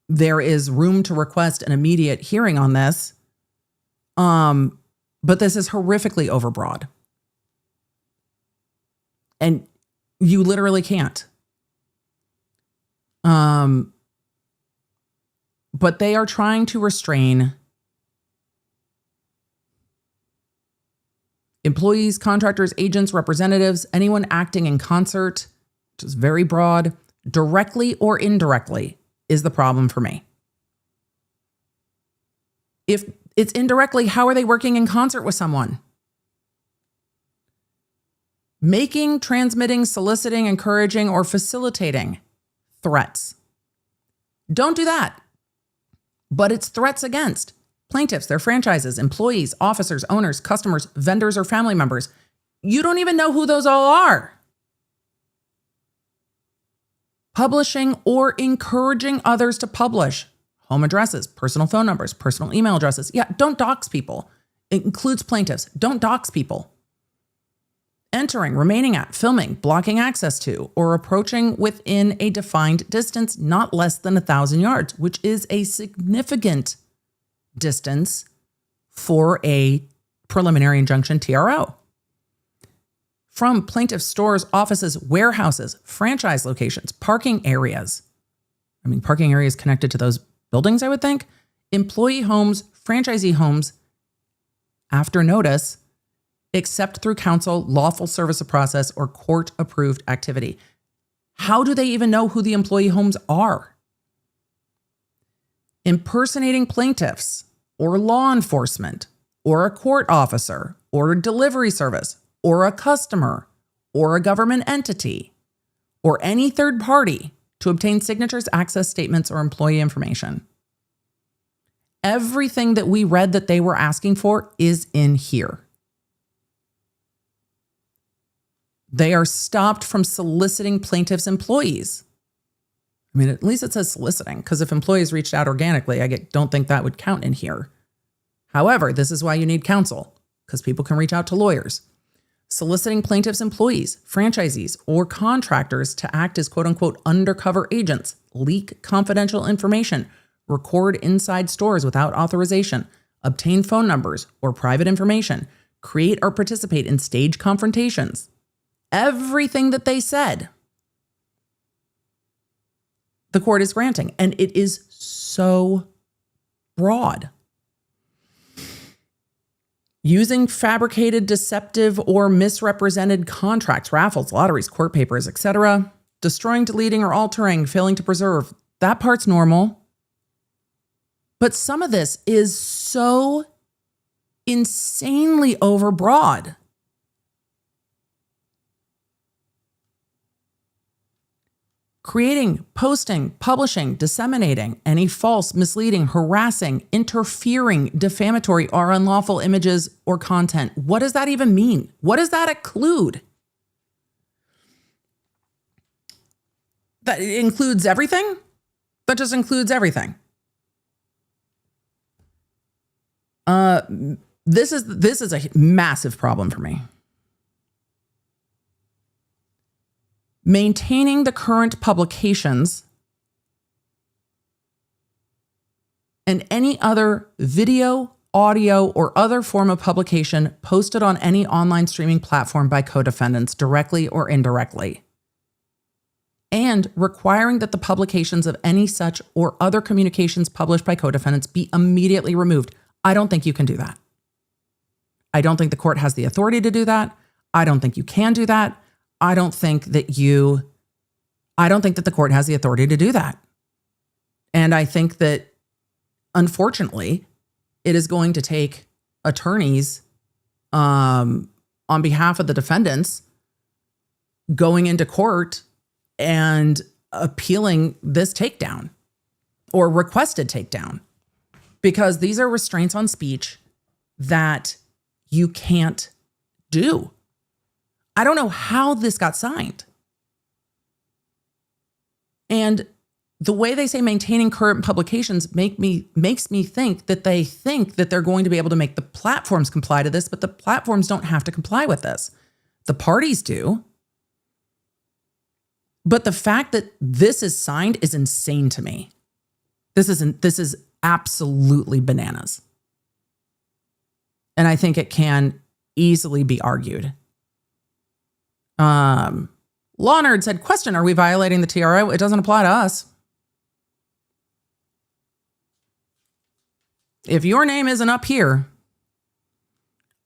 there is room to request an immediate hearing on this But this is horrifically overbroad. And you literally can't. But they are trying to restrain employees, contractors, agents, representatives, anyone acting in concert, which is very broad, directly or indirectly is the problem for me. If it's indirectly, how are they working in concert with someone? Making, transmitting, soliciting, encouraging, or facilitating threats. Don't do that. But it's threats against plaintiffs, their franchises, employees, officers, owners, customers, vendors, or family members. You don't even know who those all are. Publishing or encouraging others to publish home addresses, personal phone numbers, personal email addresses. Yeah, don't dox people. It includes plaintiffs. Don't dox people. Entering, remaining at, filming, blocking access to, or approaching within a defined distance not less than 1,000 yards, which is a significant distance for a preliminary injunction TRO. From plaintiff stores, offices, warehouses, franchise locations, parking areas. I mean, parking areas connected to those buildings, I would think. Employee homes, franchisee homes, after notice, except through counsel, lawful service of process, or court-approved activity. How do they even know who the employee homes are? Impersonating plaintiffs, or law enforcement, or a court officer, or a delivery service, or a customer, or a government entity, or any third party to obtain signatures, access statements, or employee information. Everything that we read that they were asking for is in here. They are stopped from soliciting plaintiffs' employees. I mean, at least it says soliciting, because if employees reached out organically, don't think that would count in here. However, this is why you need counsel, because people can reach out to lawyers. Soliciting plaintiffs' employees, franchisees, or contractors to act as quote-unquote undercover agents, leak confidential information, record inside stores without authorization, obtain phone numbers or private information, create or participate in stage confrontations. Everything that they said, the court is granting, and it is so broad. Using fabricated, deceptive, or misrepresented contracts, raffles, lotteries, court papers, etc. Destroying, deleting, or altering, failing to preserve. That part's normal. But some of this is so insanely overbroad. Creating, posting, publishing, disseminating any false, misleading, harassing, interfering, defamatory, or unlawful images or content. What does that even mean? What does that include? That includes everything? That just includes everything. This is a massive problem for me. Maintaining the current publications and any other video, audio, or other form of publication posted on any online streaming platform by co-defendants directly or indirectly. And requiring that the publications of any such or other communications published by co-defendants be immediately removed. I don't think you can do that. I don't think the court has the authority to do that. I don't think you can do that. I don't think that the court has the authority to do that. And I think that, unfortunately, it is going to take attorneys on behalf of the defendants going into court and appealing this takedown or requested takedown, because these are restraints on speech that you can't do. I don't know how this got signed. And the way they say maintaining current publications makes me think that they think that they're going to be able to make the platforms comply to this, but the platforms don't have to comply with this. The parties do. But the fact that this is signed is insane to me. This is absolutely bananas. And I think it can easily be argued. Lawnard said, question, are we violating the TRO? It doesn't apply to us. If your name isn't up here,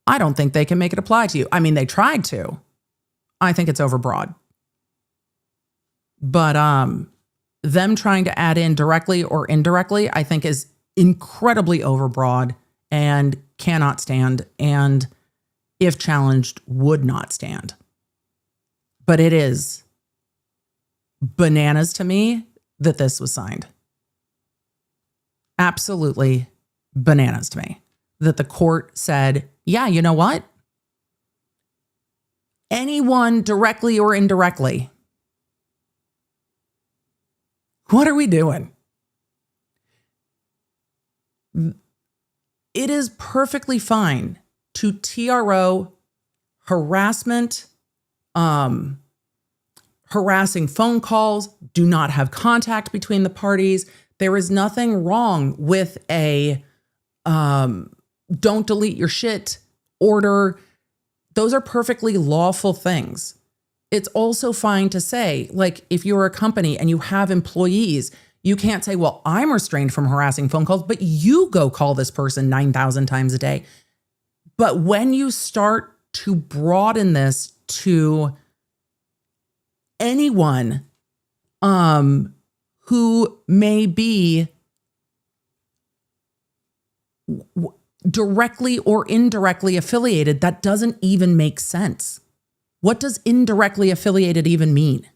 I don't think they can make it apply to you. I mean, they tried to. I think it's overbroad. But them trying to add in directly or indirectly, I think is incredibly overbroad and cannot stand, and if challenged, would not stand. But it is bananas to me that this was signed. Absolutely bananas to me that the court said, yeah, you know what? Anyone directly or indirectly. What are we doing? It is perfectly fine to TRO harassment, harassing phone calls, do not have contact between the parties. There is nothing wrong with a don't delete your shit order. Those are perfectly lawful things. It's also fine to say, like, if you're a company and you have employees, you can't say, well, I'm restrained from harassing phone calls, but you go call this person 9,000 times a day. But when you start to broaden this to anyone who may be directly or indirectly affiliated, that doesn't even make sense. What does indirectly affiliated even mean?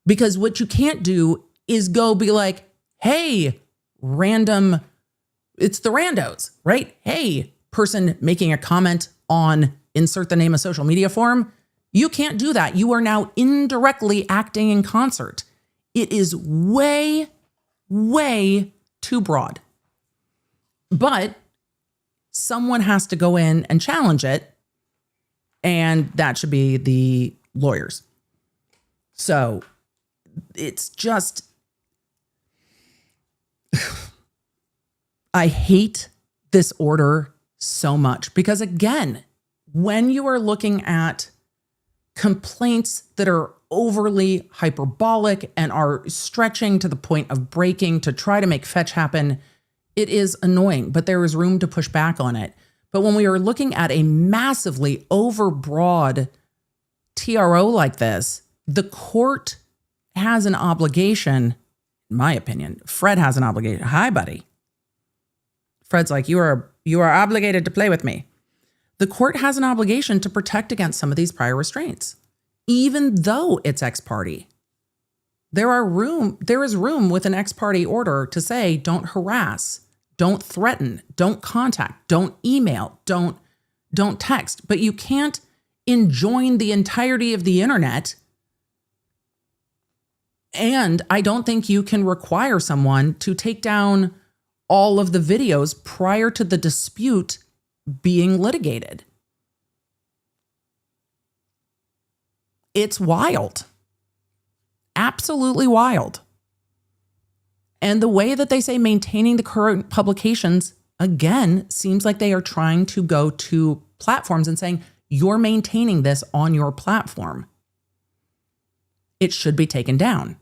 Because what you can't do is go be like, hey, random, it's the randos, right? Hey, person making a comment on insert the name of social media forum. You can't do that. You are now indirectly acting in concert. It is way, way too broad. But someone has to go in and challenge it. And that should be the lawyers. So it's just, I hate this order so much because, again, when you are looking at complaints that are overly hyperbolic and are stretching to the point of breaking to try to make fetch happen, it is annoying, but there is room to push back on it. But when we are looking at a massively overbroad TRO like this, the court has an obligation, in my opinion. Fred has an obligation. Hi, buddy. Fred's like, you are obligated to play with me. The court has an obligation to protect against some of these prior restraints, even though it's ex parte. There is room with an ex parte order to say, don't harass, don't threaten, don't contact, don't email, don't text. But you can't enjoin the entirety of the internet. And I don't think you can require someone to take down all of the videos prior to the dispute being litigated. It's wild. Absolutely wild. And the way that they say maintaining the current publications, again, seems like they are trying to go to platforms and saying, you're maintaining this on your platform. It should be taken down.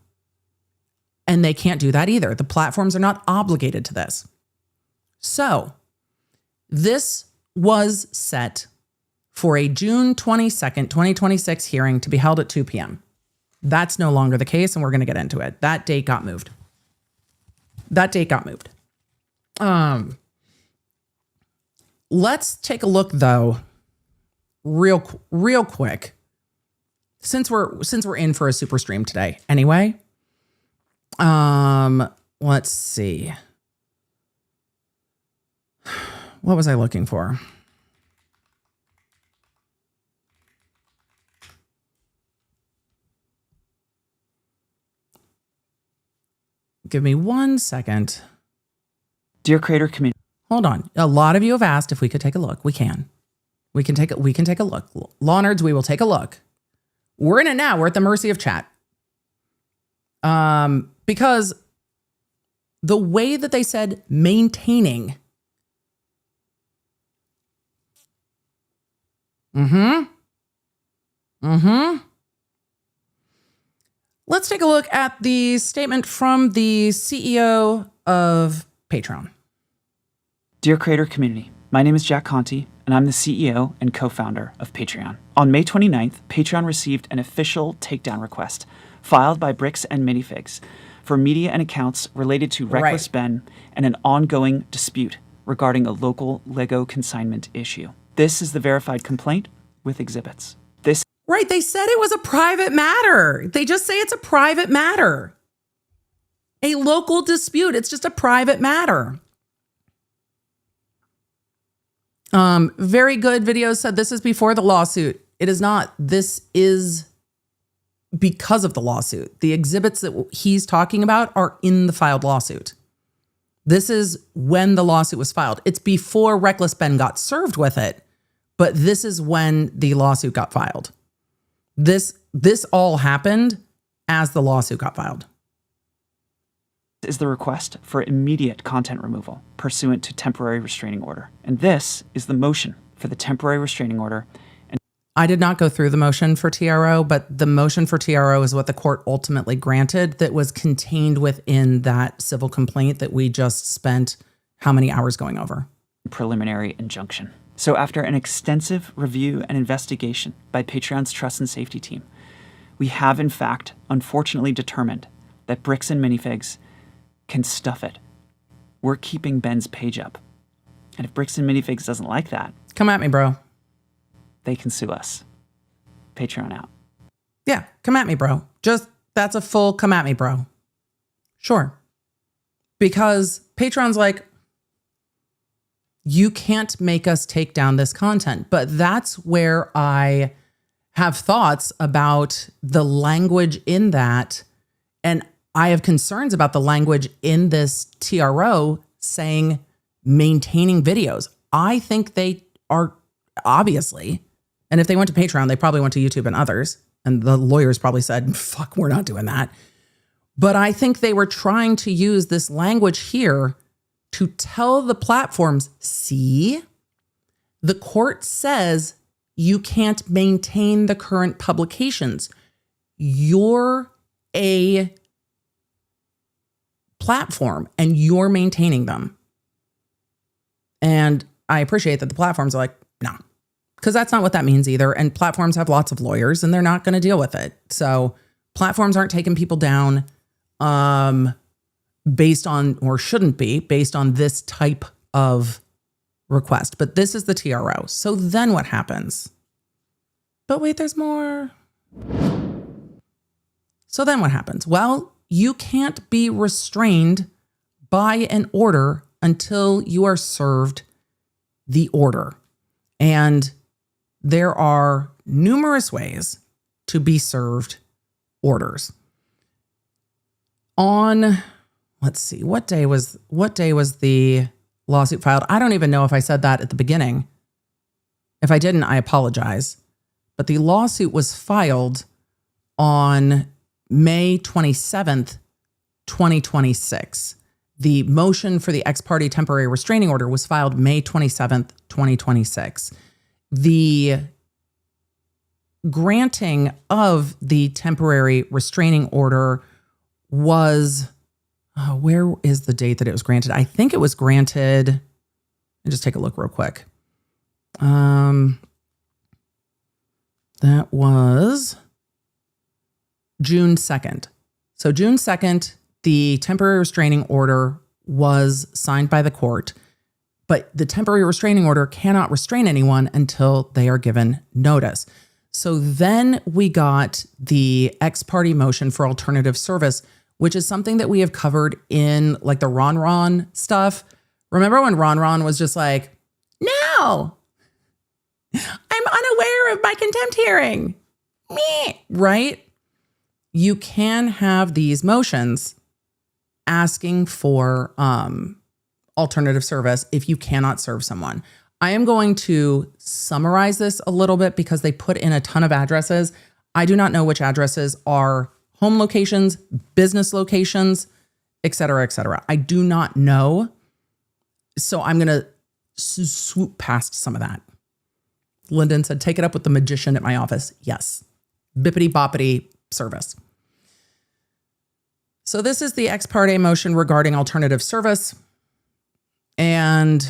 And they can't do that either. The platforms are not obligated to this. So this was set for a June 22nd, 2026 hearing to be held at 2 p.m. That's no longer the case, and we're going to get into it. That date got moved. Let's take a look, though, real quick, since we're in for a super stream today. Anyway, let's see. What was I looking for? Give me 1 second. Dear creator community. Hold on. A lot of you have asked if we could take a look. We can. We can take a look. Law nerds, we will take a look. We're in it now. We're at the mercy of chat. Because the way that they said maintaining, Let's take a look at the statement from the CEO of Patreon. Dear creator community, my name is Jack Conti, and I'm the CEO and co-founder of Patreon. On May 29th, Patreon received an official takedown request filed by Bricks and Minifigs for media and accounts related to reckless Ben and an ongoing dispute regarding a local Lego consignment issue. This is the verified complaint with exhibits. Right, they said it was a private matter. They just say it's a private matter. A local dispute, it's just a private matter. Very good videos said this is before the lawsuit. It is not. This is because of the lawsuit. The exhibits that he's talking about are in the filed lawsuit. This is when the lawsuit was filed. It's before Reckless Ben got served with it, but this is when the lawsuit got filed. This all happened as the lawsuit got filed. Is the request for immediate content removal pursuant to temporary restraining order. And this is the motion for the temporary restraining order. And I did not go through the motion for TRO, but the motion for TRO is what the court ultimately granted that was contained within that civil complaint that we just spent how many hours going over? Preliminary injunction. So after an extensive review and investigation by Patreon's trust and safety team, we have in fact unfortunately determined that Bricks and Minifigs can stuff it. We're keeping Ben's page up. And if Bricks and Minifigs doesn't like that, come at me, bro. They can sue us. Patreon out. Yeah, come at me, bro. Just, that's a full come at me, bro. Sure. Because Patreon's like, you can't make us take down this content. But that's where I have thoughts about the language in that. And I have concerns about the language in this TRO saying maintaining videos. I think they are obviously, and if they went to Patreon, they probably went to YouTube and others. And the lawyers probably said, fuck, we're not doing that. But I think they were trying to use this language here to tell the platforms, see, the court says you can't maintain the current publications. You're a platform and you're maintaining them. And I appreciate that the platforms are like, no, because that's not what that means either. And platforms have lots of lawyers and they're not going to deal with it. So platforms aren't taking people down based on, or shouldn't be, based on this type of request. But this is the TRO. So then what happens? But wait, there's more. So then what happens? Well, you can't be restrained by an order until you are served the order. And there are numerous ways to be served orders. On, let's see, what day was the lawsuit filed? I don't even know if I said that at the beginning. If I didn't, I apologize. But the lawsuit was filed on May 27th, 2026. The motion for the ex parte temporary restraining order was filed May 27th, 2026. The granting of the temporary restraining order was, where is the date that it was granted? I think it was granted, let me just take a look real quick. That was June 2nd. So June 2nd, the temporary restraining order was signed by the court, but the temporary restraining order cannot restrain anyone until they are given notice. So then we got the ex parte motion for alternative service, which is something that we have covered in like the Ron stuff. Remember when Ron was just like, no, I'm unaware of my contempt hearing. Meh. Right? You can have these motions asking for alternative service if you cannot serve someone. I am going to summarize this a little bit because they put in a ton of addresses. I do not know which addresses are home locations, business locations, et cetera, et cetera. I do not know. So I'm going to swoop past some of that. Lyndon said, take it up with the magician at my office. Yes. Bippity boppity service. So this is the ex parte motion regarding alternative service. And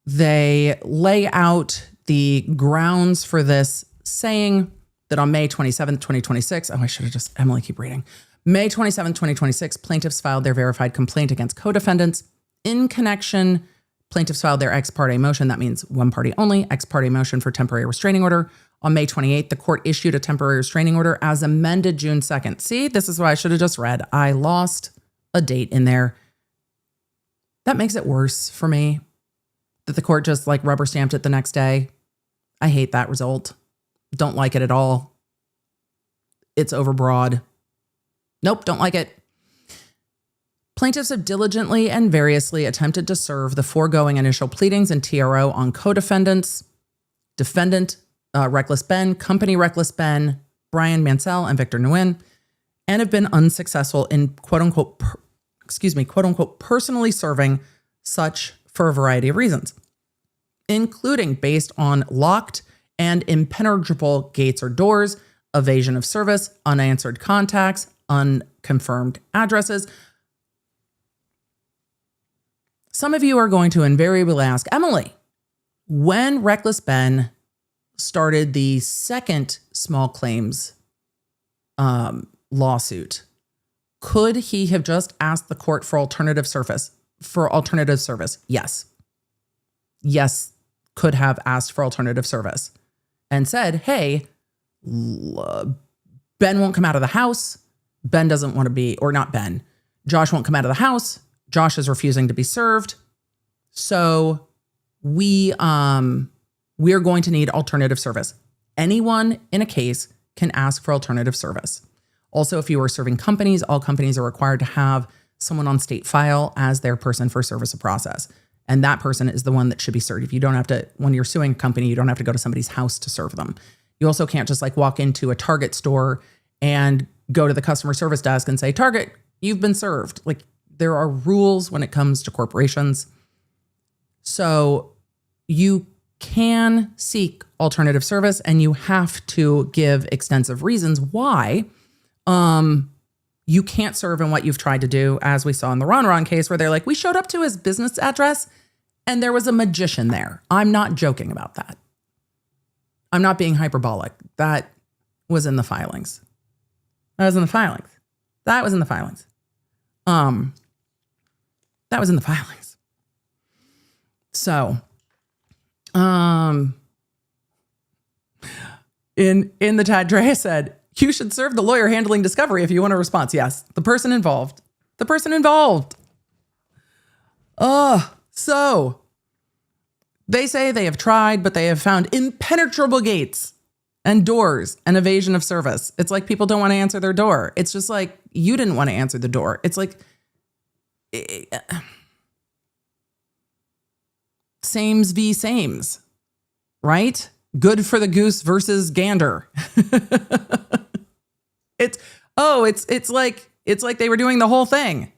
they lay out the grounds for this, saying that on May 27th, 2026, I should have just, Emily, keep reading. May 27th, 2026, plaintiffs filed their verified complaint against co-defendants. In connection, plaintiffs filed their ex parte motion. That means one party only, ex parte motion for temporary restraining order. On May 28th, the court issued a temporary restraining order as amended June 2nd. See, this is what I should have just read. I lost a date in there. That makes it worse for me that the court just like rubber stamped it the next day. I hate that result. Don't like it at all. It's overbroad. Nope, don't like it. Plaintiffs have diligently and variously attempted to serve the foregoing initial pleadings and TRO on co-defendants, defendant Reckless Ben, company Reckless Ben, Brian Mansell, and Victor Nguyen, and have been unsuccessful in quote unquote personally serving such for a variety of reasons, including based on locked and impenetrable gates or doors, evasion of service, unanswered contacts, unconfirmed addresses. Some of you are going to invariably ask, Emily, when Reckless Ben started the second small claims lawsuit, could he have just asked the court for alternative service? Yes. Yes, could have asked for alternative service and said, hey, Ben won't come out of the house. Ben doesn't want to be, or not Ben. Josh won't come out of the house. Josh is refusing to be served. So we are going to need alternative service. Anyone in a case can ask for alternative service. Also, if you are serving companies, all companies are required to have someone on state file as their person for service of process. And that person is the one that should be served. If you don't have to, when you're suing a company, you don't have to go to somebody's house to serve them. You also can't just like walk into a Target store and go to the customer service desk and say, Target, you've been served. Like, there are rules when it comes to corporations. So you can seek alternative service, and you have to give extensive reasons why you can't serve in what you've tried to do, as we saw in the Ron case, where they're like, we showed up to his business address and there was a magician there. I'm not joking about that. I'm not being hyperbolic. That was in the filings. That was in the filings. So, in the chat, Drea said, you should serve the lawyer handling discovery if you want a response. Yes, the person involved. So they say they have tried, but they have found impenetrable gates and doors and evasion of service. It's like people don't want to answer their door. It's just like, you didn't want to answer the door. It's like, sames v. sames, right? Good for the goose versus gander. It's like they were doing the whole thing.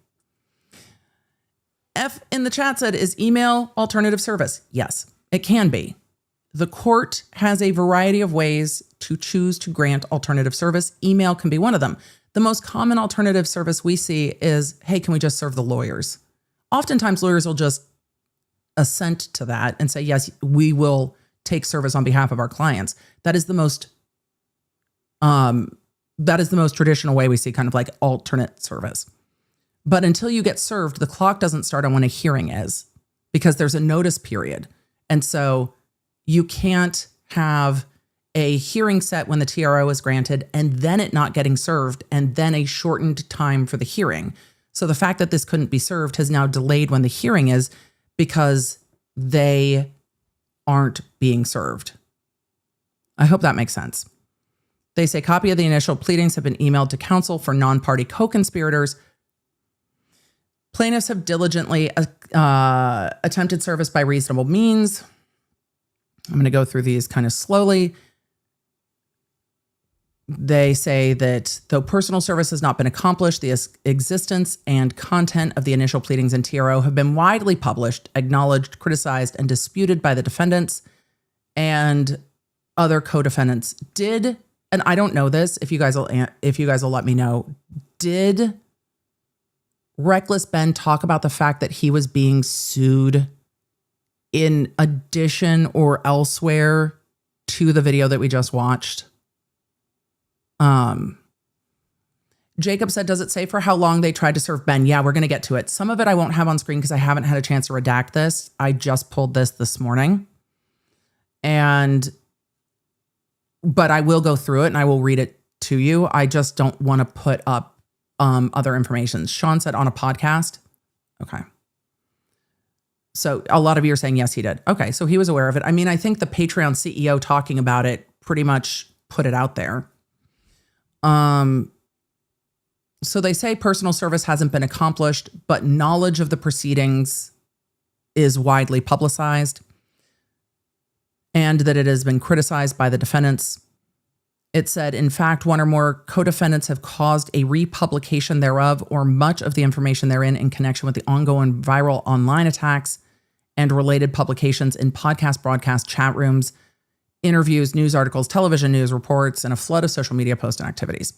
F in the chat said, is email alternative service? Yes, it can be. The court has a variety of ways to choose to grant alternative service. Email can be one of them. The most common alternative service we see is, hey, can we just serve the lawyers? Oftentimes lawyers will just assent to that and say, yes, we will take service on behalf of our clients. That is the most traditional way we see kind of like alternate service. But until you get served, the clock doesn't start on when a hearing is, because there's a notice period. And so you can't have a hearing set when the TRO is granted and then it not getting served and then a shortened time for the hearing. So the fact that this couldn't be served has now delayed when the hearing is, because they aren't being served. I hope that makes sense. They say copy of the initial pleadings have been emailed to counsel for non-party co-conspirators. Plaintiffs have diligently attempted service by reasonable means. I'm going to go through these kind of slowly. They say that though personal service has not been accomplished, the existence and content of the initial pleadings and TRO have been widely published, acknowledged, criticized, and disputed by the defendants. and other co-defendants did, and I don't know this, if you guys will let me know, did Reckless Ben talk about the fact that he was being sued in addition or elsewhere to the video that we just watched? Jacob said, does it say for how long they tried to serve Ben? Yeah, we're going to get to it. Some of it I won't have on screen because I haven't had a chance to redact this. I just pulled this morning. But I will go through it and I will read it to you. I just don't want to put up other information. Sean said on a podcast. Okay. So a lot of you are saying, yes, he did. Okay. So he was aware of it. I mean, I think the Patreon CEO talking about it pretty much put it out there. So they say personal service hasn't been accomplished, but knowledge of the proceedings is widely publicized and that it has been criticized by the defendants. It said, in fact, one or more co-defendants have caused a republication thereof or much of the information therein in connection with the ongoing viral online attacks and related publications in podcast, broadcast, chat rooms, interviews, news articles, television news reports, and a flood of social media posts and activities.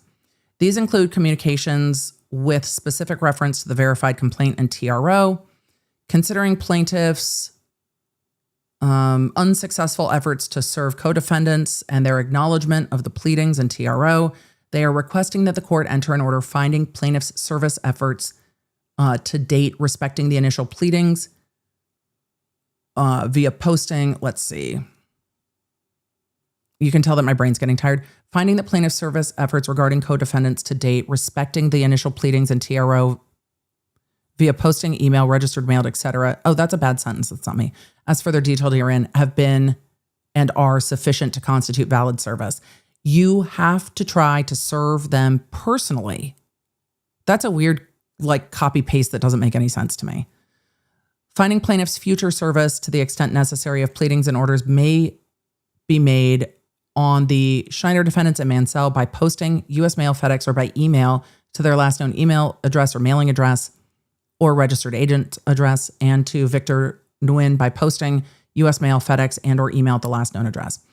These include communications with specific reference to the verified complaint and TRO, considering plaintiffs' unsuccessful efforts to serve co-defendants and their acknowledgement of the pleadings and TRO. They are requesting that the court enter an order finding plaintiffs' service efforts to date respecting the initial pleadings via posting. Let's see. You can tell that my brain's getting tired. Finding that plaintiff service efforts regarding co-defendants to date, respecting the initial pleadings and TRO via posting, email, registered mail, etc. Oh, that's a bad sentence. That's not me. As further detailed herein, have been and are sufficient to constitute valid service. You have to try to serve them personally. That's a weird, copy paste that doesn't make any sense to me. Finding plaintiff's future service to the extent necessary of pleadings and orders may be made on the Schneider defendants and Mansell by posting U.S. mail, FedEx, or by email to their last known email address or mailing address or registered agent address, and to Victor Nguyen by posting U.S. mail, FedEx, and or email at the last known address.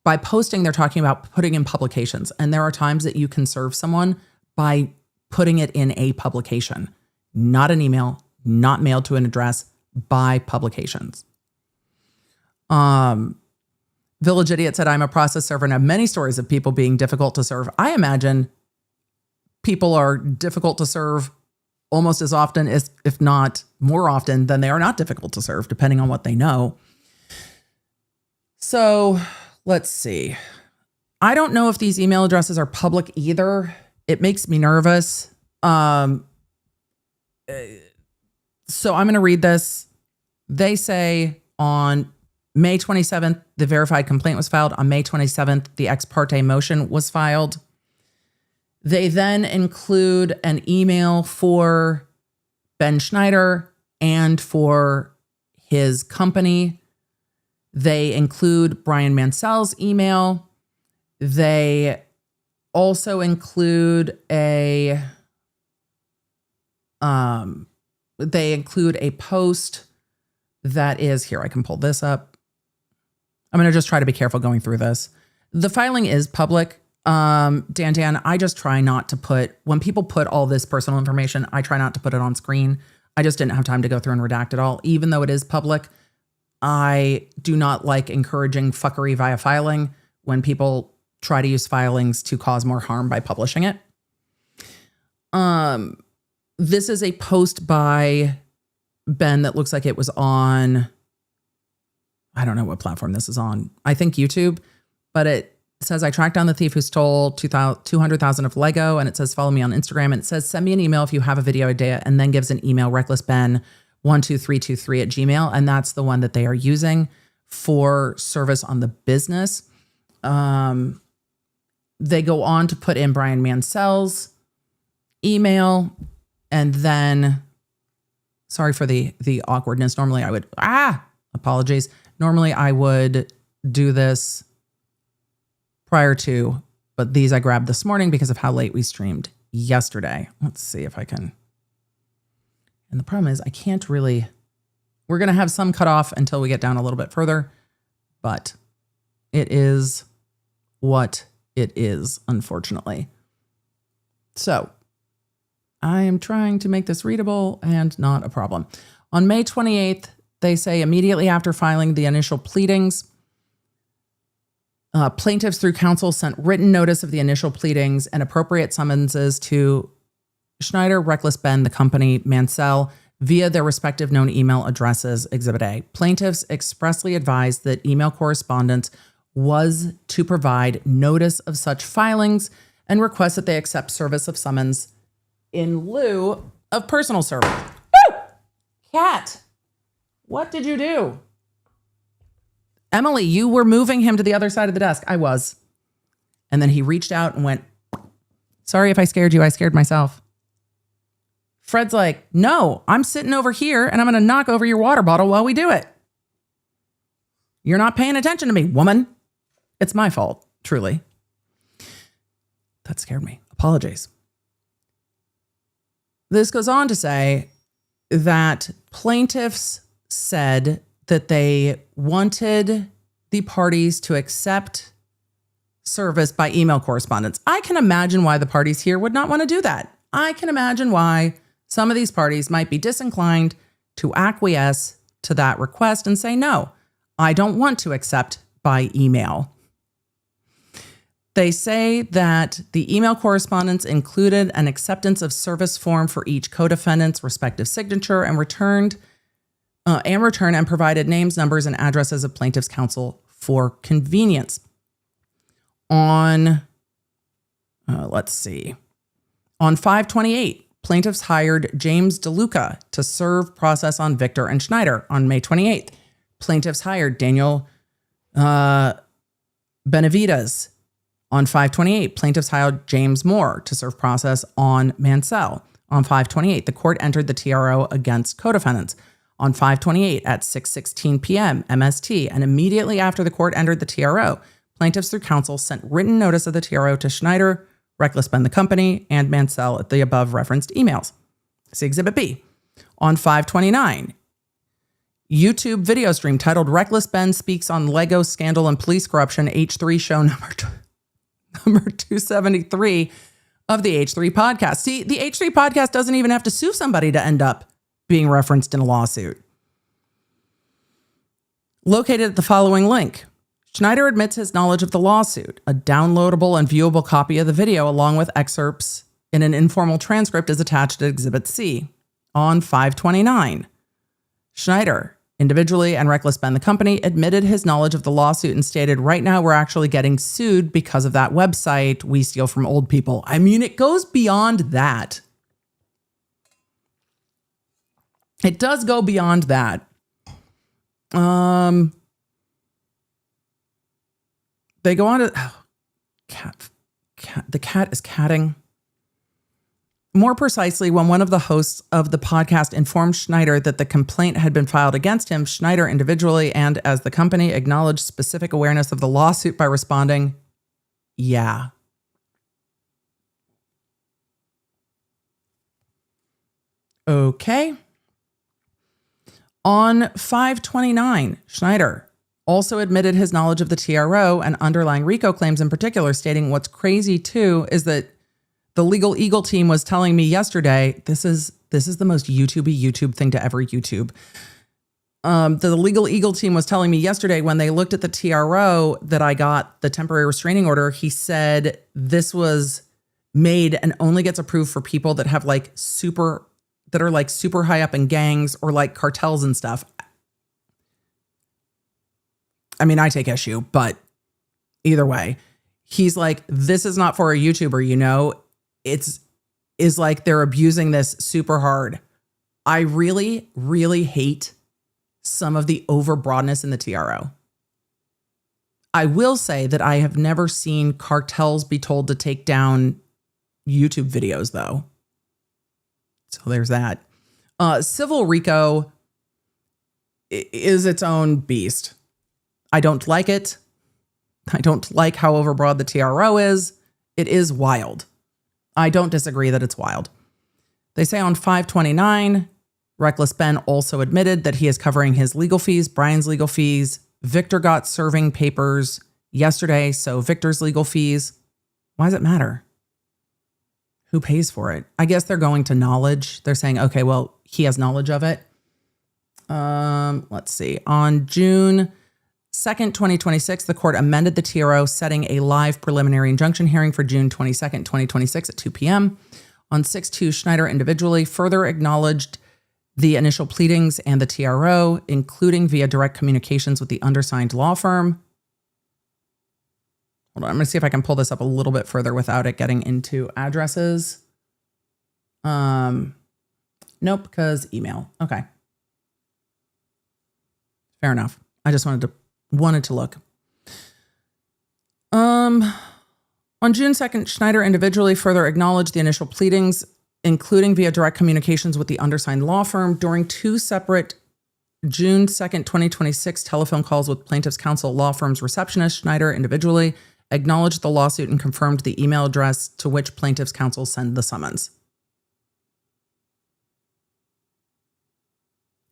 By posting, they're talking about putting in publications, and there are times that you can serve someone by putting it in a publication, not an email, not mailed to an address, by publications. Village Idiot said, I'm a process server and have many stories of people being difficult to serve. I imagine people are difficult to serve almost as often, if not more often, than they are not difficult to serve, depending on what they know. So let's see. I don't know if these email addresses are public either. It makes me nervous. So I'm going to read this. They say on May 27th, the verified complaint was filed. On May 27th, the ex parte motion was filed. They then include an email for Ben Schneider and for his company. They include Brian Mansell's email. They also include a post that is here. I can pull this up. I'm going to just try to be careful going through this. The filing is public. Dan, I just try not to put, when people put all this personal information, I try not to put it on screen. I just didn't have time to go through and redact it all. Even though it is public, I do not like encouraging fuckery via filing when people try to use filings to cause more harm by publishing it. This is a post by Ben that looks like it was on, I don't know what platform this is on. I think YouTube, but it says, I tracked down the thief who stole 200,000 of Lego, and it says, follow me on Instagram. And it says, send me an email if you have a video idea, and then gives an email, recklessben12323@gmail. And that's the one that they are using for service on the business. They go on to put in Brian Mansell's email, and then, sorry for the awkwardness. Normally I would, apologies. Normally I would do this prior to, but these I grabbed this morning because of how late we streamed yesterday. Let's see if I can. And the problem is I can't really, we're going to have some cut off until we get down a little bit further, but it is what it is, unfortunately. So I am trying to make this readable and not a problem. On May 28th, they say immediately after filing the initial pleadings, plaintiffs through counsel sent written notice of the initial pleadings and appropriate summonses to Schneider, Reckless Ben, the company, Mansell, via their respective known email addresses, Exhibit A. Plaintiffs expressly advised that email correspondence was to provide notice of such filings and request that they accept service of summons in lieu of personal service. Woo! Cat, what did you do? Emily, you were moving him to the other side of the desk. I was. And then he reached out and went, sorry if I scared you. I scared myself. Fred's like, no, I'm sitting over here and I'm going to knock over your water bottle while we do it. You're not paying attention to me, woman. It's my fault, truly. That scared me. Apologies. This goes on to say that plaintiffs said that they wanted the parties to accept service by email correspondence. I can imagine why the parties here would not want to do that. I can imagine why some of these parties might be disinclined to acquiesce to that request and say, no, I don't want to accept by email. They say that the email correspondence included an acceptance of service form for each co-defendant's respective signature and returned and provided names, numbers, and addresses of plaintiff's counsel for convenience. On 5/28, plaintiffs hired James DeLuca to serve process on Victor and Schneider. On May 28th, plaintiffs hired Daniel Benavides. On 5/28, plaintiffs hired James Moore to serve process on Mansell. On 5/28, the court entered the TRO against co-defendants. On 5/28 at 6:16 p.m. MST, and immediately after the court entered the TRO, plaintiffs through counsel sent written notice of the TRO to Schneider, Reckless Ben the company, and Mansell at the above referenced emails. See Exhibit B. On 5/29, YouTube video stream titled Reckless Ben Speaks on Lego Scandal and Police Corruption, H3 show number 273 of the H3 podcast. See, the H3 podcast doesn't even have to sue somebody to end up being referenced in a lawsuit. Located at the following link. Schneider admits his knowledge of the lawsuit. A downloadable and viewable copy of the video along with excerpts in an informal transcript is attached to Exhibit C. On 5/29, Schneider, individually and Reckless Ben the company, admitted his knowledge of the lawsuit and stated, right now we're actually getting sued because of that website we steal from old people. I mean, it goes beyond that. It does go beyond that. They go on to... the cat is catting. More precisely, when one of the hosts of the podcast informed Schneider that the complaint had been filed against him, Schneider individually and as the company acknowledged specific awareness of the lawsuit by responding, yeah. Okay. On 5/29, Schneider also admitted his knowledge of the TRO and underlying RICO claims in particular, stating what's crazy too is that the Legal Eagle team was telling me yesterday, this is the most YouTube thing to ever YouTube. The Legal Eagle team was telling me yesterday when they looked at the TRO that I got the temporary restraining order, he said this was made and only gets approved for people that have super high up in gangs or like cartels and stuff. I mean, I take issue, but either way, he's like, this is not for a YouTuber, you know? Is like they're abusing this super hard. I really, really hate some of the overbroadness in the TRO. I will say that I have never seen cartels be told to take down YouTube videos, though. So there's that. Civil RICO is its own beast. I don't like it. I don't like how overbroad the TRO is. It is wild. I don't disagree that it's wild. They say on 5/29, Reckless Ben also admitted that he is covering his legal fees, Brian's legal fees, Victor got serving papers yesterday, so Victor's legal fees. Why does it matter? Who pays for it? I guess they're going to knowledge. They're saying, okay, well, he has knowledge of it. Let's see. On June 2nd, 2026, the court amended the TRO, setting a live preliminary injunction hearing for June 22nd, 2026 at 2 p.m. On 6/2, Schneider individually further acknowledged the initial pleadings and the TRO, including via direct communications with the undersigned law firm. Hold on, I'm going to see if I can pull this up a little bit further without it getting into addresses. Nope, because email. Okay. Fair enough. I just wanted to look. On June 2nd, Schneider individually further acknowledged the initial pleadings, including via direct communications with the undersigned law firm during two separate June 2nd, 2026 telephone calls with plaintiff's counsel law firm's receptionist. Schneider individually acknowledged the lawsuit and confirmed the email address to which plaintiff's counsel sent the summons.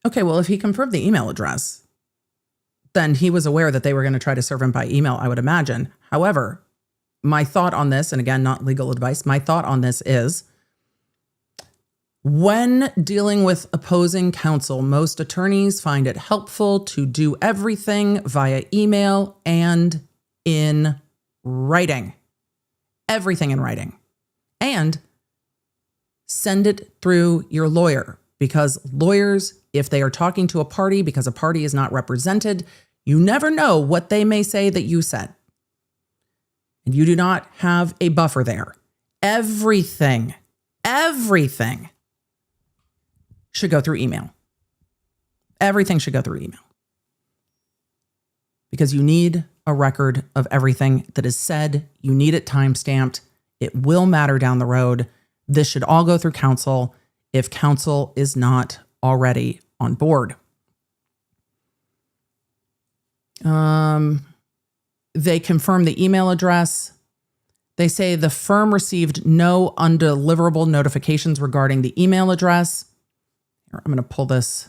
Okay, well, if he confirmed the email address, then he was aware that they were going to try to serve him by email, I would imagine. However, my thought on this, and again, not legal advice, my thought on this is, when dealing with opposing counsel, most attorneys find it helpful to do everything via email and in writing. Everything in writing. And send it through your lawyer, because lawyers, if they are talking to a party because a party is not represented, you never know what they may say that you said. And you do not have a buffer there. Everything should go through email. Everything should go through email. Because you need a record of everything that is said. You need it timestamped. It will matter down the road. This should all go through counsel if counsel is not already on board. They confirm the email address. They say the firm received no undeliverable notifications regarding the email address. I'm going to pull this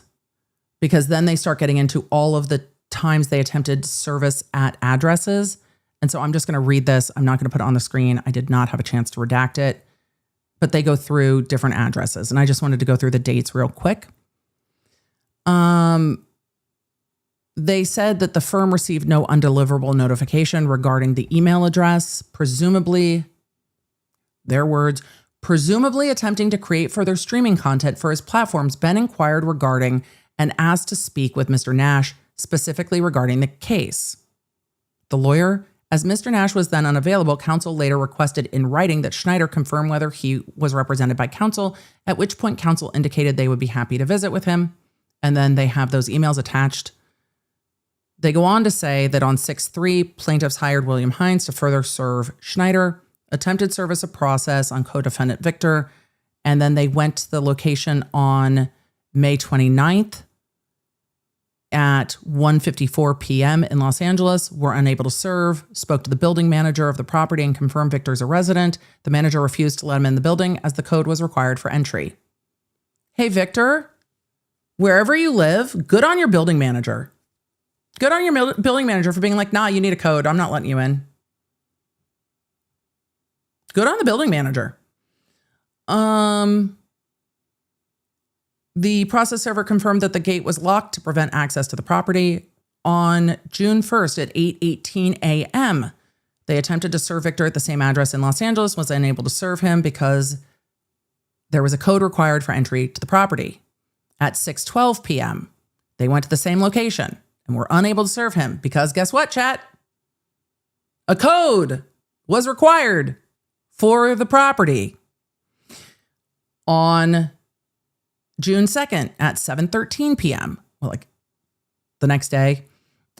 because then they start getting into all of the times they attempted service at addresses. And so I'm just going to read this. I'm not going to put it on the screen. I did not have a chance to redact it, but they go through different addresses. And I just wanted to go through the dates real quick. They said that the firm received no undeliverable notification regarding the email address, presumably, their words, presumably attempting to create further streaming content for his platforms. Ben inquired regarding and asked to speak with Mr. Nash, specifically regarding the case. The lawyer, as Mr. Nash was then unavailable, counsel later requested in writing that Schneider confirm whether he was represented by counsel, at which point counsel indicated they would be happy to visit with him. And then they have those emails attached. They go on to say that on 6/3, plaintiffs hired William Hines to further serve Schneider, attempted service of process on co-defendant Victor, and then they went to the location on May 29th at 1:54 p.m. in Los Angeles, were unable to serve, spoke to the building manager of the property and confirmed Victor's a resident. The manager refused to let him in the building as the code was required for entry. Hey, Victor, wherever you live, good on your building manager. Good on your building manager for being like, nah, you need a code. I'm not letting you in. Good on the building manager. The process server confirmed that the gate was locked to prevent access to the property. On June 1st at 8:18 a.m., they attempted to serve Victor at the same address in Los Angeles, was unable to serve him because there was a code required for entry to the property. At 6:12 p.m., they went to the same location and were unable to serve him because guess what, chat? A code was required for the property. On June 2nd at 7:13 p.m., well, like the next day,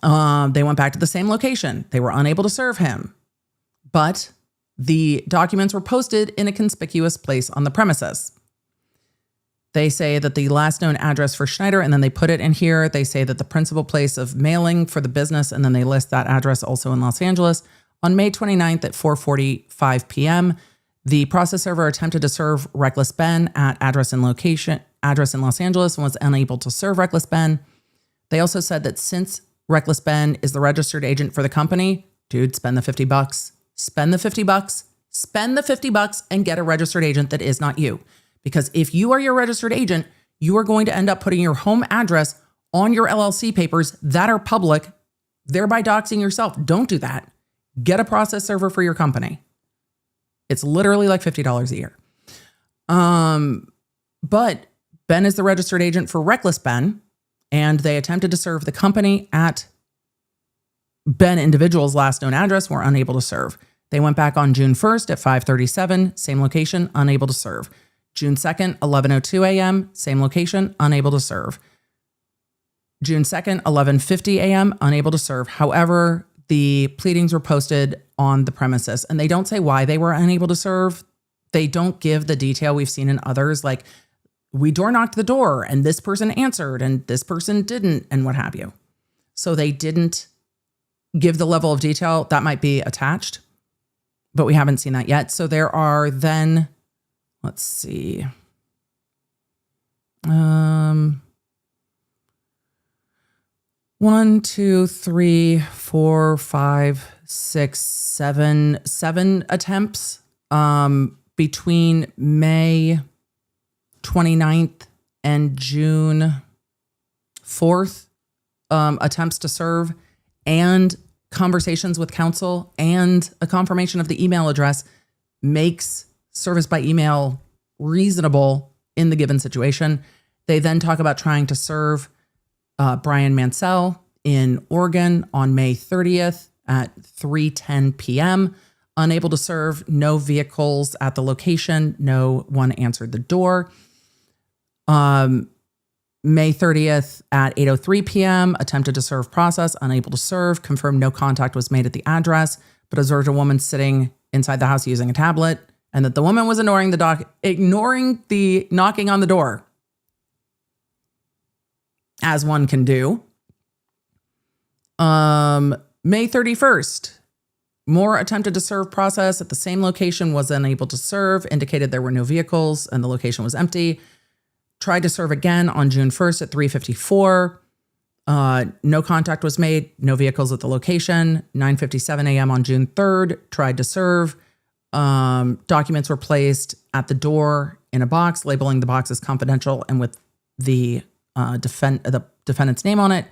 they went back to the same location. They were unable to serve him, but the documents were posted in a conspicuous place on the premises. They say that the last known address for Schneider, and then they put it in here. They say that the principal place of mailing for the business, and then they list that address also in Los Angeles. On May 29th at 4:45 p.m., the process server attempted to serve Reckless Ben at address in Los Angeles and was unable to serve Reckless Ben. They also said that since Reckless Ben is the registered agent for the company. Dude, spend the $50. Spend the $50. Spend the $50 and get a registered agent that is not you. Because if you are your registered agent, you are going to end up putting your home address on your LLC papers that are public, thereby doxing yourself. Don't do that. Get a process server for your company. It's literally like $50 a year. But Ben is the registered agent for Reckless Ben, and they attempted to serve the company at Ben individual's last known address, were unable to serve. They went back on June 1st at 5:37, same location, unable to serve. June 2nd, 11:02 a.m., same location, unable to serve. June 2nd, 11:50 a.m., unable to serve. However, the pleadings were posted on the premises, and they don't say why they were unable to serve. They don't give the detail we've seen in others, like we door knocked the door and this person answered and this person didn't, and what have you. So they didn't give the level of detail that might be attached, but we haven't seen that yet. So there are then, let's see. 1, 2, 3, 4, 5, 6, 7 attempts between May 29th and June 4th, attempts to serve and conversations with counsel and a confirmation of the email address makes service by email reasonable in the given situation. They then talk about trying to serve Brian Mansell in Oregon on May 30th at 3:10 p.m. Unable to serve, no vehicles at the location, no one answered the door. May 30th at 8:03 p.m., attempted to serve process, unable to serve, confirmed no contact was made at the address, but observed a woman sitting inside the house using a tablet, and that the woman was ignoring the knocking on the door, as one can do. May 31st, more attempted to serve process at the same location, was unable to serve, indicated there were no vehicles and the location was empty. Tried to serve again on June 1st at 3:54. No contact was made, no vehicles at the location. 9:57 a.m. on June 3rd, tried to serve. Documents were placed at the door in a box, labeling the box as confidential and with the defendant's name on it.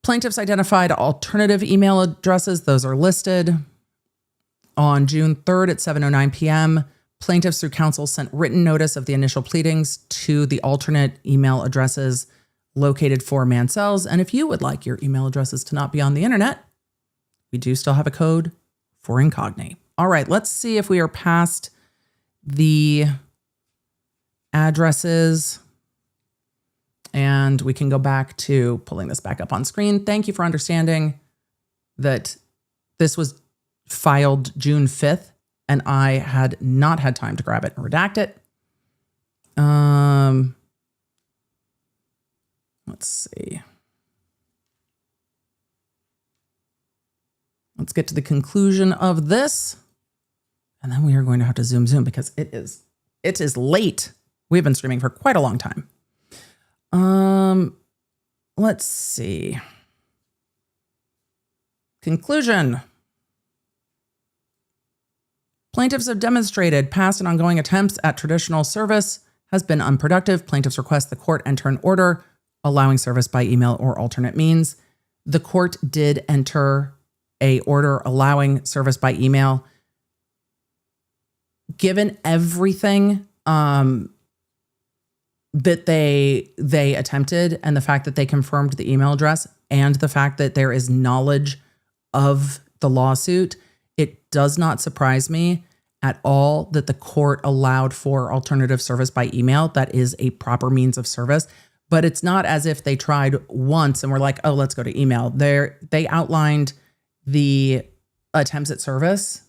Plaintiffs identified alternative email addresses. Those are listed. On June 3rd at 7:09 p.m., plaintiffs through counsel sent written notice of the initial pleadings to the alternate email addresses located for Mansell's. And if you would like your email addresses to not be on the internet, we do still have a code for Incogni. All right, let's see if we are past the addresses. And we can go back to pulling this back up on screen. Thank you for understanding that this was filed June 5th and I had not had time to grab it and redact it. Let's see. Let's get to the conclusion of this. And then we are going to have to zoom because it is late. We've been streaming for quite a long time. Let's see. Conclusion. Plaintiffs have demonstrated past and ongoing attempts at traditional service has been unproductive. Plaintiffs request the court enter an order allowing service by email or alternate means. The court did enter a order allowing service by email. Given everything, that they attempted and the fact that they confirmed the email address and the fact that there is knowledge of the lawsuit, it does not surprise me at all that the court allowed for alternative service by email. That is a proper means of service, but it's not as if they tried once and were like, oh, let's go to email. They outlined the attempts at service.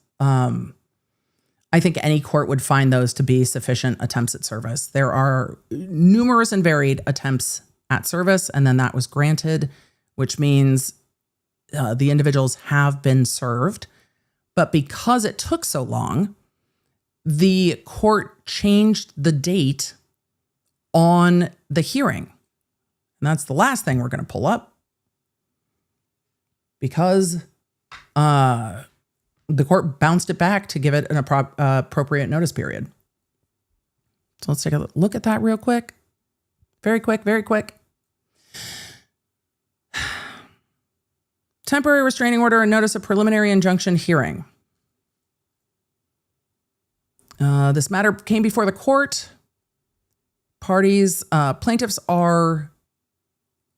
I think any court would find those to be sufficient attempts at service. There are numerous and varied attempts at service, and then that was granted, which means the individuals have been served. But because it took so long, the court changed the date on the hearing. And that's the last thing we're going to pull up. because the court bounced it back to give it an appropriate notice period. So let's take a look at that real quick. Very quick, very quick. Temporary restraining order and notice of preliminary injunction hearing. This matter came before the court. Plaintiffs are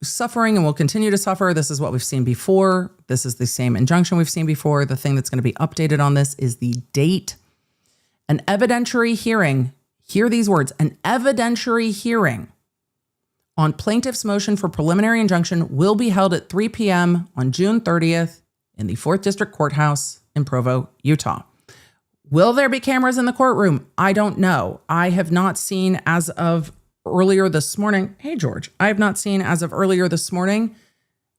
suffering and will continue to suffer. This is what we've seen before. This is the same injunction we've seen before. The thing that's going to be updated on this is the date. An evidentiary hearing, hear these words, an evidentiary hearing on plaintiff's motion for preliminary injunction will be held at 3 p.m. on June 30th in the 4th District Courthouse in Provo, Utah. Will there be cameras in the courtroom? I don't know. I have not seen as of earlier this morning. Hey, George. I have not seen as of earlier this morning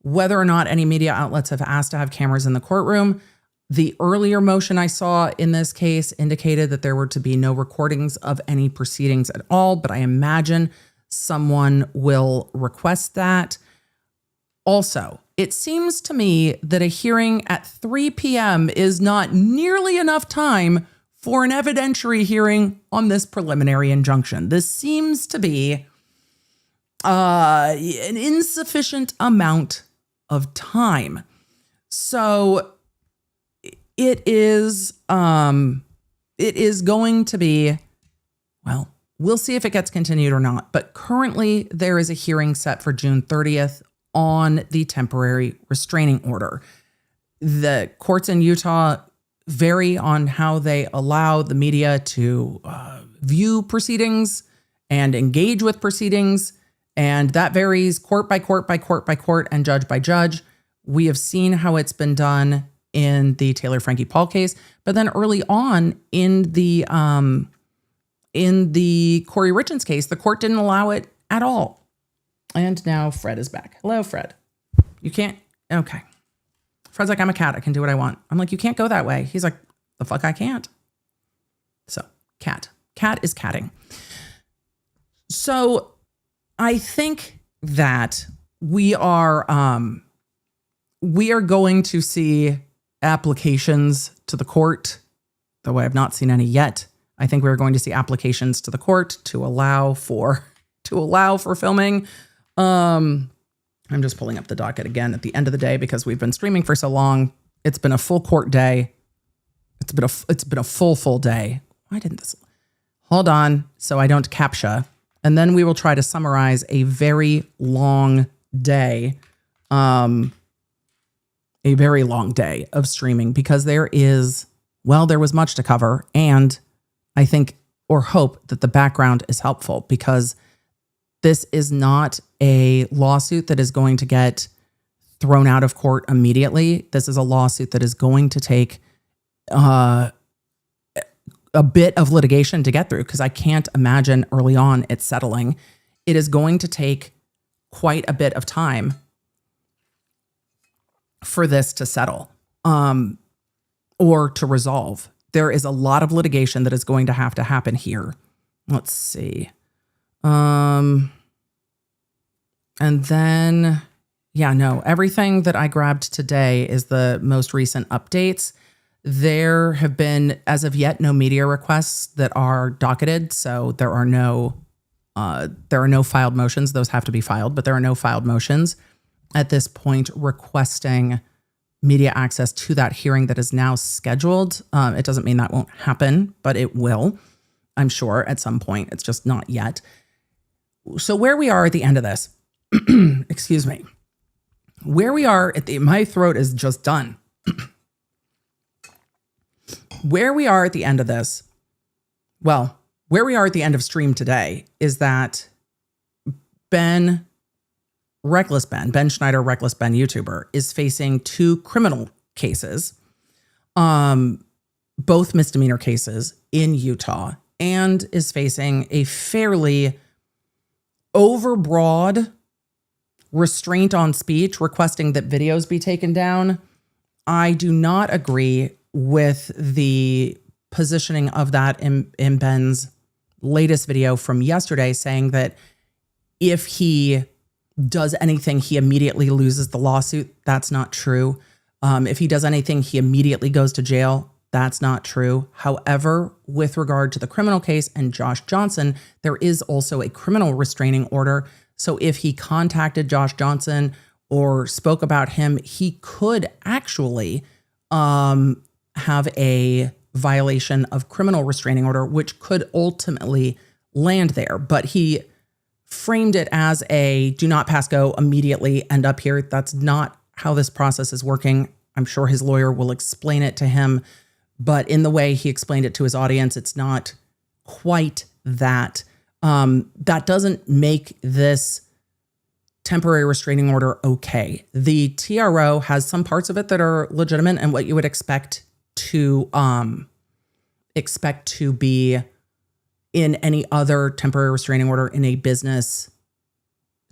whether or not any media outlets have asked to have cameras in the courtroom. The earlier motion I saw in this case indicated that there were to be no recordings of any proceedings at all, but I imagine someone will request that. Also, it seems to me that a hearing at 3 p.m. is not nearly enough time for an evidentiary hearing on this preliminary injunction. This seems to be an insufficient amount of time. So it is going to be, well, we'll see if it gets continued or not. But currently there is a hearing set for June 30th on the temporary restraining order. The courts in Utah vary on how they allow the media to view proceedings and engage with proceedings. And that varies court by court by court by court and judge by judge. We have seen how it's been done in the Taylor Frankie Paul case, but then early on in the Corey Richins case, the court didn't allow it at all. And now Fred is back. Hello, Fred. You can't. Okay. Fred's like, I'm a cat. I can do what I want. I'm like, you can't go that way. He's like, the fuck I can't. So cat is catting. So I think that we are going to see applications to the court, though I have not seen any yet. I think we're going to see applications to the court to allow for filming. I'm just pulling up the docket again at the end of the day because we've been streaming for so long. It's been a full court day. It's been a full day. Why didn't this? Hold on, so I don't captcha. And then we will try to summarize a very long day. A very long day of streaming because there was much to cover. And I think or hope that the background is helpful because this is not a lawsuit that is going to get thrown out of court immediately. This is a lawsuit that is going to take a bit of litigation to get through because I can't imagine early on it settling. It is going to take quite a bit of time for this to settle or to resolve. There is a lot of litigation that is going to have to happen here. Let's see. And then, everything that I grabbed today is the most recent updates. There have been, as of yet, no media requests that are docketed. So there are no filed motions. Those have to be filed, but there are no filed motions at this point requesting media access to that hearing that is now scheduled. It doesn't mean that won't happen, but it will, I'm sure, at some point. It's just not yet. So where we are at the end of this, excuse me, where we are my throat is just done. Where we are at the end of this, where we are at the end of stream today is that Ben Schneider, Reckless Ben YouTuber, is facing 2 criminal cases, both misdemeanor cases in Utah, and is facing a fairly overbroad restraint on speech, requesting that videos be taken down. I do not agree with the positioning of that in Ben's latest video from yesterday, saying that if he does anything, he immediately loses the lawsuit. That's not true. If he does anything, he immediately goes to jail. That's not true. However, with regard to the criminal case and Josh Johnson, there is also a criminal restraining order. So if he contacted Josh Johnson or spoke about him, he could actually have a violation of criminal restraining order, which could ultimately land there. But he framed it as a do not pass go, immediately end up here. That's not how this process is working. I'm sure his lawyer will explain it to him, but in the way he explained it to his audience, it's not quite that. That doesn't make this temporary restraining order okay. The TRO has some parts of it that are legitimate and what you would expect to be in any other temporary restraining order in a business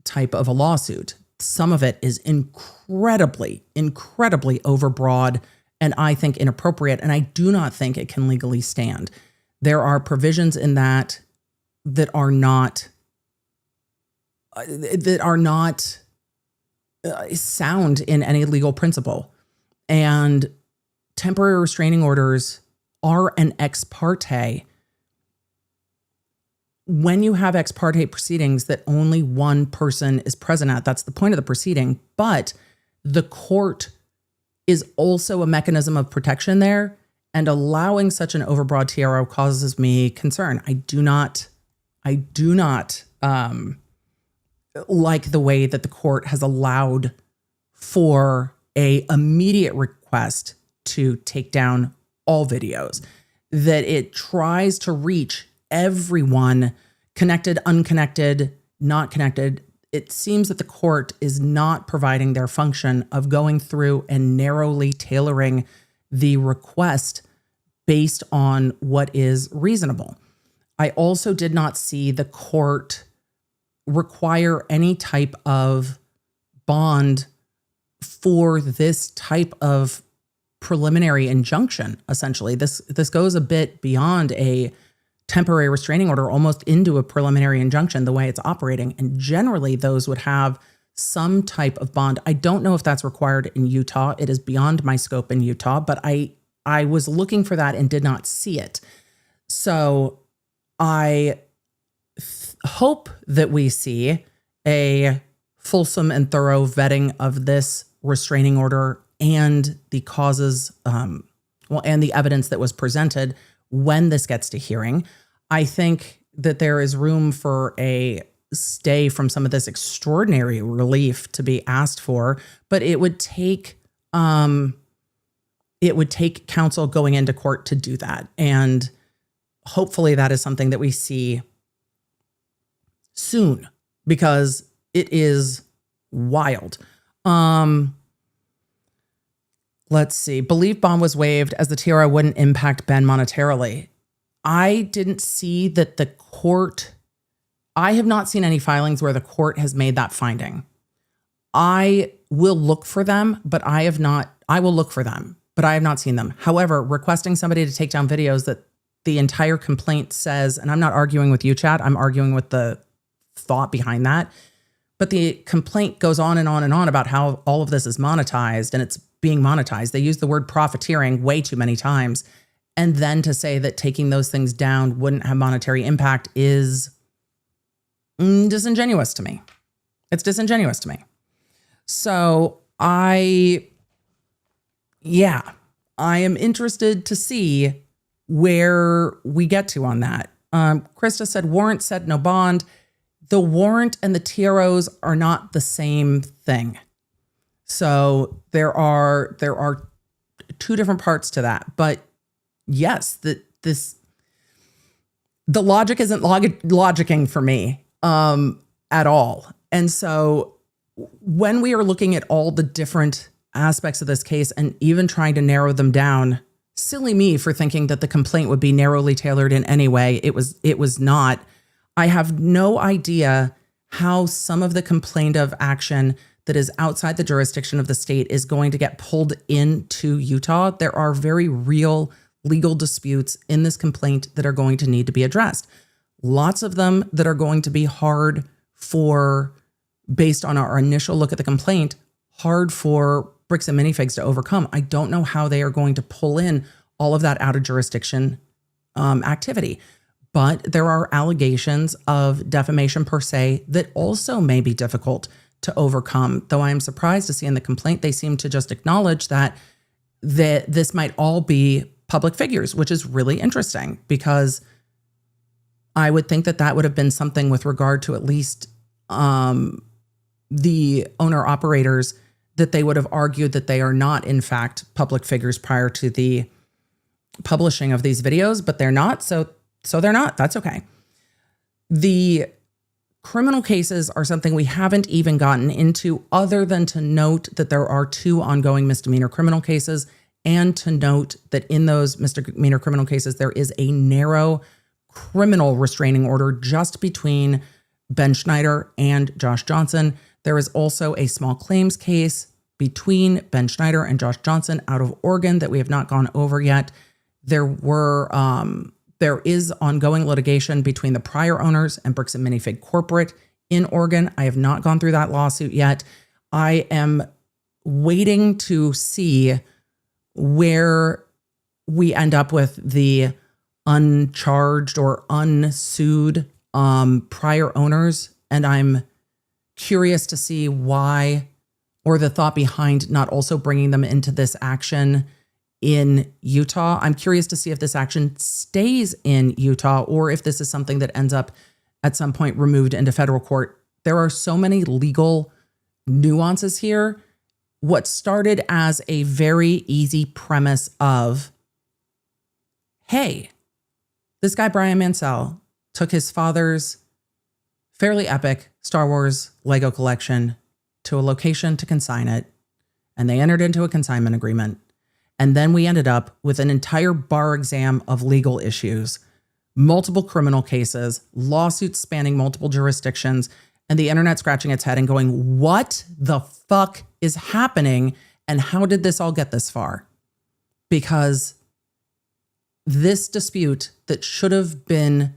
type of a lawsuit. Some of it is incredibly, incredibly overbroad and I think inappropriate, and I do not think it can legally stand. There are provisions in that are not sound in any legal principle. And temporary restraining orders are an ex parte. When you have ex parte proceedings that only one person is present at, that's the point of the proceeding. But the court is also a mechanism of protection there, and allowing such an overbroad TRO causes me concern. I do not like the way that the court has allowed for a immediate request to take down all videos, that it tries to reach everyone, connected, unconnected, not connected. It seems that the court is not providing their function of going through and narrowly tailoring the request based on what is reasonable. I also did not see the court require any type of bond for this type of preliminary injunction. Essentially, this goes a bit beyond a temporary restraining order, almost into a preliminary injunction, the way it's operating. And generally, those would have some type of bond. I don't know if that's required in Utah. It is beyond my scope in Utah, but I was looking for that and did not see it. So I hope that we see a fulsome and thorough vetting of this restraining order and the causes, and the evidence that was presented when this gets to hearing. I think that there is room for a stay from some of this extraordinary relief to be asked for, but it would take counsel going into court to do that. And hopefully that is something that we see soon, because it is wild. Let's see. Believe bond was waived as the TRO wouldn't impact Ben monetarily. I didn't see that the court, I have not seen any filings where the court has made that finding. I will look for them, but I have not seen them. However, requesting somebody to take down videos that the entire complaint says, and I'm not arguing with you, Chad, I'm arguing with the thought behind that. But the complaint goes on and on and on about how all of this is monetized, and it's being monetized. They use the word profiteering way too many times. And then to say that taking those things down wouldn't have monetary impact is disingenuous to me. It's disingenuous to me. So I am interested to see where we get to on that. Krista said warrant said no bond. The warrant and the TROs are not the same thing. So there are two different parts to that. But yes, the logic isn't logicking for me at all. And so when we are looking at all the different aspects of this case and even trying to narrow them down, silly me for thinking that the complaint would be narrowly tailored in any way. It was not. I have no idea how some of the complaint of action that is outside the jurisdiction of the state is going to get pulled into Utah. There are very real legal disputes in this complaint that are going to need to be addressed. Lots of them that are going to be hard for, based on our initial look at the complaint, hard for Bricks and Minifigs to overcome. I don't know how they are going to pull in all of that out of jurisdiction activity. But there are allegations of defamation per se that also may be difficult to overcome, though I am surprised to see in the complaint they seem to just acknowledge that this might all be public figures, which is really interesting because I would think that that would have been something with regard to at least the owner-operators, that they would have argued that they are not, in fact, public figures prior to the publishing of these videos, but they're not, so they're not. That's okay. The criminal cases are something we haven't even gotten into, other than to note that there are 2 ongoing misdemeanor criminal cases, and to note that in those misdemeanor criminal cases, there is a narrow criminal restraining order just between Ben Schneider and Josh Johnson. There is also a small claims case between Ben Schneider and Josh Johnson out of Oregon that we have not gone over yet. There is ongoing litigation between the prior owners and Bricks and Minifig Corporate in Oregon. I have not gone through that lawsuit yet. I am waiting to see where we end up with the uncharged or unsued prior owners. And I'm curious to see why, or the thought behind not also bringing them into this action in Utah. I'm curious to see if this action stays in Utah or if this is something that ends up at some point removed into federal court. There are so many legal nuances here. What started as a very easy premise of, hey, this guy Brian Mansell took his father's fairly epic Star Wars Lego collection to a location to consign it, and they entered into a consignment agreement. And then we ended up with an entire bar exam of legal issues, multiple criminal cases, lawsuits spanning multiple jurisdictions, and the internet scratching its head and going, what the fuck is happening? And how did this all get this far? Because this dispute that should have been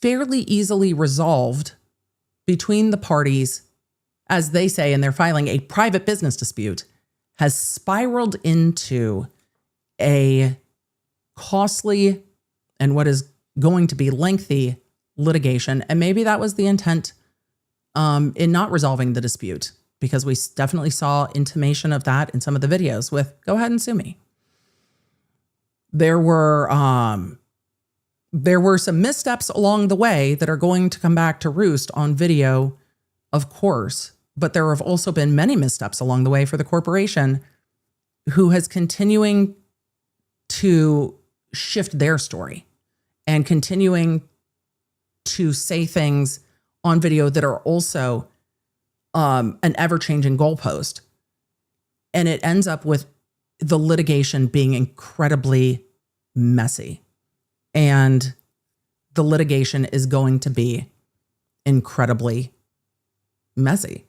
fairly easily resolved between the parties, as they say in their filing, a private business dispute, has spiraled into a costly and what is going to be lengthy litigation. And maybe that was the intent in not resolving the dispute, because we definitely saw intimation of that in some of the videos with "go ahead and sue me." There were some missteps along the way that are going to come back to roost on video, of course, but there have also been many missteps along the way for the corporation, who has continuing to shift their story and continuing to say things on video that are also an ever-changing goalpost. And it ends up with the litigation being incredibly messy. And the litigation is going to be incredibly messy.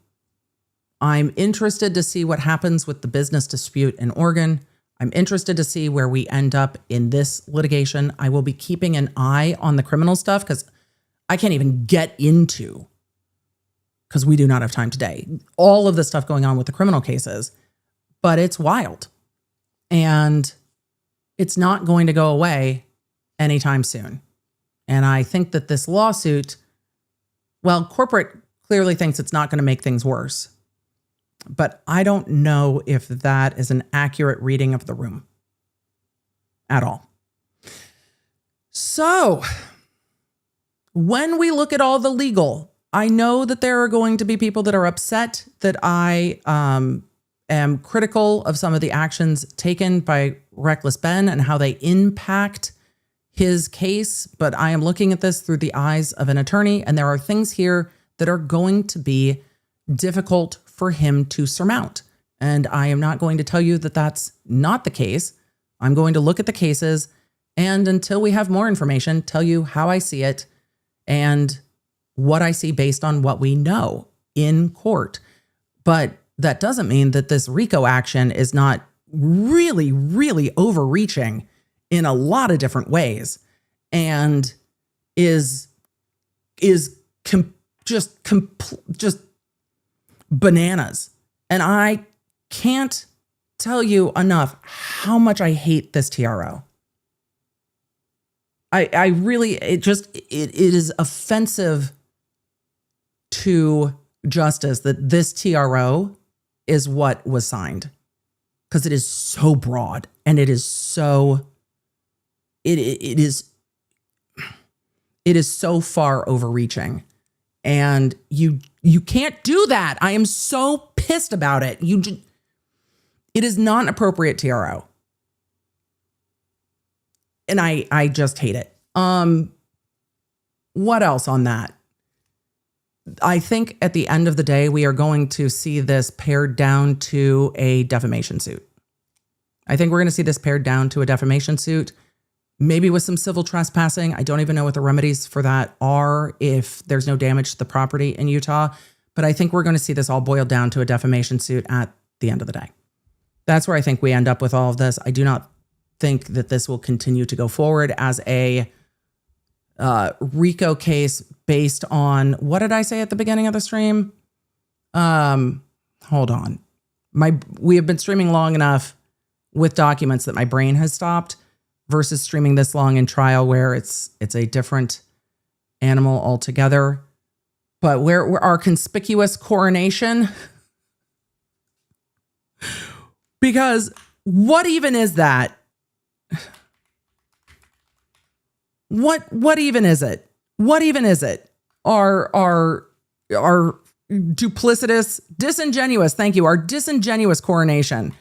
I'm interested to see what happens with the business dispute in Oregon. I'm interested to see where we end up in this litigation. I will be keeping an eye on the criminal stuff because I can't even get into, because we do not have time today, all of the stuff going on with the criminal cases, but it's wild. And it's not going to go away anytime soon. And I think that this lawsuit, well, corporate clearly thinks it's not going to make things worse. But I don't know if that is an accurate reading of the room at all. So when we look at all the legal, I know that there are going to be people that are upset that I am critical of some of the actions taken by Reckless Ben and how they impact his case. But I am looking at this through the eyes of an attorney, and there are things here that are going to be difficult for him to surmount. And I am not going to tell you that that's not the case. I'm going to look at the cases, and until we have more information, tell you how I see it and what I see based on what we know in court. But that doesn't mean that this RICO action is not really, really overreaching in a lot of different ways and is just bananas. And I can't tell you enough how much I hate this TRO. I really, it is offensive to justice that this TRO is what was signed, because it is so broad and it is so, it is so far overreaching, and you can't do that. I am so pissed about it. It is not an appropriate TRO. And I just hate it. What else on that? I think at the end of the day, we are going to see this pared down to a defamation suit. I think we're going to see this pared down to a defamation suit, maybe with some civil trespassing. I don't even know what the remedies for that are if there's no damage to the property in Utah. But I think we're going to see this all boiled down to a defamation suit at the end of the day. That's where I think we end up with all of this. I do not think that this will continue to go forward as a RICO case based on, what did I say at the beginning of the stream? Hold on. We have been streaming long enough with documents that my brain has stopped, versus streaming this long in trial where it's a different animal altogether. But where our conspicuous coronation, because what even is that? What even is it? What even is it? Our duplicitous, disingenuous, thank you, our disingenuous coronation.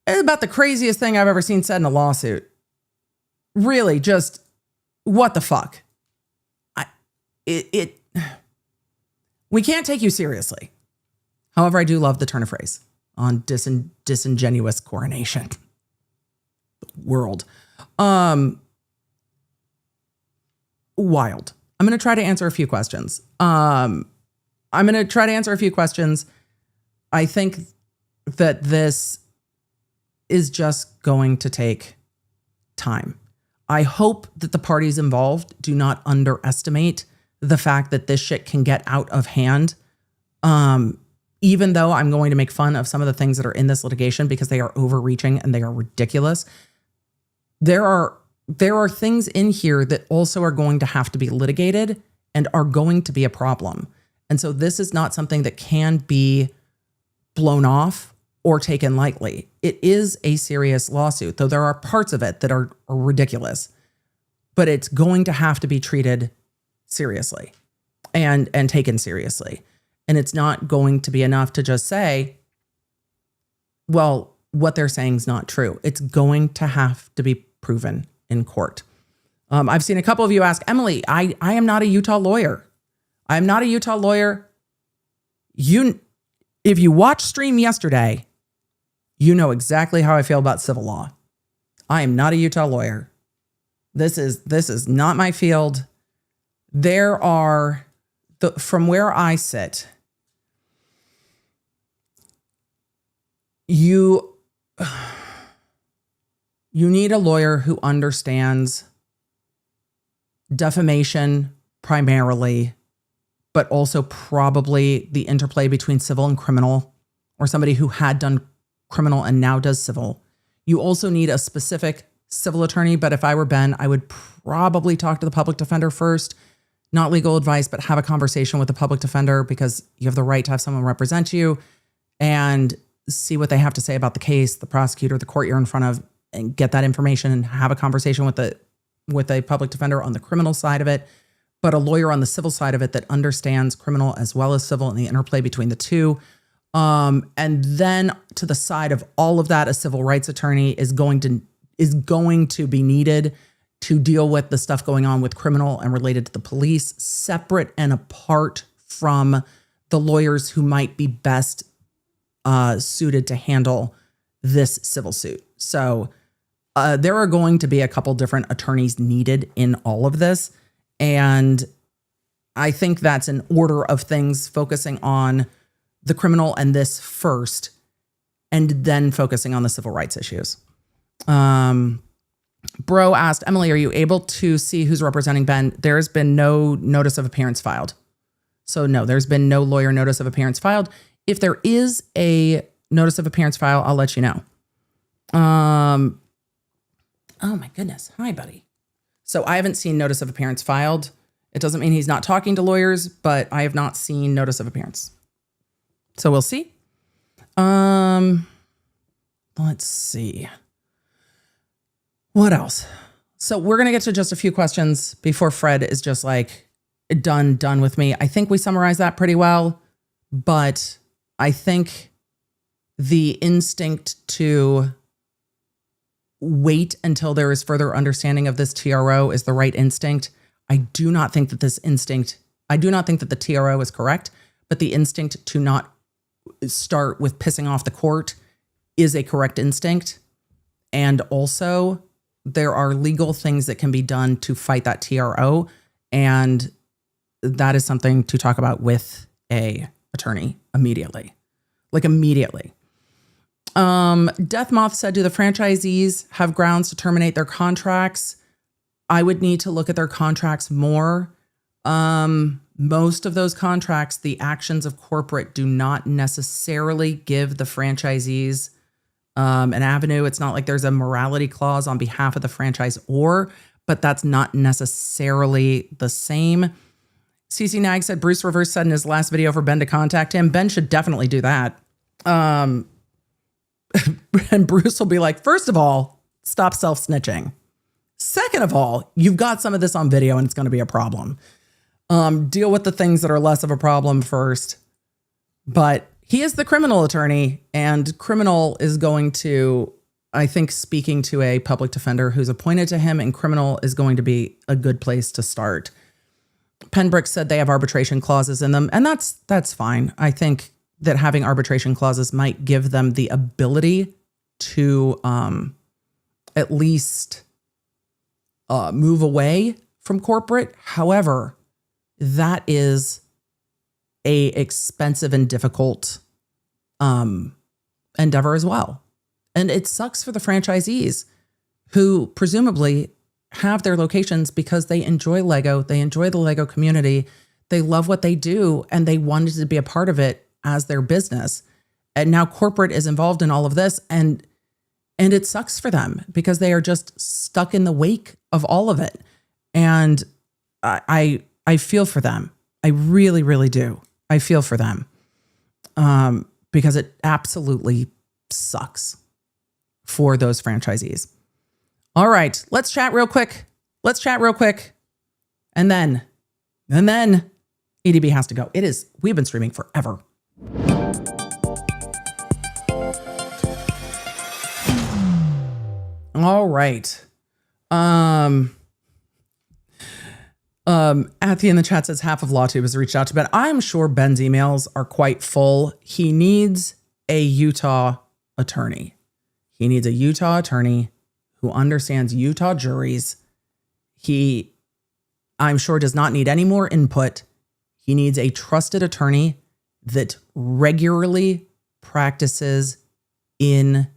It's about the craziest thing I've ever seen said in a lawsuit. Really, just what the fuck? We can't take you seriously. However, I do love the turn of phrase on disingenuous coronation. World. Wild. I'm going to try to answer a few questions. I think that this is just going to take time. I hope that the parties involved do not underestimate the fact that this shit can get out of hand. Even though I'm going to make fun of some of the things that are in this litigation because they are overreaching and they are ridiculous, there are things in here that also are going to have to be litigated and are going to be a problem. And so this is not something that can be blown off or taken lightly. It is a serious lawsuit, though there are parts of it that are ridiculous, but it's going to have to be treated seriously and taken seriously. And it's not going to be enough to just say, well, what they're saying is not true. It's going to have to be proven in court. I've seen a couple of you ask, Emily, I am not a Utah lawyer. I am not a Utah lawyer. If you watched stream yesterday, you know exactly how I feel about civil law. I am not a Utah lawyer. This is not my field. There are, from where I sit, you need a lawyer who understands defamation primarily, but also probably the interplay between civil and criminal, or somebody who had done criminal and now does civil. You also need a specific civil attorney, but if I were Ben, I would probably talk to the public defender first, not legal advice, but have a conversation with the public defender, because you have the right to have someone represent you, and see what they have to say about the case, the prosecutor, the court you're in front of, and get that information and have a conversation with a public defender on the criminal side of it, but a lawyer on the civil side of it that understands criminal as well as civil and the interplay between the two. And then to the side of all of that, a civil rights attorney is going to be needed to deal with the stuff going on with criminal and related to the police, separate and apart from the lawyers who might be best suited to handle this civil suit. So there are going to be a couple different attorneys needed in all of this. And I think that's an order of things, focusing on the criminal and this first, and then focusing on the civil rights issues. Bro asked, Emily, are you able to see who's representing Ben? There's been no notice of appearance filed. So no, there's been no lawyer notice of appearance filed. If there is a notice of appearance file, I'll let you know. Oh my goodness. Hi, buddy. So I haven't seen notice of appearance filed. It doesn't mean he's not talking to lawyers, but I have not seen notice of appearance. So we'll see. Let's see. What else? So we're going to get to just a few questions before Fred is just like done with me. I think we summarized that pretty well, but I think the instinct to wait until there is further understanding of this TRO is the right instinct. I do not think that the TRO is correct, but the instinct to not start with pissing off the court is a correct instinct. And also, there are legal things that can be done to fight that TRO, and that is something to talk about with a attorney immediately. Like immediately. Death Moth said, do the franchisees have grounds to terminate their contracts? I would need to look at their contracts more. Most of those contracts, the actions of corporate do not necessarily give the franchisees an avenue. It's not like there's a morality clause on behalf of the franchisor, but that's not necessarily the same. CC Nag said Bruce Reverse said in his last video for Ben to contact him. Ben should definitely do that. And Bruce will be like, first of all, stop self-snitching. Second of all, you've got some of this on video and it's going to be a problem. Deal with the things that are less of a problem first. But he is the criminal attorney, and criminal is going to, I think, speaking to a public defender who's appointed to him, and criminal is going to be a good place to start. Penbrick said they have arbitration clauses in them, and that's fine. I think that having arbitration clauses might give them the ability to at least move away from corporate. However, that is a expensive and difficult endeavor as well. And it sucks for the franchisees who presumably have their locations because they enjoy Lego, they enjoy the Lego community, they love what they do, and they wanted to be a part of it as their business. And now corporate is involved in all of this, and it sucks for them because they are just stuck in the wake of all of it. And I feel for them. I really, really do. I feel for them because it absolutely sucks for those franchisees. All right, let's chat real quick. And then EDB has to go. We've been streaming forever. All right. Athy in the chat says half of LawTube has reached out to Ben. I'm sure Ben's emails are quite full. He needs a Utah attorney. He needs a Utah attorney who understands Utah juries. He, I'm sure, does not need any more input. He needs a trusted attorney that regularly practices in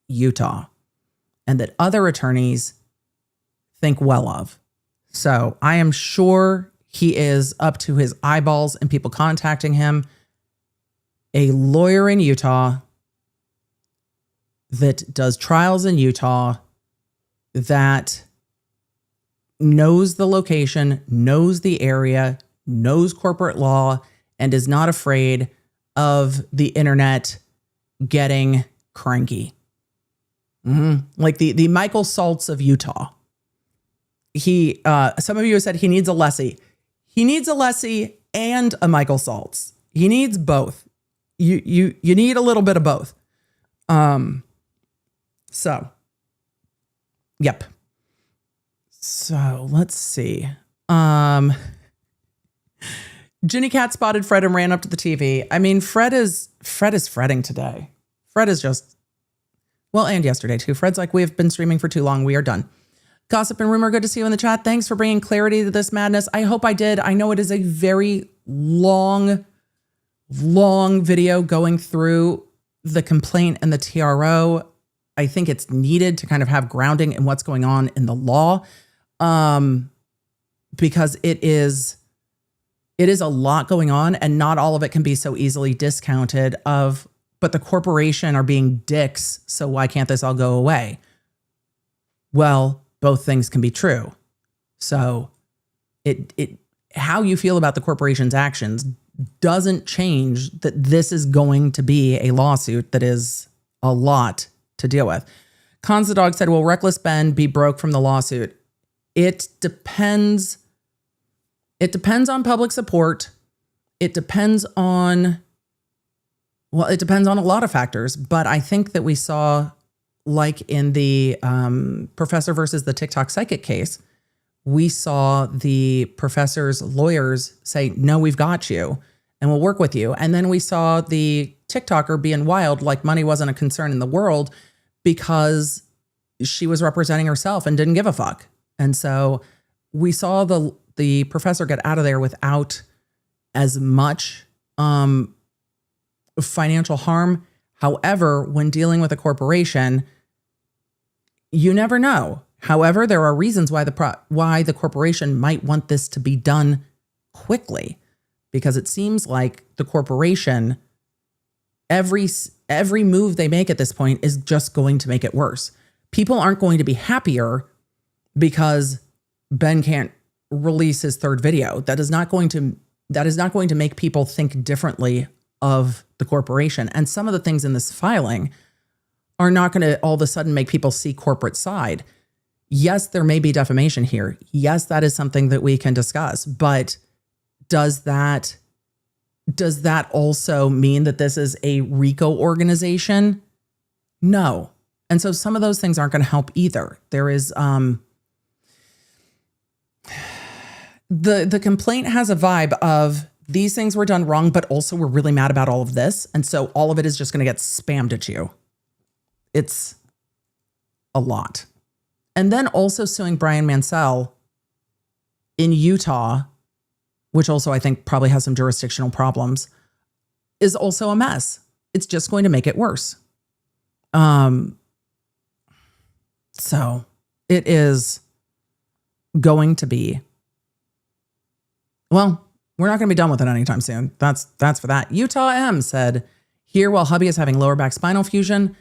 Utah and that other attorneys think well of. So I am sure he is up to his eyeballs in people contacting him. A lawyer in Utah that does trials in Utah, that knows the location, knows the area, knows corporate law, and is not afraid of the internet getting cranky. Like the Michael Saltz of Utah. He, some of you said he needs a Lessie. He needs a Lessie and a Michael Saltz. He needs both. You need a little bit of both. So, yep. So let's see. Ginny Cat spotted Fred and ran up to the TV. I mean, Fred is fretting today. Fred is just, well, and yesterday too. Fred's like, we have been streaming for too long. We are done. Gossip and Rumor, good to see you in the chat. Thanks for bringing clarity to this madness. I hope I did. I know it is a very long video going through the complaint and the TRO. I think it's needed to kind of have grounding in what's going on in the law, because it is it is a lot going on, and not all of it can be so easily discounted but the corporation are being dicks, so why can't this all go away? Well, both things can be true. So how you feel about the corporation's actions doesn't change that this is going to be a lawsuit that is a lot to deal with. Cons the Dog said, will Reckless Ben be broke from the lawsuit? It depends. It depends on public support. It depends on a lot of factors. But I think that we saw, like in the professor versus the TikTok psychic case, we saw the professor's lawyers say, no, we've got you and we'll work with you. And then we saw the TikToker being wild, like money wasn't a concern in the world because she was representing herself and didn't give a fuck. And so we saw the professor get out of there without as much financial harm. However, when dealing with a corporation, you never know. However, there are reasons why the corporation might want this to be done quickly, because it seems like the corporation, every move they make at this point is just going to make it worse. People aren't going to be happier because Ben can't release his third video. That is not going to make people think differently of the corporation. And some of the things in this filing are not going to all of a sudden make people see corporate side. Yes, there may be defamation here. Yes, that is something that we can discuss. But does that also mean that this is a RICO organization? No. And so some of those things aren't going to help either. There is the complaint has a vibe of these things were done wrong, but also we're really mad about all of this. And so all of it is just going to get spammed at you. It's a lot. And then also suing Brian Mansell in Utah, which also I think probably has some jurisdictional problems, is also a mess. It's just going to make it worse. So it is going to be, well, we're not going to be done with it anytime soon. That's for that. Utah M said, here while hubby is having lower back spinal fusion,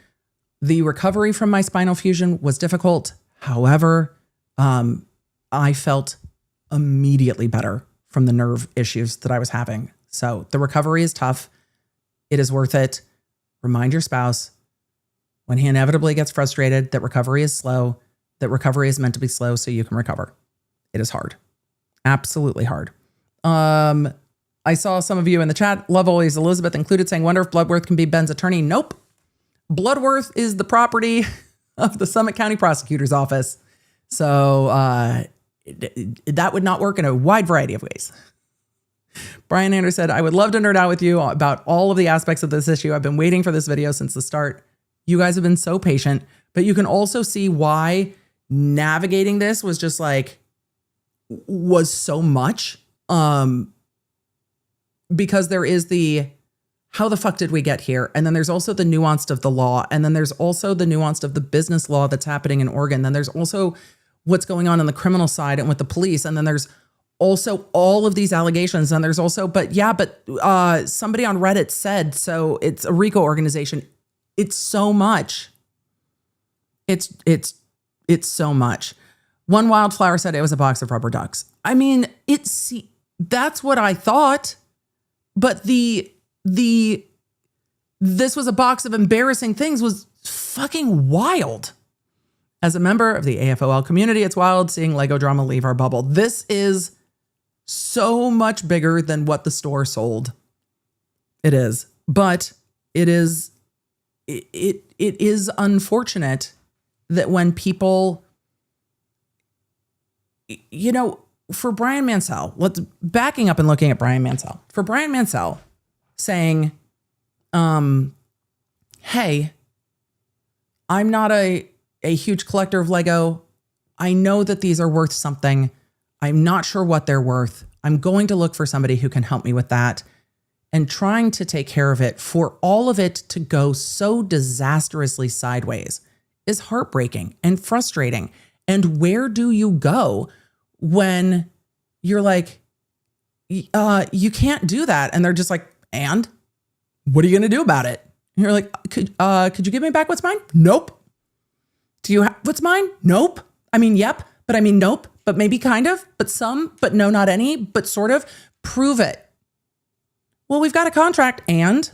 the recovery from my spinal fusion was difficult. However, I felt immediately better from the nerve issues that I was having. So the recovery is tough. It is worth it. Remind your spouse when he inevitably gets frustrated that recovery is slow, that recovery is meant to be slow so you can recover. It is hard. Absolutely hard. I saw some of you in the chat, love always Elizabeth included, saying, wonder if Bloodworth can be Ben's attorney. Nope. Bloodworth is the property of the Summit County Prosecutor's Office. So that would not work in a wide variety of ways. Brian Anders said, I would love to nerd out with you about all of the aspects of this issue. I've been waiting for this video since the start. You guys have been so patient, but you can also see why navigating this was just like, was so much. Because there is the, how the fuck did we get here? And then there's also the nuanced of the law. And then there's also the nuanced of the business law that's happening in Oregon. Then there's also what's going on the criminal side and with the police. And then there's also all of these allegations. And there's also, somebody on Reddit said, so it's a RICO organization. It's so much. It's so much. One Wildflower said it was a box of rubber ducks. I mean, that's what I thought. But this was a box of embarrassing things was fucking wild. As a member of the AFOL community, it's wild seeing Lego drama leave our bubble. This is so much bigger than what the store sold. It is. But it is unfortunate that when people, for Brian Mansell, let's backing up and looking at Brian Mansell. For Brian Mansell saying, hey, I'm not a huge collector of Lego. I know that these are worth something. I'm not sure what they're worth. I'm going to look for somebody who can help me with that. And trying to take care of it, for all of it to go so disastrously sideways is heartbreaking and frustrating. And where do you go when you're like, you can't do that. And they're just like, and what are you going to do about it? And you're like, could you give me back what's mine? Nope. Do you have what's mine? Nope. I mean, yep, but I mean, nope, but maybe kind of, but some, but no, not any, but sort of. Prove it. Well, we've got a contract and,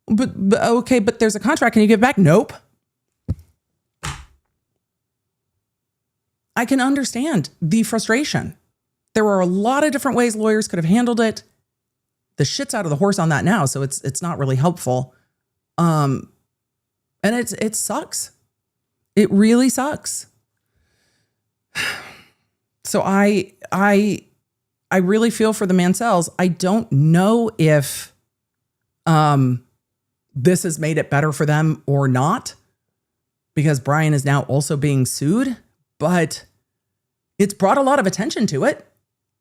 but okay, but there's a contract. Can you give it back? Nope. I can understand the frustration. There were a lot of different ways lawyers could have handled it. The shit's out of the horse on that now, so it's not really helpful. And it sucks. It really sucks. So I really feel for the Mansells. I don't know if this has made it better for them or not, because Brian is now also being sued, but it's brought a lot of attention to it.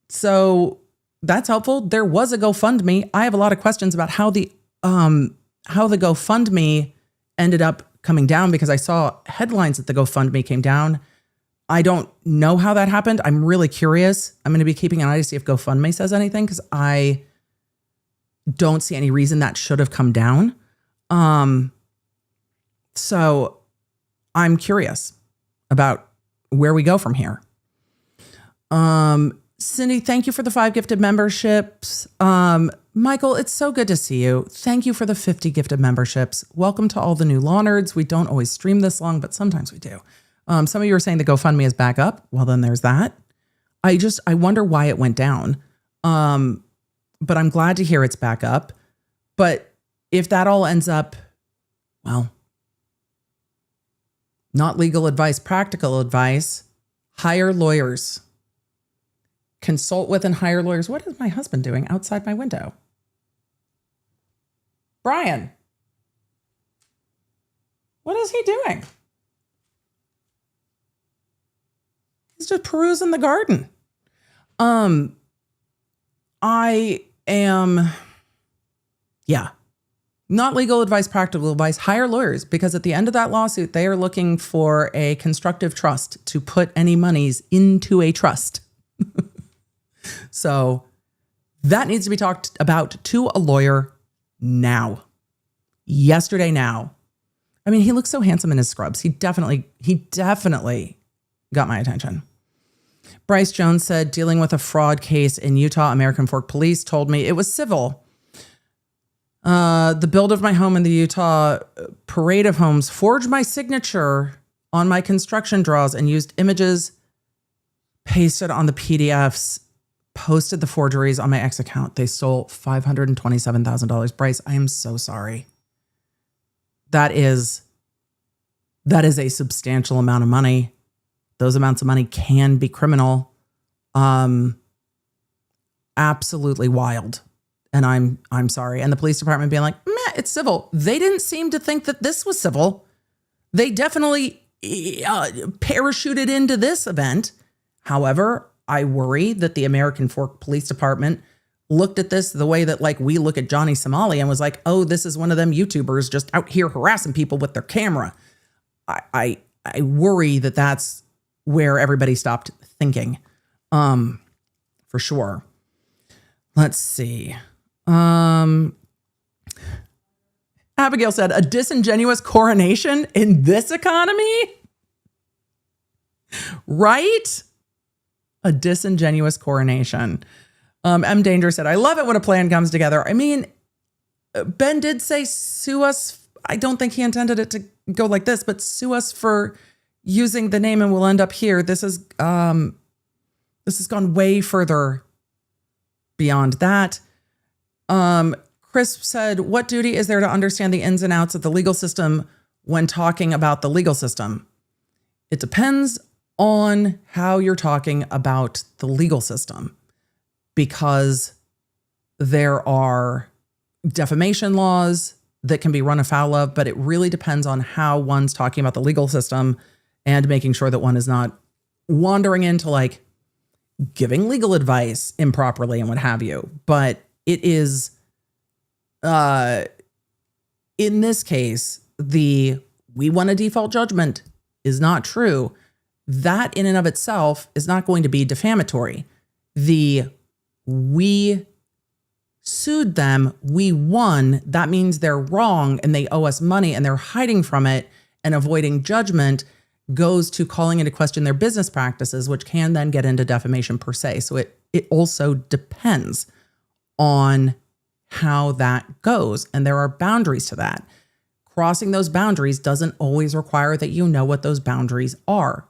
So that's helpful. There was a GoFundMe. I have a lot of questions about how the GoFundMe ended up coming down, because I saw headlines that the GoFundMe came down. I don't know how that happened. I'm really curious. I'm going to be keeping an eye to see if GoFundMe says anything, because I don't see any reason that should have come down. So I'm curious about where we go from here. Cindy, thank you for the 5 gifted memberships. Michael, it's so good to see you. Thank you for the 50 gifted memberships. Welcome to all the new Law Nerds. We don't always stream this long, but sometimes we do. Some of you are saying the GoFundMe is back up. Well, then there's that. I wonder why it went down. But I'm glad to hear it's back up. But if that all ends up, well, not legal advice, practical advice, hire lawyers. Consult with and hire lawyers. What is my husband doing outside my window? Brian, what is he doing? He's just perusing the garden. I am, not legal advice, practical advice. Hire lawyers, because at the end of that lawsuit, they are looking for a constructive trust to put any monies into a trust. So that needs to be talked about to a lawyer now. Yesterday now. I mean, he looks so handsome in his scrubs. He definitely got my attention. Bryce Jones said, dealing with a fraud case in Utah, American Fork Police told me it was civil. The build of my home in the Utah Parade of Homes forged my signature on my construction draws and used images pasted on the PDFs, posted the forgeries on my ex account. They stole $527,000. Bryce, I am so sorry. That is a substantial amount of money. Those amounts of money can be criminal. Absolutely wild. And I'm sorry. And the police department being like, meh, it's civil. They didn't seem to think that this was civil. They definitely parachuted into this event. However, I worry that the American Fork Police Department looked at this the way that like we look at Johnny Somali and was like, oh, this is one of them YouTubers just out here harassing people with their camera. I worry that that's where everybody stopped thinking, for sure. Let's see. Abigail said, a disingenuous coronation in this economy? Right? A disingenuous coronation. M. Danger said, I love it when a plan comes together. I mean, Ben did say sue us. I don't think he intended it to go like this, but sue us for using the name and we'll end up here. This has gone way further beyond that. Chris said, what duty is there to understand the ins and outs of the legal system when talking about the legal system? It depends on how you're talking about the legal system, because there are defamation laws that can be run afoul of, but it really depends on how one's talking about the legal system and making sure that one is not wandering into like giving legal advice improperly and what have you. But it is, in this case, we want a default judgment is not true. That in and of itself is not going to be defamatory. The we sued them, we won, that means they're wrong and they owe us money and they're hiding from it and avoiding judgment, goes to calling into question their business practices, which can then get into defamation per se. So it also depends on how that goes. And there are boundaries to that. Crossing those boundaries doesn't always require that you know what those boundaries are.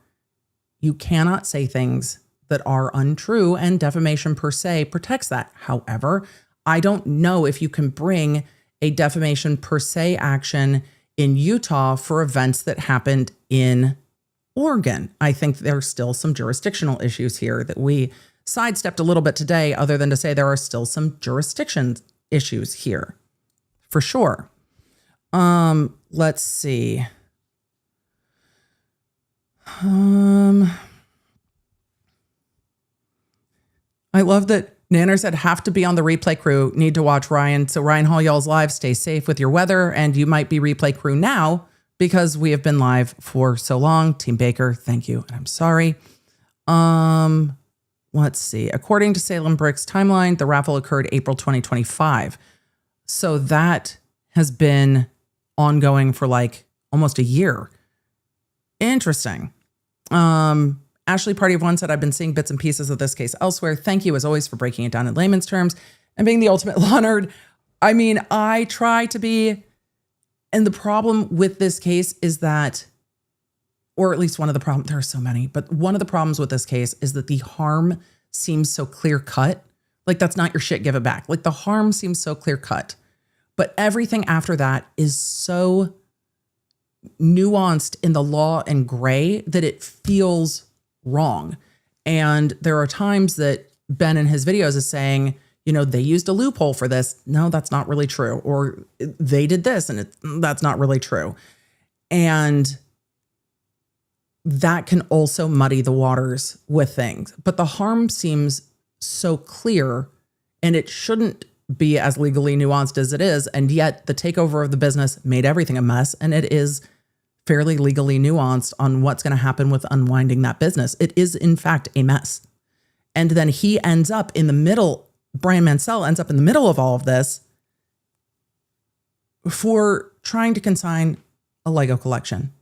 You cannot say things that are untrue, and defamation per se protects that. However, I don't know if you can bring a defamation per se action in Utah for events that happened in Oregon. I think there's still some jurisdictional issues here that we sidestepped a little bit today, other than to say there are still some jurisdiction issues here for sure. Let's see. I love that Nanner said, have to be on the replay crew, need to watch Ryan. So Ryan Hall, y'all's live, stay safe with your weather, and you might be replay crew now because we have been live for so long. Team Baker, thank you, and I'm sorry. Let's see. According to Salem Brick's timeline, the raffle occurred April 2025. So that has been ongoing for like almost a year. Interesting. Ashley Party of One said, I've been seeing bits and pieces of this case elsewhere. Thank you as always for breaking it down in layman's terms and being the ultimate law nerd. I mean, I try to be, and the problem with this case is that, or at least one of the problems, there are so many, but one of the problems with this case is that the harm seems so clear cut. Like, that's not your shit, give it back. Like, the harm seems so clear cut, but everything after that is so nuanced in the law and gray that it feels wrong. And there are times that Ben in his videos is saying, you know, they used a loophole for this. No, that's not really true. Or they did this and that's not really true. And that can also muddy the waters with things. But the harm seems so clear, and it shouldn't be as legally nuanced as it is. And yet the takeover of the business made everything a mess. And it is fairly legally nuanced on what's going to happen with unwinding that business. It is, in fact, a mess. And then he ends up in the middle, Brian Mansell ends up in the middle of all of this for trying to consign a Lego collection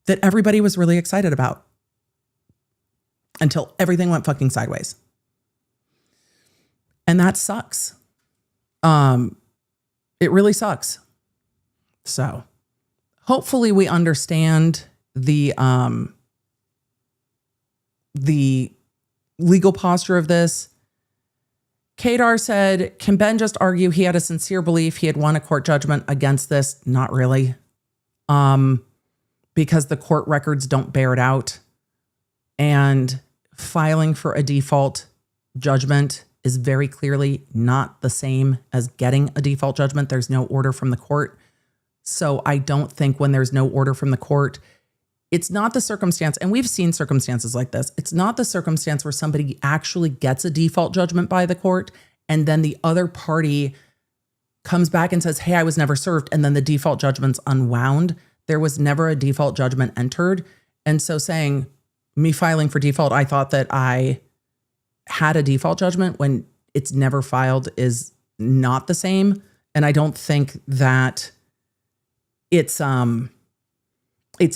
that everybody was really excited about until everything went fucking sideways. And that sucks. It really sucks. So hopefully we understand the legal posture of this. Kadar said, can Ben just argue he had a sincere belief he had won a court judgment against this? Not really. Because the court records don't bear it out. And filing for a default judgment is very clearly not the same as getting a default judgment. There's no order from the court. So I don't think when there's no order from the court, it's not the circumstance, and we've seen circumstances like this. It's not the circumstance where somebody actually gets a default judgment by the court and then the other party comes back and says, hey, I was never served. And then the default judgment's unwound. There was never a default judgment entered. And so saying, me filing for default, I thought that I had a default judgment when it's never filed is not the same. And I don't think that it's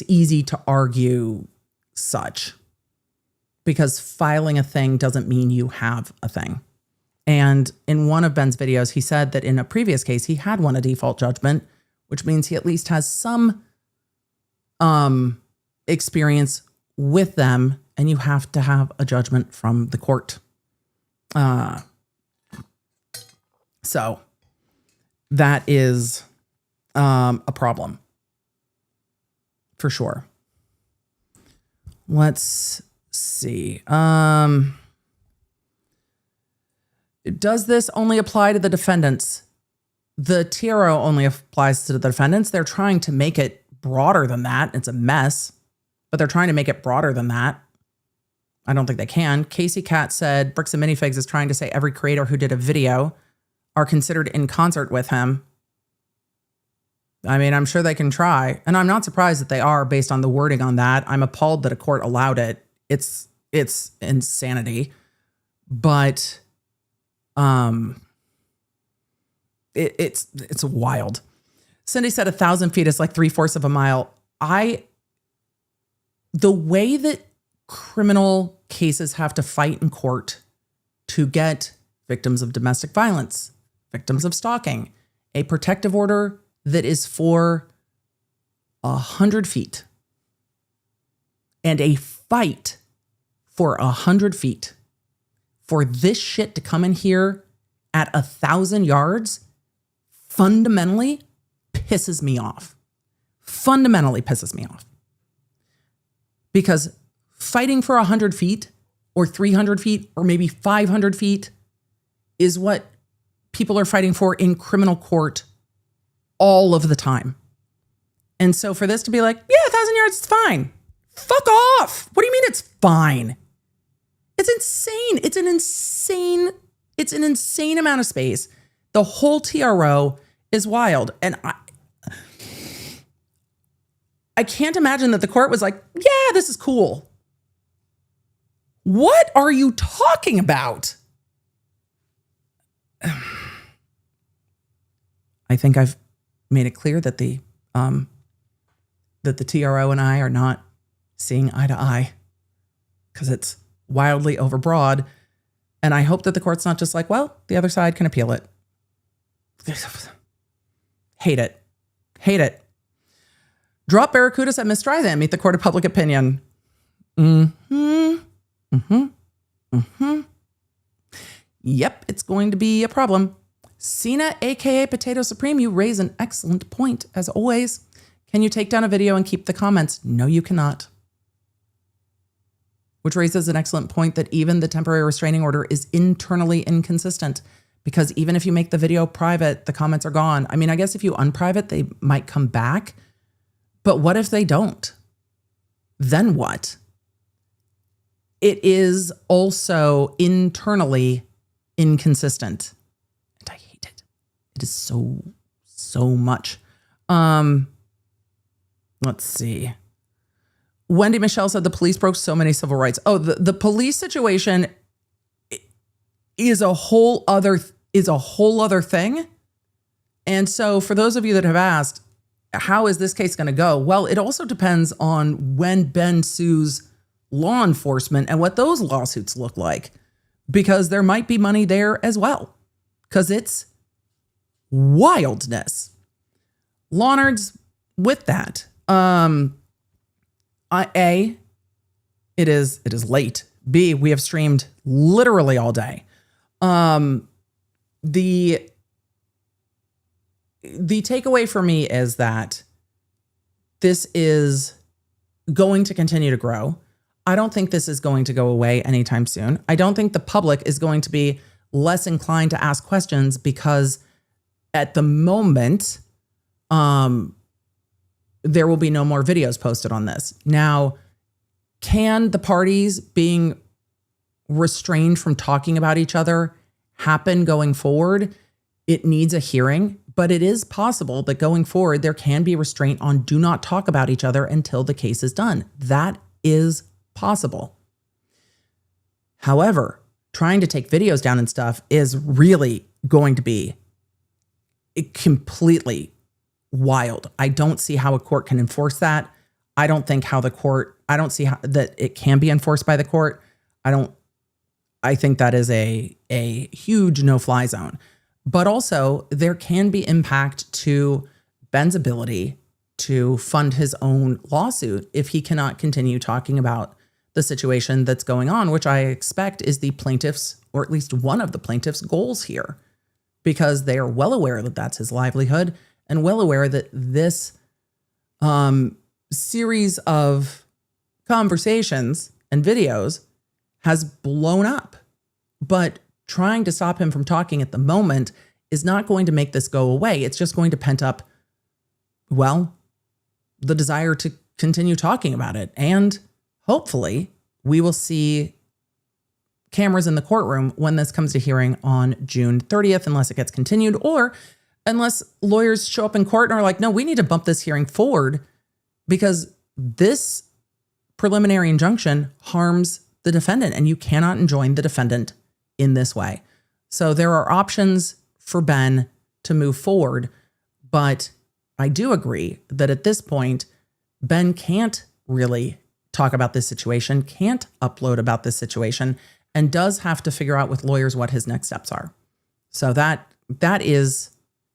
easy to argue such, because filing a thing doesn't mean you have a thing. And in one of Ben's videos, he said that in a previous case, he had won a default judgment, which means he at least has some experience with them, and you have to have a judgment from the court. So that is a problem for sure. Let's see. Does this only apply to the defendants? The TRO only applies to the defendants. They're trying to make it broader than that. It's a mess, but they're trying to make it broader than that. I don't think they can. Casey Cat said Bricks and Minifigs is trying to say every creator who did a video are considered in concert with him. I mean, I'm sure they can try, and I'm not surprised that they are based on the wording on that. I'm appalled that a court allowed it. It's insanity. But It's wild. Cindy said 1,000 feet is like 3/4 of a mile. The way that criminal cases have to fight in court to get victims of domestic violence, victims of stalking, a protective order that is for 100 feet and a fight for 100 feet for this shit to come in here at 1,000 yards fundamentally pisses me off. Fundamentally pisses me off. Because fighting for 100 feet or 300 feet or maybe 500 feet is what people are fighting for in criminal court all of the time. And so for this to be like, yeah, 1,000 yards is fine. Fuck off. What do you mean it's fine? It's insane. It's an insane amount of space. The whole TRO is wild. And I can't imagine that the court was like, yeah, this is cool. What are you talking about? I think I've made it clear that the TRO and I are not seeing eye to eye because it's wildly overbroad. And I hope that the court's not just like, well, the other side can appeal it. Hate it. Hate it. Drop Barracudas at Miss Streisand. Meet the court of public opinion. Yep, it's going to be a problem. Cena, aka Potato Supreme, you raise an excellent point, as always. Can you take down a video and keep the comments? No, you cannot. Which raises an excellent point that even the temporary restraining order is internally inconsistent, because even if you make the video private, the comments are gone. I mean, I guess if you unprivate, they might come back. But what if they don't? Then what? It is also internally inconsistent. And I hate it. It is so much. Let's see. Wendy Michelle said the police broke so many civil rights. Oh, the police situation is a whole other thing. And so for those of you that have asked, how is this case going to go? Well, it also depends on when Ben sues law enforcement and what those lawsuits look like, because there might be money there as well, because it's wildness. Lawnards, with that, it is late. B, we have streamed literally all day. The takeaway for me is that this is going to continue to grow. I don't think this is going to go away anytime soon. I don't think the public is going to be less inclined to ask questions, because at the moment, there will be no more videos posted on this. Now, can the parties being restrained from talking about each other happen going forward? It needs a hearing, but it is possible that going forward, there can be restraint on do not talk about each other until the case is done. That is possible. However, trying to take videos down and stuff is really going to be completely wild. I don't see how a court can enforce that. I don't see how that it can be enforced by the court. I think that is a huge no-fly zone. But also, there can be impact to Ben's ability to fund his own lawsuit if he cannot continue talking about the situation that's going on, which I expect is the plaintiff's, or at least one of the plaintiff's, goals here, because they are well aware that that's his livelihood and well aware that this series of conversations and videos has blown up. But trying to stop him from talking at the moment is not going to make this go away. It's just going to pent up, well, the desire to continue talking about it. And hopefully we will see cameras in the courtroom when this comes to hearing on June 30th, unless it gets continued, or unless lawyers show up in court and are like, no, we need to bump this hearing forward because this preliminary injunction harms the defendant and you cannot enjoin the defendant in this way. So there are options for Ben to move forward, but I do agree that at this point, Ben can't really talk about this situation, can't upload about this situation, and does have to figure out with lawyers what his next steps are. So that is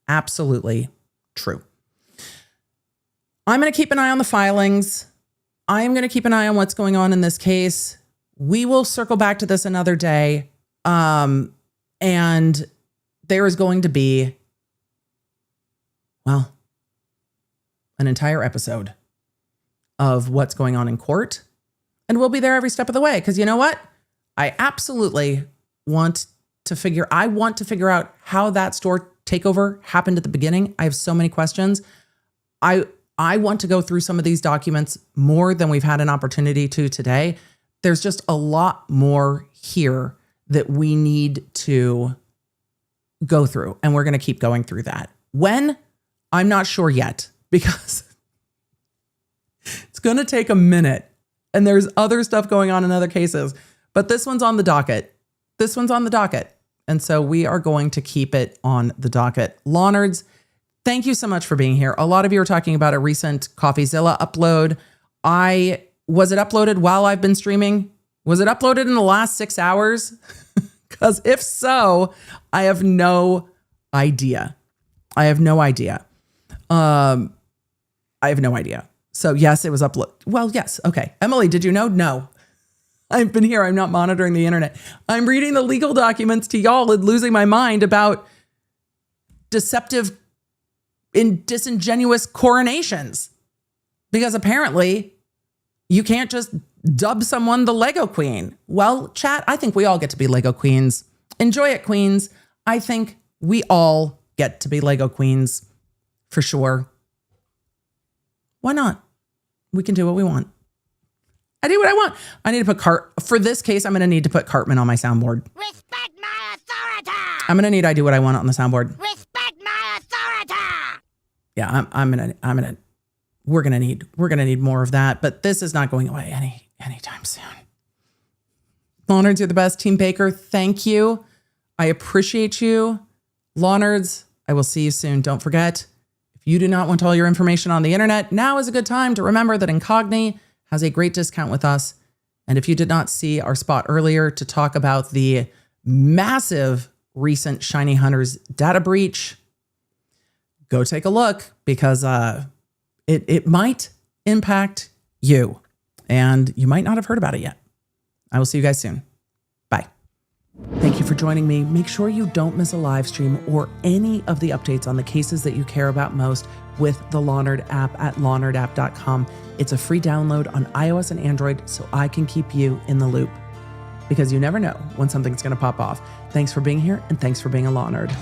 absolutely true. I'm going to keep an eye on the filings. I am going to keep an eye on what's going on in this case. We will circle back to this another day. And there is going to be, well, an entire episode of what's going on in court. And we'll be there every step of the way. Because you know what? I absolutely want to figure out how that store takeover happened at the beginning. I have so many questions. I want to go through some of these documents more than we've had an opportunity to today. There's just a lot more here that we need to go through, and we're going to keep going through that. When? I'm not sure yet, because it's going to take a minute, and there's other stuff going on in other cases, but this one's on the docket. This one's on the docket, and so we are going to keep it on the docket. Lawnards, thank you so much for being here. A lot of you are talking about a recent CoffeeZilla upload. Was it uploaded while I've been streaming? Was it uploaded in the last 6 hours? Because if so, I have no idea. I have no idea. So yes, it was uploaded. Well, yes. Okay. Emily, did you know? No. I've been here. I'm not monitoring the internet. I'm reading the legal documents to y'all and losing my mind about disingenuous coronations. Because apparently you can't just dub someone the Lego Queen. Well, chat, I think we all get to be Lego Queens. Enjoy it, Queens. I think we all get to be Lego Queens for sure. Why not? We can do what we want. I do what I want. I need to put for this case, I'm going to need to put Cartman on my soundboard. Respect my authority! I'm going to need I do what I want on the soundboard. Respect my authority! Yeah, we're going to need more of that, but this is not going away anytime soon. Lawnards, you're the best. Team Baker, thank you. I appreciate you. Lawnards, I will see you soon. Don't forget, if you do not want all your information on the internet, now is a good time to remember that Incogni has a great discount with us. And if you did not see our spot earlier to talk about the massive recent Shiny Hunters data breach, go take a look, because it might impact you, and you might not have heard about it yet. I will see you guys soon. Bye. Thank you for joining me. Make sure you don't miss a live stream or any of the updates on the cases that you care about most with the Lawnard app at lawnardapp.com. It's a free download on iOS and Android, so I can keep you in the loop, because you never know when something's going to pop off. Thanks for being here, and thanks for being a Lawnard.